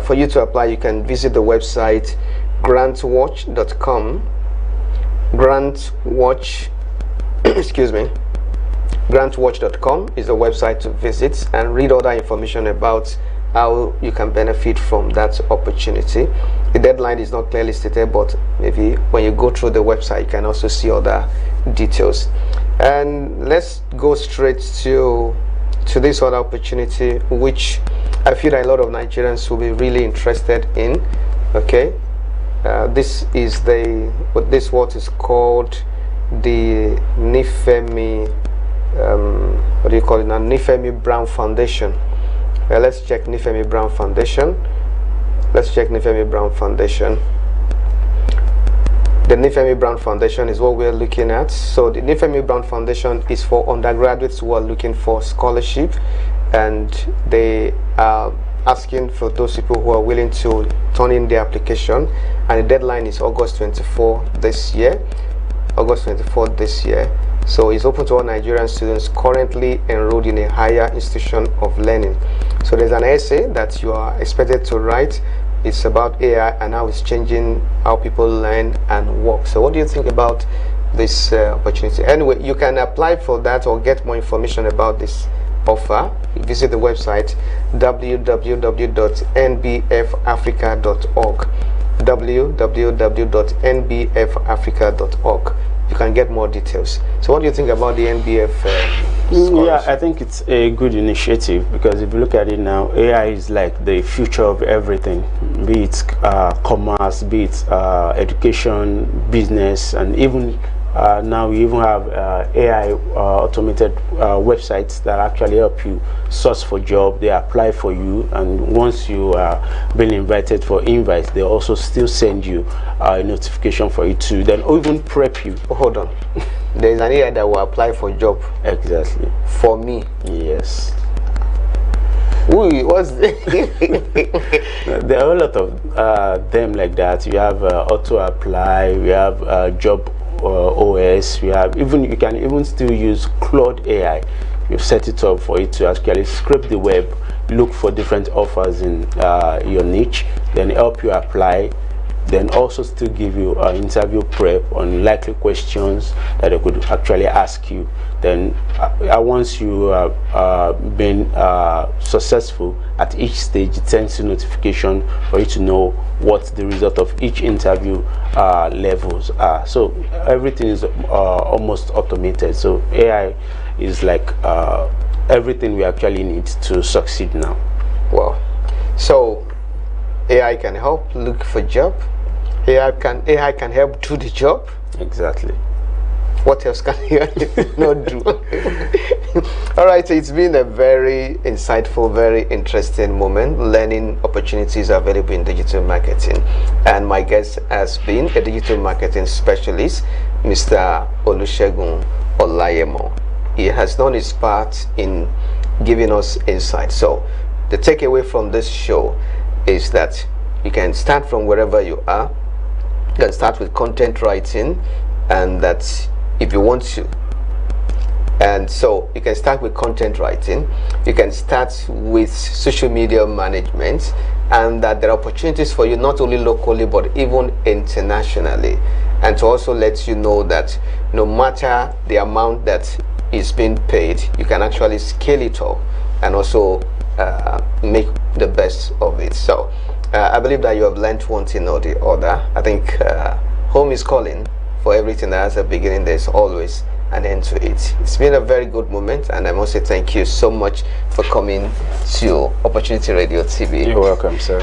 For you to apply, you can visit the website grantwatch.com. Grantwatch excuse me, grantwatch.com is a website to visit and read other information about how you can benefit from that opportunity. The deadline is not clearly stated, but maybe when you go through the website, you can also see other details. And let's go straight to this other opportunity, which I feel that a lot of Nigerians will be really interested in. Okay, this is what is called the Nifemi, what do you call it now? Nifemi Brown Foundation. Let's check Nifemi Brown Foundation. Let's check Nifemi Brown Foundation. The Nifemi Brown Foundation is what we're looking at. So the Nifemi Brown Foundation is for undergraduates who are looking for scholarship, and they are asking for those people who are willing to turn in their application, and the deadline is August 24 this year. August 24 this year. So it's open to all Nigerian students currently enrolled in a higher institution of learning. So there's an essay that you are expected to write. It's about AI and how it's changing how people learn and work. So what do you think about this opportunity? Anyway, you can apply for that or get more information about this offer. Visit the website www.nbfafrica.org. www.nbfafrica.org. You can get more details. So what do you think about the NBF Yeah, I think it's a good initiative, because if you look at it now, AI is like the future of everything, be it commerce, be it education, business, and even now we even have AI automated websites that actually help you search for job. They apply for you, and once you are being invited for invites, they also still send you a notification for you to then even prep you. Oh, hold on. There's an AI that will apply for job. Exactly. For me. Yes. What's there are a lot of them like that. You have auto apply. We have job OS. We have you can even still use Claude AI. You set it up for it to actually scrape the web, look for different offers in your niche, then help you apply, then also still give you an interview prep on likely questions that they could actually ask you. Then once you have been successful at each stage, it sends you notification for you to know what the result of each interview levels are. So everything is almost automated. So AI is like everything we actually need to succeed now. Wow. So AI can help look for job. AI can help do the job. Exactly. What else can AI not do? All right, so it's been a very insightful, very interesting moment. Learning opportunities available in digital marketing, and my guest has been a digital marketing specialist, Mr. Olusegun Olayemo. He has done his part in giving us insight. So the takeaway from this show is that you can start from wherever you are. You can start with content writing, and that if you want to. And so you can start with content writing, you can start with social media management, and that there are opportunities for you not only locally but even internationally. And to also let you know that no matter the amount that is being paid, you can actually scale it up and also make the best of it. So I believe that you have learned one thing or the other. I think home is calling. For everything that has a beginning, there's always an end to it. It's been a very good moment, and I must say thank you so much for coming to Opportunity Radio TV. You're welcome, sir.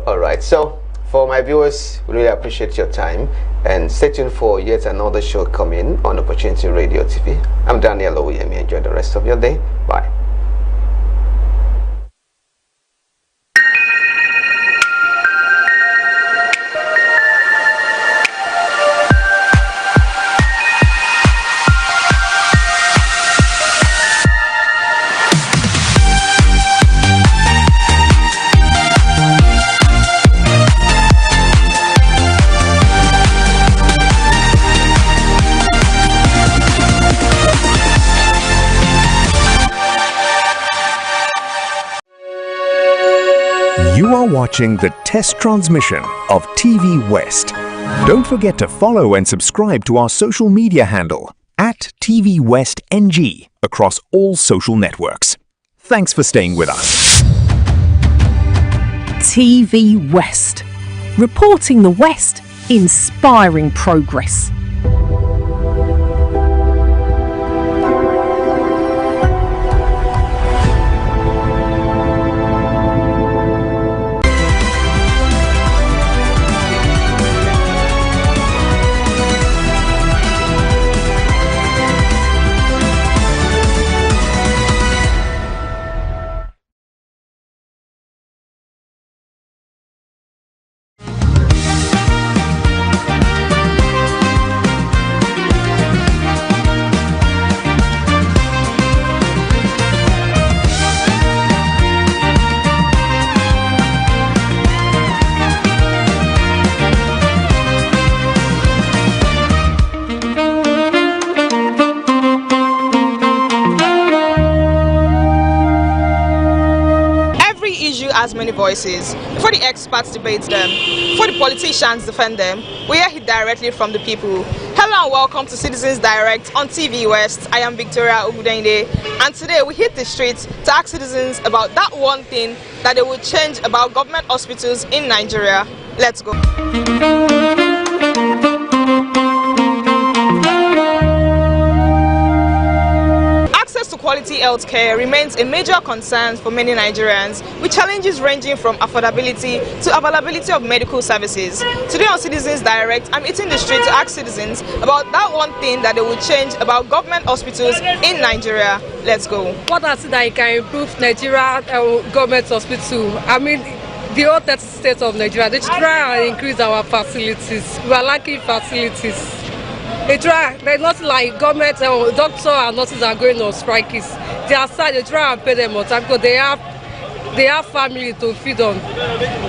All right. So for my viewers, we really appreciate your time, and stay tuned for yet another show coming on Opportunity Radio TV. I'm Daniel Oyemi. Enjoy the rest of your day. Bye. You are watching the test transmission of TVWest. Don't forget to follow and subscribe to our social media handle at TVWestNG across all social networks. Thanks for staying with us. TV West. Reporting the West, inspiring progress. has many voices. Before the experts debate them, before the politicians defend them, we hear it directly from the people. Hello and welcome to Citizens Direct on TV West. I am Victoria Ogudende, and today we hit the streets to ask citizens about that one thing that they will change about government hospitals in Nigeria. Let's go. Quality healthcare remains a major concern for many Nigerians, with challenges ranging from affordability to availability of medical services. Today on Citizens Direct, I'm hitting the street to ask citizens about that one thing that they will change about government hospitals in Nigeria. Let's go. What I see that can improve Nigeria government hospital? I mean, the whole 30 states of Nigeria, they try and increase our facilities. We are lacking facilities. They try, they're not like government, doctors and nurses are going on strikes. They are sad, they try and pay them on time because they have family to feed on.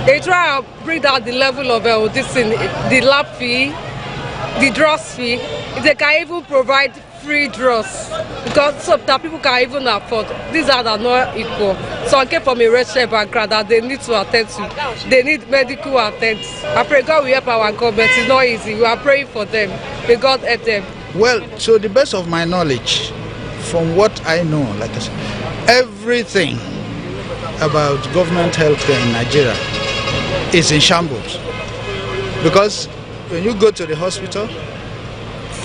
They try and bring down the level of this thing, the lab fee, the drugs fee. They can even provide free drugs because some that people can even afford. These are not equal. So I came from a racial background that they need to attend to. They need medical attendance. I pray God will help our government. It's not easy. We are praying for them. May God help them. Well, to the best of my knowledge, from what I know, like I said, everything about government healthcare in Nigeria is in shambles. Because when you go to the hospital,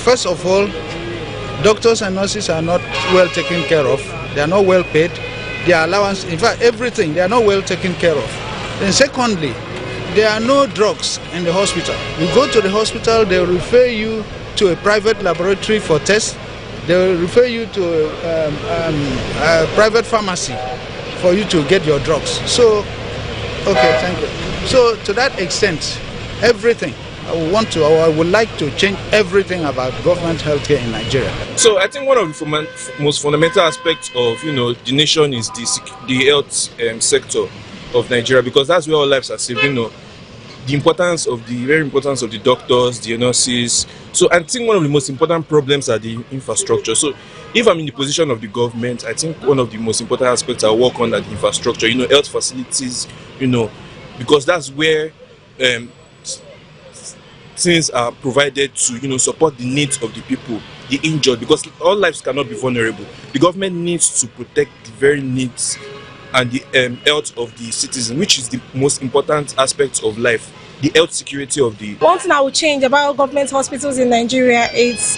first of all, doctors and nurses are not well taken care of. They are not well paid. Their allowance, in fact, everything, they are not well taken care of. Then secondly, there are no drugs in the hospital. You go to the hospital, they will refer you to a private laboratory for tests. They will refer you to a private pharmacy for you to get your drugs. So, okay, thank you. So to that extent, everything, I would like to change everything about government healthcare in Nigeria. So I think one of the most fundamental aspects of the nation is the health sector of Nigeria, because that's where our lives are saved. The very importance of the doctors, the nurses. So I think one of the most important problems are the infrastructure. So if I'm in the position of the government, I think one of the most important aspects I work on are the infrastructure. Health facilities. Because that's where things are provided to support the needs of the people, the injured, because all lives cannot be vulnerable. The government needs to protect the very needs and the health of the citizen, which is the most important aspect of life, the health security of the... One thing I will change about government hospitals in Nigeria is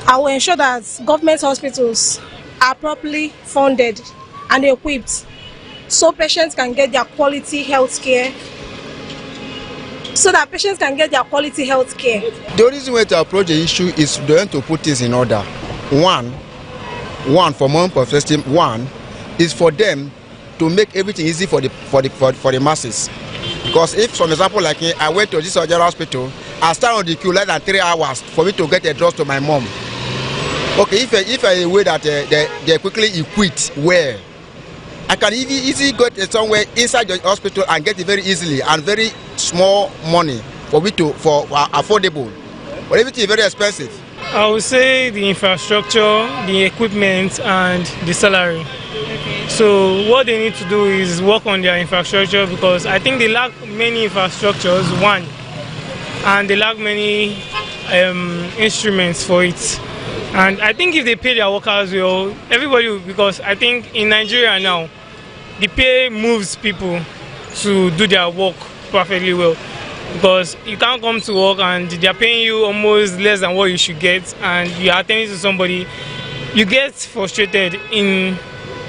I will ensure that government hospitals are properly funded and equipped so patients can get their quality health care. The only way to approach the issue is to put things in order. One, from one perspective, is for them to make everything easy for the masses. Because if, for example, like I went to this general hospital, I stand on the queue less than 3 hours for me to get a drug to my mom. Okay, if I way that they quickly equip well, I can easily go somewhere inside the hospital and get it very easily and very small money for affordable. But everything is very expensive. I would say the infrastructure, the equipment, and the salary. Okay. So what they need to do is work on their infrastructure, because I think they lack many infrastructures, one, and they lack many instruments for it. And I think if they pay their workers well, everybody will, because I think in Nigeria now, the pay moves people to do their work perfectly well, because you can't come to work and they're paying you almost less than what you should get, and you're attending to somebody, you get frustrated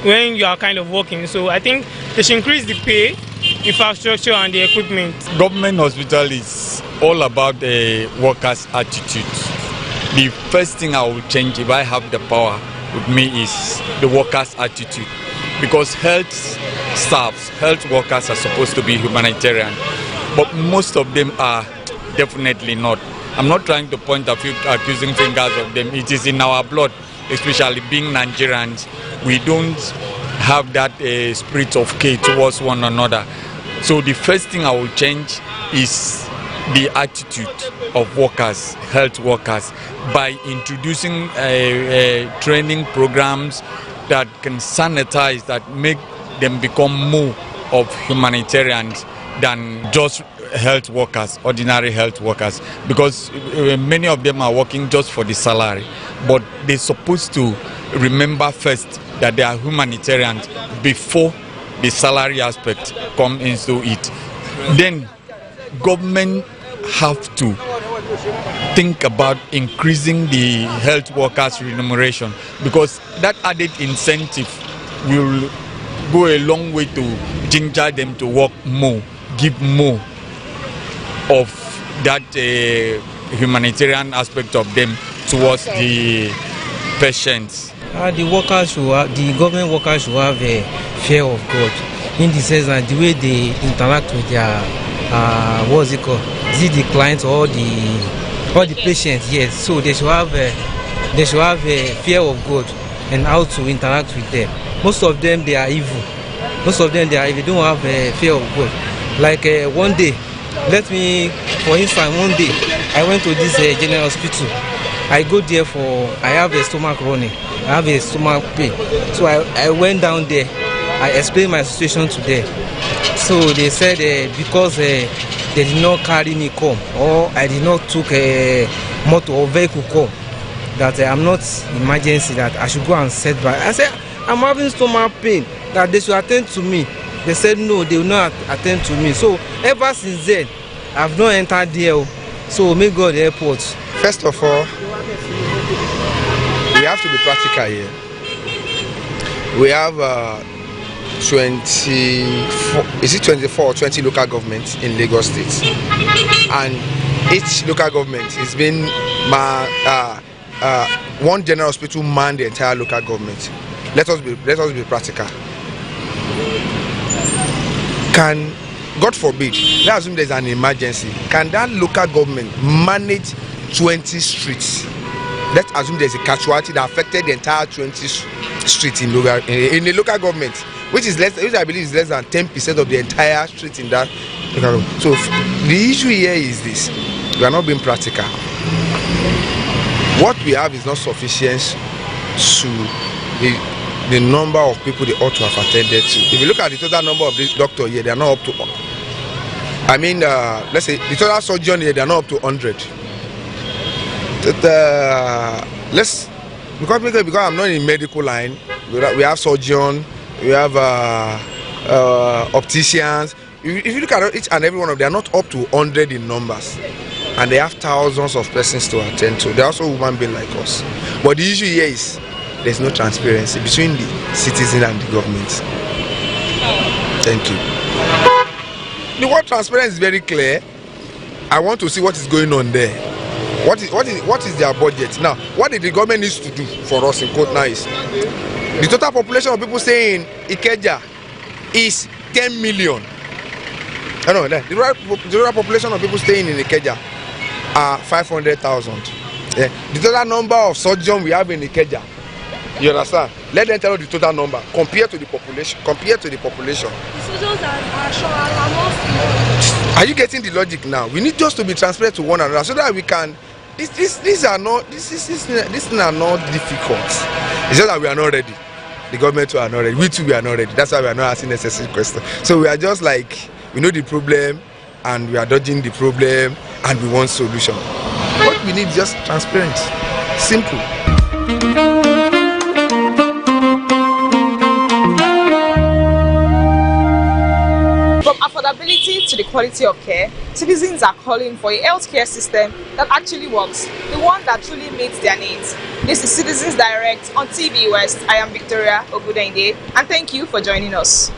when you are kind of working. So I think they should increase the pay, infrastructure, and the equipment. Government hospital is all about the workers' attitude. The first thing I will change if I have the power with me is the workers' attitude. Because health staffs, health workers are supposed to be humanitarian, but most of them are definitely not. I'm not trying to point a few accusing fingers of them. It is in our blood, especially being Nigerians. We don't have that spirit of care towards one another. So the first thing I will change is the attitude of workers, health workers, by introducing training programs that can sanitize, that make them become more of humanitarians than just health workers, ordinary health workers, because many of them are working just for the salary. But they're supposed to remember first that they are humanitarians before the salary aspect comes into it. Then government have to think about increasing the health workers' remuneration, because that added incentive will go a long way to ginger them to work more, give more of that humanitarian aspect of them towards the patients. The government workers should have a fear of God, in the sense that the way they interact with their what's it called? Is it the clients or the patients? Yes. So they should have a fear of God and how to interact with them. Most of them they are evil. They don't have a fear of God. Like one day, for instance, one day I went to this general hospital. I go there I have a stomach running. I have a stomach pain. So I went down there. I explained my situation to them. So they said because they did not carry me come, or I did not took a motor or vehicle come, that I'm not emergency, that I should go and set back. I said I'm having stomach pain, that they should attend to me. They said no, they will not attend to me. So ever since then, I've not entered there. So may God help us. First of all, we have to be practical here. We have 24 or 20 local governments in Lagos State, and each local government is being one general hospital man the entire local government. Let us be practical. Can, God forbid, let's assume there's an emergency, can that local government manage 20 streets? Let's assume there's a casualty that affected the entire 20 streets in the local government, which I believe is less than 10% of the entire street in that local government. So the issue here is this: we are not being practical. What we have is not sufficient to the number of people they ought to have attended to. If you look at the total number of this doctor here, they are not up to. I mean, let's say the total surgeon here, they are not up to 100. Because I'm not in medical line, we have surgeon, we have opticians. If you look at each and every one of them, they are not up to 100 in numbers, and they have thousands of persons to attend to. They're also human beings like us. But the issue here is there's no transparency between the citizen and the government. Thank you. The word transparency is very clear. I want to see what is going on there. What is their budget now? What did the government needs to do for us in quote now is the total population of people staying in Ikeja is 10 million. I know that the total population of people staying in Ikeja are 500,000. Yeah. The total number of surgeons we have in Ikeja, you understand? Let them tell you the total number compared to the population. The surgeons are not. Are you getting the logic now? We need just to be transparent to one another so that we can. These things are not difficult. It's just that we are not ready. The government are not ready. We too, we are not ready. That's why we are not asking necessary questions. So we are just like, we know the problem and we are dodging the problem and we want solution. What we need is just transparency. Simple. From affordability to the quality of care, citizens are calling for a healthcare system that actually works, the one that truly meets their needs. This is Citizens Direct on TVWest. I am Victoria Ogudende, and thank you for joining us.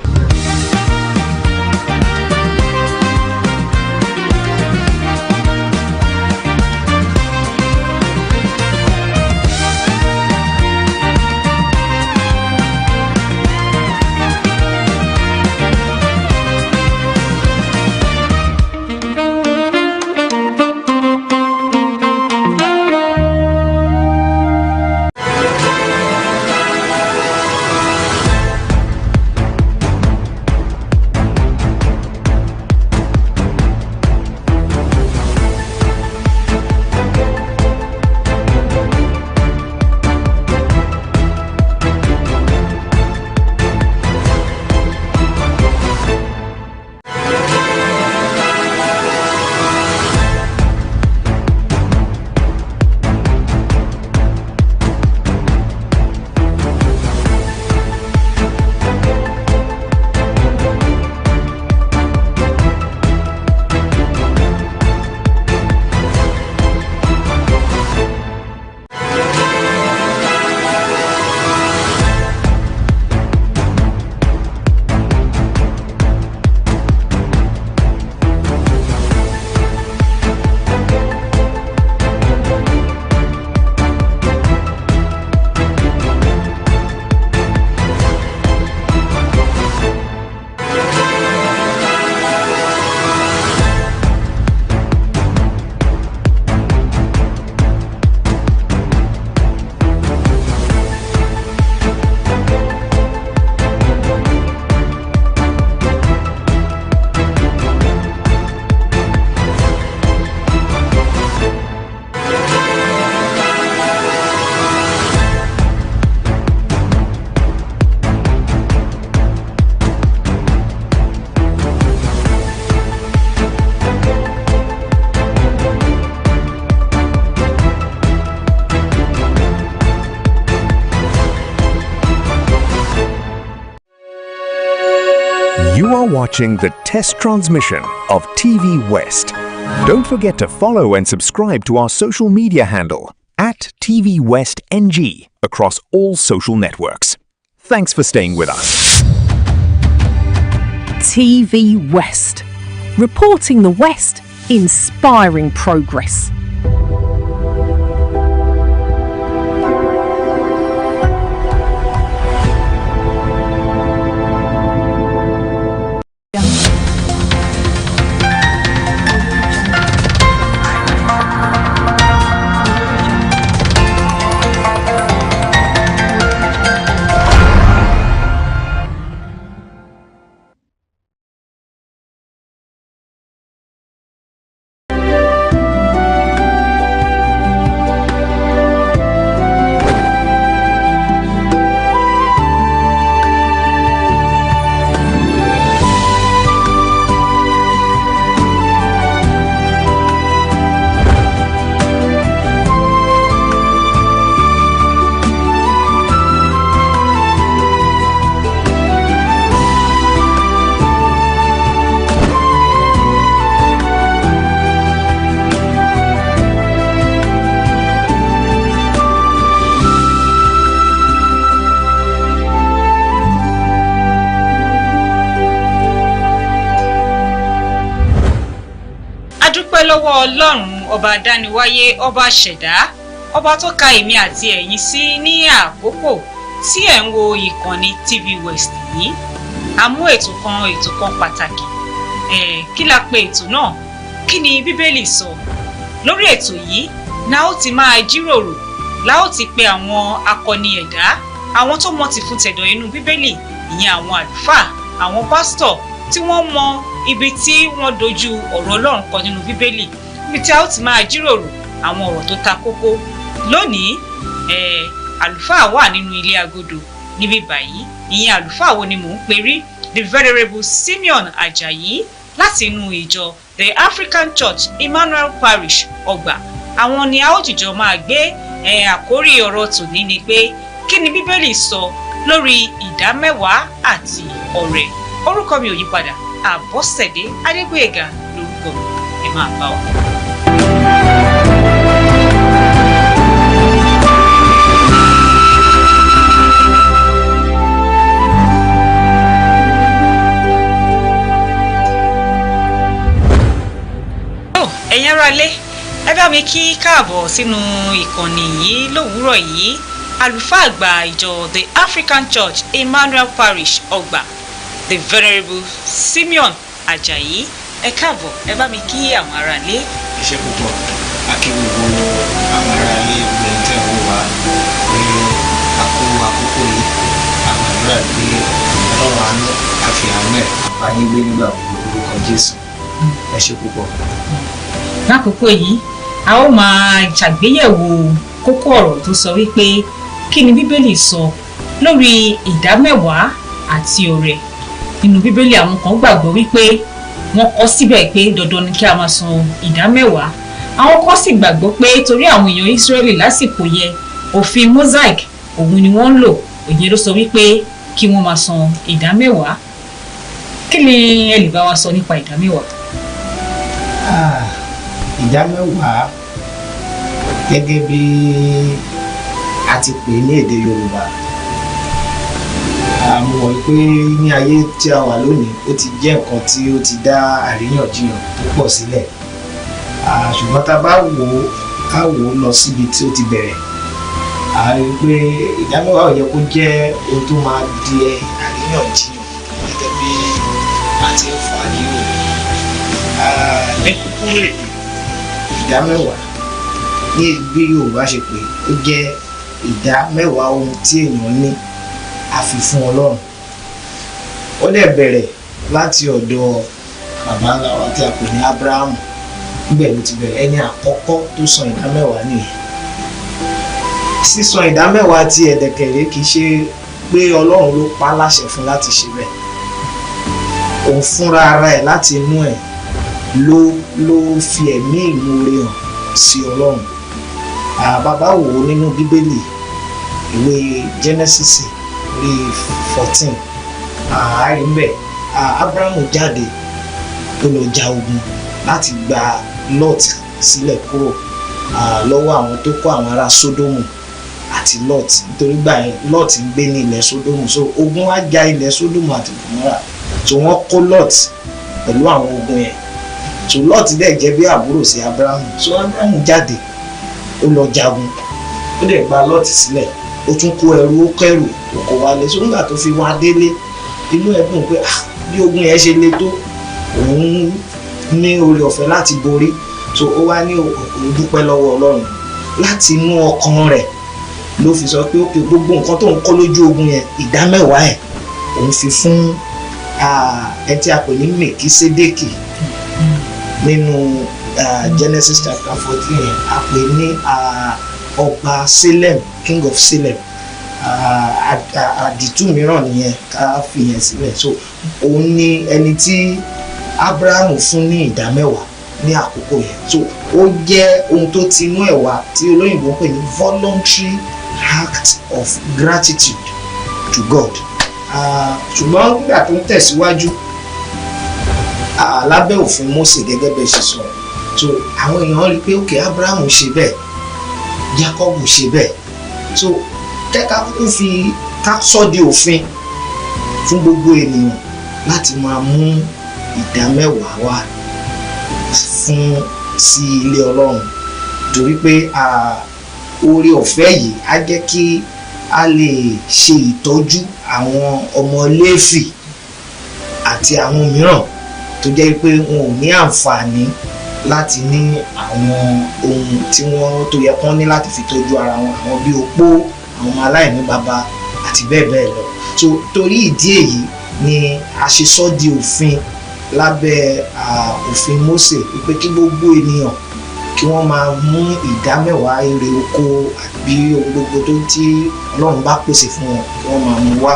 watching the test transmission of TVWest. Don't forget to follow and subscribe to our social media handle at TVWestNG across all social networks. Thanks for staying with us. TV West. Reporting the West, inspiring progress. lọ́wọ́ Ọlọ́run ọba dániwáyé ọba ṣẹ̀dá ọba tó ka èmi àti ẹ̀yin sí ní àkókò tí ẹ̀ ń wo ìkànnì TVWest yìí a mú ètò kan pàtàkì kí la pè ètò náà kí ni Bíbélì sọ lórí ètò yìí la ó ti máa jíròrò la ó ti pe àwọn akọni ẹ̀dá àwọn tó mọ̀ ti fún tẹ̀dọ̀ inú Bíbélì ìyẹn àwọn àlùfáà àwọn pásítọ̀ tí wọ́n mọ ibi tí wọ́n dojú ọ̀rọ̀ Ọlọ́run kọ nínú Bíbélì ibi tí a ó ti máa jíròrò àwọn ọ̀rọ̀ tó ta kókó lónìí àlùfáà wà nínú ilé agodo níbí báyìí ìyẹn àlùfáà wo ni mò ń perí the Venerable Simeon Ajayi láti inú ìjọ the African Church Emmanuel Parish Ọgbà àwọn ni a ó jìjọ máa gbé àkórí ọ̀rọ̀ tòní ni pé kí ni Bíbélì sọ lórí ìdámẹ́wàá àti ọrẹ orúkọ mi ò yí padà Àbọ̀sẹ̀dé Adégbóyèga lórúkọ mi ẹ máa bá wa. ẹ̀yin aráalé ẹ bá mi kí káàbọ̀ sínú ìkànnì yìí lówùúrọ̀ yìí àlùfáà àgbà ìjọ the African Church Emmanuel Parish Ọgbà the Venerable Simeon Ajayi ẹ káàbọ̀ ẹ bá mi kí àwọn aráalé. ẹ ṣé púpọ̀ akí gbogbo àwọn aráalé ìgbẹ́ tẹ̀ wò wá pé àkókò yìí àwọn àdúrà pé ọlọ́run àánú àfihàn ẹ̀ àbáyé gbé nígbà gbogbo lórúkọ Jésù ẹ ṣé púpọ̀. lákòókò yìí a ó máa ṣàgbéyẹ̀wò kókó ọ̀rọ̀ tó sọ wípé kí ni Bíbélì sọ lórí ìdámẹ́wàá àti ọrẹ nínú Bíbélì àwọn kan gbàgbọ́ wípé wọ́n kọ síbẹ̀ pé dandan ni kí a máa san ìdámẹ́wàá àwọn kan sì gbàgbọ́ pé torí àwọn èèyàn Ísírẹ́lì lásìkò yẹn òfin Mosaic òun ni wọ́n ń lò òye ló sọ wípé kí wọ́n máa san ìdámẹ́wàá kí ni ẹ lè bá wa sọ nípa ìdámẹ́wàá. ìdámẹ́wàá gẹ́gẹ́ bí a ti pè ní èdè Yorùbá mo mọ̀ pé ní ayé tí a wà lónìí ó ti jẹ́ nǹkan tí ó ti dá àríyànjiyàn tó pọ̀ sílẹ̀ ṣùgbọ́n tá a bá wò ó lọ síbi tí ó ti bẹ̀rẹ̀ a rí i pé ìdámẹ́wàá ò yẹ kó jẹ́ ohun tó máa di àríyànjiyàn gẹ́gẹ́ bí a ti ń fà á nínú ní kúkúrú èdè ìdámẹ́wàá ní bí Yorùbá ṣe pé ó jẹ́ ìdámẹ́wàá ohun tí èèyàn ní àfi fún Ọlọ́run ó dẹ̀ bẹ̀rẹ̀ láti ọ̀dọ̀ bàbá ńlá wa tí a pè ní Ábúráhámù níbẹ̀ ló ti bẹ̀rẹ̀ ẹni àkọ́kọ́ tó san ìdámẹ́wàá nìyẹn sísan ìdámẹ́wàá ti ẹ̀dẹ̀kẹ̀rẹ́ kì í ṣe pé Ọlọ́run ló pa á láṣẹ fún láti ṣe bẹ́ẹ̀ òun fúnra ara ẹ̀ láti inú ẹ̀ ló fi ẹ̀mí ìmoore hàn sí Ọlọ́run bàbá wò ó nínú Bíbélì ìwé Genesis orí 14 àárín bẹ́ẹ̀ Abrahamu jáde ó lọ ja ogun láti gba Lot sílẹ̀ kúrò lọ́wọ́ àwọn tó kó àwọn ará Sódómù àti Lot, nítorí gbà yẹn Lot ń gbé ní ilẹ̀ Sódómù, so ogun wá ja ilẹ̀ Sódómù àti Gòmórà, so wọ́n kó Lot pẹ̀lú àwọn ogun yẹn, so Lot dẹ̀ jẹ́ bí àbúrò sí Abrahamu, so Abrahamu jáde ó lọ jagun ó dẹ̀ gba Lot sílẹ̀, ó tún kó ẹrú ó kẹrù ó kó wálé, so nígbà tó fi wá délé inú ẹ̀ dùn pé bí ogun yẹn ṣe le tó òun ní oore ọ̀fẹ́ láti borí, so ó wá ní òun dúpẹ́ lọ́wọ́ Ọlọ́run láti inú ọkàn rẹ̀ ló fi sọ pé ó pe gbogbo nǹkan tó ń kọ́ lójú ogun yẹn ìdámẹ́wàá ẹ̀ òun fi fún ẹ tí a pè ní Mèkísédékì nínú Genesis chapter 14 yẹn a pè ní ọba Salem, king of Salem, àdìtú mìíràn nìyẹn ká fi yẹn sílẹ̀, so òun ni ẹni tí Abrahamu fún ní ìdámẹ́wàá ní àkókò yẹn, so ó jẹ́ ohun tó ti inú ẹ̀ wá tí olóyìnbó ń pè ní voluntary act of gratitude to God. Ṣùgbọ́n nígbà tó ń tẹ̀síwájú lábẹ́ òfin Mósè gẹ́gẹ́ bẹ́ẹ̀ ṣe sọ, so àwọn èèyàn rí i pé òkè Abrahamu ṣe bẹ́ẹ̀, Jacob ṣe bẹ́ẹ̀, so kẹ́ka kúkú fi ká sọ di òfin fún gbogbo ènìyàn láti máa mú ìdámẹ́wàá wá fún sí ilé Ọlọ́run, torí pé oore ọ̀fẹ́ yìí á jẹ́ kí a lè ṣe ìtọ́jú àwọn ọmọ Léfì àti àwọn mìíràn tó jẹ́ pé wọn ò ní àǹfààní láti ní àwọn ohun tí wọ́n tó yẹ kán ní láti fi tọ́jú ara wọn, àwọn bí opó, àwọn ọmọ aláìní bàbá àti bẹ́ẹ̀ bẹ́ẹ̀ lọ, so torí ìdí èyí ni a ṣe sọ di òfin lábẹ́ òfin Mósè wípé kí gbogbo ènìyàn kí wọ́n máa mú ìdámẹ́wàá èrè oko àbí ohun gbogbo tó tí Ọlọ́run bá pèsè fún wọn kí wọ́n máa mú wá.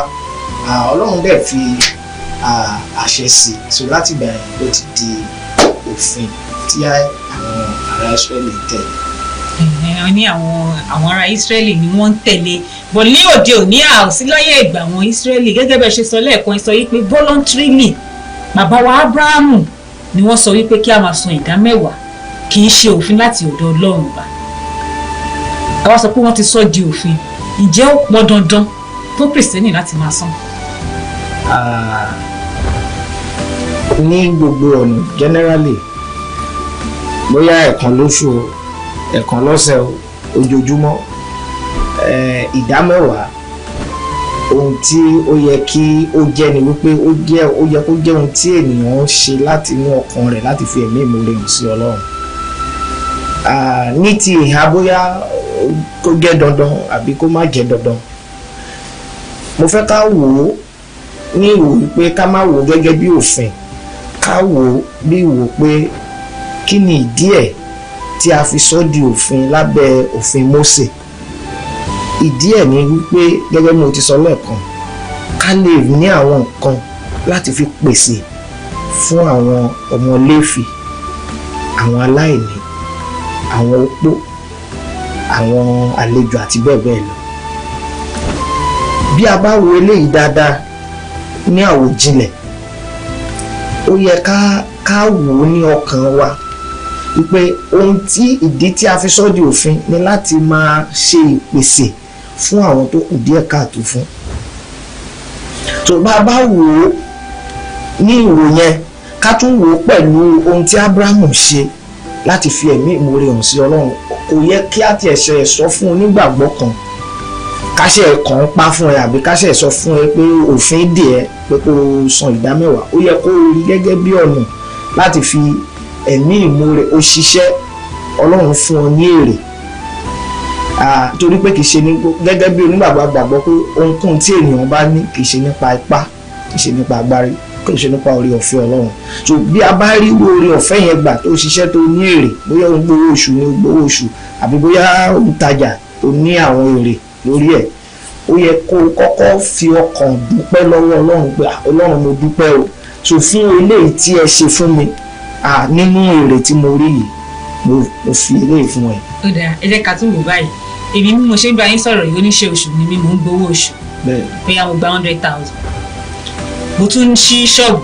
Ọlọ́run dẹ̀ fi àṣẹ sí, so láti ìgbà yẹn ló ti di òfin tí àwọn ará Ísírẹ́lì tẹ̀lé. Ní àwọn ará Ísírẹ́lì ni wọ́n ń tẹ̀lé, bọ̀ ní òde òní àòsí láyé ìgbà àwọn Ísírẹ́lì gẹ́gẹ́ bẹ́ẹ̀ ṣe sọ lẹ́ẹ̀kan, sọ wípé voluntarily bàbá wa Abrahamu ni wọ́n sọ wípé kí a máa san ìdámẹ́wàá, kì í ṣe òfin láti ọ̀dọ̀ Ọlọ́run bá. Àwa sọ pé wọ́n ti sọ di òfin, ǹjẹ́ ó pọn dandan fún Kìrìsìtẹ́nì láti máa san? Ní gbogbo ọ̀nà generally, bóyá ẹ̀kan lóṣù, ẹ̀kan lọ́sẹ̀, ojoojúmọ́, ìdámẹ́wàá ohun tí ó yẹ kí ó jẹ́ ni wípé ó yẹ kó jẹ́ ohun tí ènìyàn ń ṣe láti inú ọkàn rẹ̀ láti fi ẹ̀mí ìmoore hàn sí Ọlọ́run. Ní ti ìhà bóyá kó jẹ́ dandan àbí kó má jẹ́ dandan, mo fẹ́ ká wò ó ní ìwò wípé ká má wò ó gẹ́gẹ́ bí òfin, ká wò ó bí ìwò pé kí ni ìdí ẹ̀ tí a fi sọ di òfin lábẹ́ òfin Mósè. Ìdí ẹ̀ ni wípé gẹ́gẹ́ bí mo ti sọ lẹ́ẹ̀kan, ká lè ní àwọn nǹkan láti fi pèsè fún àwọn ọmọ Léfì, àwọn aláìní, àwọn opó, àwọn àlejò àti bẹ́ẹ̀ bẹ́ẹ̀ lọ. Bí a bá wo eléyìí dáadáa ní àwòjinlẹ̀, ó yẹ ká wò ó ní ọkàn wa wípé ohun tí ìdí tí a fi sọ di òfin ni láti máa ṣe ìpèsè fún àwọn tó kù díẹ̀ káàtó fún. tó bá wò ó ní ìwò yẹn, ká tún wò ó pẹ̀lú ohun tí Abrahamu ṣe láti fi ẹ̀mí ìmoore hàn sí Ọlọ́run. Kò yẹ kí á tiẹ̀ ṣe sọ fún onígbàgbọ́ kan káṣẹ̀ kàn pa fún ẹ àbí káṣẹ̀ sọ fún ẹ pé òfin dè ẹ́ pé kó san ìdámẹ́wàá. Ó yẹ kó rí gẹ́gẹ́ bí ọ̀nà láti fi ẹ̀mí ìmoore ó ṣiṣẹ́, Ọlọ́run fún ọ ní èrè. Torí pé kì í ṣe ní gẹ́gẹ́ bí onígbàgbọ́ gbàgbọ́ pé ohunkóhun tí ènìyàn bá ní kì í ṣe nípa ipá, kì í ṣe nípa agbárí, kì í ṣe nípa oore ọ̀fẹ́ Ọlọ́run. So bí a bá rí oore ọ̀fẹ́ yẹn gbà tó ṣiṣẹ́ tó ní èrè, bóyá ó ń gbowó oṣù ní gbowó oṣù àbí bóyá ó ń tajà tó ní àwọn èrè lórí ẹ̀, ó yẹ kó kọ́kọ́ fi ọkàn dúpẹ́ lọ́wọ́ Ọlọ́run pé Ọlọ́run mo dúpẹ́ o, so fún eléyìí tí ẹ ṣe fún mi nínú èrè tí mo rí yìí mo fi eléyìí fún ẹ. Ó dáa, ẹ jẹ́ ká tún wò báyìí. Èmi bí mo ṣe ń bá yín sọ̀rọ̀ yìí, oníṣẹ́ oṣù ni mí, mò ń gbowó oṣù, bóyá mo gba 100,000. mo tún ń ṣí ṣọ́ọ̀bù,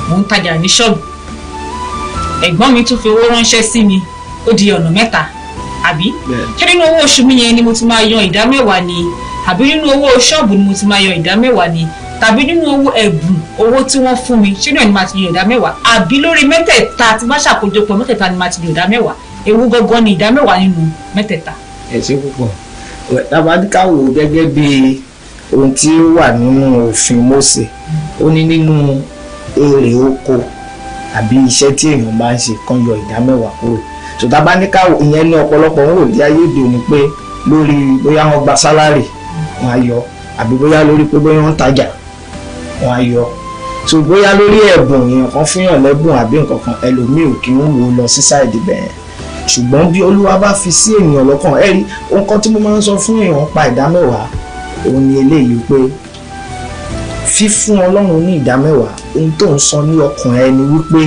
mo ń tajà ní ṣọ́ọ̀bù, ẹ̀gbọ́n mi tún fi owó ránṣẹ́ sí mi, ó di ọ̀nà mẹ́ta, àbí? Ṣé nínú owó oṣù mi yẹn ni mo ti máa yan ìdá mẹ́wàá ni, àbí nínú owó ṣọ́ọ̀bù ni mo ti máa yan ìdá mẹ́wàá ni, tàbí nínú owó ẹ̀bùn owó tí wọ́n fún mi, ṣé náà ni màá ti yan ìdá mẹ́wàá, àbí lórí mẹ́tẹ̀ẹ̀ta tí bá ṣàkójọpọ̀ mẹ́tẹ̀ẹ̀ta ni màá ti yan ìdá mẹ́wàá, ewu gangan ni ìdá mẹ́wàá nínú mẹ́tẹ̀ẹ̀ta. Ẹ ṣé púpọ̀. Tabadika wò gẹ́gẹ́ bí ohun tí ó wà nínú òfin Mósè, ó ní nínú èrè oko àbí iṣẹ́ tí èèyàn bá ń ṣe kan yọ ìdá mẹ́wàá kúrò. So tabadika wò ìyẹn ní ọ̀pọ̀lọpọ̀ ń wò ní ayé òde òní pé lórí bóyá wọ́n gba sálárì wọ́n á yọ, àbí bóyá lórí pé bóyá wọ́n ń tajà wọ́n á yọ. So bóyá lórí ẹ̀bùn èèyàn kan fún yàn lẹ́bùn àbí nǹkan kan ẹlòmíì ò kí ń wò lọ sí sáìdì bẹ́ẹ̀. Ṣùgbọ́n bí Olúwa bá fi sí ènìyàn lọ́kàn, ẹ rí ohun kan tí mo máa ń sọ fún èèyàn pa ìdá mẹ́wàá òun ni eléyìí pé fífún Ọlọ́run ní ìdá mẹ́wàá ohun tó ń sọ ní ọkàn ẹ ni wípé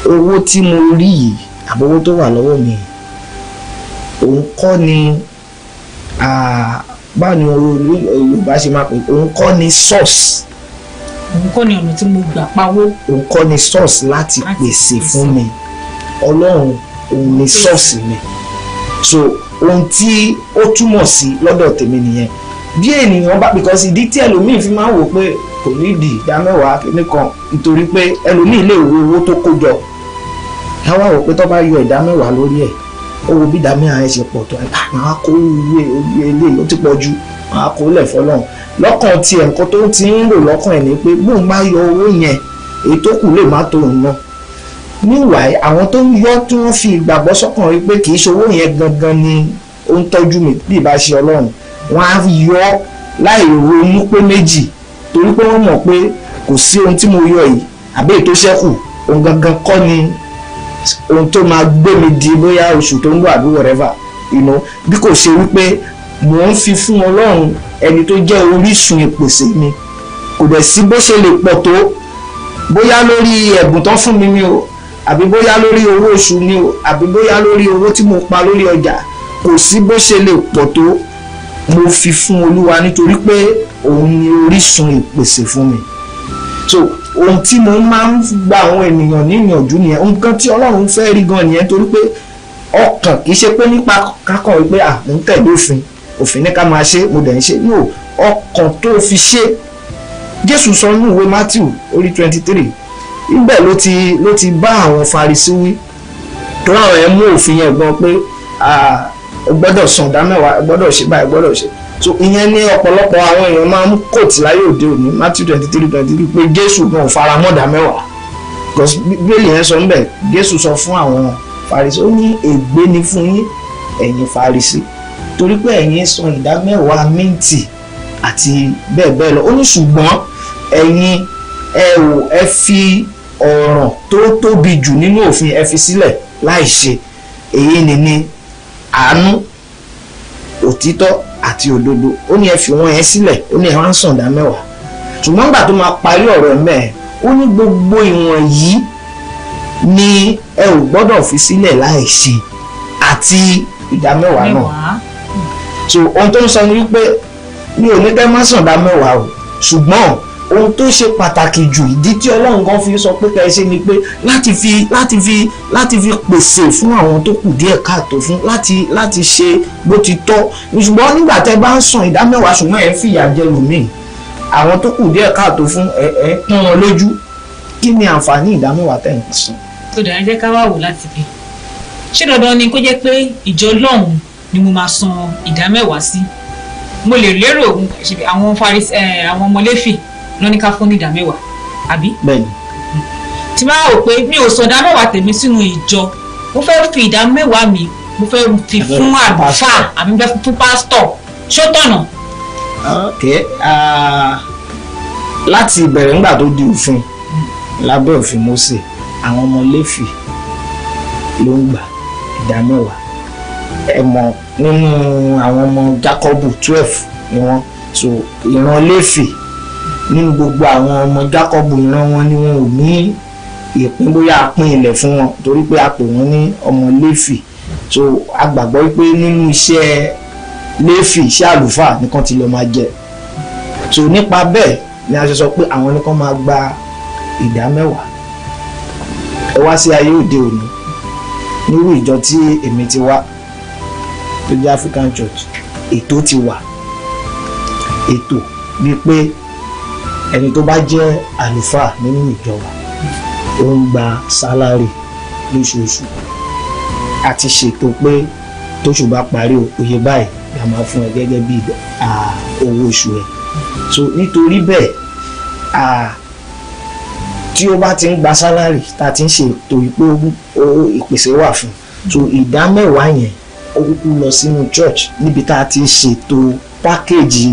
owó tí mo rí yìí àbí owó tó wà lọ́wọ́ mi òun kọ́ ni báwo ni Yorùbá ṣe máa pè òun kọ́ ni source. Òun kọ́ ni ọ̀nà tí mo gbà pawó. Òun kọ́ ni source láti pèsè fún mi. Ọlọ́run òun ni source mi. So ohun tí ó túmọ̀ sí lọ́dọ̀ tèmi nìyẹn. Bí ènìyàn bá because ìdí tí ẹlòmíì fi máa ń wò pé kò ní ìdí ìdá mẹ́wàá nìkan nítorí pé ẹlòmíì lè wo owó tó kó jọ. Ẹ wá wò pé tó bá yọ ìdá mẹ́wàá lórí ẹ̀ ó wo bí ìdá mẹ́wàá ẹ̀ ṣe pọ̀ tó ẹ̀ máa kó ìwé eléyìí ó ti pọ̀ ju máa kó lẹ̀ fọlọ́run. Lọ́kàn tiẹ̀ nǹkan tó ti ń rò lọ́kàn ẹ̀ ni pé bóun bá yọ owó yẹn èyí tó kù lè má tó òun náà. Meanwhile àwọn tó ń yọ tí wọ́n fi ìgbàgbọ́ sọ́kàn rí pé kì í ṣe owó yẹn gangan ni ó ń tọ́jú mi bí ìbá ṣe Ọlọ́run, wọ́n á yọ láì ronú pé méjì torí pé wọ́n mọ̀ pé kò sí ohun tí mo yọ yìí àbí èyí tó ṣẹ́kù ohun gangan kọ́ ni ohun tó máa gbé mi di bóyá oṣù tó ń bọ̀ àbí whatever, bí kò ṣe wípé mò ń fi fún Ọlọ́run ẹni tó jẹ́ orísun ìpèsè mi. Kò dẹ̀ sí bó ṣe lè pọ̀ tó bóyá lórí ẹ̀bùn tán fún mi ni o àbí bóyá lórí owó oṣù ni o àbí bóyá lórí owó tí mo pa lórí ọjà, kò sí bó ṣe lè pọ̀ tó mo fi fún Olúwa nítorí pé òun ni orísun ìpèsè fún mi. So ohun tí mo máa ń gba àwọn ènìyàn níyànjú nìyẹn, nǹkan tí Ọlọ́run fẹ́ rí gan nìyẹn torí pé ọkàn kì í ṣe pé nípa kákan wípé mo ń tẹ̀lé òfin ní ká máa ṣe mo dẹ̀ ń ṣe, no, ọkàn tó fi ṣe. Jésù sọ nínú ìwé Matthew orí 23 ibẹ̀ ló ti bá àwọn Farisí wí tó àwọn ẹ̀ mú òfin yẹn gan pé o gbọ́dọ̀ san ìdá mẹ́wàá, o gbọ́dọ̀ ṣe báyìí, o gbọ́dọ̀ ṣe. So ìyẹn ní ọ̀pọ̀lọpọ̀ àwọn èèyàn máa ń kòtì láyé òde òní Matthew 23 pé Jésù gan ò fara mọ́ ìdá mẹ́wàá. Because Bíbélì yẹn sọ níbẹ̀, Jésù sọ fún àwọn Farisí ó ní ègbé ni fún yín ẹ̀yin Farisí torí pé ẹ̀yin san ìdá mẹ́wàá mìntì àti bẹ́ẹ̀ bẹ́ẹ̀ lọ. Ó ní ṣùgbọ́n ẹ̀yin ẹ fi ọ̀ràn tó tóbi jù nínú òfin ẹ fi sílẹ̀ láì ṣe, èyí ni àánú, òtítọ́ àti òdodo. Ó ní ẹ fi wọ́n yẹn sílẹ̀, ó ní ẹ wá ń san ìdá mẹ́wàá. Ṣùgbọ́n nígbà tó máa parí ọ̀rọ̀ ẹ̀ mẹ́ẹ̀ ó ní gbogbo ìwọ̀n yìí ni ẹ ò gbọ́dọ̀ fi sílẹ̀ láì ṣe àti ìdá mẹ́wàá náà. So ohun tó ń sọ ni wípé mi ò ní kẹ́ má san ìdá mẹ́wàá o, ṣùgbọ́n ohun tó ṣe pàtàkì jù ìdí tí Ọlọ́run kan fi sọ pé ká ẹ ṣe ni pé láti fi pèsè fún àwọn tó kù díẹ̀ káàtó fún láti ṣe bó ti tọ́. Ṣùgbọ́n nígbà tẹ́ bá ń san ìdá mẹ́wàá ṣùgbọ́n ẹ fìyà jẹ lòmíì, àwọn tó kù díẹ̀ káàtó fún ẹ pọ́n wọn lójú, kí ni àǹfààní ìdá mẹ́wàá tẹ̀ ń san? Tó dáa jẹ́ ká wá wò láti bí ṣé dandan ni kó jẹ́ pé ìjọ Ọlọ́run ni mo máa san ìdá mẹ́wàá sí? Mo lè lérò àwọn Farisí àwọn ọmọ Léfì lọ́ní ká fún ní ìdá mẹ́wàá àbí? Bẹ́ẹ̀ni. Tí máa rò pé mi ò sọ ìdá mẹ́wàá tèmi sínú ìjọ, mo fẹ́ fi ìdá mẹ́wàá mi mo fẹ́ fi fún àlùfáà àbí mo fẹ́ fún pásítọ̀, ṣó tọ̀nà? Okay, láti ìbẹ̀rẹ̀ ńgbà tó di òfin lábẹ́ òfin Mósè àwọn ọmọ Léfì ló ń gbà ìdá mẹ́wàá. Ẹ mọ̀ nínú àwọn ọmọ Jákọ́bù 12 ni wọ́n, so ìran Léfì nínú gbogbo àwọn ọmọ Jákọ́bù ìran wọn ni wọn ò ní ìpín bóyá a pín ilẹ̀ fún wọn torí pé a pè wọ́n ní ọmọ Léfì. So a gbàgbọ́ pé nínú iṣẹ́ Léfì iṣẹ́ àlùfáà nìkan ti lọ máa jẹ. So nípa bẹ́ẹ̀ ni a ṣe sọ pé àwọn ní kàn máa gba ìdá mẹ́wàá. Ẹ wá sí ayé òde òní nírú ìjọ tí èmi ti wá tó jẹ́ African Church, ètò ti wà. Ètò bíi pé ẹni tó bá jẹ́ àlùfáà nínú ìjọba ó ń gba sálárì lóṣooṣù, àti ṣètò pé tóṣù bá parí òye báyìí la máa fún ẹ gẹ́gẹ́ bí owó oṣù ẹ. So nítorí bẹ́ẹ̀ tí ó bá ti ń gba sálárì tá a ti ń ṣètò ìpèsè wà fún, so ìdá mẹ́wàá yẹn ó kúkú lọ sínú church níbi tá a ti ṣètò pákéjì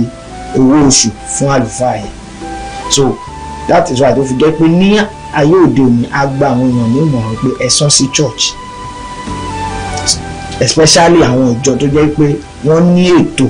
owó oṣù fún àlùfáà yẹn. So that is why tó fi jẹ́ pé ní ayé òde òní a gba àwọn èèyàn ní ìmọ̀ràn pé ẹ san sí church, especially àwọn ìjọ tó jẹ́ pé wọ́n ní ètò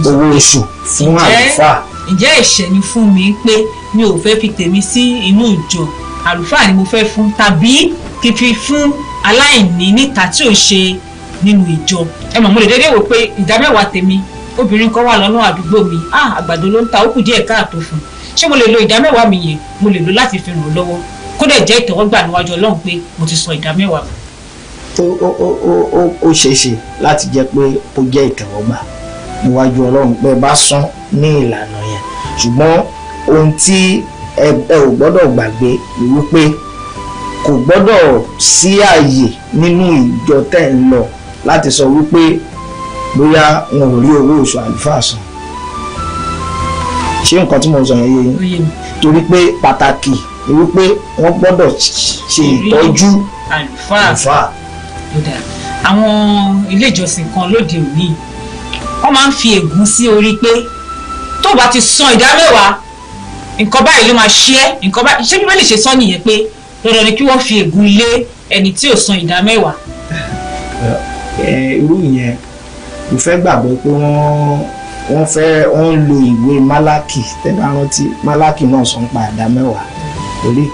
owó oṣù fún àlùfáà. Ǹjẹ́ ẹ̀ṣẹ̀ ni fún mi pé mi ò fẹ́ fi tèmi sí inú ìjọ àlùfáà ni mo fẹ́ fún, tàbí kí fi fún aláìní níta tí ò ṣe nínú ìjọ? Ẹ mọ̀ mo lè dédé wò pé ìdá mẹ́wàá tèmi, obìnrin kan wà lọ́nà àdúgbò mi, àgbàdo ló ń ta, ó kù díẹ̀ káàtó fún, ṣé mo lè lo ìdá mẹ́wàá mi yẹn, mo lè lo láti fi ràn án lọ́wọ́ kó dẹ̀ jẹ́ ìtẹ́wọ́gbà níwájú Ọlọ́run pé mo ti sọ ìdá mẹ́wàá. Ó ṣeéṣe láti jẹ́ pé ó jẹ́ ìtẹ́wọ́gbà níwájú Ọlọ́run pé bá san ní ìlànà yẹn, ṣùgbọ́n ohun tí ẹ ò gbọ́dọ̀ gbàgbé ni wípé kò gbọ́dọ̀ sí ààyè nínú ìjọ tẹ́ ń lọ láti sọ wípé bóyá wọn ò rí owó oṣù àlùfáà san. Ṣé nǹkan tí mo sọ yẹn yé yín? Torí pé pàtàkì ni wípé wọ́n gbọ́dọ̀ ṣe ìtọ́jú àlùfáà. Àwọn ilé ìjọsìn kan lóde òní wọ́n máa ń fi ègún sí orí pé tó bá ti san ìdá mẹ́wàá nǹkan báyìí ló máa ṣe é, nǹkan báyìí. Ṣé Bíbélì ṣe sọ nìyẹn pé dandan ni kí wọ́n fi ègún lé ẹni tí ò san ìdá mẹ́wàá? Irú ìyẹn mo fẹ́ gbàgbọ́ pé wọ́n lo ìwé Málákì, tẹ́ bá rántí Málákì náà sọ ń pa ìdá mẹ́wàá, orí